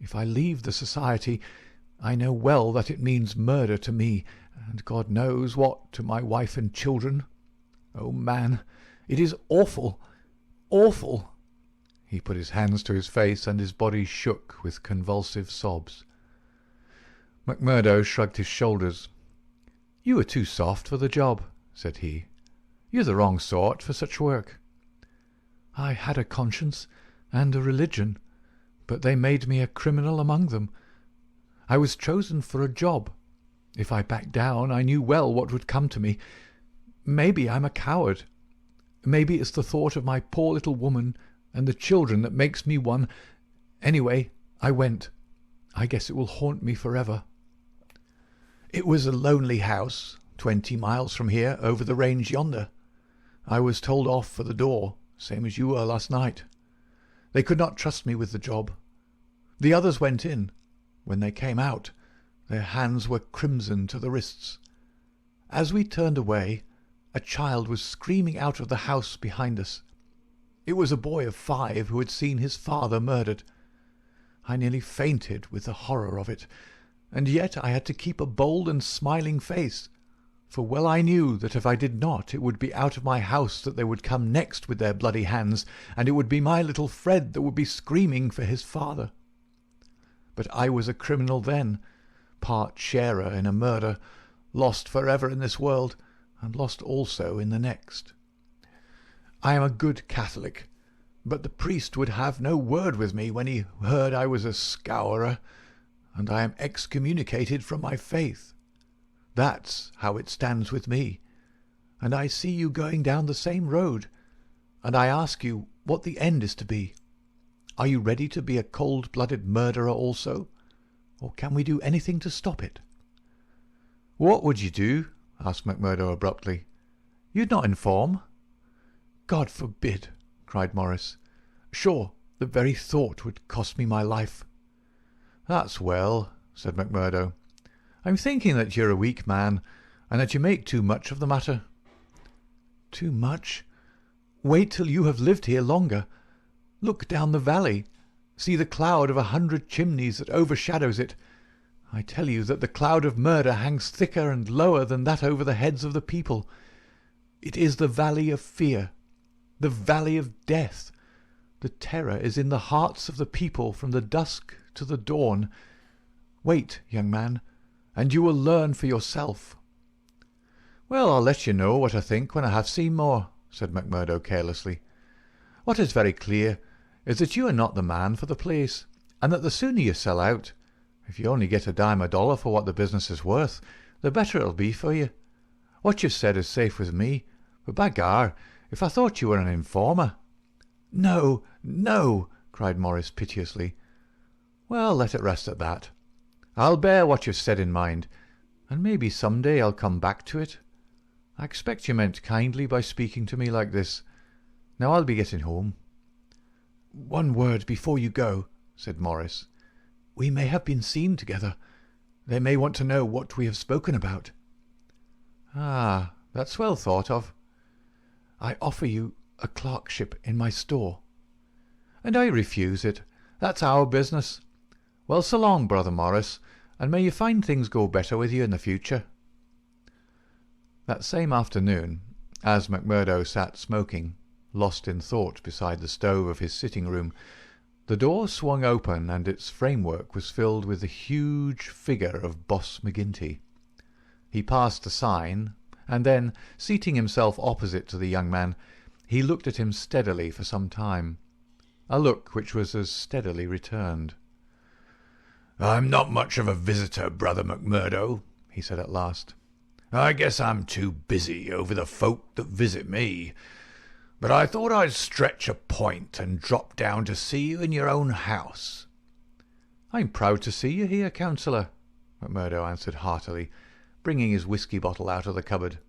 If I leave the society, I know well that it means murder to me, and God knows what to my wife and children. Oh, man, it is awful, awful." He put his hands to his face, and his body shook with convulsive sobs. McMurdo shrugged his shoulders. "You are too soft for the job," said he. "You're the wrong sort for such work." "I had a conscience and a religion, but they made me a criminal among them. I was chosen for a job. If I backed down, I knew well what would come to me. Maybe I'm a coward. Maybe it's the thought of my poor little woman and the children that makes me one. Anyway, I went. I guess it will haunt me forever." "It was a lonely house, 20 miles from here, over the range yonder. I was told off for the door, same as you were last night. They could not trust me with the job. The others went in. When they came out, their hands were crimson to the wrists. As we turned away, a child was screaming out of the house behind us. It was a boy of 5 who had seen his father murdered. I nearly fainted with the horror of it, and yet I had to keep a bold and smiling face, for well I knew that if I did not, it would be out of my house that they would come next with their bloody hands, and it would be my little Fred that would be screaming for his father. But I was a criminal then, part sharer in a murder, lost forever in this world, and lost also in the next. I am a good Catholic, but the priest would have no word with me when he heard I was a scourer, and I am excommunicated from my faith. That's how it stands with me, and I see you going down the same road, and I ask you what the end is to be. Are you ready to be a cold-blooded murderer also, or can we do anything to stop it?" "What would you do?" asked McMurdo abruptly. "You'd not inform?" "God forbid!" cried Morris. "Sure, the very thought would cost me my life." "That's well," said McMurdo. "I'm thinking that you're a weak man, and that you make too much of the matter." "Too much? Wait till you have lived here longer. Look down the valley. See the cloud of 100 chimneys that overshadows it. I tell you that the cloud of murder hangs thicker and lower than that over the heads of the people. It is the valley of fear, the valley of death. The terror is in the hearts of the people from the dusk to the dawn. Wait, young man, and you will learn for yourself." "Well, I'll let you know what I think when I have seen more," said McMurdo carelessly. "What is very clear is that you are not the man for the place, and that the sooner you sell out, if you only get a dime a dollar for what the business is worth, the better it'll be for you. What you've said is safe with me, but by gar, if I thought you were an informer—" "No, no!" cried Morris piteously. "Well, let it rest at that. I'll bear what you've said in mind, and maybe some day I'll come back to it. I expect you meant kindly by speaking to me like this. Now I'll be getting home." "One word before you go," said Morris. "We may have been seen together. They may want to know what we have spoken about." "Ah, that's well thought of." "I offer you a clerkship in my store." "And I refuse it. That's our business. Well, so long, Brother Morris, and may you find things go better with you in the future." That same afternoon, as McMurdo sat smoking, lost in thought beside the stove of his sitting-room, the door swung open and its framework was filled with the huge figure of Boss McGinty. He passed the sign, and then, seating himself opposite to the young man, he looked at him steadily for some time, a look which was as steadily returned. "I'm not much of a visitor, Brother McMurdo," he said at last. "I guess I'm too busy over the folk that visit me. But I thought I'd stretch a point and drop down to see you in your own house." "I'm proud to see you here, Councillor," McMurdo answered heartily, bringing his whisky bottle out of the cupboard.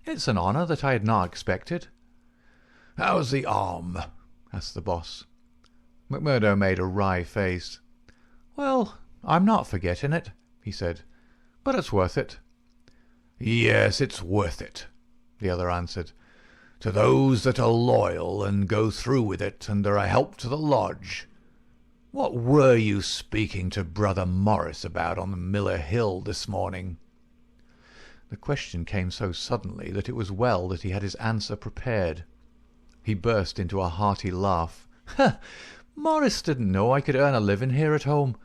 "It's an honour that I had not expected." "How's the arm?" asked the boss. McMurdo made a wry face. "Well, I'm not forgetting it," he said, "but it's worth it." "Yes, it's worth it," the other answered, "to those that are loyal and go through with it and are a help to the lodge. What were you speaking to Brother Morris about on the Miller Hill this morning?" The question came so suddenly that it was well that he had his answer prepared. He burst into a hearty laugh. "Morris didn't know I could earn a living here at home.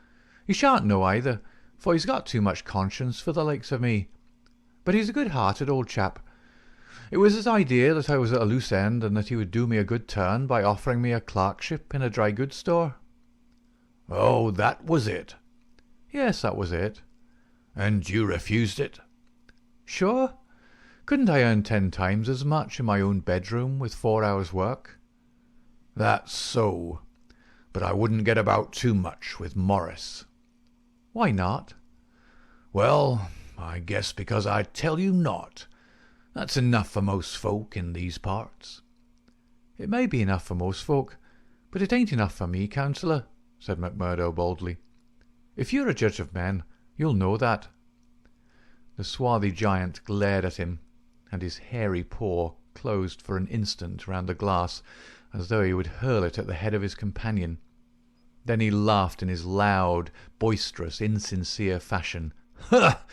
He shan't know either, for he's got too much conscience for the likes of me. But he's a good-hearted old chap. It was his idea that I was at a loose end and that he would do me a good turn by offering me a clerkship in a dry goods store." "Oh, that was it?" "Yes, that was it." "And you refused it?" "Sure. Couldn't I earn 10 times as much in my own bedroom with 4 hours' work?" "That's so. But I wouldn't get about too much with Morris." "Why not?" "Well, I guess because I tell you not. That's enough for most folk in these parts." "It may be enough for most folk, but it ain't enough for me, Councillor," said McMurdo boldly. "If you're a judge of men, you'll know that." The swarthy giant glared at him, and his hairy paw closed for an instant round the glass as though he would hurl it at the head of his companion. Then he laughed in his loud, boisterous, insincere fashion. "Ha!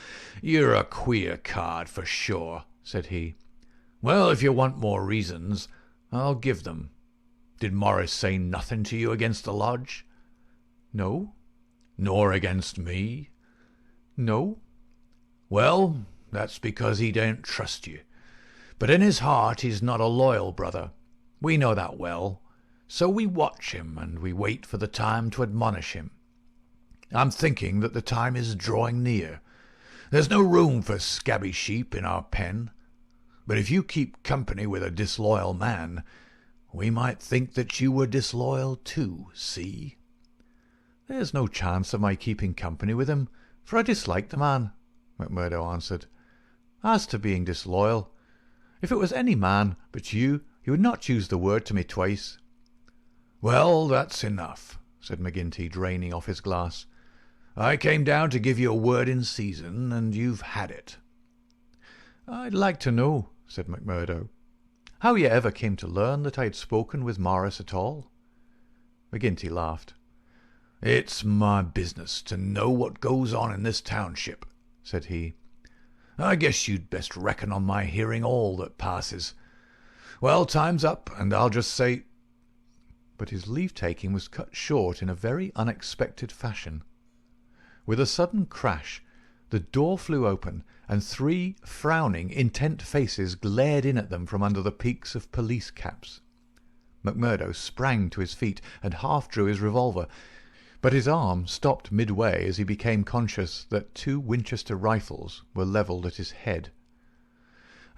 You're a queer card for sure," said he. "Well, if you want more reasons, I'll give them. Did Morris say nothing to you against the lodge?" "No." "Nor against me?" "No." "Well, that's because he don't trust you. But in his heart he's not a loyal brother. We know that well. So we watch him and we wait for the time to admonish him. I'm thinking that the time is drawing near. There's no room for scabby sheep in our pen. But if you keep company with a disloyal man, we might think that you were disloyal too, see?" "There's no chance of my keeping company with him, for I dislike the man," McMurdo answered. "As to being disloyal, if it was any man but you would not use the word to me twice." "Well, that's enough," said McGinty, draining off his glass. "I came down to give you a word in season, and you've had it." "I'd like to know," said McMurdo, "how you ever came to learn that I had spoken with Morris at all." McGinty laughed. "It's my business to know what goes on in this township," said he. "I guess you'd best reckon on my hearing all that passes. Well, time's up, and I'll just say—" But his leave-taking was cut short in a very unexpected fashion. With a sudden crash, The door flew open, and 3 frowning, intent faces glared in at them from under the peaks of police caps. McMurdo sprang to his feet and half drew his revolver, but his arm stopped midway as he became conscious that 2 Winchester rifles were levelled at his head.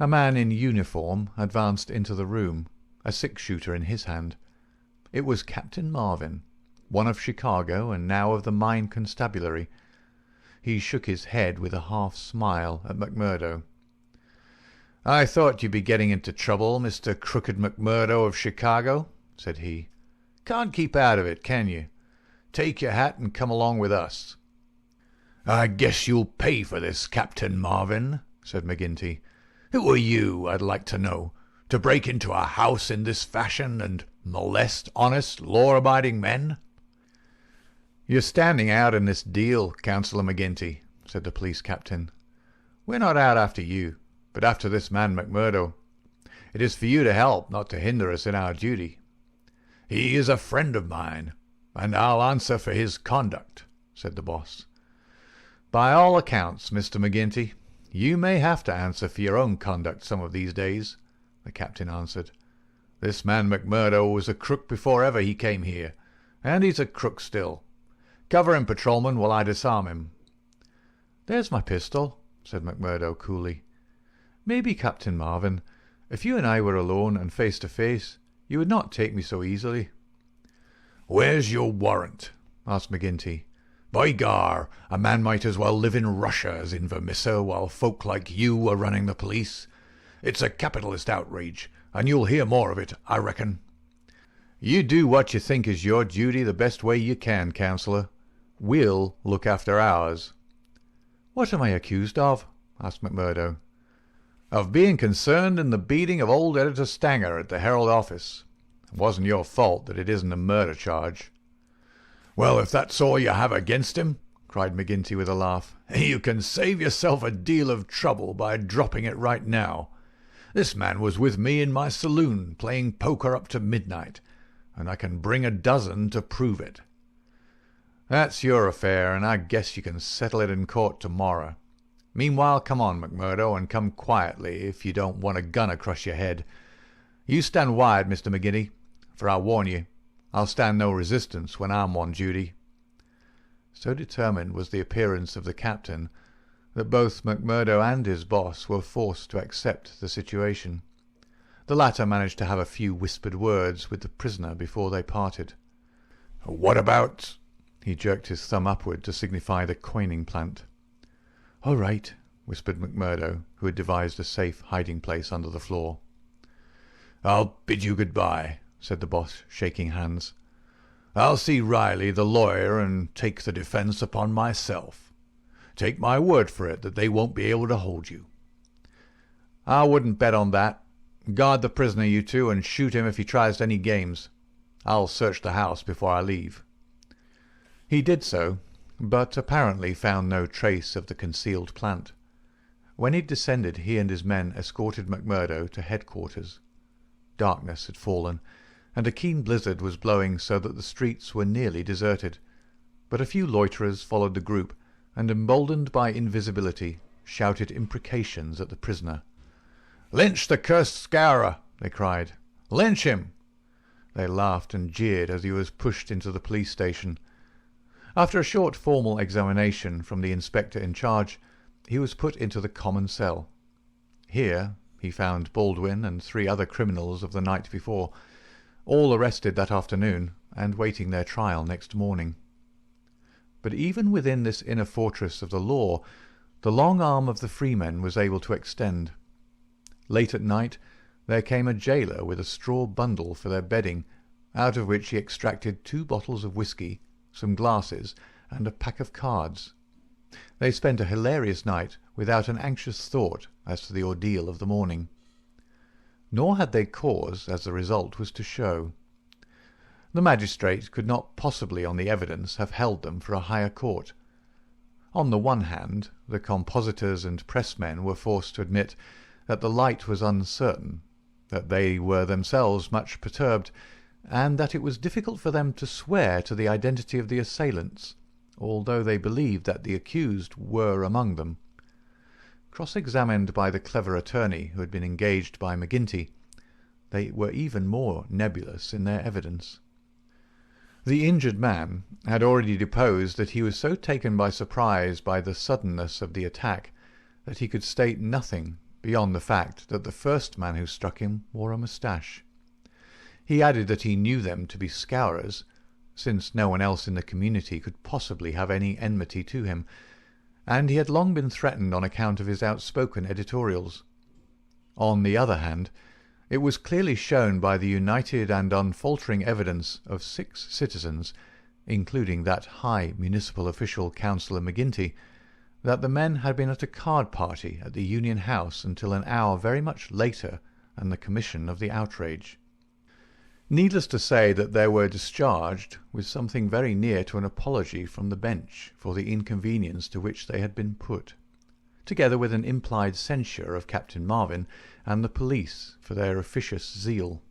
A man in uniform advanced into the room, a 6-shooter in his hand. It was Captain Marvin, one of Chicago and now of the Mine Constabulary. He shook his head with a half-smile at McMurdo. "I thought you'd be getting into trouble, Mr. Crooked McMurdo of Chicago," said he. "Can't keep out of it, can you? Take your hat and come along with us." "I guess you'll pay for this, Captain Marvin," said McGinty. "Who are you, I'd like to know, to break into a house in this fashion and molest honest, law-abiding men?" "You're standing out in this deal, Councillor McGinty," said the police captain. "We're not out after you, but after this man McMurdo. It is for you to help, not to hinder us in our duty." "He is a friend of mine, and I'll answer for his conduct," said the boss. "By all accounts, Mr. McGinty, you may have to answer for your own conduct some of these days," the captain answered. "This man McMurdo was a crook before ever he came here, and he's a crook still. Cover him, patrolman, while I disarm him." "There's my pistol," said McMurdo coolly. "Maybe, Captain Marvin, if you and I were alone and face to face, you would not take me so easily." "Where's your warrant?" asked McGinty. "By gar, a man might as well live in Russia as in Vermissa while folk like you are running the police. It's a capitalist outrage, and you'll hear more of it, I reckon." "You do what you think is your duty the best way you can, Councillor. We'll look after ours." "What am I accused of?" asked McMurdo. "Of being concerned in the beating of old Editor Stanger at the Herald office. It wasn't your fault that it isn't a murder charge." "Well, if that's all you have against him," cried McGinty with a laugh, "you can save yourself a deal of trouble by dropping it right now. This man was with me in my saloon playing poker up to midnight, and I can bring a dozen to prove it." "That's your affair, and I guess you can settle it in court tomorrow. Meanwhile, come on, McMurdo, and come quietly if you don't want a gun across your head. You stand wide, Mr. McGinty, for I warn you, I'll stand no resistance when I'm on duty." So determined was the appearance of the captain that both McMurdo and his boss were forced to accept the situation. The latter managed to have a few whispered words with the prisoner before they parted. "What about—" He jerked his thumb upward to signify the coining plant. "All right," whispered McMurdo, who had devised a safe hiding-place under the floor. "I'll bid you good-bye," said the boss, shaking hands. "I'll see Riley, the lawyer, and take the defence upon myself. Take my word for it that they won't be able to hold you." "I wouldn't bet on that. Guard the prisoner, you two, and shoot him if he tries any games. I'll search the house before I leave." He did so, but apparently found no trace of the concealed plant. When he descended, he and his men escorted McMurdo to headquarters. Darkness had fallen, and a keen blizzard was blowing so that the streets were nearly deserted, but a few loiterers followed the group, and, emboldened by invisibility, shouted imprecations at the prisoner. "Lynch the cursed scourer!" they cried. "Lynch him!" They laughed and jeered as he was pushed into the police station. After a short formal examination from the inspector in charge, he was put into the common cell. Here he found Baldwin and 3 other criminals of the night before, all arrested that afternoon and waiting their trial next morning. But even within this inner fortress of the law, the long arm of the freemen was able to extend. Late at night there came a jailer with a straw bundle for their bedding, out of which he extracted 2 bottles of whisky, some glasses, and a pack of cards. They spent a hilarious night without an anxious thought as to the ordeal of the morning. Nor had they cause, as the result was to show. The magistrate could not possibly on the evidence have held them for a higher court. On the one hand, the compositors and pressmen were forced to admit that the light was uncertain, that they were themselves much perturbed, and that it was difficult for them to swear to the identity of the assailants, although they believed that the accused were among them. Cross-examined by the clever attorney who had been engaged by McGinty, they were even more nebulous in their evidence. The injured man had already deposed that he was so taken by surprise by the suddenness of the attack that he could state nothing beyond the fact that the first man who struck him wore a moustache. He added that he knew them to be scourers, since no one else in the community could possibly have any enmity to him, and he had long been threatened on account of his outspoken editorials. On the other hand, it was clearly shown by the united and unfaltering evidence of 6 citizens, including that high municipal official, Councillor McGinty, that the men had been at a card party at the Union House until an hour very much later than the commission of the outrage. Needless to say that they were discharged with something very near to an apology from the bench for the inconvenience to which they had been put, together with an implied censure of Captain Marvin and the police for their officious zeal.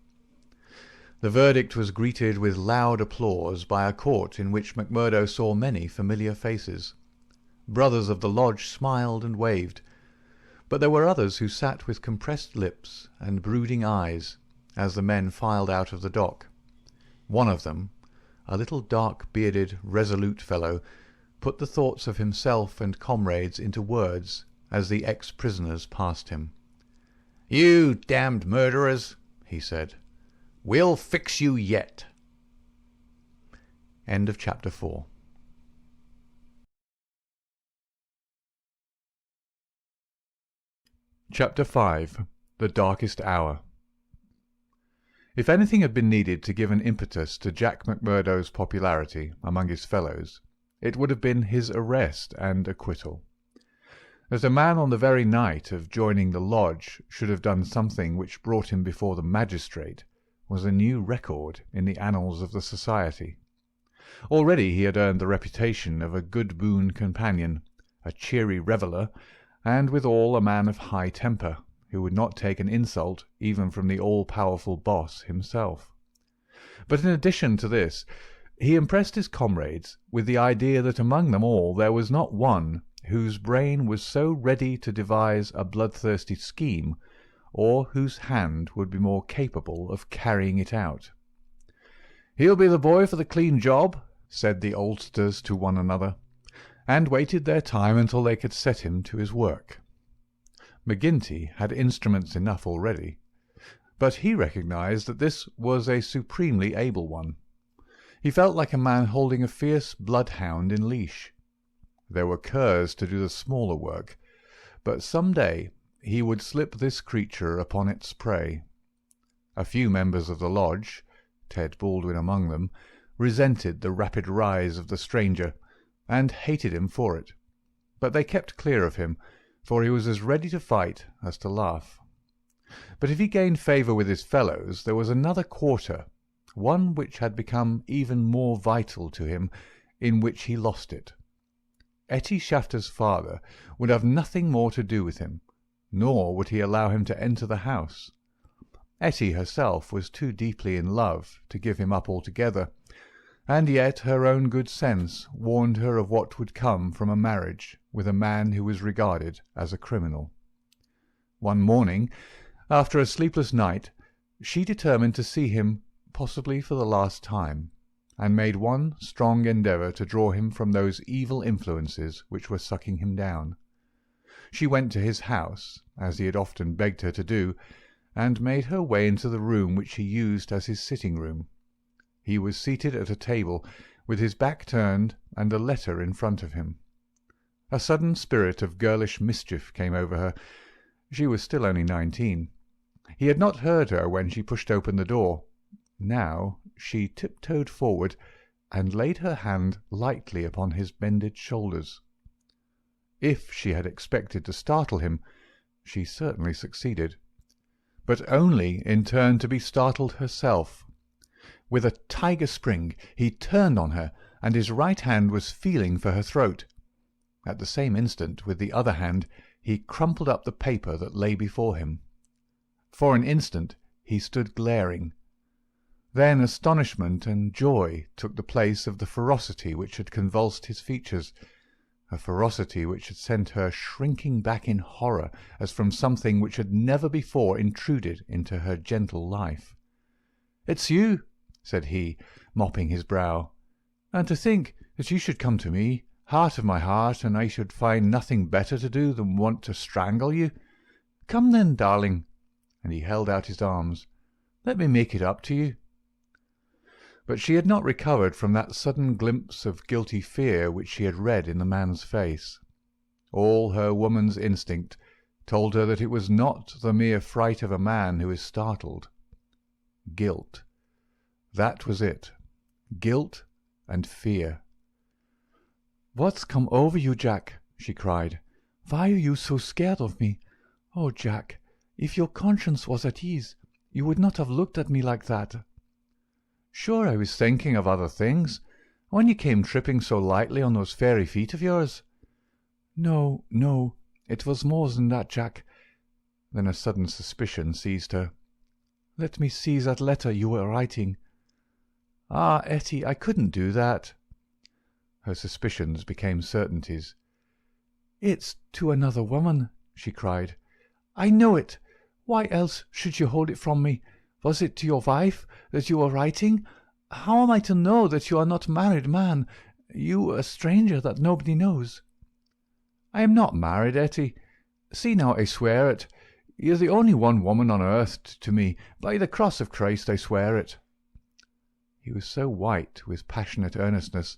The verdict was greeted with loud applause by a court in which McMurdo saw many familiar faces. Brothers of the lodge smiled and waved, but there were others who sat with compressed lips and brooding eyes as the men filed out of the dock. One of them, a little dark-bearded, resolute fellow, put the thoughts of himself and comrades into words as the ex-prisoners passed him. "You damned murderers," he said. "We'll fix you yet." End of chapter 4. Chapter 5. The Darkest Hour. If anything had been needed to give an impetus to Jack McMurdo's popularity among his fellows, it would have been his arrest and acquittal. That a man on the very night of joining the lodge should have done something which brought him before the magistrate was a new record in the annals of the society. Already he had earned the reputation of a good boon companion, a cheery reveller, and withal a man of high temper, who would not take an insult even from the all-powerful boss himself. But in addition to this, he impressed his comrades with the idea that among them all there was not one whose brain was so ready to devise a bloodthirsty scheme, or whose hand would be more capable of carrying it out. "He'll be the boy for the clean job," said the oldsters to one another, and waited their time until they could set him to his work. McGinty had instruments enough already, but he recognized that this was a supremely able one. He felt like a man holding a fierce bloodhound in leash. There were curs to do the smaller work, but some day he would slip this creature upon its prey. A few members of the lodge, Ted Baldwin among them, resented the rapid rise of the stranger, and hated him for it, but they kept clear of him, for he was as ready to fight as to laugh. But if he gained favour with his fellows, there was another quarter, one which had become even more vital to him, in which he lost it. Etty Shafter's father would have nothing more to do with him, nor would he allow him to enter the house. Etty herself was too deeply in love to give him up altogether, and yet her own good sense warned her of what would come from a marriage with a man who was regarded as a criminal. One morning, after a sleepless night, she determined to see him, possibly for the last time, and made one strong endeavour to draw him from those evil influences which were sucking him down. She went to his house, as he had often begged her to do, and made her way into the room which he used as his sitting-room. He was seated at a table, with his back turned and a letter in front of him. A sudden spirit of girlish mischief came over her. She was still only 19. He had not heard her when she pushed open the door. Now she tiptoed forward and laid her hand lightly upon his bended shoulders. If she had expected to startle him, she certainly succeeded, but only in turn to be startled herself. With a tiger spring he turned on her, and his right hand was feeling for her throat. At the same instant, with the other hand, he crumpled up the paper that lay before him. For an instant he stood glaring. Then astonishment and joy took the place of the ferocity which had convulsed his features, a ferocity which had sent her shrinking back in horror as from something which had never before intruded into her gentle life. "It's you," said he, mopping his brow. "And to think that you should come to me, heart of my heart, and I should find nothing better to do than want to strangle you. Come then, darling," and he held out his arms. "Let me make it up to you." But she had not recovered from that sudden glimpse of guilty fear which she had read in the man's face. All her woman's instinct told her that it was not the mere fright of a man who is startled. Guilt. That was it. Guilt and fear. "What's come over you, Jack?" she cried. "Why are you so scared of me? Oh, Jack, if your conscience was at ease, you would not have looked at me like that." "Sure, I was thinking of other things, when you came tripping so lightly on those fairy feet of yours." "No, no, it was more than that, Jack." Then a sudden suspicion seized her. "Let me see that letter you were writing." "Ah, Etty, I couldn't do that." Her suspicions became certainties. "It's to another woman," she cried. "I know it. Why else should you hold it from me? Was it to your wife that you were writing? How am I to know that you are not a married man, you a stranger that nobody knows?" "I am not married, Etty. See now, I swear it. You're the only one woman on earth to me. By the cross of Christ, I swear it." He was so white with passionate earnestness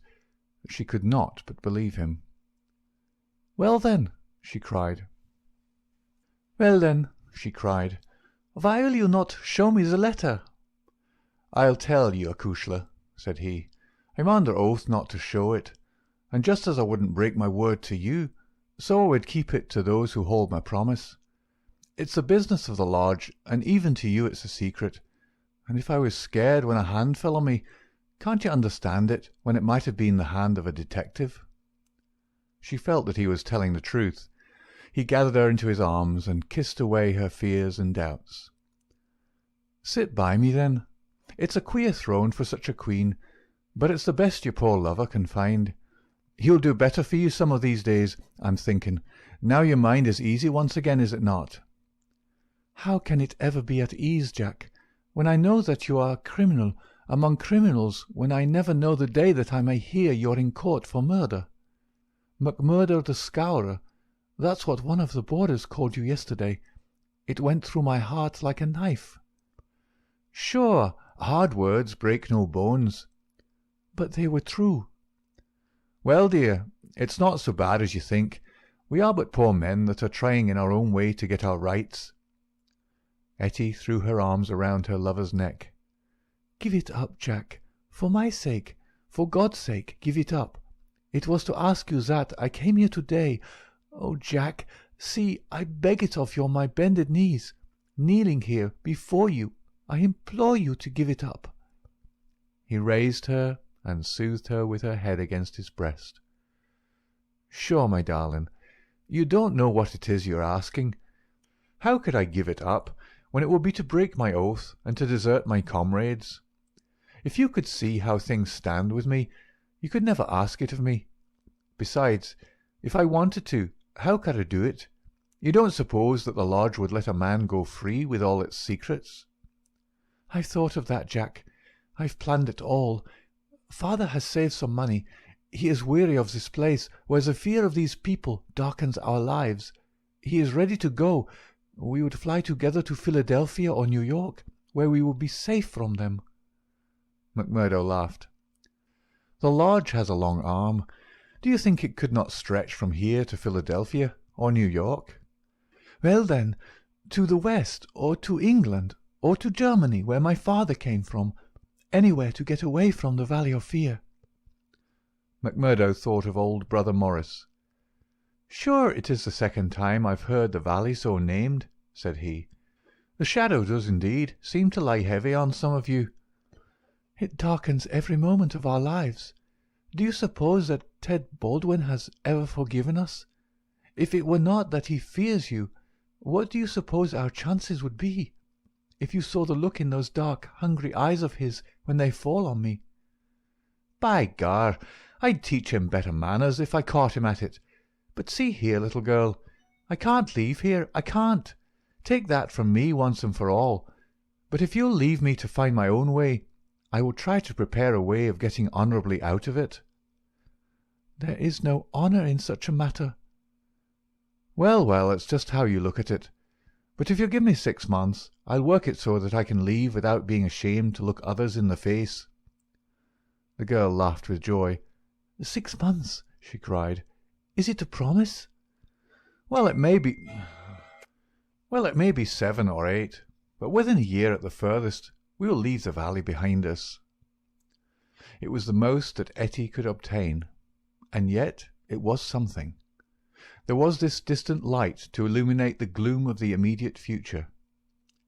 that she could not but believe him. "Well then," she cried. "Well then," she cried, "why will you not show me the letter?" "I'll tell you, acushla," said he. "I'm under oath not to show it, and just as I wouldn't break my word to you, so I would keep it to those who hold my promise. It's the business of the lodge, and even to you it's a secret, and if I was scared when a hand fell on me, can't you understand it when it might have been the hand of a detective?" She felt that he was telling the truth. He gathered her into his arms and kissed away her fears and doubts. "Sit by me, then. It's a queer throne for such a queen, but it's the best your poor lover can find. He'll do better for you some of these days, I'm thinking. Now your mind is easy once again, is it not?" "How can it ever be at ease, Jack, when I know that you are a criminal among criminals, when I never know the day that I may hear you're in court for murder? McMurdo the Scourer, that's what one of the boarders called you yesterday. It went through my heart like a knife." "Sure, hard words break no bones." "But they were true." "Well, dear, it's not so bad as you think. We are but poor men that are trying in our own way to get our rights." Etty threw her arms around her lover's neck. "Give it up, Jack. For my sake, for God's sake, give it up. It was to ask you that I came here today. Oh, Jack, see, I beg it of you on my bended knees, kneeling here before you. I implore you to give it up." He raised her and soothed her with her head against his breast. "Sure, my darling, you don't know what it is you're asking. How could I give it up when it would be to break my oath and to desert my comrades? If you could see how things stand with me, you could never ask it of me. Besides, if I wanted to, how could I do it? You don't suppose that the lodge would let a man go free with all its secrets?" "I've thought of that, Jack. I've planned it all. Father has saved some money. He is weary of this place, where the fear of these people darkens our lives. He is ready to go. We would fly together to Philadelphia or New York, where we would be safe from them." McMurdo laughed. "The lodge has a long arm. Do you think it could not stretch from here to Philadelphia or New York?" "Well, then, to the West, or to England, or to Germany, where my father came from. Anywhere to get away from the Valley of Fear." McMurdo thought of old Brother Morris. "Sure, it is the second time I've heard the valley so named," said he. "The shadow does indeed seem to lie heavy on some of you." "It darkens every moment of our lives. Do you suppose that Ted Baldwin has ever forgiven us? If it were not that he fears you, what do you suppose our chances would be? If you saw the look in those dark, hungry eyes of his when they fall on me. By gar, I'd teach him better manners if I caught him at it. But see here, little girl, I can't leave here, I can't. Take that from me once and for all. But if you'll leave me to find my own way, I will try to prepare a way of getting honourably out of it. There is no honour in such a matter. Well, well, it's just how you look at it. But if you'll give me 6 months, I'll work it so that I can leave without being ashamed to look others in the face. The girl laughed with joy. 6 months, she cried. Is it a promise? Well, it may be 7 or 8, but within a year at the furthest, we will leave the valley behind us. It was the most that Etty could obtain, and yet it was something. There was this distant light to illuminate the gloom of the immediate future.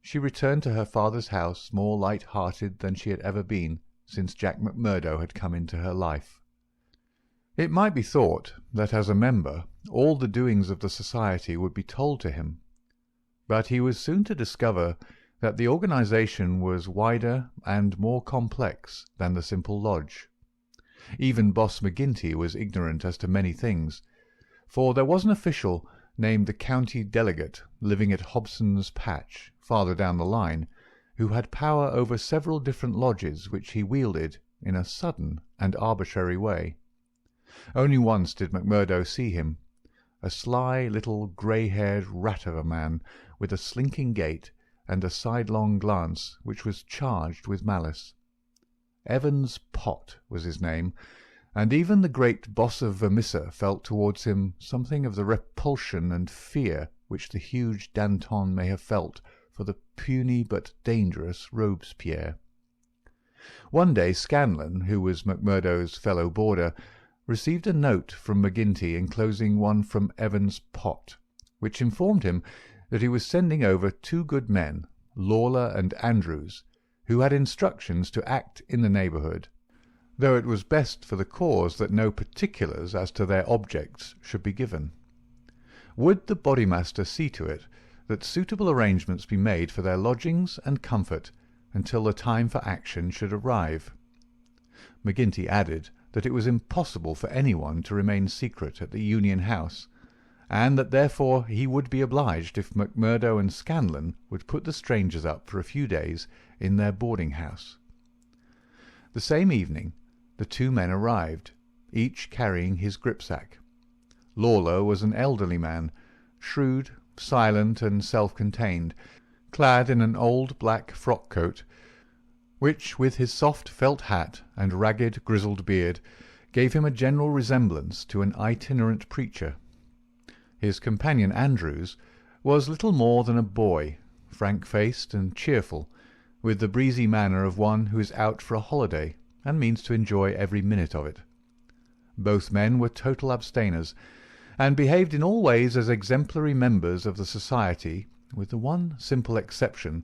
She returned to her father's house more light-hearted than she had ever been since Jack McMurdo had come into her life. It might be thought that as a member all the doings of the society would be told to him, but he was soon to discover that the organization was wider and more complex than the simple lodge. Even Boss McGinty was ignorant as to many things, for there was an official named the county delegate living at Hobson's Patch, farther down the line, who had power over several different lodges which he wielded in a sudden and arbitrary way. Only once did McMurdo see him, a sly little grey-haired rat of a man with a slinking gait and a sidelong glance which was charged with malice. Evans Pott was his name, and even the great boss of Vermissa felt towards him something of the repulsion and fear which the huge Danton may have felt for the puny but dangerous Robespierre. One day Scanlon, who was McMurdo's fellow boarder, received a note from McGinty enclosing one from Evans Pott, which informed him that he was sending over 2 good men, Lawler and Andrews, who had instructions to act in the neighbourhood, though it was best for the cause that no particulars as to their objects should be given. Would the bodymaster see to it that suitable arrangements be made for their lodgings and comfort until the time for action should arrive? McGinty added that it was impossible for anyone to remain secret at the Union House, and that therefore he would be obliged if McMurdo and Scanlon would put the strangers up for a few days in their boarding-house. The same evening the 2 men arrived, each carrying his gripsack. Lawler was an elderly man, shrewd, silent, and self-contained, clad in an old black frock-coat, which, with his soft felt hat and ragged grizzled beard, gave him a general resemblance to an itinerant preacher. His companion Andrews was little more than a boy, frank-faced and cheerful, with the breezy manner of one who is out for a holiday and means to enjoy every minute of it. Both men were total abstainers, and behaved in all ways as exemplary members of the society, with the one simple exception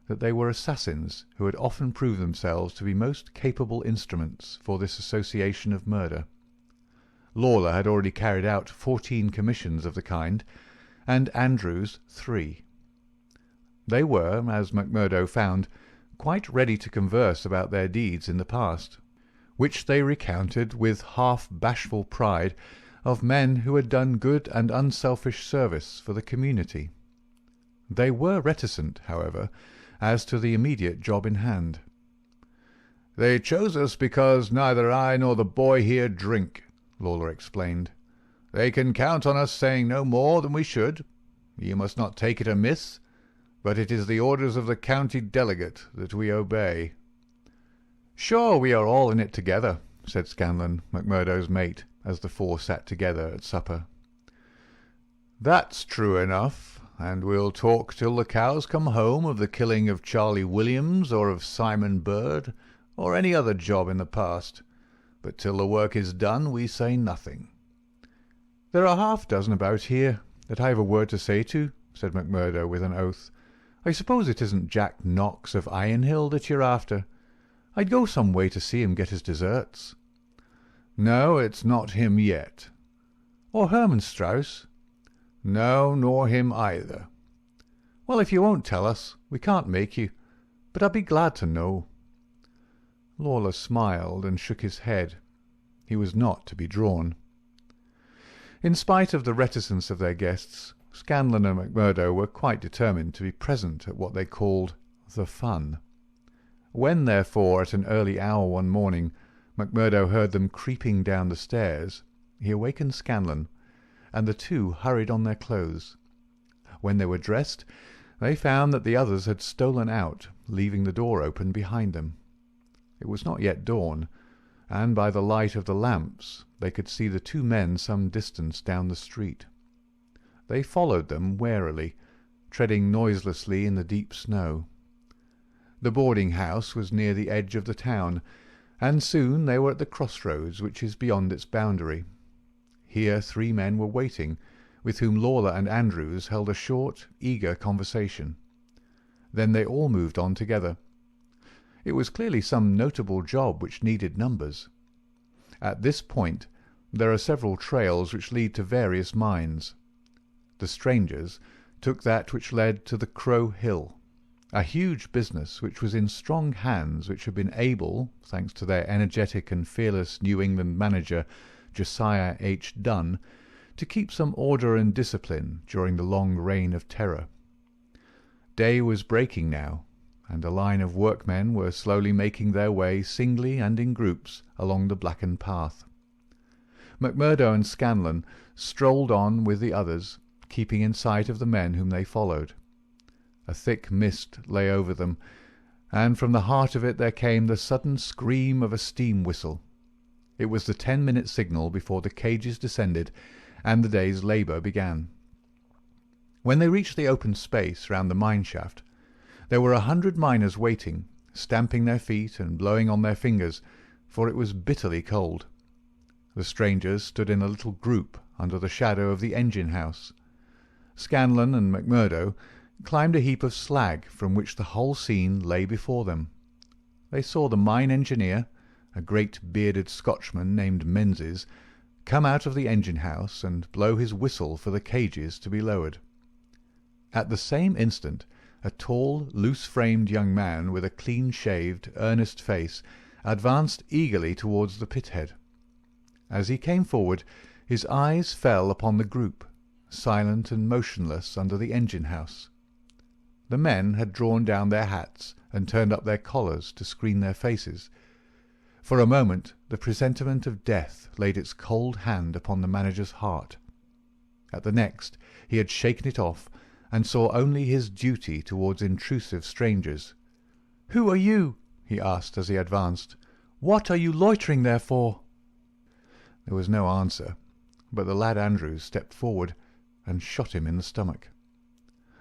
that they were assassins who had often proved themselves to be most capable instruments for this association of murder. Lawler had already carried out 14 commissions of the kind, and Andrews 3. They were, as McMurdo found, quite ready to converse about their deeds in the past, which they recounted with half-bashful pride of men who had done good and unselfish service for the community. They were reticent, however, as to the immediate job in hand. "They chose us because neither I nor the boy here drink," Lawler explained. "They can count on us saying no more than we should. You must not take it amiss, but it is the orders of the county delegate that we obey." "Sure, we are all in it together," said Scanlon, McMurdo's mate, as the 4 sat together at supper. "That's true enough, and we'll talk till the cows come home of the killing of Charlie Williams or of Simon Bird or any other job in the past, but till the work is done we say nothing." "There are 6 about here that I have a word to say to," said McMurdo with an oath. "I suppose it isn't Jack Knox of Ironhill that you're after? I'd go some way to see him get his deserts." "No, it's not him yet." "Or Herman Strauss?" "No, nor him either." "Well, if you won't tell us, We can't make you, but I'd be glad to know." Lawler smiled and shook his head. He was not to be drawn. In spite of the reticence of their guests, Scanlon and McMurdo were quite determined to be present at what they called the fun. When, therefore, at an early hour one morning, McMurdo heard them creeping down the stairs, he awakened Scanlon, and the two hurried on their clothes. When they were dressed, they found that the others had stolen out, leaving the door open behind them. It was not yet dawn, and by the light of the lamps they could see the two men some distance down the street. They followed them warily, treading noiselessly in the deep snow. The boarding-house was near the edge of the town, and soon they were at the crossroads which is beyond its boundary. Here 3 men were waiting, with whom Lawler and Andrews held a short, eager conversation. Then they all moved on together. It was clearly some notable job which needed numbers. At this point there are several trails which lead to various mines. The strangers took that which led to the Crow Hill, a huge business which was in strong hands, which had been able, thanks to their energetic and fearless New England manager, Josiah H. Dunn, to keep some order and discipline during the long reign of terror. Day was breaking now, and a line of workmen were slowly making their way singly and in groups along the blackened path. McMurdo and Scanlon strolled on with the others, keeping in sight of the men whom they followed. A thick mist lay over them, and from the heart of it there came the sudden scream of a steam whistle. It was the 10-minute signal before the cages descended and the day's labour began. When they reached the open space round the mine shaft, there were 100 miners waiting, stamping their feet and blowing on their fingers, for it was bitterly cold. The strangers stood in a little group under the shadow of the engine-house. Scanlon and McMurdo climbed a heap of slag from which the whole scene lay before them. They saw the mine engineer, a great bearded Scotchman named Menzies, come out of the engine-house and blow his whistle for the cages to be lowered. At the same instant a tall, loose-framed young man with a clean-shaved, earnest face advanced eagerly towards the pit-head. As he came forward, his eyes fell upon the group, silent and motionless under the engine-house. The men had drawn down their hats and turned up their collars to screen their faces. For a moment the presentiment of death laid its cold hand upon the manager's heart. At the next he had shaken it off, and saw only his duty towards intrusive strangers. "Who are you?" he asked as he advanced. "What are you loitering there for?" There was no answer, but the lad Andrews stepped forward and shot him in the stomach.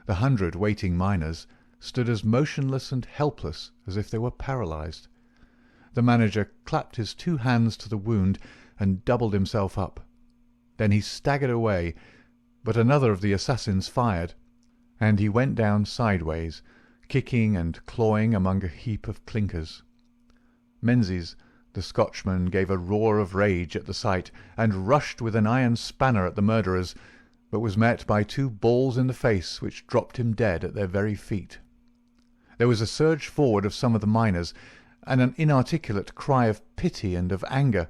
The 100 waiting miners stood as motionless and helpless as if they were paralyzed. The manager clapped his 2 hands to the wound and doubled himself up. Then he staggered away, but another of the assassins fired, and he went down sideways, kicking and clawing among a heap of clinkers. Menzies, the Scotchman, gave a roar of rage at the sight, and rushed with an iron spanner at the murderers, but was met by 2 balls in the face which dropped him dead at their very feet. There was a surge forward of some of the miners, and an inarticulate cry of pity and of anger,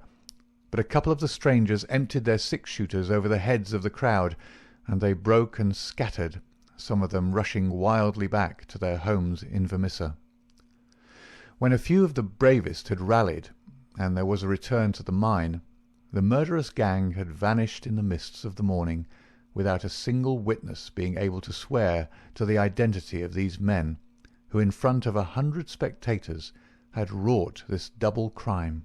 but a couple of the strangers emptied their 6-shooters over the heads of the crowd, and they broke and scattered, some of them rushing wildly back to their homes in Vermissa. When a few of the bravest had rallied, and there was a return to the mine, the murderous gang had vanished in the mists of the morning, without a single witness being able to swear to the identity of these men, who in front of 100 spectators had wrought this double crime.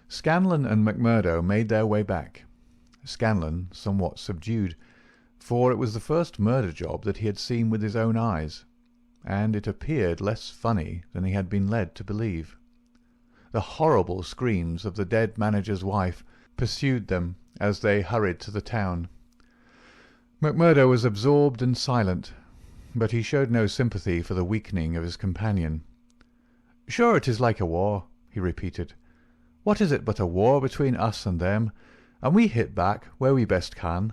Scanlon and McMurdo made their way back, Scanlon somewhat subdued, for it was the first murder job that he had seen with his own eyes, and it appeared less funny than he had been led to believe. The horrible screams of the dead manager's wife pursued them as they hurried to the town. McMurdo was absorbed and silent, but he showed no sympathy for the weakening of his companion. "Sure it is like a war," he repeated. "What is it but a war between us and them, and we hit back where we best can."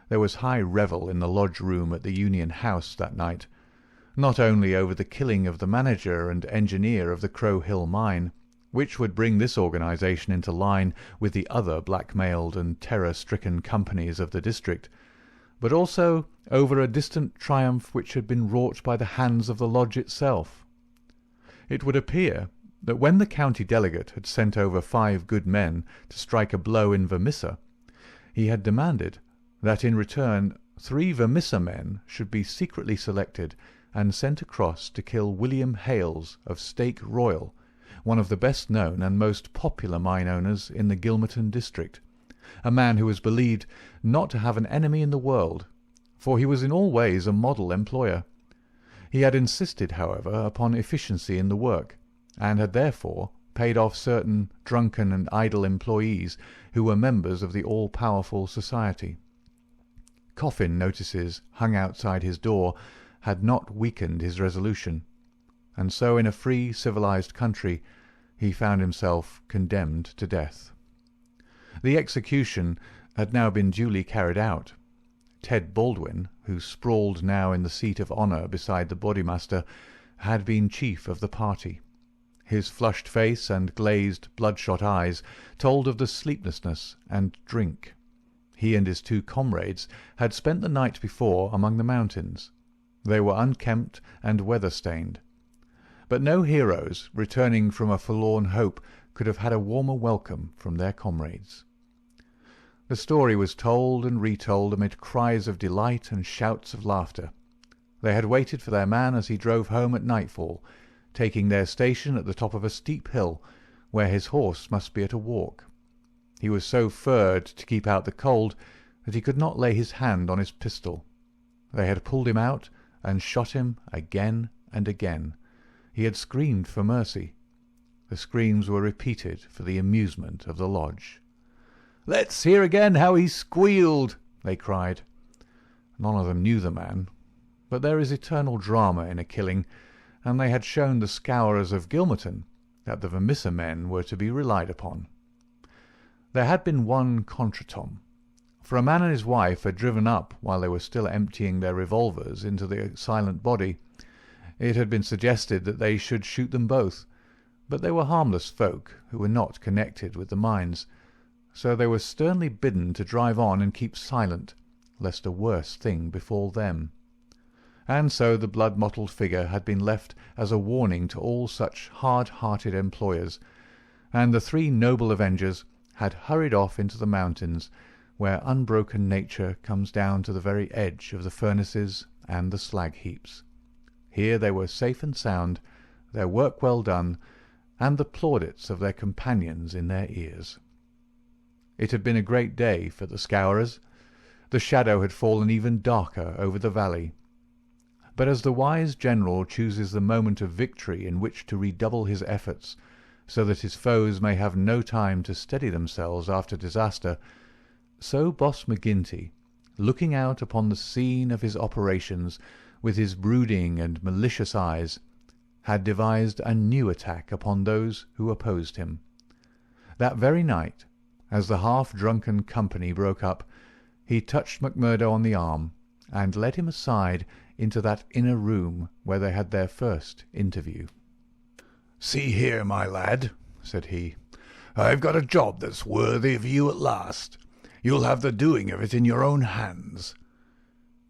There was high revel in the lodge room at the Union House that night. not only over the killing of the manager and engineer of the Crow Hill mine, which would bring this organisation into line with the other blackmailed and terror-stricken companies of the district, but also over a distant triumph which had been wrought by the hands of the lodge itself. It would appear that when the county delegate had sent over 5 good men to strike a blow in Vermissa, he had demanded that in return 3 Vermissa men should be secretly selected and sent across to kill William Hales of Stake Royal, one of the best known and most popular mine owners in the Gilmerton district, a man who was believed not to have an enemy in the world, for he was in all ways a model employer. He had insisted, however, upon efficiency in the work, and had therefore paid off certain drunken and idle employees who were members of the all-powerful society. Coffin notices hung outside his door had not weakened his resolution, and so in a free, civilized country he found himself condemned to death. The execution had now been duly carried out. Ted Baldwin, who sprawled now in the seat of honour beside the bodymaster, had been chief of the party. His flushed face and glazed, bloodshot eyes told of the sleeplessness and drink. He and his 2 comrades had spent the night before among the mountains. They were unkempt and weather-stained. But no heroes, returning from a forlorn hope, could have had a warmer welcome from their comrades. The story was told and retold amid cries of delight and shouts of laughter. They had waited for their man as he drove home at nightfall, taking their station at the top of a steep hill, where his horse must be at a walk. He was so furred to keep out the cold that he could not lay his hand on his pistol. They had pulled him out and shot him again and again. He had screamed for mercy. The screams were repeated for the amusement of the lodge. "Let's hear again how he squealed," they cried. None of them knew the man, but there is eternal drama in a killing, and they had shown the scourers of Gilmerton that the Vermissa men were to be relied upon. There had been one contretemps, for a man and his wife had driven up while they were still emptying their revolvers into the silent body. It had been suggested that they should shoot them both, but they were harmless folk who were not connected with the mines, so they were sternly bidden to drive on and keep silent, lest a worse thing befall them. And so the blood-mottled figure had been left as a warning to all such hard-hearted employers, and the 3 noble avengers had hurried off into the mountains, where unbroken nature comes down to the very edge of the furnaces and the slag-heaps. Here they were safe and sound, their work well done, and the plaudits of their companions in their ears. It had been a great day for the scourers. The shadow had fallen even darker over the valley. But as the wise general chooses the moment of victory in which to redouble his efforts, so that his foes may have no time to steady themselves after disaster, so Boss McGinty, looking out upon the scene of his operations with his brooding and malicious eyes, had devised a new attack upon those who opposed him. That very night, as the half-drunken company broke up, he touched McMurdo on the arm and led him aside into that inner room where they had their first interview. "See here, my lad," said he, "I've got a job that's worthy of you at last. You'll have the doing of it in your own hands."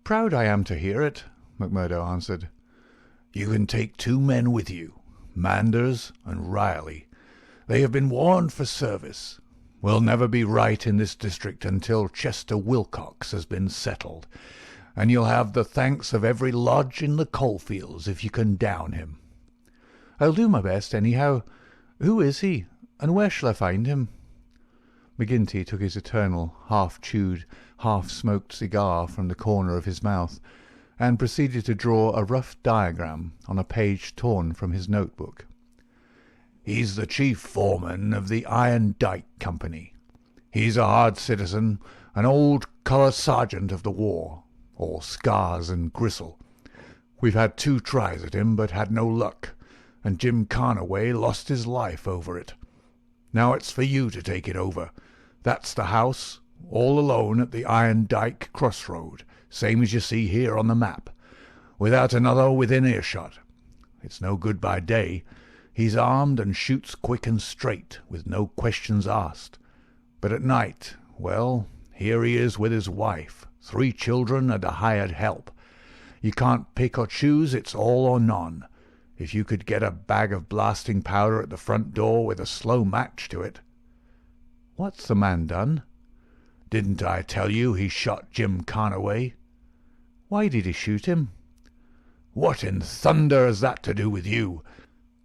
"Proud I am to hear it," McMurdo answered. "You can take 2 men with you, Manders and Riley. They have been warned for service. We'll never be right in this district until Chester Wilcox has been settled, and you'll have the thanks of every lodge in the coalfields if you can down him." "I'll do my best, anyhow. Who is he, and where shall I find him?" McGinty took his eternal, half-chewed, half-smoked cigar from the corner of his mouth, and proceeded to draw a rough diagram on a page torn from his notebook. "He's the chief foreman of the Iron Dyke Company. He's a hard citizen, an old colour sergeant of the war, all scars and gristle. We've had 2 tries at him, but had no luck, and Jim Carnaway lost his life over it. Now it's for you to take it over. That's the house, all alone at the Iron Dyke crossroad, same as you see here on the map. without another within earshot. It's no good by day. He's armed and shoots quick and straight, with no questions asked. But at night, well, here he is with his wife, 3 children, and a hired help. You can't pick or choose, it's all or none. If you could get a bag of blasting powder at the front door with a slow match to it." "What's the man done?" "Didn't I tell you he shot Jim Carnaway?" "Why did he shoot him?" "What in thunder has that to do with you?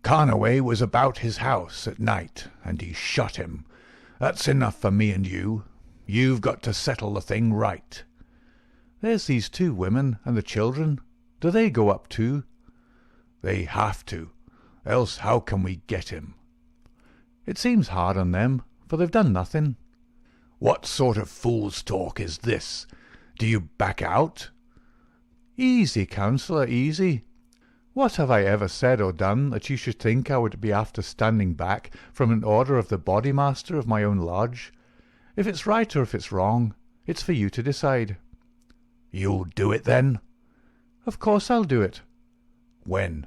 Carnaway was about his house at night, and he shot him. That's enough for me and you. You've got to settle the thing right." "There's these 2 women and the children. Do they go up too?" "They have to. Else how can we get him?" "It seems hard on them, for they've done nothing." "What sort of fool's talk is this? Do you back out?" "Easy, counsellor, easy. What have I ever said or done that you should think I would be after standing back from an order of the bodymaster of my own lodge? If it's right or if it's wrong, it's for you to decide." "You'll do it, then?" "Of course I'll do it." "When?"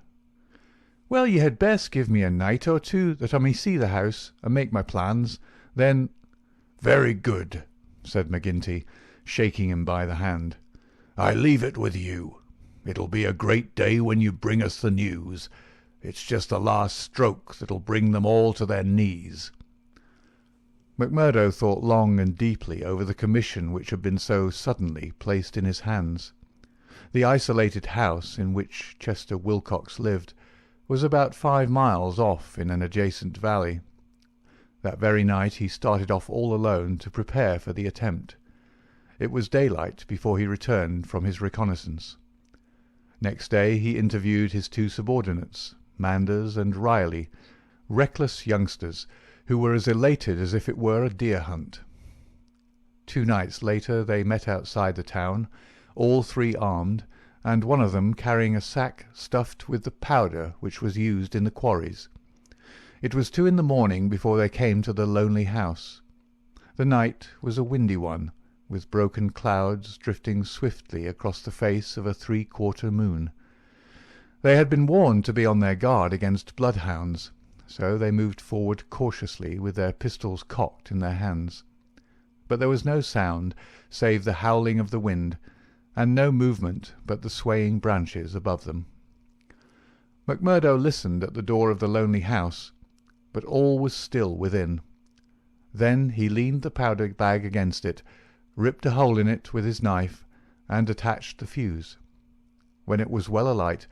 "Well, you had best give me a night or 2 that I may see the house and make my plans. Then—" "Very good," said McGinty, shaking him by the hand. "I leave it with you. It'll be a great day when you bring us the news. It's just the last stroke that'll bring them all to their knees." McMurdo thought long and deeply over the commission which had been so suddenly placed in his hands. The isolated house in which Chester Wilcox lived was about 5 miles off in an adjacent valley. That very night he started off all alone to prepare for the attempt. It was daylight before he returned from his reconnaissance. Next day he interviewed his 2 subordinates, Manders and Riley, reckless youngsters who were as elated as if it were a deer hunt. 2 nights later they met outside the town, all 3 armed, and one of them carrying a sack stuffed with the powder which was used in the quarries. It was 2 in the morning before they came to the lonely house. The night was a windy one, with broken clouds drifting swiftly across the face of a 3/4 moon. They had been warned to be on their guard against bloodhounds, so they moved forward cautiously with their pistols cocked in their hands. But there was no sound save the howling of the wind, and no movement but the swaying branches above them. McMurdo listened at the door of the lonely house, but all was still within. Then he leaned the powder bag against it, ripped a hole in it with his knife, and attached the fuse. When it was well alight,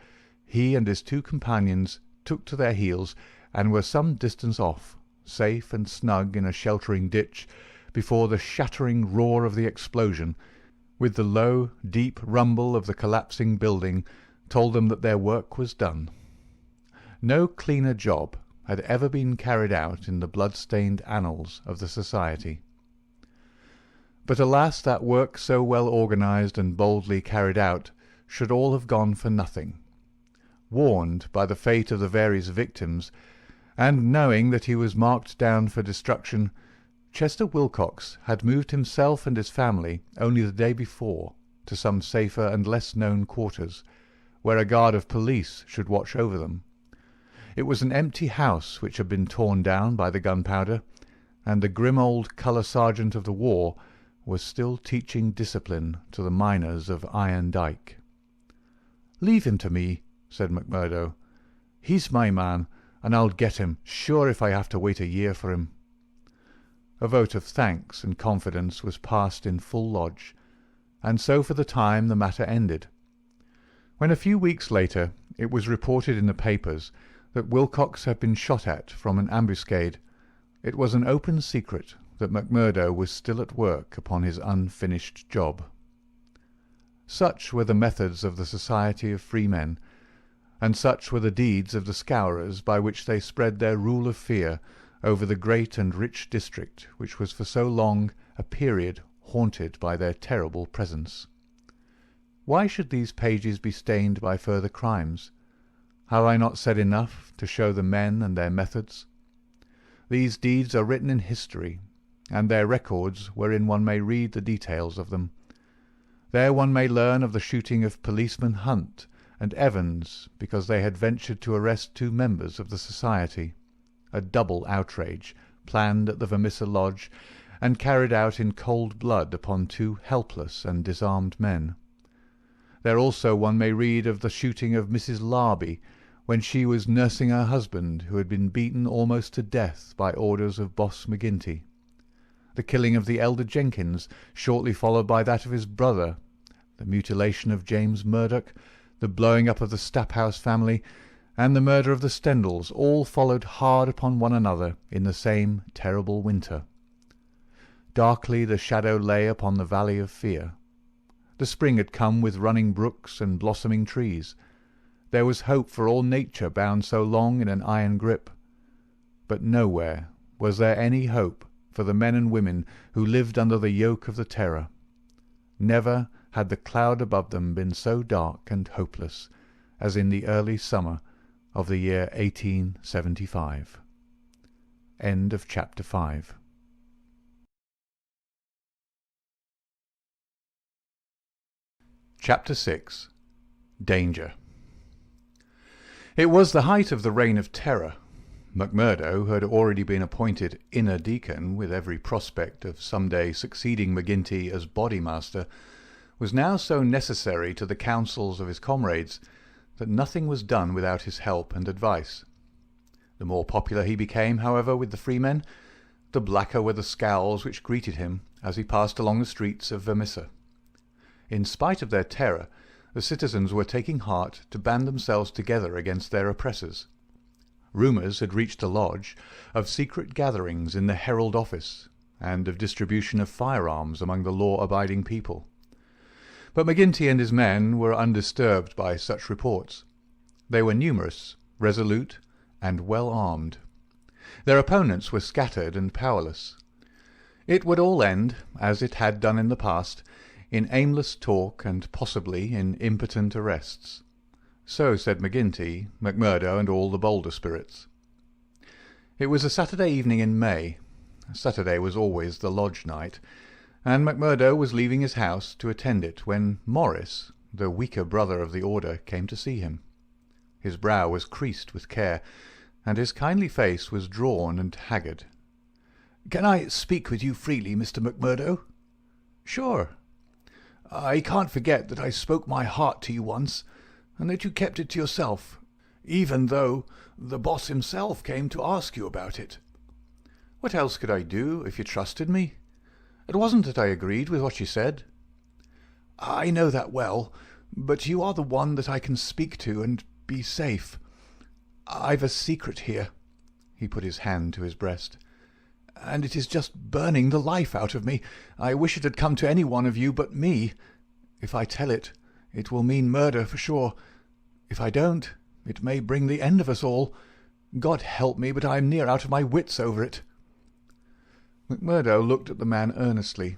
he and his 2 companions took to their heels and were some distance off, safe and snug in a sheltering ditch, before the shattering roar of the explosion, with the low, deep rumble of the collapsing building, told them that their work was done. No cleaner job had ever been carried out in the blood-stained annals of the Society. But alas, that work so well organized and boldly carried out should all have gone for nothing. Warned by the fate of the various victims, and knowing that he was marked down for destruction, Chester Wilcox had moved himself and his family only the day before to some safer and less known quarters, where a guard of police should watch over them. It was an empty house which had been torn down by the gunpowder, and the grim old colour sergeant of the war was still teaching discipline to the miners of Iron Dyke. "Leave him to me," said McMurdo. "He's my man, and I'll get him, sure, if I have to wait a year for him." A vote of thanks and confidence was passed in full lodge, and so for the time the matter ended. When a few weeks later it was reported in the papers that Wilcox had been shot at from an ambuscade, it was an open secret that McMurdo was still at work upon his unfinished job. Such were the methods of the Society of Freemen, and such were the deeds of the Scourers by which they spread their rule of fear over the great and rich district which was for so long a period haunted by their terrible presence. Why should these pages be stained by further crimes? Have I not said enough to show the men and their methods? These deeds are written in history, and their records wherein one may read the details of them. There one may learn of the shooting of policeman Hunt and Evans because they had ventured to arrest 2 members of the society, a double outrage planned at the Vermissa Lodge and carried out in cold blood upon 2 helpless and disarmed men. There also one may read of the shooting of Mrs. Larby when she was nursing her husband, who had been beaten almost to death by orders of Boss McGinty, the killing of the elder Jenkins, shortly followed by that of his brother, the mutilation of James Murdoch, the blowing up of the Staphouse family, and the murder of the Stendals, all followed hard upon one another in the same terrible winter. Darkly the shadow lay upon the valley of fear. The spring had come with running brooks and blossoming trees. There was hope for all nature bound so long in an iron grip. But nowhere was there any hope for the men and women who lived under the yoke of the terror. Never had the cloud above them been so dark and hopeless as in the early summer of the year 1875. End of chapter 5. Chapter 6. Danger. It was the height of the Reign of Terror. McMurdo, who had already been appointed inner deacon with every prospect of some day succeeding McGinty as bodymaster, was now so necessary to the counsels of his comrades that nothing was done without his help and advice. The more popular he became, however, with the freemen, the blacker were the scowls which greeted him as he passed along the streets of Vermissa. In spite of their terror, the citizens were taking heart to band themselves together against their oppressors. Rumours had reached the lodge of secret gatherings in the Herald office, and of distribution of firearms among the law-abiding people. But McGinty and his men were undisturbed by such reports. They were numerous, resolute, and well armed. Their opponents were scattered and powerless. It would all end, as it had done in the past, in aimless talk and possibly in impotent arrests. So said McGinty, McMurdo, and all the bolder spirits. It was a Saturday evening in May. Saturday was always the lodge night, and McMurdo was leaving his house to attend it when Morris, the weaker brother of the order, came to see him. His brow was creased with care, and his kindly face was drawn and haggard. "Can I speak with you freely, Mr. McMurdo?" "Sure." "I can't forget that I spoke my heart to you once, and that you kept it to yourself, even though the boss himself came to ask you about it." "What else could I do if you trusted me? It wasn't that I agreed with what you said." "I know that well, but you are the one that I can speak to and be safe. I've a secret here." He put his hand to his breast. "And it is just burning the life out of me. I wish it had come to any one of you but me. If I tell it, it will mean murder for sure. If I don't, it may bring the end of us all. God help me, but I am near out of my wits over it." McMurdo looked at the man earnestly.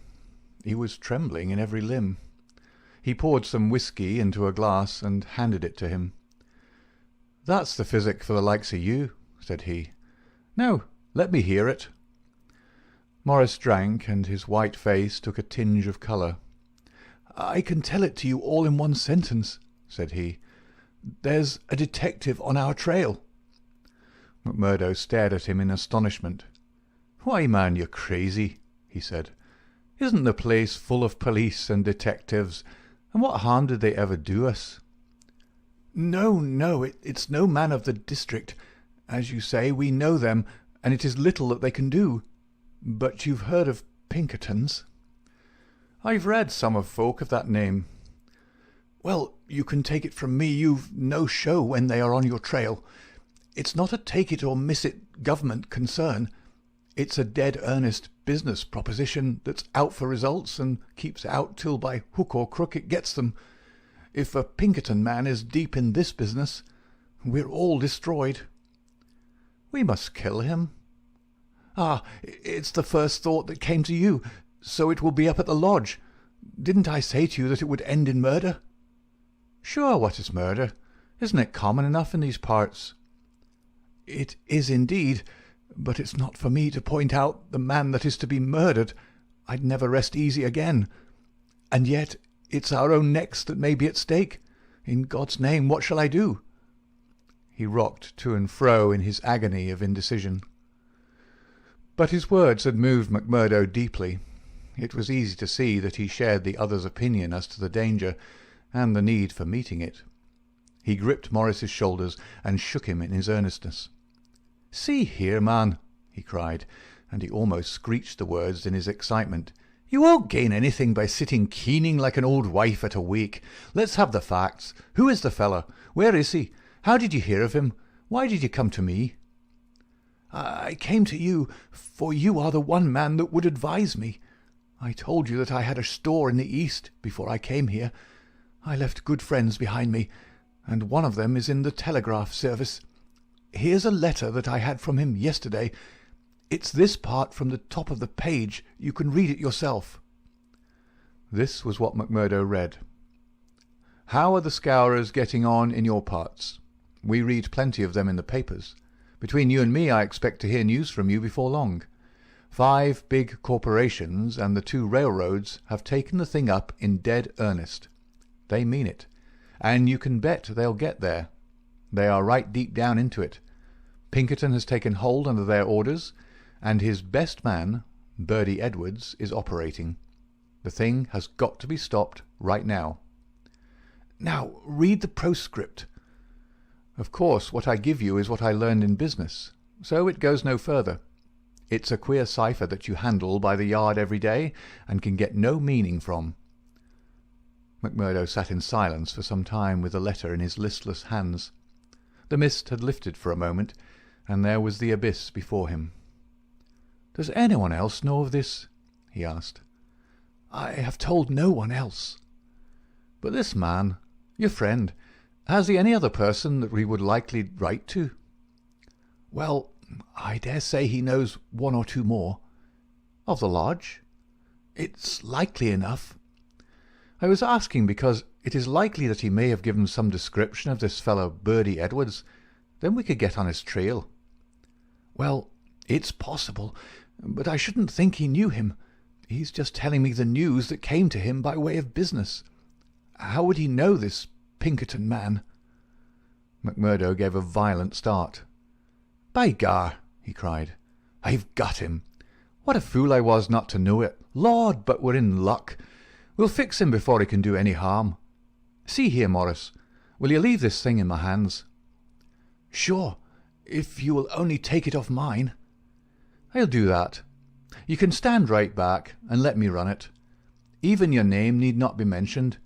He was trembling in every limb. He poured some whisky into a glass and handed it to him. "That's the physic for the likes of you," said he. "Now, let me hear it." Morris drank, and his white face took a tinge of colour. "I can tell it to you all in one sentence," said he. "There's a detective on our trail." McMurdo stared at him in astonishment. "Why, man, you're crazy," he said. "Isn't the place full of police and detectives, and what harm did they ever do us?" No, it's no man of the district. As you say, we know them, and it is little that they can do. But you've heard of Pinkertons?" "I've read some of folk of that name." "Well, you can take it from me you've no show when they are on your trail. It's not a take-it-or-miss-it government concern. It's a dead-earnest business proposition that's out for results and keeps out till by hook or crook it gets them. If a Pinkerton man is deep in this business, we're all destroyed." "We must kill him." "Ah, it's the first thought that came to you, so it will be up at the lodge. Didn't I say to you that it would end in murder?" "Sure, what is murder? Isn't it common enough in these parts?" "It is indeed, but it's not for me to point out the man that is to be murdered. I'd never rest easy again. And yet it's our own necks that may be at stake. In God's name, what shall I do?" He rocked to and fro in his agony of indecision. But his words had moved McMurdo deeply. It was easy to see that he shared the other's opinion as to the danger and the need for meeting it. He gripped Morris's shoulders and shook him in his earnestness. "See here, man," he cried, and he almost screeched the words in his excitement. "You won't gain anything by sitting keening like an old wife at a wake. Let's have the facts. Who is the fellow? Where is he? How did you hear of him? Why did you come to me?" "I came to you, for you are the one man that would advise me. I told you that I had a store in the East before I came here. I left good friends behind me, and one of them is in the telegraph service. Here's a letter that I had from him yesterday. It's this part from the top of the page. You can read it yourself." This was what McMurdo read. "How are the Scourers getting on in your parts? We read plenty of them in the papers. Between you and me, I expect to hear news from you before long. 5 big corporations and the 2 railroads have taken the thing up in dead earnest. They mean it, and you can bet they'll get there. They are right deep down into it. Pinkerton has taken hold under their orders, and his best man, Birdie Edwards, is operating. The thing has got to be stopped right now." "Now read the postscript." "Of course, what I give you is what I learned in business, so it goes no further. It's a queer cipher that you handle by the yard every day and can get no meaning from." McMurdo sat in silence for some time with the letter in his listless hands. The mist had lifted for a moment, and there was the abyss before him. "Does anyone else know of this?" he asked. "I have told no one else." "But this man, your friend, has he any other person that we would likely write to?" "Well, I dare say he knows 1 or 2 more." "Of the lodge?" "It's likely enough." "I was asking because it is likely that he may have given some description of this fellow Birdie Edwards. Then we could get on his trail." "Well, it's possible, but I shouldn't think he knew him. He's just telling me the news that came to him by way of business. How would he know this Pinkerton man?" McMurdo gave a violent start. "By gar!" he cried. "I've got him! What a fool I was not to know it! Lord, but we're in luck! We'll fix him before he can do any harm. See here, Morris, will you leave this thing in my hands?" "Sure, if you will only take it off mine." "I'll do that. You can stand right back and let me run it. Even your name need not be mentioned.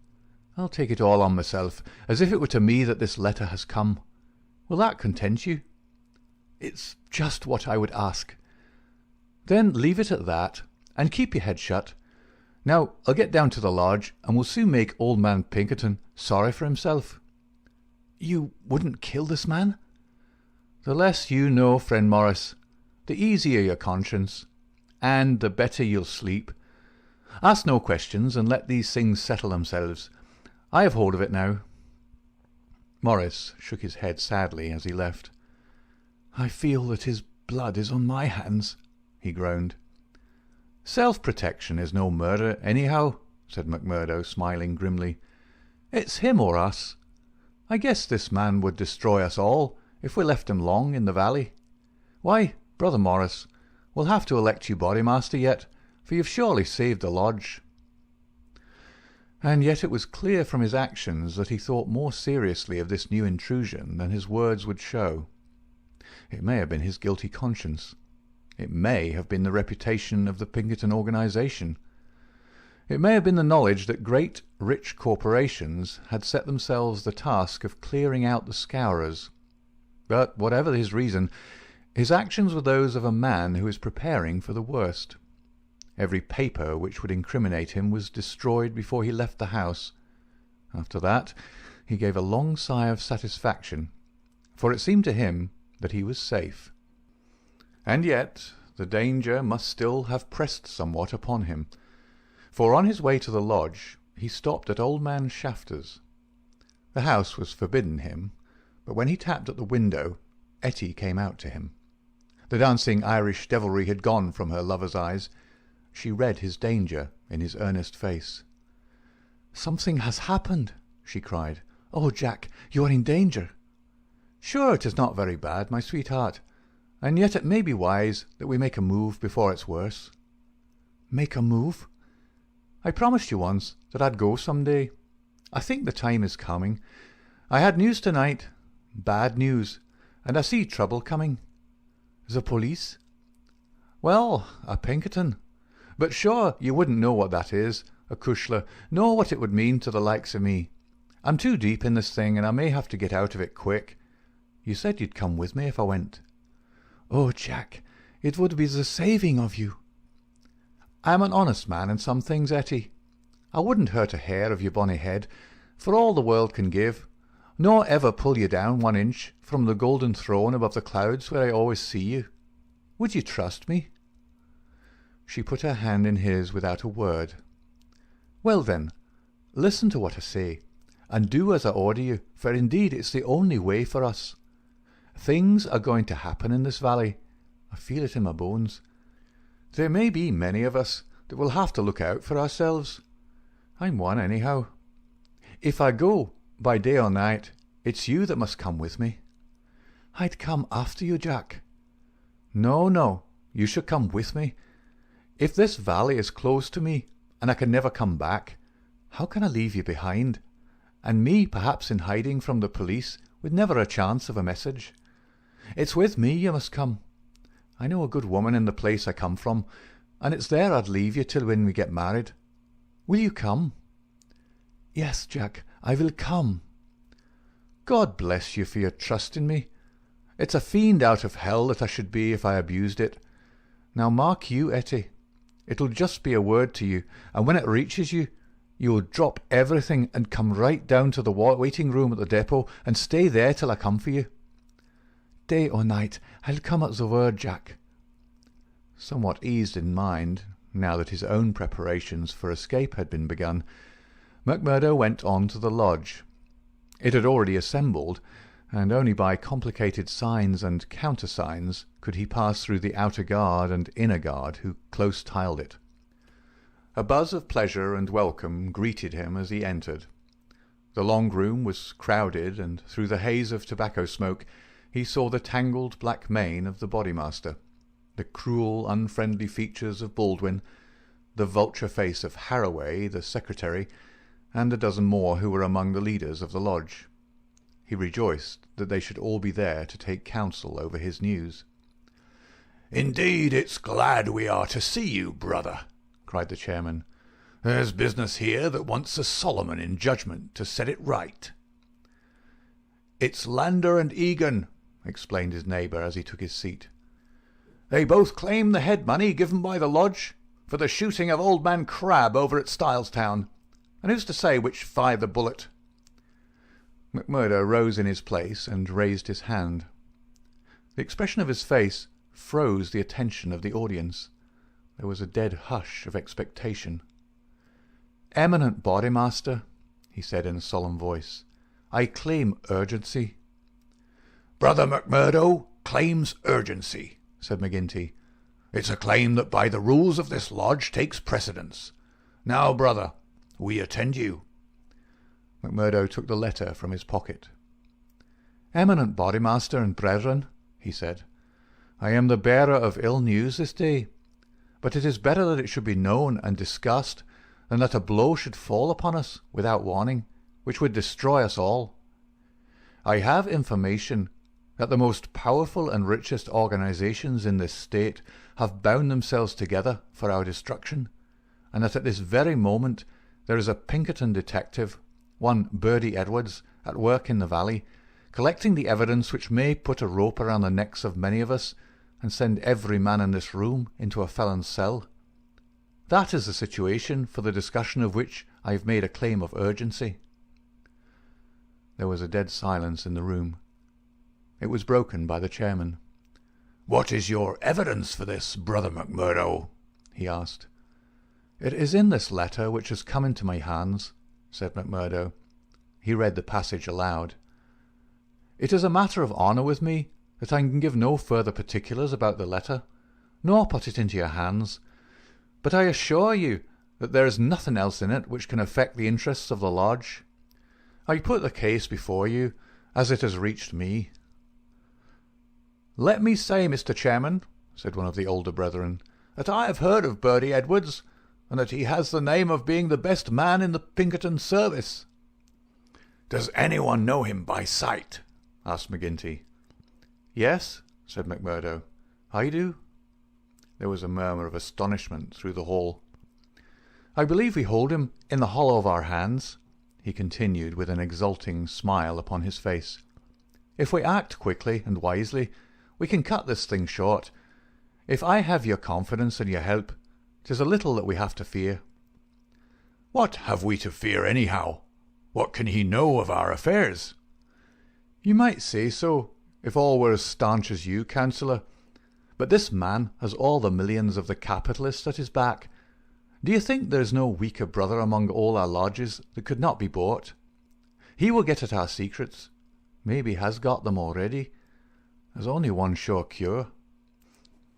I'll take it all on myself, as if it were to me that this letter has come. Will that content you?" It's just what I would ask. Then leave it at that, and keep your head shut. Now I'll get down to the lodge, and we'll soon make old man Pinkerton sorry for himself." "You wouldn't kill this man?" "The less you know, friend Morris, the easier your conscience, and the better you'll sleep. Ask no questions, and let these things settle themselves. I have hold of it now." Morris shook his head sadly as he left. "I feel that his blood is on my hands," he groaned. "Self-protection is no murder, anyhow," said McMurdo, smiling grimly. "It's him or us. I guess this man would destroy us all if we left him long in the valley. Why, Brother Morris, we'll have to elect you bodymaster yet, for you've surely saved the lodge." And yet it was clear from his actions that he thought more seriously of this new intrusion than his words would show. It may have been his guilty conscience. It may have been the reputation of the Pinkerton organization. It may have been the knowledge that great, rich corporations had set themselves the task of clearing out the Scourers. But whatever his reason, his actions were those of a man who is preparing for the worst. Every paper which would incriminate him was destroyed before he left the house. After that he gave a long sigh of satisfaction, for it seemed to him that he was safe. And yet the danger must still have pressed somewhat upon him, for on his way to the lodge he stopped at old man Shafter's. The house was forbidden him, but when he tapped at the window, Etty came out to him. The dancing Irish devilry had gone from her lover's eyes. She read his danger in his earnest face. "Something has happened," she cried. Oh, Jack, you are in danger." "Sure, it is not very bad, my sweetheart, and yet it may be wise that we make a move before it's worse." "Make a move?" "I promised you once that I'd go some day. I think the time is coming. I had news tonight, bad news, and I see trouble coming." "The police?" "Well, a Pinkerton. But sure, you wouldn't know what that is, a cushla, know what it would mean to the likes of me. I'm too deep in this thing, and I may have to get out of it quick. You said you'd come with me if I went." "Oh, Jack, it would be the saving of you." "I'm an honest man in some things, Etty. I wouldn't hurt a hair of your bonny head for all the world can give, nor ever pull you down 1 inch from the golden throne above the clouds where I always see you. Would you trust me?" She put her hand in his without a word. "Well then, listen to what I say, and do as I order you, for indeed it's the only way for us. Things are going to happen in this valley. I feel it in my bones. There may be many of us that will have to look out for ourselves. I'm one anyhow. If I go, by day or night, it's you that must come with me." "I'd come after you, Jack." No, you should come with me. If this valley is closed to me, and I can never come back, how can I leave you behind? And me perhaps in hiding from the police, with never a chance of a message. It's with me you must come. I know a good woman in the place I come from, and it's there I'd leave you till when we get married. Will you come?" "Yes, Jack, I will come." "God bless you for your trust in me. It's a fiend out of hell that I should be if I abused it. Now mark you, Etty, it'll just be a word to you, and when it reaches you, you'll drop everything and come right down to the waiting room at the depot and stay there till I come for you." "Day or night, I'll come at the word, Jack." Somewhat eased in mind, now that his own preparations for escape had been begun, McMurdo went on to the lodge. It had already assembled, and only by complicated signs and countersigns could he pass through the outer guard and inner guard who close tiled it. A buzz of pleasure and welcome greeted him as he entered. The long room was crowded, and through the haze of tobacco smoke he saw the tangled black mane of the bodymaster, the cruel, unfriendly features of Baldwin, the vulture face of Harroway, the secretary, and a dozen more who were among the leaders of the lodge. He rejoiced that they should all be there to take counsel over his news. "Indeed, it's glad we are to see you, brother," cried the chairman. "There's business here that wants a Solomon in judgment to set it right." "It's Lander and Egan," explained his neighbour as he took his seat. "They both claim the head money given by the lodge for the shooting of old man Crabbe over at Stylestown. And who's to say which fired the bullet?" McMurdo rose in his place and raised his hand. The expression of his face froze the attention of the audience. There was a dead hush of expectation. "Eminent Bodymaster," he said in a solemn voice, "I claim urgency." "Brother McMurdo claims urgency," said McGinty. "It's a claim that by the rules of this lodge takes precedence. Now, brother, we attend you." McMurdo took the letter from his pocket. "Eminent Bodymaster and brethren," he said, "I am the bearer of ill news this day, but it is better that it should be known and discussed than that a blow should fall upon us without warning, which would destroy us all. I have information that the most powerful and richest organizations in this state have bound themselves together for our destruction, and that at this very moment there is a Pinkerton detective, one Birdie Edwards, at work in the valley, collecting the evidence which may put a rope around the necks of many of us and send every man in this room into a felon's cell. That is the situation for the discussion of which I have made a claim of urgency." There was a dead silence in the room. It was broken by the chairman. "What is your evidence for this, Brother McMurdo?" he asked. "It is in this letter which has come into my hands," said McMurdo. He read the passage aloud. "It is a matter of honour with me that I can give no further particulars about the letter, nor put it into your hands, but I assure you that there is nothing else in it which can affect the interests of the lodge. I put the case before you, as it has reached me. Let me say, Mr. Chairman, said one of the older brethren, that I have heard of Bertie Edwards, and that he has the name of being the best man in the Pinkerton service. Does anyone know him by sight? Asked McGinty. Yes, said McMurdo. I do. There was a murmur of astonishment through the hall. I believe we hold him in the hollow of our hands, he continued with an exulting smile upon his face. If we act quickly and wisely, we can cut this thing short. If I have your confidence and your help, 'tis a little that we have to fear. What have we to fear anyhow? What can he know of our affairs? You might say so, if all were as staunch as you, Councillor. But this man has all the millions of the capitalists at his back. Do you think there is no weaker brother among all our lodges that could not be bought? He will get at our secrets. Maybe has got them already. There's only one sure cure.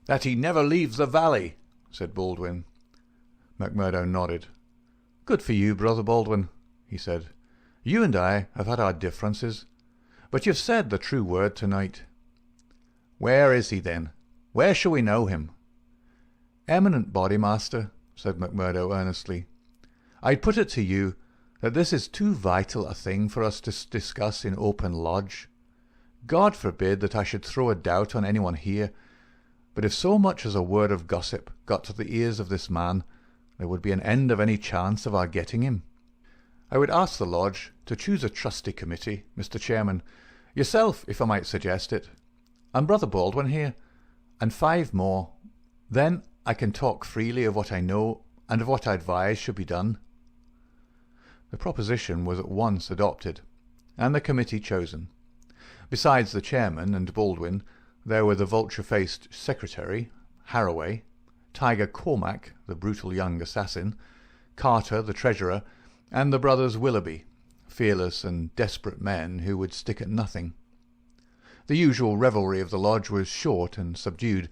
That he never leaves the valley, said Baldwin. McMurdo nodded. Good for you, Brother Baldwin, he said. You and I have had our differences, but you've said the true word tonight. Where is he, then? Where shall we know him? Eminent Bodymaster, said McMurdo earnestly, I'd put it to you that this is too vital a thing for us to discuss in open lodge. God forbid that I should throw a doubt on anyone here, but if so much as a word of gossip got to the ears of this man, there would be an end of any chance of our getting him. I would ask the lodge to choose a trusty committee, Mr. Chairman, yourself, if I might suggest it, and Brother Baldwin here, and 5 more. Then I can talk freely of what I know and of what I advise should be done. The proposition was at once adopted, and the committee chosen. Besides the chairman and Baldwin, there were the vulture-faced secretary, Harroway, Tiger Cormac, the brutal young assassin, Carter, the treasurer, and the brothers Willoughby, fearless and desperate men who would stick at nothing. The usual revelry of the lodge was short and subdued,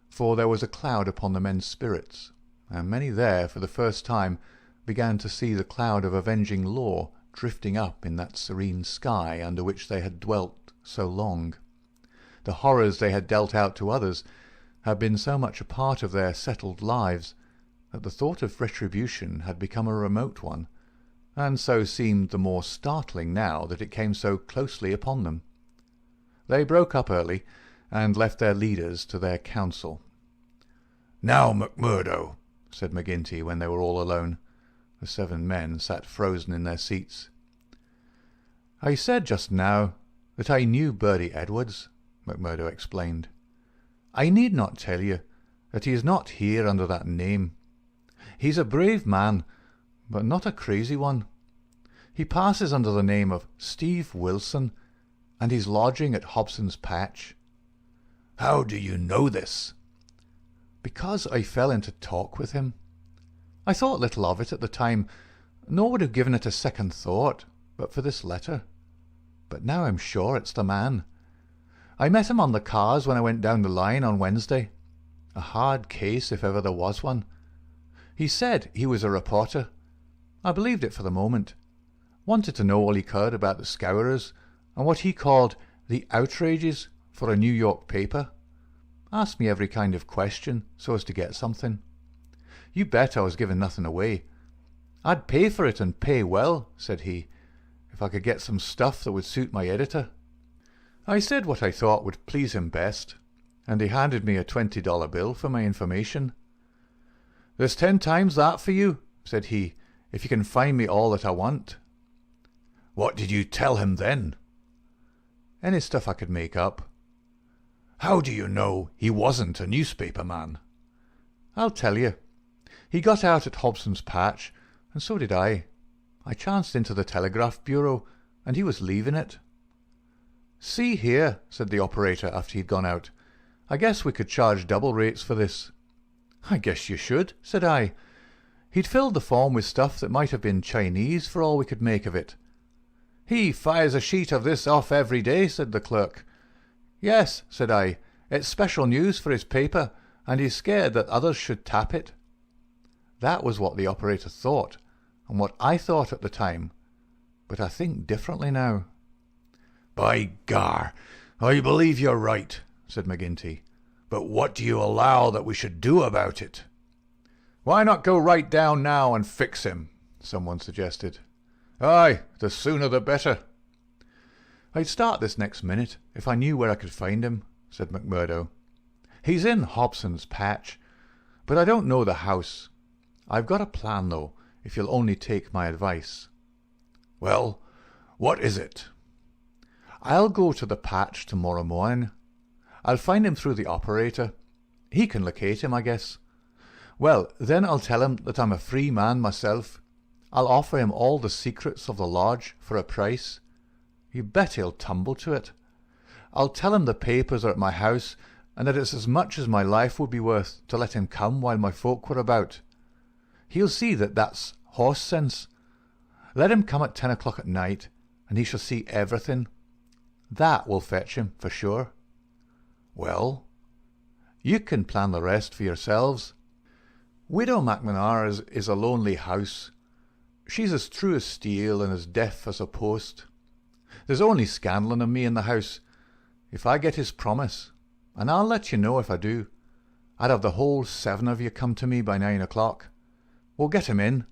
for there was a cloud upon the men's spirits, and many there for the first time began to see the cloud of avenging law drifting up in that serene sky under which they had dwelt so long. The horrors they had dealt out to others had been so much a part of their settled lives that the thought of retribution had become a remote one, and so seemed the more startling now that it came so closely upon them. They broke up early, and left their leaders to their counsel. "Now, McMurdo," said McGinty when they were all alone. The 7 men sat frozen in their seats. "I said just now that I knew Bertie Edwards," McMurdo explained. "I need not tell you that he is not here under that name. He's a brave man, but not a crazy one. He passes under the name of Steve Wilson, and he's lodging at Hobson's Patch." "How do you know this?" "Because I fell into talk with him. I thought little of it at the time, nor would have given it a second thought but for this letter. But now I'm sure it's the man. I met him on the cars when I went down the line on Wednesday. A hard case if ever there was one. He said he was a reporter. I believed it for the moment. Wanted to know all he could about the Scourers and what he called the outrages for a New York paper. Asked me every kind of question so as to get something. You bet I was giving nothing away. I'd pay for it and pay well, said he, if I could get some stuff that would suit my editor. I said what I thought would please him best, and he handed me a $20 bill for my information. "There's 10 times that for you," said he, "if you can find me all that I want." "What did you tell him then?" "Any stuff I could make up." "How do you know he wasn't a newspaper man?" "I'll tell you. He got out at Hobson's Patch, and so did I. I chanced into the Telegraph Bureau, and he was leaving it. "See here," said the operator after he'd gone out, "I guess we could charge double rates for this." "I guess you should," said I. He'd filled the form with stuff that might have been Chinese for all we could make of it. "He fires a sheet of this off every day," said the clerk. "Yes," said I, "it's special news for his paper, and he's scared that others should tap it." That was what the operator thought, and what I thought at the time. but I think differently now." "By gar, I believe you're right," said McGinty. "But what do you allow that we should do about it?" "Why not go right down now and fix him?" someone suggested. "Aye, the sooner the better." "I'd start this next minute if I knew where I could find him," said McMurdo. "He's in Hobson's Patch, but I don't know the house. I've got a plan, though, if you'll only take my advice." "Well, what is it?" "I'll go to the patch tomorrow morning. I'll find him through the operator. He can locate him, I guess. Well, then I'll tell him that I'm a free man myself. I'll offer him all the secrets of the lodge for a price. You bet he'll tumble to it. I'll tell him the papers are at my house, and that it's as much as my life would be worth to let him come while my folk were about. He'll see that that's horse sense. Let him come at 10 o'clock at night, and he shall see everything. That will fetch him, for sure." "Well?" "You can plan the rest for yourselves. Widow McNamara's is a lonely house. She's as true as steel and as deaf as a post. There's only Scanlon and me in the house. If I get his promise, and I'll let you know if I do, I'd have the whole 7 of you come to me by 9 o'clock. We'll get him in.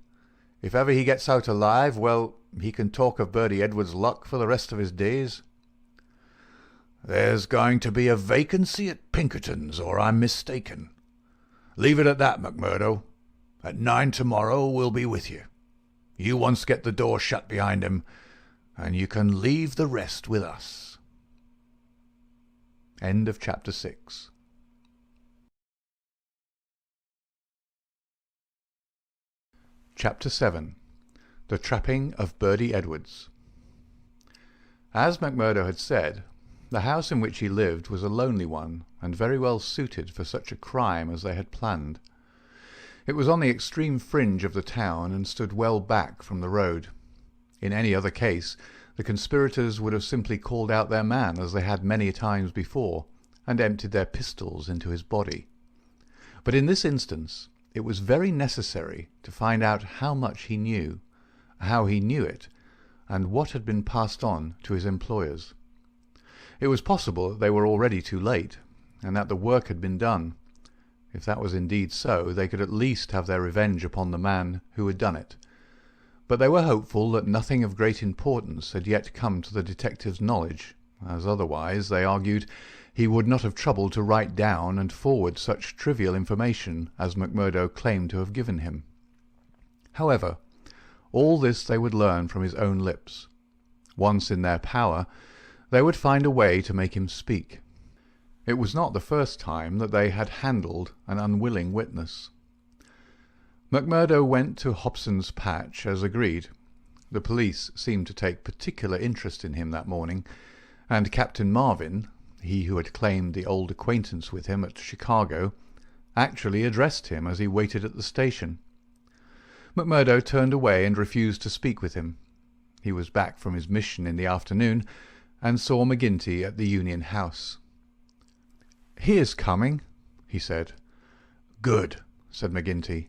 If ever he gets out alive, well, he can talk of Bertie Edwards' luck for the rest of his days." "There's going to be a vacancy at Pinkerton's, or I'm mistaken. Leave it at that, McMurdo. At 9 tomorrow we'll be with you. You once get the door shut behind him, and you can leave the rest with us." End of chapter 6. Chapter 7. The Trapping of Bertie Edwards. As McMurdo had said, the house in which he lived was a lonely one, and very well suited for such a crime as they had planned. It was on the extreme fringe of the town, and stood well back from the road. In any other case, the conspirators would have simply called out their man, as they had many times before, and emptied their pistols into his body. But in this instance it was very necessary to find out how much he knew, how he knew it, and what had been passed on to his employers. It was possible that they were already too late, and that the work had been done. If that was indeed so, they could at least have their revenge upon the man who had done it. But they were hopeful that nothing of great importance had yet come to the detective's knowledge, as otherwise, they argued, he would not have troubled to write down and forward such trivial information as McMurdo claimed to have given him. However, all this they would learn from his own lips. Once in their power, they would find a way to make him speak. It was not the first time that they had handled an unwilling witness. McMurdo went to Hobson's Patch as agreed. The police seemed to take particular interest in him that morning, and Captain Marvin, he who had claimed the old acquaintance with him at Chicago, actually addressed him as he waited at the station. McMurdo turned away and refused to speak with him. He was back from his mission in the afternoon, and saw McGinty at the Union House. "He is coming," he said. "Good," said McGinty.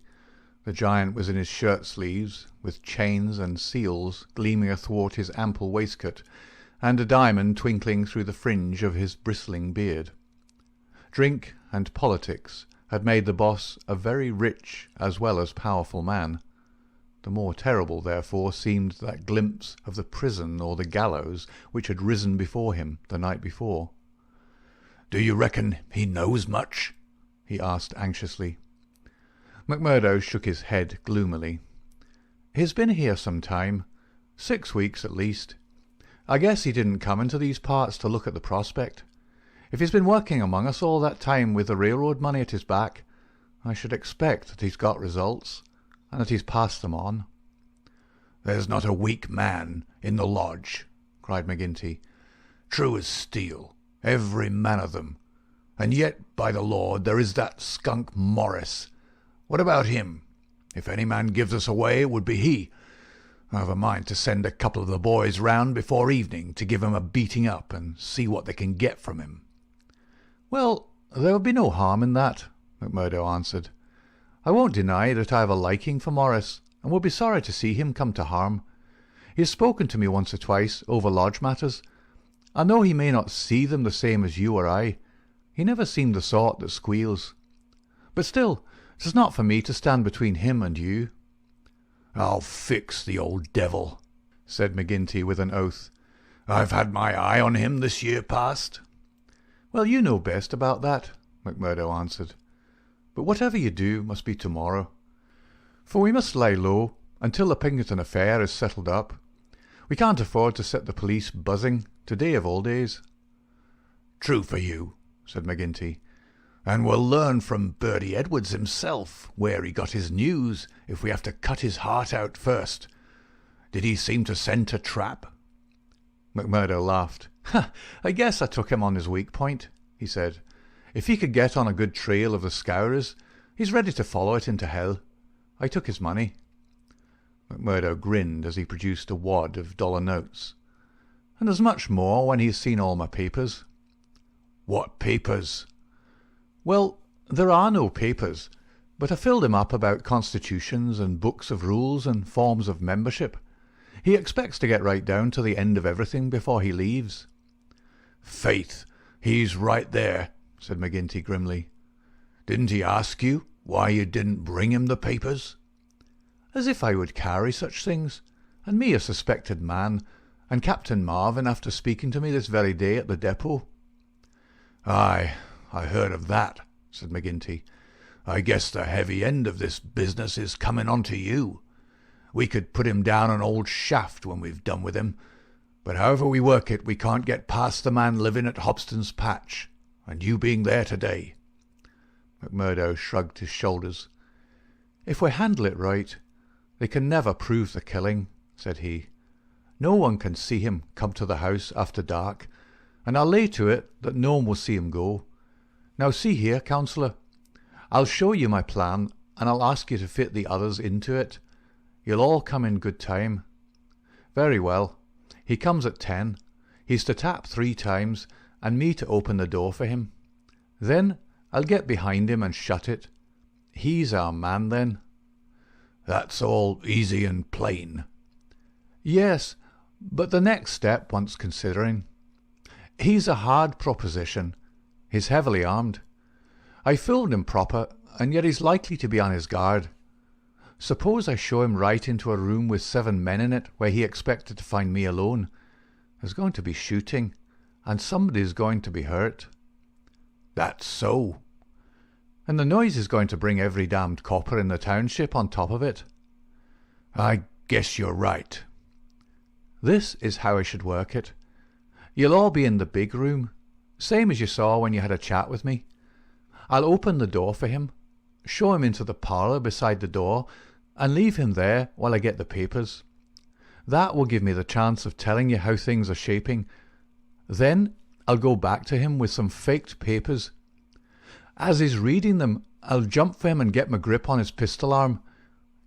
The giant was in his shirt-sleeves, with chains and seals gleaming athwart his ample waistcoat, and a diamond twinkling through the fringe of his bristling beard. Drink and politics had made the boss a very rich as well as powerful man. The more terrible, therefore, seemed that glimpse of the prison or the gallows which had risen before him the night before. "Do you reckon he knows much?" he asked anxiously. McMurdo shook his head gloomily. "He's been here some time, 6 weeks at least. I guess he didn't come into these parts to look at the prospect. If he's been working among us all that time with the railroad money at his back, I should expect that he's got results, and that he's passed them on." "There's not a weak man in the lodge," cried McGinty. "True as steel, every man of them. And yet, by the Lord, there is that skunk Morris. What about him? If any man gives us away, it would be he. I've a mind to send a couple of the boys round before evening to give him a beating up and see what they can get from him." "Well, there would be no harm in that," McMurdo answered. "I won't deny that I have a liking for Morris, and would be sorry to see him come to harm. He has spoken to me once or twice over lodge matters, and though he may not see them the same as you or I, he never seemed the sort that squeals. But still, 'tis not for me to stand between him and you." "I'll fix the old devil," said McGinty with an oath. "I've had my eye on him this year past." "Well, you know best about that," McMurdo answered. "But whatever you do must be tomorrow. For we must lie low until the Pinkerton affair is settled up. We can't afford to set the police buzzing today of all days." "True for you," said McGinty. "And we'll learn from Bertie Edwards himself where he got his news if we have to cut his heart out first. Did he seem to scent a trap?" McMurdo laughed. "I guess I took him on his weak point," he said. "If he could get on a good trail of the Scourers, he's ready to follow it into hell. I took his money." McMurdo grinned as he produced a wad of dollar notes. "And there's much more when he has seen all my papers." "What papers?" "Well, there are no papers, but I filled him up about constitutions and books of rules and forms of membership. He expects to get right down to the end of everything before he leaves." "Faith, he's right there," said McGinty grimly. "Didn't he ask you why you didn't bring him the papers?" "As if I would carry such things, and me a suspected man, and Captain Marvin after speaking to me this very day at the depot." "Aye, I heard of that," said McGinty. "I guess the heavy end of this business is coming on to you. We could put him down an old shaft when we've done with him, but however we work it, we can't get past the man living at Hobston's Patch, and you being there today." McMurdo shrugged his shoulders. "If we handle it right, they can never prove the killing," said he. "No one can see him come to the house after dark, and I'll lay to it that no one will see him go. Now see here, councillor, I'll show you my plan, and I'll ask you to fit the others into it. You'll all come in good time." "Very well. He comes at 10. He's to tap 3 times, and me to open the door for him. Then I'll get behind him and shut it. He's our man then." "That's all easy and plain." "Yes, but the next step wants considering. He's a hard proposition. He's heavily armed. I filmed him proper, and yet he's likely to be on his guard. Suppose I show him right into a room with 7 men in it where he expected to find me alone. There's going to be shooting, and somebody's going to be hurt." "That's so." "And the noise is going to bring every damned copper in the township on top of it." "I guess you're right." "This is how I should work it. You'll all be in the big room, same as you saw when you had a chat with me. I'll open the door for him, show him into the parlour beside the door, and leave him there while I get the papers. That will give me the chance of telling you how things are shaping. Then I'll go back to him with some faked papers. As he's reading them, I'll jump for him and get my grip on his pistol arm.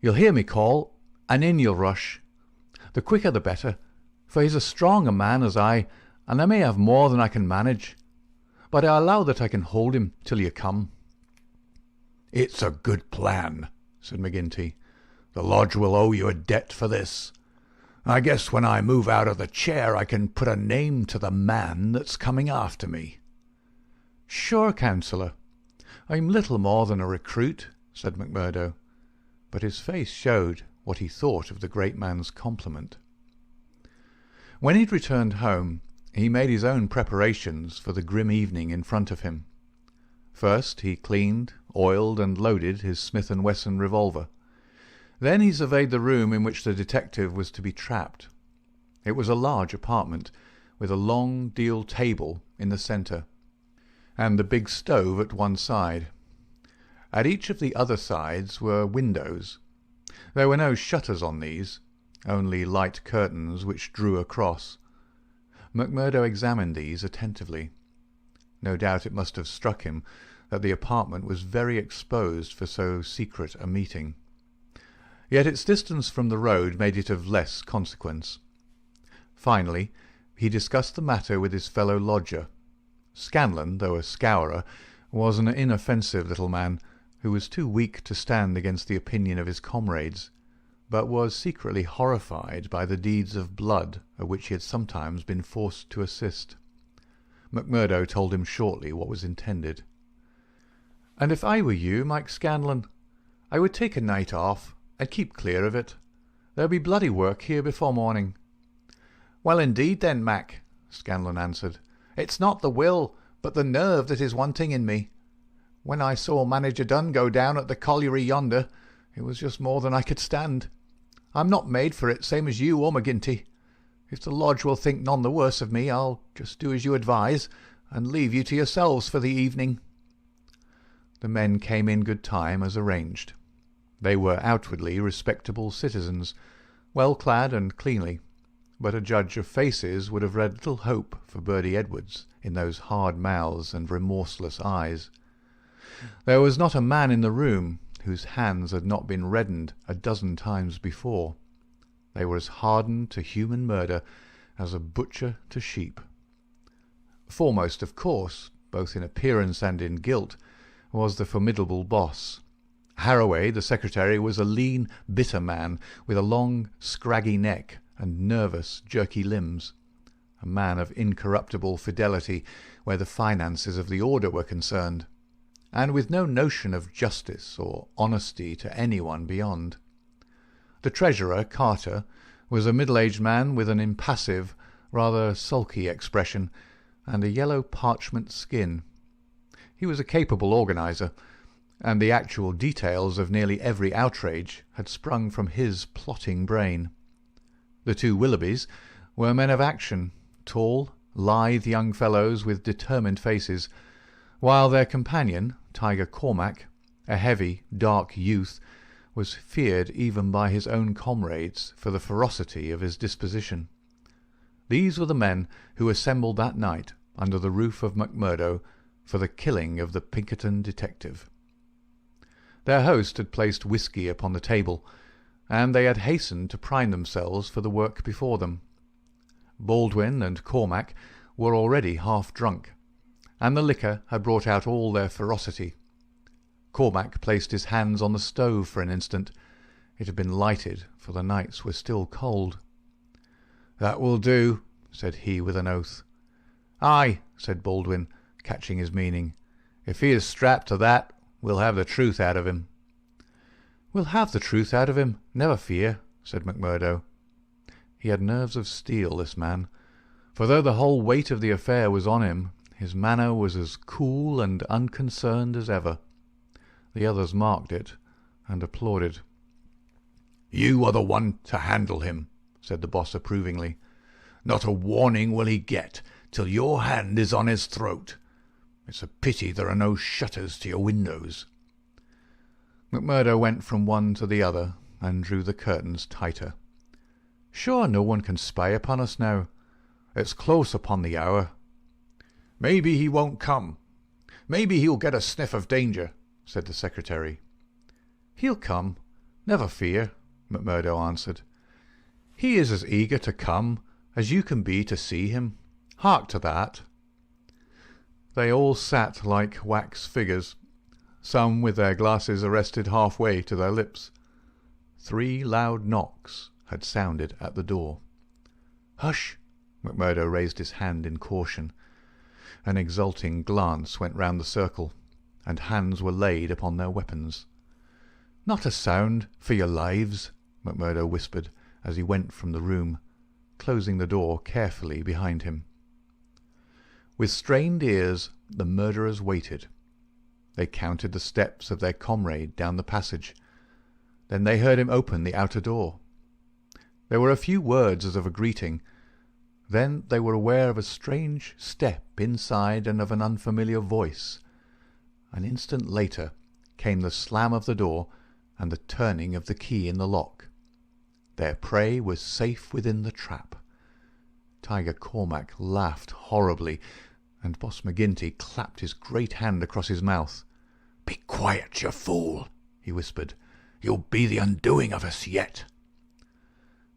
You'll hear me call, and in you'll rush. The quicker the better, for he's as strong a man as I, and I may have more than I can manage. But I allow that I can hold him till you come." "It's a good plan," said McGinty. "The lodge will owe you a debt for this. I guess when I move out of the chair I can put a name to the man that's coming after me." "Sure, councillor. I'm little more than a recruit," said McMurdo, but his face showed what he thought of the great man's compliment. When he'd returned home, he made his own preparations for the grim evening in front of him. First he cleaned, oiled, and loaded his Smith & Wesson revolver. Then he surveyed the room in which the detective was to be trapped. It was a large apartment, with a long deal table in the centre, and the big stove at one side. At each of the other sides were windows. There were no shutters on these, only light curtains which drew across. McMurdo examined these attentively. No doubt it must have struck him that the apartment was very exposed for so secret a meeting. Yet its distance from the road made it of less consequence. Finally, he discussed the matter with his fellow lodger. Scanlon, though a scourer, was an inoffensive little man who was too weak to stand against the opinion of his comrades, but was secretly horrified by the deeds of blood at which he had sometimes been forced to assist. McMurdo told him shortly what was intended. "And if I were you, Mike Scanlon, I would take a night off and keep clear of it. There'll be bloody work here before morning." "Well, indeed then, Mac," Scanlon answered. "It's not the will, but the nerve that is wanting in me. When I saw Manager Dunn go down at the colliery yonder, it was just more than I could stand. I'm not made for it, same as you or McGinty. If the lodge will think none the worse of me, I'll just do as you advise, and leave you to yourselves for the evening." The men came in good time, as arranged. They were outwardly respectable citizens, well clad and cleanly, but a judge of faces would have read little hope for Bertie Edwards in those hard mouths and remorseless eyes. There was not a man in the room whose hands had not been reddened a dozen times before. They were as hardened to human murder as a butcher to sheep. Foremost, of course, both in appearance and in guilt, was the formidable boss. Harroway, the secretary, was a lean, bitter man with a long, scraggy neck and nervous, jerky limbs, a man of incorruptible fidelity where the finances of the order were concerned, and with no notion of justice or honesty to anyone beyond. The treasurer, Carter, was a middle-aged man with an impassive, rather sulky expression and a yellow parchment skin. He was a capable organizer, and the actual details of nearly every outrage had sprung from his plotting brain. The two Willoughbys were men of action, tall, lithe young fellows with determined faces, while their companion, Tiger Cormac, a heavy, dark youth, was feared even by his own comrades for the ferocity of his disposition. These were the men who assembled that night under the roof of McMurdo for the killing of the Pinkerton detective. Their host had placed whisky upon the table, and they had hastened to prime themselves for the work before them. Baldwin and Cormac were already half drunk, and the liquor had brought out all their ferocity. Cormac placed his hands on the stove for an instant. It had been lighted, for the nights were still cold. "That will do," said he with an oath. "Aye," said Baldwin, catching his meaning. "If he is strapped to that, we'll have the truth out of him." "We'll have the truth out of him, never fear," said McMurdo. He had nerves of steel, this man, for though the whole weight of the affair was on him, his manner was as cool and unconcerned as ever. The others marked it and applauded. "You are the one to handle him," said the boss approvingly. "Not a warning will he get till your hand is on his throat. It's a pity there are no shutters to your windows." McMurdo went from one to the other and drew the curtains tighter. "Sure no one can spy upon us now. It's close upon the hour." "Maybe he won't come. Maybe he'll get a sniff of danger," said the secretary. "He'll come, never fear," McMurdo answered. "He is as eager to come as you can be to see him. Hark to that." They all sat like wax figures, some with their glasses arrested halfway to their lips. 3 loud knocks had sounded at the door. "Hush!" McMurdo raised his hand in caution. An exulting glance went round the circle, and hands were laid upon their weapons. "Not a sound, for your lives," McMurdo whispered as he went from the room, closing the door carefully behind him. With strained ears the murderers waited. They counted the steps of their comrade down the passage. Then they heard him open the outer door. There were a few words as of a greeting. Then they were aware of a strange step inside and of an unfamiliar voice. An instant later came the slam of the door and the turning of the key in the lock. Their prey was safe within the trap. Tiger Cormac laughed horribly, and Boss McGinty clapped his great hand across his mouth. "Be quiet, you fool," he whispered. "You'll be the undoing of us yet."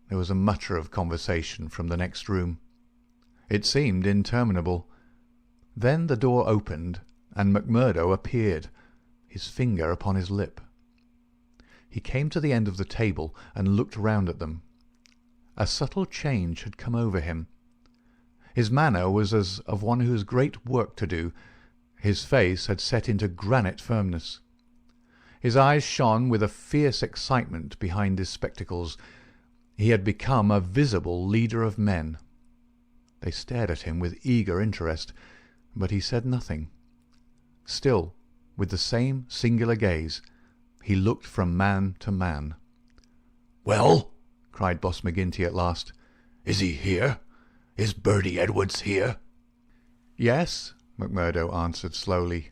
There was a mutter of conversation from the next room. It seemed interminable. Then the door opened, and McMurdo appeared, his finger upon his lip. He came to the end of the table and looked round at them. A subtle change had come over him. His manner was as of one who has great work to do. His face had set into granite firmness. His eyes shone with a fierce excitement behind his spectacles. He had become a visible leader of men. They stared at him with eager interest, but he said nothing. Still, with the same singular gaze, he looked from man to man. "Well," cried Boss McGinty at last, "is he here? Is Bertie Edwards here?" "Yes," McMurdo answered slowly.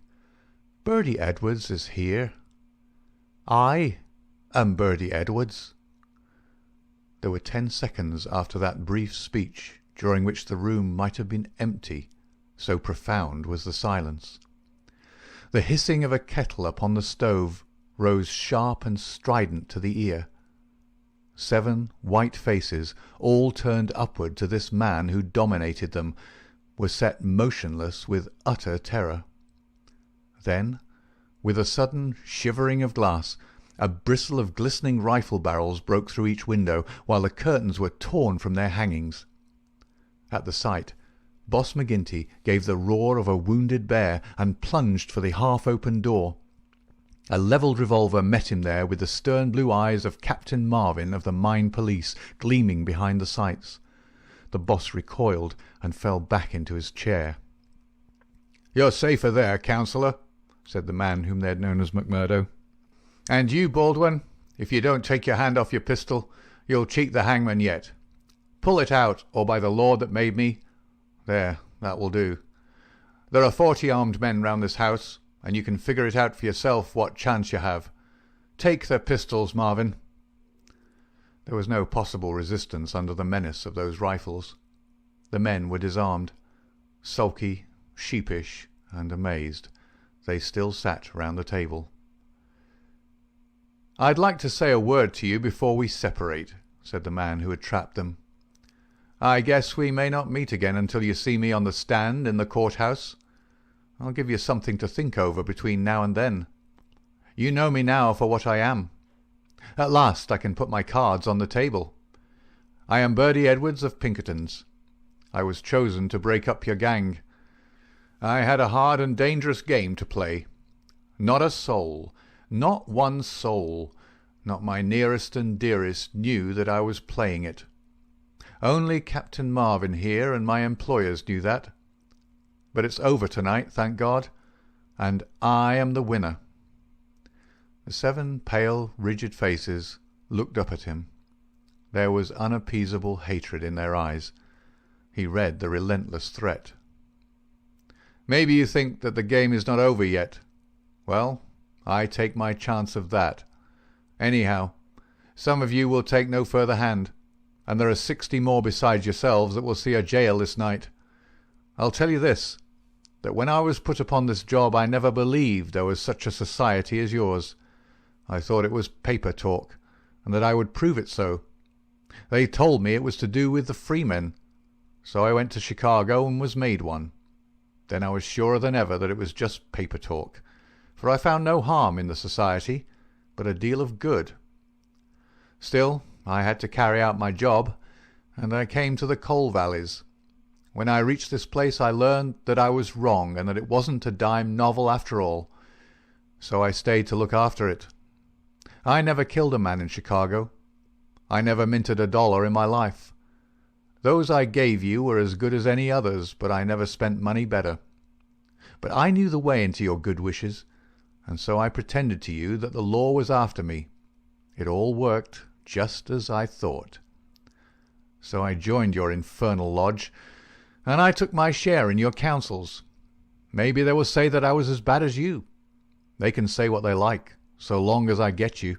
"Bertie Edwards is here. I am Bertie Edwards." There were 10 seconds after that brief speech during which the room might have been empty, so profound was the silence. The hissing of a kettle upon the stove rose sharp and strident to the ear. 7 white faces, all turned upward to this man who dominated them, were set motionless with utter terror. Then, with a sudden shivering of glass, a bristle of glistening rifle barrels broke through each window, while the curtains were torn from their hangings. At the sight, Boss McGinty gave the roar of a wounded bear and plunged for the half-open door. A levelled revolver met him there, with the stern blue eyes of Captain Marvin of the Mine Police gleaming behind the sights. The boss recoiled and fell back into his chair. "You're safer there, councillor," said the man whom they had known as McMurdo. "And you, Baldwin, if you don't take your hand off your pistol, you'll cheat the hangman yet. Pull it out, or by the Lord that made me— There, that will do. There are 40 armed men round this house, and you can figure it out for yourself what chance you have. Take their pistols, Marvin." There was no possible resistance under the menace of those rifles. The men were disarmed. Sulky, sheepish, and amazed, they still sat round the table. "I'd like to say a word to you before we separate," said the man who had trapped them. "I guess we may not meet again until you see me on the stand in the courthouse. I'll give you something to think over between now and then. You know me now for what I am. At last I can put my cards on the table. I am Bertie Edwards of Pinkerton's. I was chosen to break up your gang. I had a hard and dangerous game to play. Not a soul, not one soul, not my nearest and dearest, knew that I was playing it. Only Captain Marvin here and my employers knew that. But it's over tonight, thank God, and I am the winner." The 7 pale, rigid faces looked up at him. There was unappeasable hatred in their eyes. He read the relentless threat. "Maybe you think that the game is not over yet. Well, I take my chance of that. Anyhow, some of you will take no further hand, and there are 60 more besides yourselves that will see a jail this night. I'll tell you this, that when I was put upon this job I never believed there was such a society as yours. I thought it was paper talk, and that I would prove it so. They told me it was to do with the freemen, so I went to Chicago and was made one. Then I was surer than ever that it was just paper talk, for I found no harm in the society, but a deal of good. Still, I had to carry out my job, and I came to the coal valleys. When I reached this place I learned that I was wrong, and that it wasn't a dime novel after all. So I stayed to look after it. I never killed a man in Chicago. I never minted a dollar in my life. Those I gave you were as good as any others, but I never spent money better. But I knew the way into your good wishes, and so I pretended to you that the law was after me. It all worked just as I thought. So I joined your infernal lodge, and I took my share in your councils. Maybe they will say that I was as bad as you. They can say what they like, so long as I get you.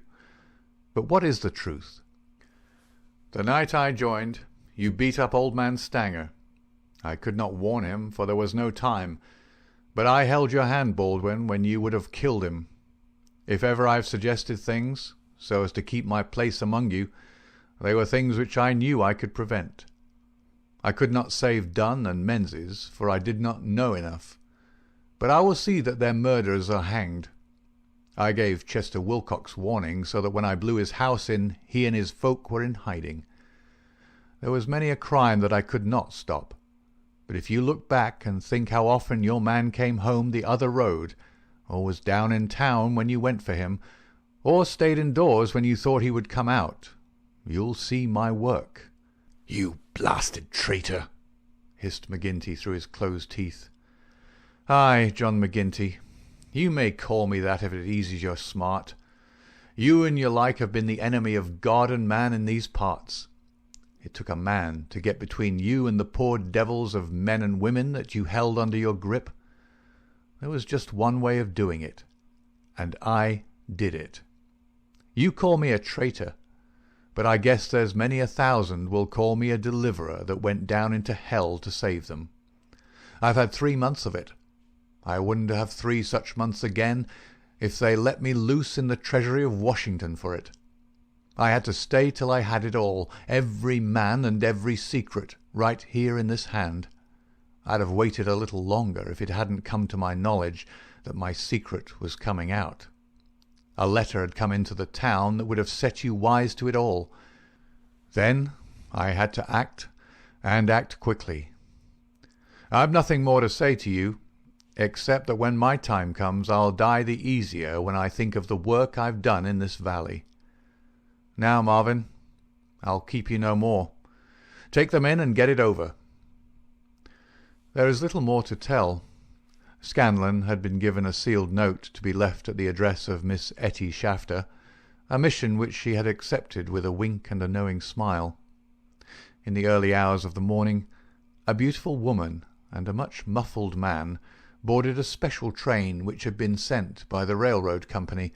But what is the truth? The night I joined, you beat up old man Stanger. I could not warn him, for there was no time, but I held your hand, Baldwin, when you would have killed him. If ever I've suggested things, so as to keep my place among you, they were things which I knew I could prevent. I could not save Dunn and Menzies, for I did not know enough. But I will see that their murderers are hanged. I gave Chester Wilcox warning, so that when I blew his house in, he and his folk were in hiding. There was many a crime that I could not stop. But if you look back and think how often your man came home the other road, or was down in town when you went for him, or stayed indoors when you thought he would come out, you'll see my work." "You blasted traitor!" hissed McGinty through his closed teeth. "Aye, John McGinty, you may call me that if it eases your smart. You and your like have been the enemy of God and man in these parts. It took a man to get between you and the poor devils of men and women that you held under your grip. There was just one way of doing it, and I did it. You call me a traitor, but I guess there's many 1,000 will call me a deliverer that went down into hell to save them. I've had 3 months of it. I wouldn't have 3 such months again if they let me loose in the treasury of Washington for it. I had to stay till I had it all, every man and every secret, right here in this hand. I'd have waited a little longer if it hadn't come to my knowledge that my secret was coming out. A letter had come into the town that would have set you wise to it all. Then I had to act, and act quickly. I've nothing more to say to you, except that when my time comes I'll die the easier when I think of the work I've done in this valley. Now, Marvin, I'll keep you no more. Take them in and get it over." There is little more to tell. Scanlon had been given a sealed note to be left at the address of Miss Etty Shafter, a mission which she had accepted with a wink and a knowing smile. In the early hours of the morning, a beautiful woman and a much muffled man boarded a special train which had been sent by the railroad company,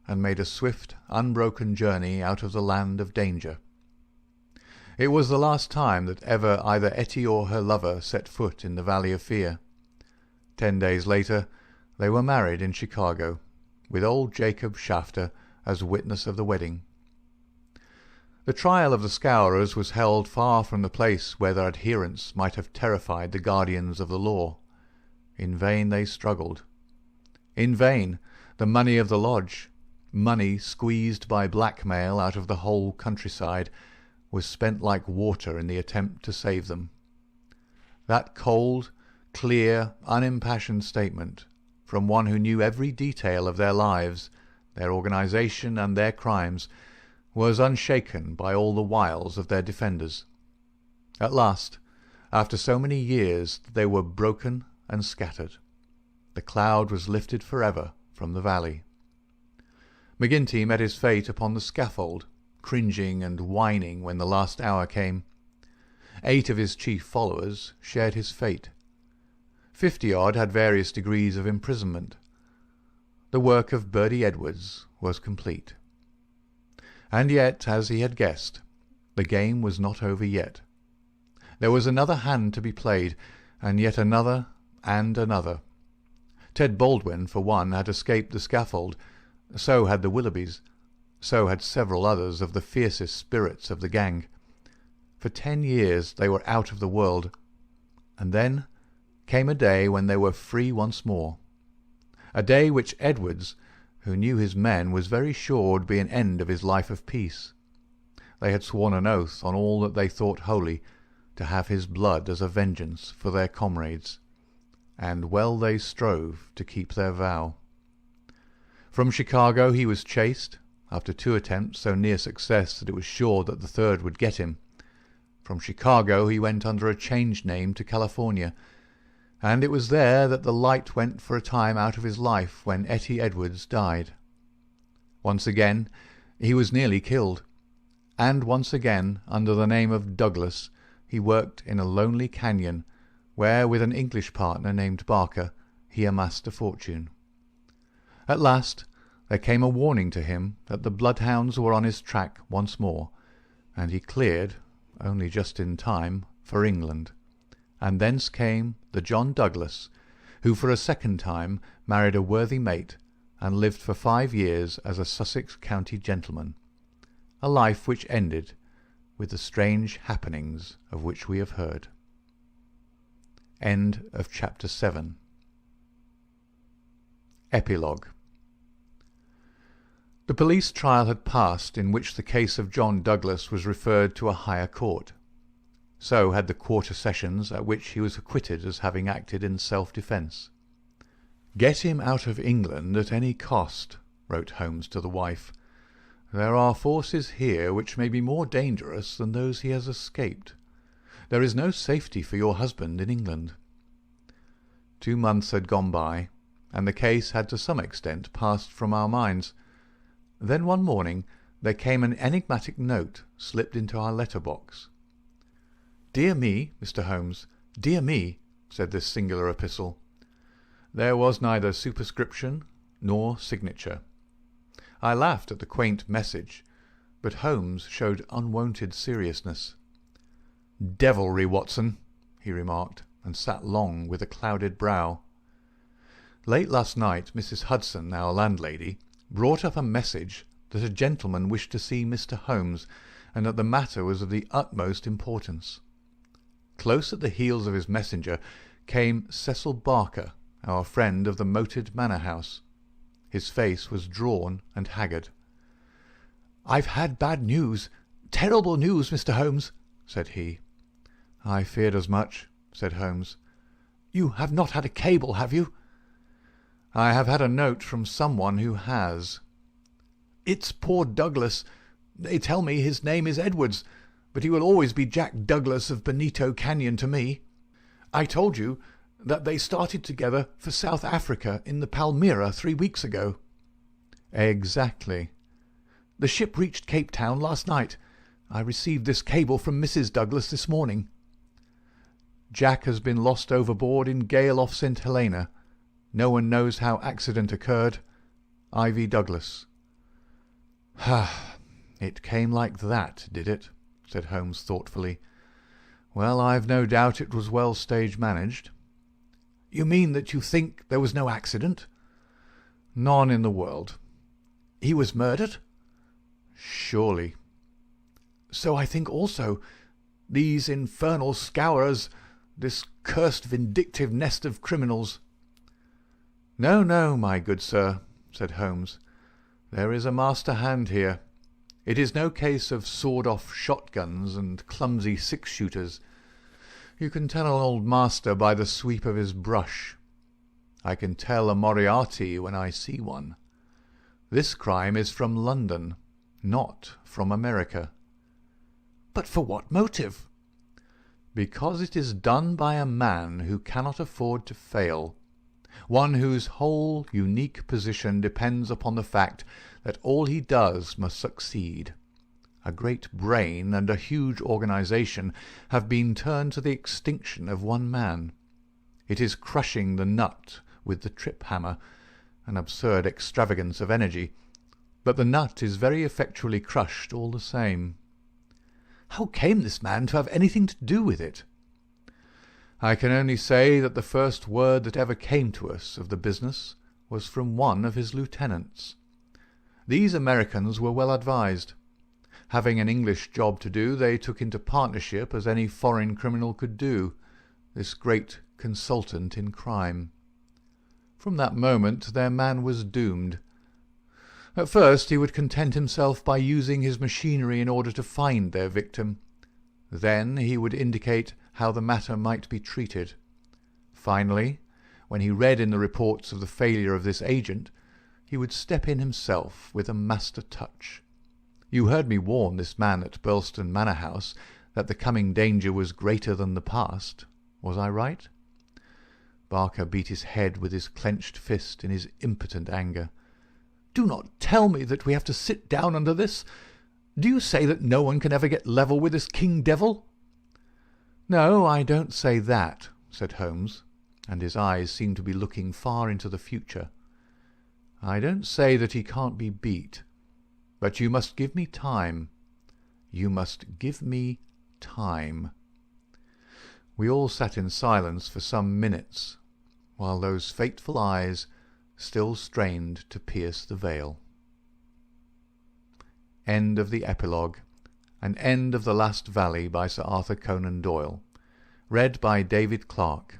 and made a swift, unbroken journey out of the land of danger. It was the last time that ever either Etty or her lover set foot in the Valley of Fear. 10 days later they were married in Chicago, with old Jacob Shafter as witness of the wedding. The trial of the Scourers was held far from the place where their adherents might have terrified the guardians of the law. In vain they struggled. In vain the money of the lodge, money squeezed by blackmail out of the whole countryside, was spent like water in the attempt to save them. That cold, clear, unimpassioned statement, from one who knew every detail of their lives, their organization and their crimes, was unshaken by all the wiles of their defenders. At last, after so many years that they were broken and scattered, the cloud was lifted forever from the valley. McGinty met his fate upon the scaffold, cringing and whining when the last hour came. 8 of his chief followers shared his fate. 50-odd had various degrees of imprisonment. The work of Bertie Edwards was complete. And yet, as he had guessed, the game was not over yet. There was another hand to be played, and yet another and another. Ted Baldwin, for one, had escaped the scaffold. So had the Willoughbys. So had several others of the fiercest spirits of the gang. For 10 years they were out of the world, and then came a day when they were free once more. A day which Edwards, who knew his men, was very sure would be an end of his life of peace. They had sworn an oath on all that they thought holy, to have his blood as a vengeance for their comrades, and well they strove to keep their vow. From Chicago he was chased, after 2 attempts so near success that it was sure that the third would get him. From Chicago he went under a changed name to California, and it was there that the light went for a time out of his life when Etty Edwards died. Once again he was nearly killed, and once again, under the name of Douglas, he worked in a lonely canyon, where with an English partner named Barker he amassed a fortune. At last there came a warning to him that the bloodhounds were on his track once more, and he cleared, only just in time, for England. And thence came the John Douglas, who for a second time married a worthy mate, and lived for 5 years as a Sussex county gentleman, a life which ended with the strange happenings of which we have heard. End of Chapter 7. Epilogue. The police trial had passed, in which the case of John Douglas was referred to a higher court. So had the quarter sessions, at which he was acquitted as having acted in self-defence. "Get him out of England at any cost," wrote Holmes to the wife. "There are forces here which may be more dangerous than those he has escaped. There is no safety for your husband in England." 2 months had gone by, and the case had to some extent passed from our minds. Then one morning there came an enigmatic note slipped into our letter-box. "Dear me, Mr. Holmes, dear me," said this singular epistle. There was neither superscription nor signature. I laughed at the quaint message, but Holmes showed unwonted seriousness. "Devilry, Watson," he remarked, and sat long with a clouded brow. Late last night Mrs. Hudson, our landlady, brought up a message that a gentleman wished to see Mr. Holmes, and that the matter was of the utmost importance. Close at the heels of his messenger came Cecil Barker, our friend of the moated manor-house. His face was drawn and haggard. "I've had bad news, terrible news, Mr. Holmes," said he. "I feared as much," said Holmes. "You have not had a cable, have you?" "I have had a note from someone who has." "It's poor Douglas. They tell me his name is Edwards, but he will always be Jack Douglas of Bonito Canyon to me. I told you that they started together for South Africa in the Palmyra 3 weeks ago." "Exactly." "The ship reached Cape Town last night. I received this cable from Mrs. Douglas this morning." "Jack has been lost overboard in gale off St. Helena. No one knows how accident occurred. Ivy Douglas." "Ha! It came like that, did it?" said Holmes thoughtfully. "Well, I've no doubt it was well stage-managed." "You mean that you think there was no accident?" "None in the world." "He was murdered?" "Surely." "So I think also. These infernal scourers, this cursed vindictive nest of criminals." "No, no, my good sir," said Holmes. "There is a master hand here. It is no case of sawed-off shotguns and clumsy six-shooters. You can tell an old master by the sweep of his brush. I can tell a Moriarty when I see one. This crime is from London, not from America." "But for what motive?" "Because it is done by a man who cannot afford to fail, one whose whole unique position depends upon the fact that all he does must succeed. A great brain and a huge organization have been turned to the extinction of one man. It is crushing the nut with the trip-hammer, an absurd extravagance of energy, but the nut is very effectually crushed all the same." "How came this man to have anything to do with it?" "I can only say that the first word that ever came to us of the business was from one of his lieutenants. These Americans were well advised. Having an English job to do, they took into partnership as any foreign criminal could do, this great consultant in crime. From that moment their man was doomed. At first he would content himself by using his machinery in order to find their victim. Then he would indicate how the matter might be treated. Finally, when he read in the reports of the failure of this agent, he would step in himself with a master touch. You heard me warn this man at Brockstone Manor House that the coming danger was greater than the past. Was I right?" Barker beat his head with his clenched fist in his impotent anger. "Do not tell me that we have to sit down under this. Do you say that no one can ever get level with this king devil?" "No, I don't say that," said Holmes, and his eyes seemed to be looking far into the future. "I don't say that he can't be beat. But you must give me time. You must give me time." We all sat in silence for some minutes, while those fateful eyes still strained to pierce the veil. End of the Epilogue, and end of The Last Valley by Sir Arthur Conan Doyle. Read by David Clarke.